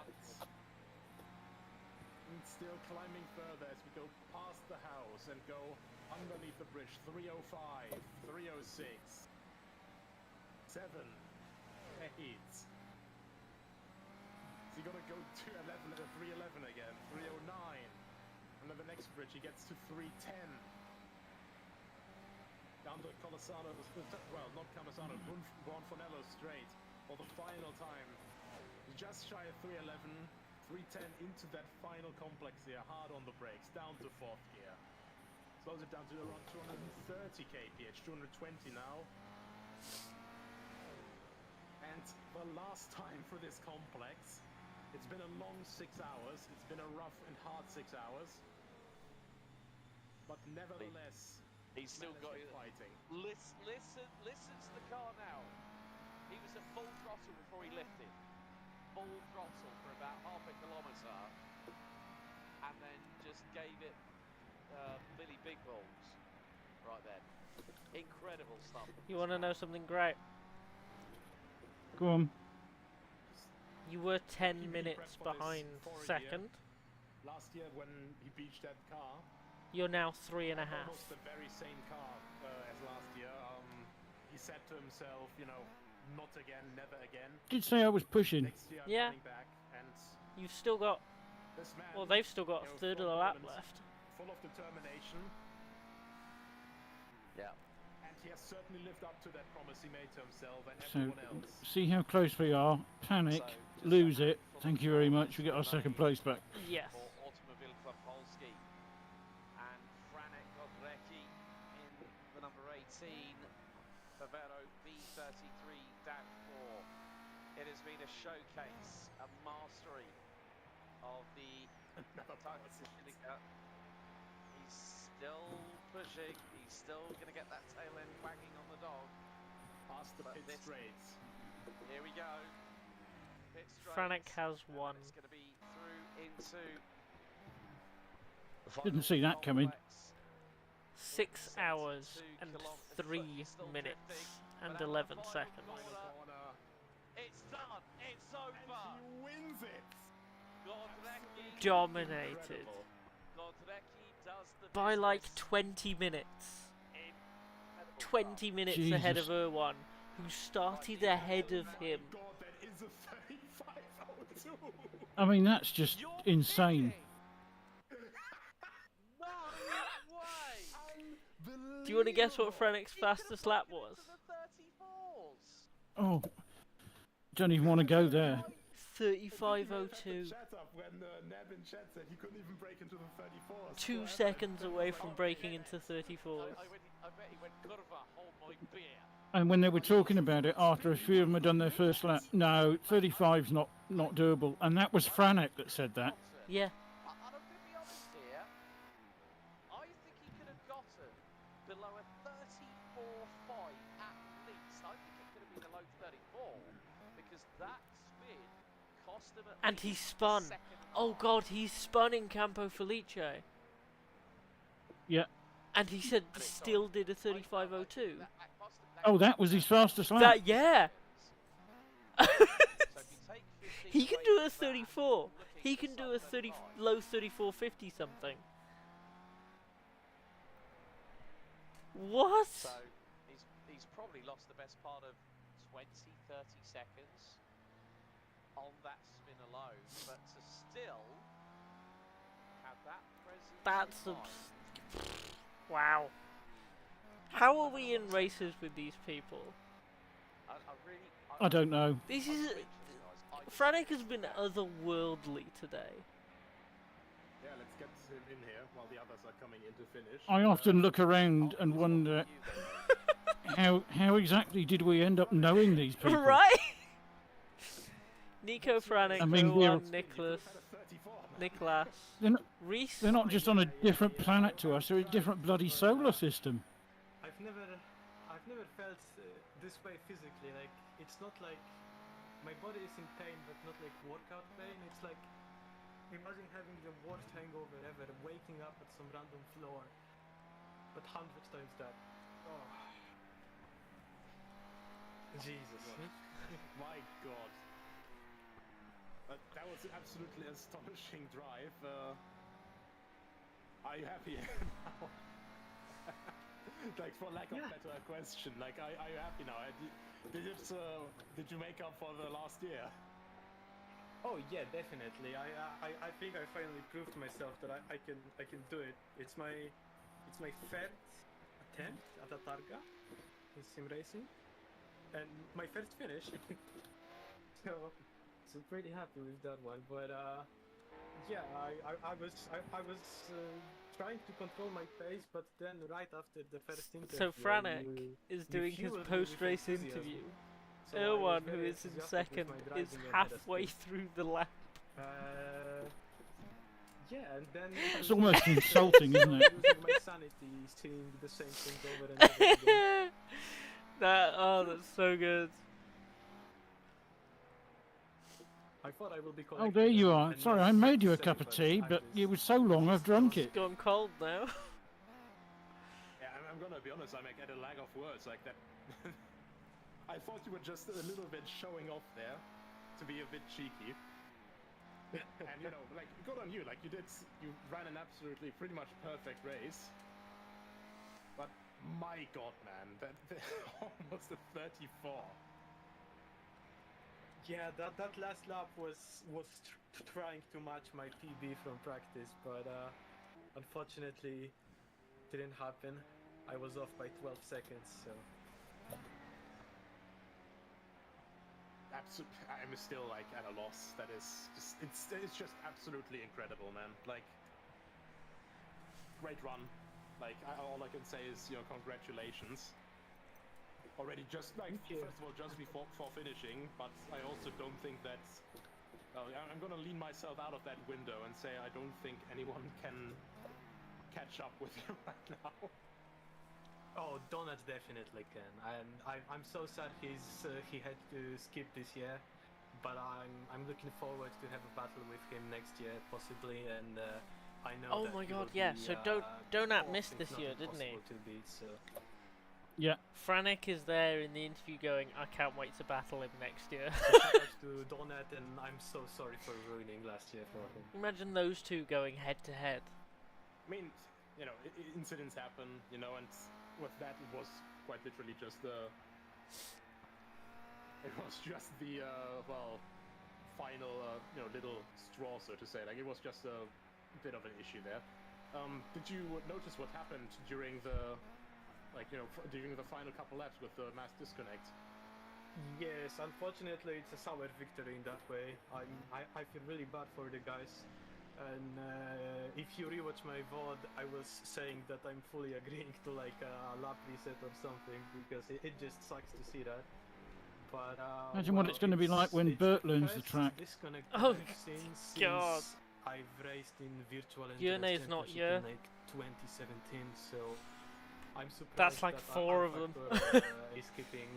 And still climbing further as we go past the house and go underneath the bridge. 305, 306, 7, 8. So you gotta go to 311 again, 309. And then the next bridge he gets to 310. Down to Colasano, well, not Colasano, Buonfonello straight for the final time. Just shy of 311, 310 into that final complex here, hard on the brakes, down to 4th gear. Slows it down to around 230 kph, 220 now. And the last time for this complex, it's been a long 6 hours, it's been a rough and hard 6 hours. But nevertheless, he's still got it. Fighting. Listen to the car now. He was at full throttle before he lifted. Full throttle for about half a kilometre, and then just gave it Billy Big Balls right then. Incredible stuff. You want to know something great? Go on. You were 10 minutes behind second. Last year when he beached that car, you're now 3.5. Almost the very same car as last year. He said to himself, you know, not again, never again. Did say I was pushing. Next year, yeah. Back, and you've still got. This man, well, they've still got a third of the lap left. Full of determination. Yeah. And he has certainly lived up to that promise he made to himself and So, everyone else. see how close we are. Panic, lose it. Thank you very much. We get our second place back. Yes. For Automobil Club Polski. And Franek Godrecki in the number 18, Favero B33-4. It has been a showcase, a mastery of the Targa Florio. He's still pushing, he's still going to get that tail end wagging on the dog. Past the pit straights. Here we go. Pit straights. Franek has won. It's going to be through into... Didn't see that coming. 6 hours and 3 minutes and 11 seconds. It's done. It's over. He wins it. Dominated. By like 20 minutes. 20 minutes ahead of Jesus. Ardouin, who started ahead of him. God, that is a 35.02. I mean, that's just insane. No way. Do you want to guess what Franek's fastest lap was? Oh, don't even want to go there. 35.02. Shut up when Neb in chat said he couldn't even break into the 34s. 2 seconds away from breaking into 34s. I bet he went, Kurva, hold my beer. And when they were talking about it after a few of them had done their first lap, no, 35's not doable. And that was Franek that said that. Yeah. And I'm going to be honest here, I think he could have gotten below a 34.5 at least. I think it could have been a low 34 because that spin cost him at And he spun. Oh god, he spun in Campo Felice. Yeah. And he said still did a 35.02. Oh, that was his fastest lap. That, yeah. He can do a 34. He can do a low 34.50 something. What? So he's probably lost the best part of 20, 30 seconds on that spin alone, but to still have that presence. That's wow. How are we in races with these people? I don't know. This is Franek has been otherworldly today. Yeah, let's get him in here while the others are coming in to finish. I often look around and wonder how exactly did we end up knowing these people? Right? Nico Franek, I mean, Ardouin, Nicholas, Reese. They're not just on a different planet to us; they're a different bloody solar system. I've never felt this way physically. Like it's not like my body is in pain, but not like workout pain. It's like imagine having the worst hangover ever, waking up at some random floor, but 100 times that. Oh, Jesus! My God. That was an absolutely astonishing drive. Are you happy now? Like, for lack of better question, like, are you happy now? Did you make up for the last year? Oh yeah, definitely. I think I finally proved myself that I can do it. It's my third attempt at a Targa in sim racing, and my first finish. So pretty happy with that one. But yeah, I was trying to control my pace, but then right after the first interview, So Franek is doing his post-race interview. Ardouin, who is in second, is halfway through the lap. Yeah, and then It's almost insulting, isn't it? losing my sanity, seeing the same things over and over again. That's so good. I thought I will be Oh, there you are. Sorry, I made you a cup of tea, but it was so long I've drunk it. It's gone cold now. Yeah, I'm gonna be honest, I'm like at a lag of words like that. I thought you were just a little bit showing off there, to be a bit cheeky. And you know, like, good on you, like you ran an absolutely pretty much perfect race. But my God, man, that almost a 34. Yeah, that last lap was trying to match my PB from practice, but unfortunately didn't happen. I was off by 12 seconds, so... I'm still like at a loss. That is just it's just absolutely incredible, man. Like, great run. Like, all I can say is, you know, congratulations. Already, just like first of all, just before finishing, but I also don't think that I'm gonna lean myself out of that window and say I don't think anyone can catch up with you right now. Oh, Donut definitely can, and I'm so sad he had to skip this year, but I'm looking forward to have a battle with him next year possibly, and I know. Oh that my he God, will yeah. be, So Donut fourth, missed if this not year, didn't he? impossible to beat, so. Yeah. Franek is there in the interview going, I can't wait to battle him next year. Shout out to Donut, and I'm so sorry for ruining last year for him. Imagine those two going head to head. I mean, you know, incidents happen, you know, and with that it was quite literally just the well, final you know, little straw, so to say. Like, it was just a bit of an issue there. Did you notice what happened during the during the final couple laps with the mass disconnect? Yes, unfortunately it's a sour victory in that way. I feel really bad for the guys. And if you rewatch my VOD, I was saying that I'm fully agreeing to like a lap reset or something, because it just sucks to see that. But imagine what it's going to be like when Bert learns the track. Oh since God! I've raced in virtual Yone endurance is not championship here. in like 2017, so I'm surprised. That's like that 4 of them. Is keeping.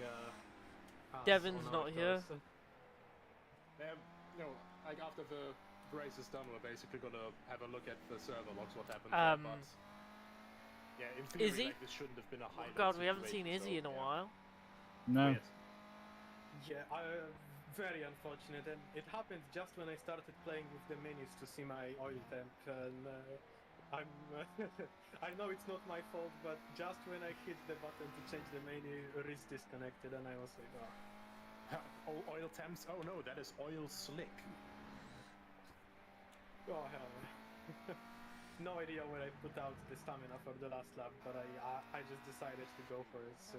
Devin's not here. You know, like, after the race is done, we're basically gonna have a look at the server logs, what happened. But yeah, in theory, Izzy? like, this shouldn't have been a highlight. God, we haven't seen situation, Izzy in so, a yeah. while. No. Weird. Yeah, very unfortunate, and it happened just when I started playing with the menus to see my oil temp, and I'm I know it's not my fault, but just when I hit the button to change the menu, wrist disconnected, and I was like, oh, oil temps? Oh no, that is oil slick. oh hell. No idea where I put out the stamina for the last lap, but I just decided to go for it, so.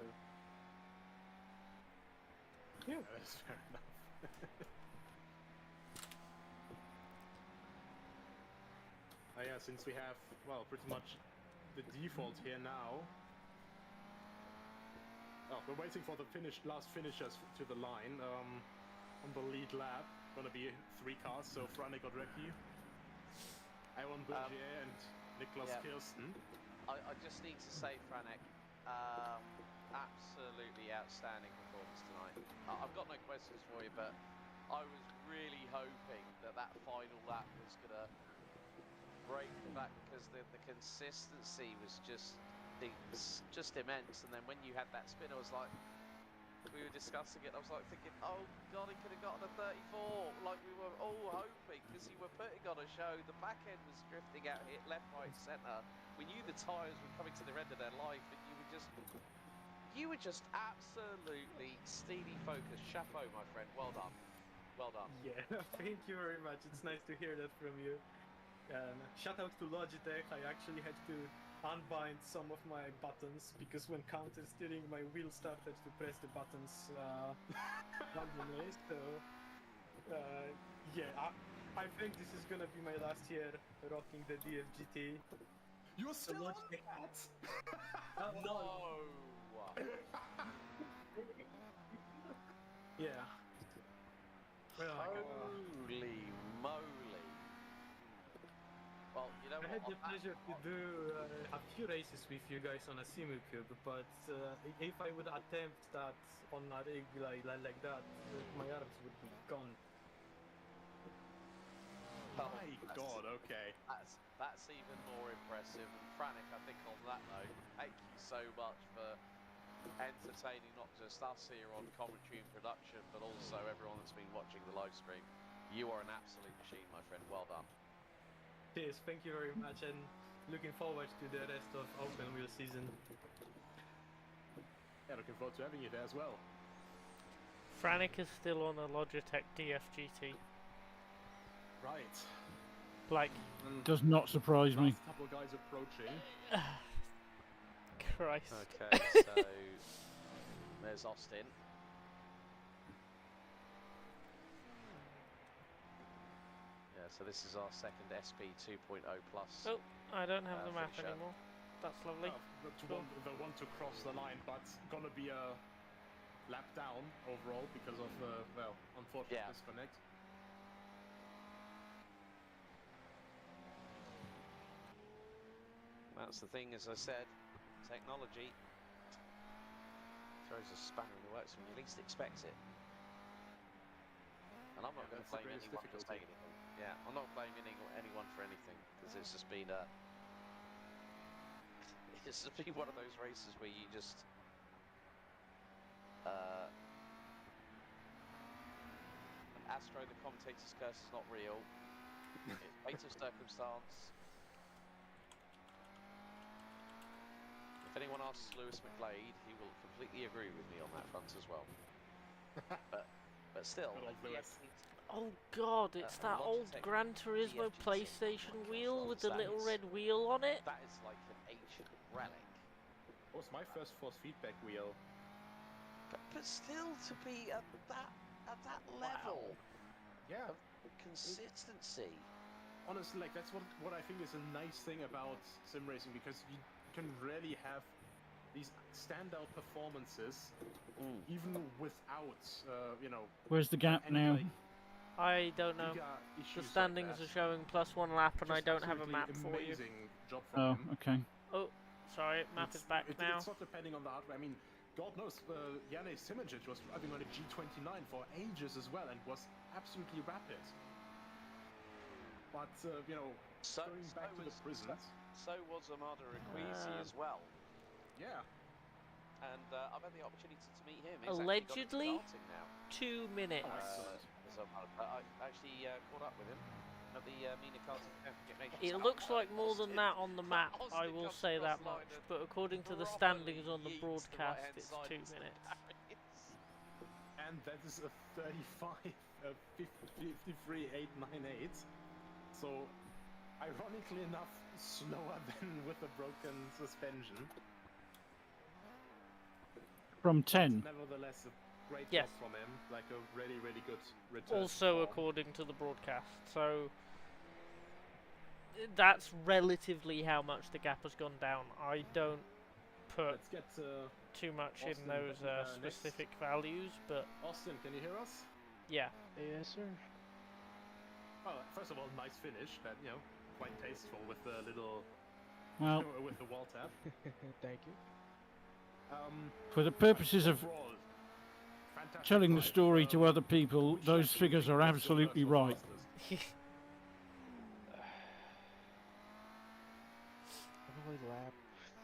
Yeah, that's fair enough. Yeah, since we have, well, pretty much the default here now. Oh, we're waiting for the last finishers to the line. On the lead lap, gonna be 3 cars, so Franek Odrecki, Aaron Bergier, and Niklas Kirsten. I just need to say, Franek, absolutely outstanding performance tonight. I've got no questions for you, but I was really hoping that final lap was gonna break that, because the consistency was just immense. And then when you had that spin, I was like, we were discussing it, I was like thinking, oh God, he could have gotten a 34, like we were all hoping, because you were putting on a show. The back end was drifting out, hit left, right, centre. We knew the tyres were coming to the end of their life, and you were just absolutely steely focused. Chapeau, my friend. Well done. Well done. Yeah, thank you very much. It's nice to hear that from you. Shout out to Logitech. I actually had to unbind some of my buttons, because when counter steering, my wheel started to press the buttons randomly. So yeah, I think this is gonna be my last year rocking the DFGT. You're still on Logitech. No. Yeah. Well, Holy moly. Well, you know I had the pleasure to do a few races with you guys on a SimuCube, but if I would attempt that on a rig like that, my arms would be gone. Oh, my God, okay. That's even more impressive. And Franek, I think on that note, thank you so much for entertaining not just us here on commentary and production, but also everyone that's been watching the live stream. You are an absolute machine, my friend. Well done. Cheers, thank you very much, and looking forward to the rest of open wheel season. Yeah, looking forward to having you there as well. Franek is still on a Logitech DFGT. Right. Like, does not surprise me. Last couple of guys approaching. Christ. Okay, so there's Austin. Yeah, so this is our second SP 2.0 plus. Oh, I don't have the map finisher. anymore. That's lovely. The one to cross the line, but gonna be a lap down overall because of well, unfortunate disconnect. That's the thing, as I said, technology throws a spanner in the works when you least expect it. And I'm not going to blame anyone for saying anything. Yeah, I'm not blaming anyone for anything, because it's just been a... It's just been one of those races where you just... Astro, the commentator's curse is not real. It's fate of circumstance. If anyone asks Lewis McGlade, he will completely agree with me on that front as well. but still, Oh god, it's that old Gran Turismo PlayStation wheel with the little red wheel on it. That is like an ancient relic. It was my first force feedback wheel. But still, to be at that level of consistency. Honestly, like that's what I think is a nice thing about sim racing, because you can really have these standout performances even without Where's the gap now? like, I don't know. The standings are showing +1 lap, and I don't have a map for you. Job from Oh, him. okay. Oh, sorry, map is back now. It's not depending on the hardware. I mean, God knows, Janne Simijic was driving on a G29 for ages as well and was absolutely rapid. But, going back to the present... So was Amada Requisi as well. Yeah. And I've had the opportunity to meet him. He's Allegedly, actually got into 2 minutes. I actually caught up with him at the MENA Karting Championship. It looks like more than that on the map, I will say that much. But according to the standings on the broadcast, it's 2 minutes. And that is a 53.898. So, ironically enough, slower than with a broken suspension. From 10. Nevertheless, a great Yes. job from him. Like a really, really good return. Also according to the broadcast. So that's relatively how much the gap has gone down. I don't put Let's get too much Austin in those next. specific values, but Austin, can you hear us? yeah. Yes, sir. Well, first of all, nice finish. That quite tasteful with the little Well, with the wall tap. Thank you. for the purposes of Overall, fantastic telling the ride. story to other people, Which those actually figures are was the first absolutely or right. fastest? Probably lap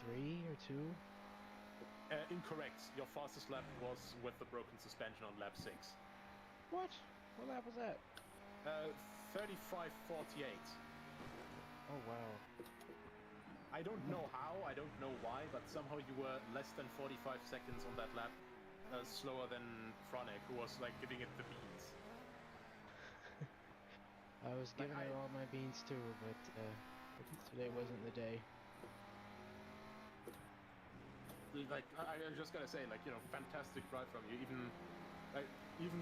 3 or 2. Incorrect. Your fastest lap was with the broken suspension on lap 6. What? What lap was that? 35.48. Oh, wow. I don't know how, I don't know why, but somehow you were less than 45 seconds on that lap slower than Franek, who was like giving it the beans. I was Like, giving it all my beans too, but today wasn't the day. Like I'm just gonna say, like fantastic drive from you. Even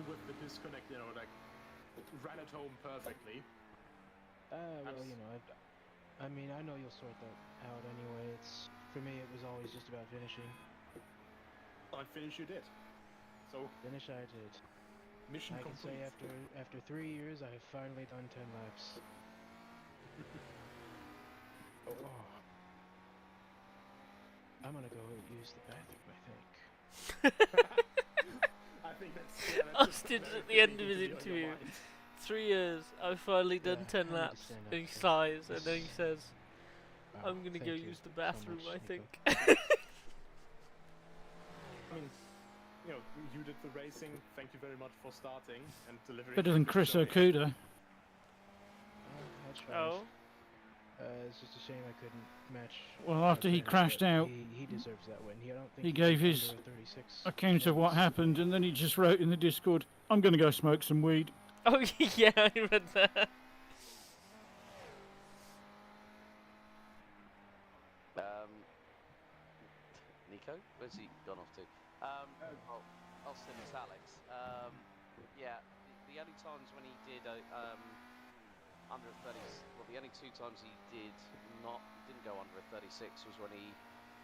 with the disconnect, like ran it home perfectly. Well, I mean, I know you'll sort that out anyway. For me, it was always just about finishing. And finish you did. So Finish I did. mission I can complete. say after 3 years, I have finally done 10 laps. Oh. I'm gonna go use the bathroom, I think. I think that's Austin's at the end of his interview. 3 years, I've finally done Yeah, 10 I need to laps, stand up and he for sighs, and then he this. says, Wow, I'm gonna thank go you use the so bathroom, much, I Nico. think. I mean, you did the racing. Thank you very much for starting and delivering. Better than a good Chris showing. Okuda. I tried. Oh, It's just a shame I couldn't match. Well, after he Alpine, crashed but out, he deserves that win. I don't think he he's gave under his a 36 account of what points. happened, and then he just wrote in the Discord, I'm going to go smoke some weed. oh yeah, I read that. Nico? Where's he gone off to? Austin Metallics. Yeah, the only times when he did under a 30, well, the only 2 times he didn't go under a 36 was when he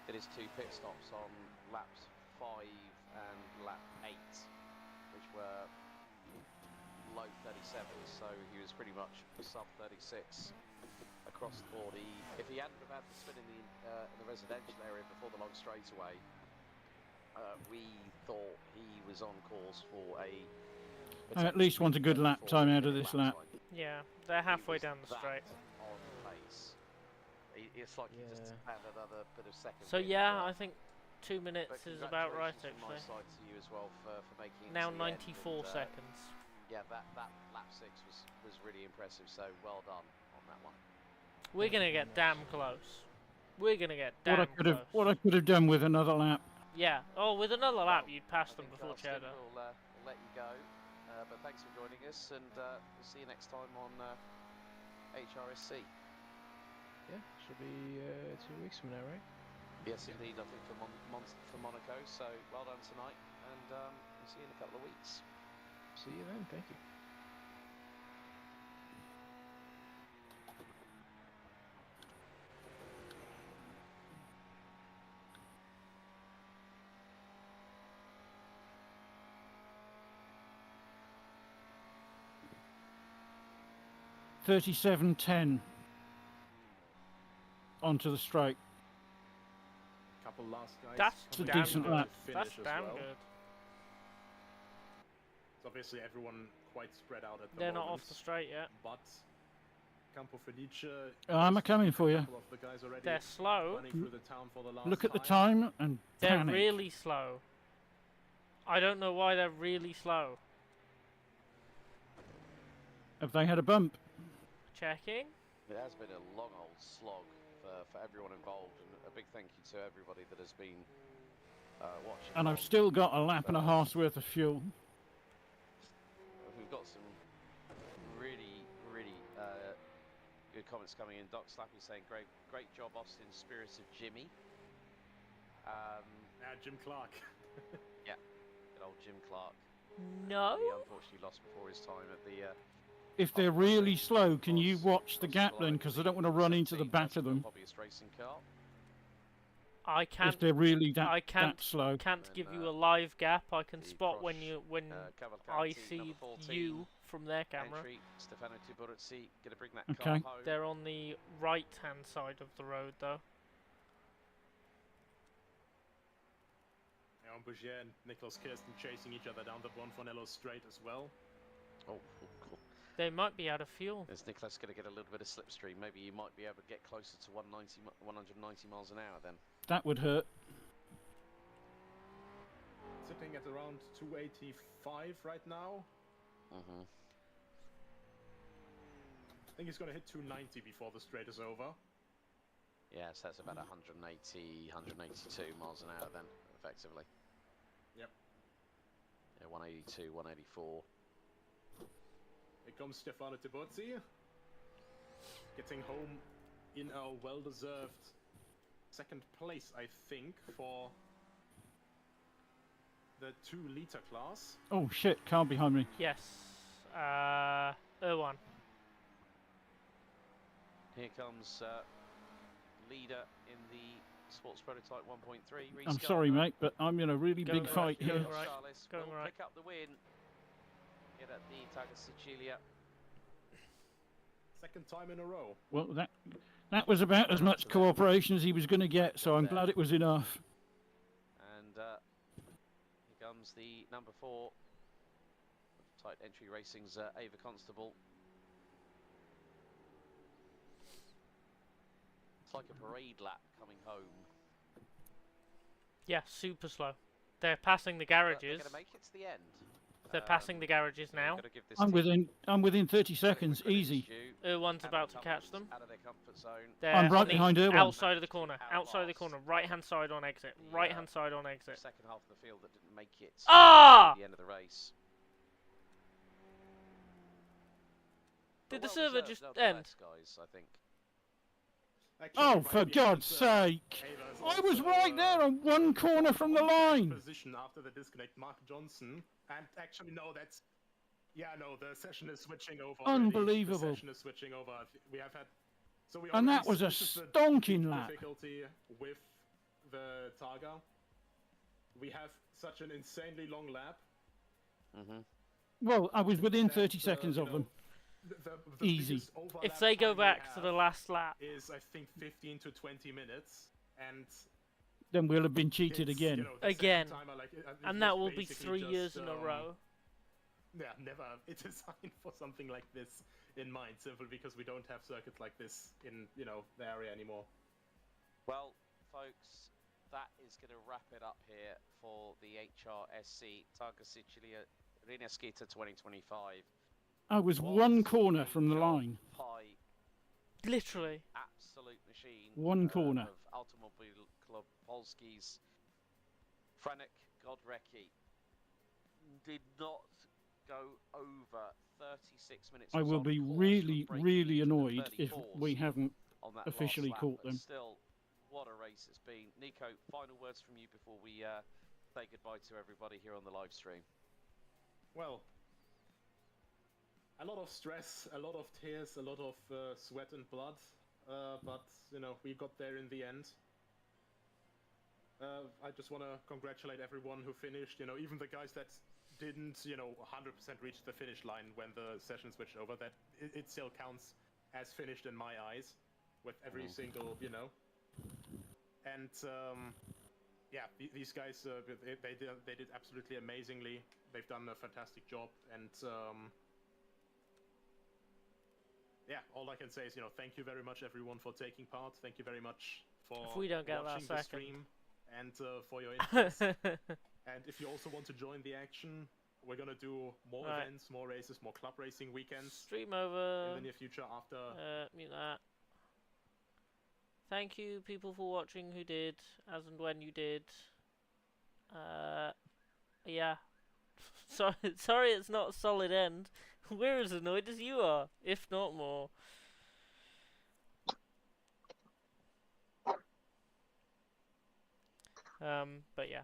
did his 2 pit stops on laps 5 and lap 8, which were low 37s, so he was pretty much sub 36 across the board. If he hadn't have had the spin in the residential area before the long straightaway, we thought he was on course for a. I at least want a good lap time out of this lap. Yeah, they're halfway down the straight. On pace. It's like he just had another bit of second. So yeah, I think 2 minutes is about right actually. From my side to you as well for making it now to the 94 end, seconds. Yeah, that lap 6 was really impressive. So well done on that one. We're gonna get damn close. We're gonna get damn close. What I could have done with another lap. Yeah. Oh, with another lap, you'd pass them before Cheddar. We'll let you go. But thanks for joining us, and we'll see you next time on HRSC. Yeah, should be 2 weeks from now, right? Yes, indeed. I think for Monaco. So well done tonight, and we'll see you in a couple of weeks. See you then. Thank you. .37.10 onto the straight. Couple last guys. That's a decent lap. That's damn good. It's obviously everyone quite spread out at the They're moment. not off the straight yet. But Campo Felice. I'm coming for you. The guys already They're slow. running through the town for the last Look at the time and they're panic. really slow. I don't know why they're really slow. Have they had a bump? Checking. It has been a long old slog for everyone involved, and a big thank you to everybody that has been watching. And I've still got a lap and a half's worth of fuel. We've got some really good comments coming in. Doc Slappy saying, great job, Austin, spirited Jimmy. Jim Clark. Yeah, good old Jim Clark. No. He unfortunately lost before his time at the. If they're really slow, can you watch the gap then? Because I don't want to run into the back of them. I can't. If they're really that slow. Can't give you a live gap. I can spot when I see you from their camera. Stefano Tiburzi, gonna bring that Okay. car home. They're on the right-hand side of the road, though. Bougier and Nicholas Kirsten chasing each other down the Bonfanello straight as well. Oh, cool. They might be out of fuel. Is Nicholas going to get a little bit of slipstream? Maybe you might be able to get closer to 190 miles an hour then. That would hurt. Sitting at around 285 right now. Mm-hmm. I think he's going to hit 290 before the straight is over. Yes, that's about 180, 182 miles an hour then, effectively. Yep. Yeah, 182, 184. Here comes Stefano Tiburzi. Getting home in a well-deserved second place, I think, for the 2-liter class. Oh shit, car behind me. Yes. Ardouin. Here comes leader in the Sports Prototype 1.3. I'm sorry, mate, but I'm in a really big fight here. Going will right. pick up the win here at the Targa Sicilia. Second time in a row. Well, that was about as much cooperation as he was going to get, so I'm glad it was enough. And here comes the number 4 tight entry racing's Ava Constable. It's like a parade lap coming home. Yeah, super slow. They're passing the garages. They're going to make it to the end. They're passing the garages now. I'm within 30 seconds, easy. Ardouin's about to catch them. Out of their comfort zone. They're I'm right on the behind Ardouin. outside of the corner. Outside of the corner. Right-hand side on exit. Right-hand side on exit. Second half of the field that didn't make it Ah! to the end of the race. Did But the well server deserved just nonetheless, end? guys, I think. Actually, Oh, right for behind, God's sake! Ava's I was also, right there on one corner from the line! Position after the disconnect, Mark Johnson. And actually, no, that's... Yeah, no, the session is switching over already. Unbelievable. The session is switching over. We have had... So we And already that was a this is the stonking big lap. difficulty with the Targa. We have such an insanely long lap. Well, I was within that, 30 seconds you of know, them. The Easy. biggest overlap If they go time we back to the have last lap, is I think 15 to 20 minutes, and Then we'll have been cheated it's, again. you know, the second again, timer, like, it and was that will be basically 3 years just, in a row. Yeah, never designed for something like this in mind, simply because we don't have circuits like this in, you know, the area anymore. Well, folks, that is going to wrap it up here for the HRSC Targa Sicilia Rinascita 2025. I was What one a corner from the job line. by Literally. absolute machine One corner. of Automobil Club Polski's Franek Godrecki did not go over 36 minutes. I was will on be course really, for breaking really into the annoyed if 34s we haven't on that officially last lap, caught but them. Still, what a race it's been. Nico, final words from you before we say goodbye to everybody here on the live stream. Well, a lot of stress, a lot of tears, a lot of sweat and blood, but, you know, we got there in the end. I just want to congratulate everyone who finished, you know, even the guys that didn't, you know, 100% reach the finish line when the session switched over, that it still counts as finished in my eyes, with every single, you know. And, yeah, these guys, they did absolutely amazingly. They've done a fantastic job, and, yeah, all I can say is, you know, thank you very much, everyone, for taking part. Thank you very much for If we don't get that watching the second. stream, and for your interest. And if you also want to join the action, we're gonna do more events, more races, more club racing weekends. Stream over. In the near future after. Mute that. Thank you, people, for watching who did, as and when you did. Yeah. Sorry it's not a solid end. We're as annoyed as you are, if not more. But yeah.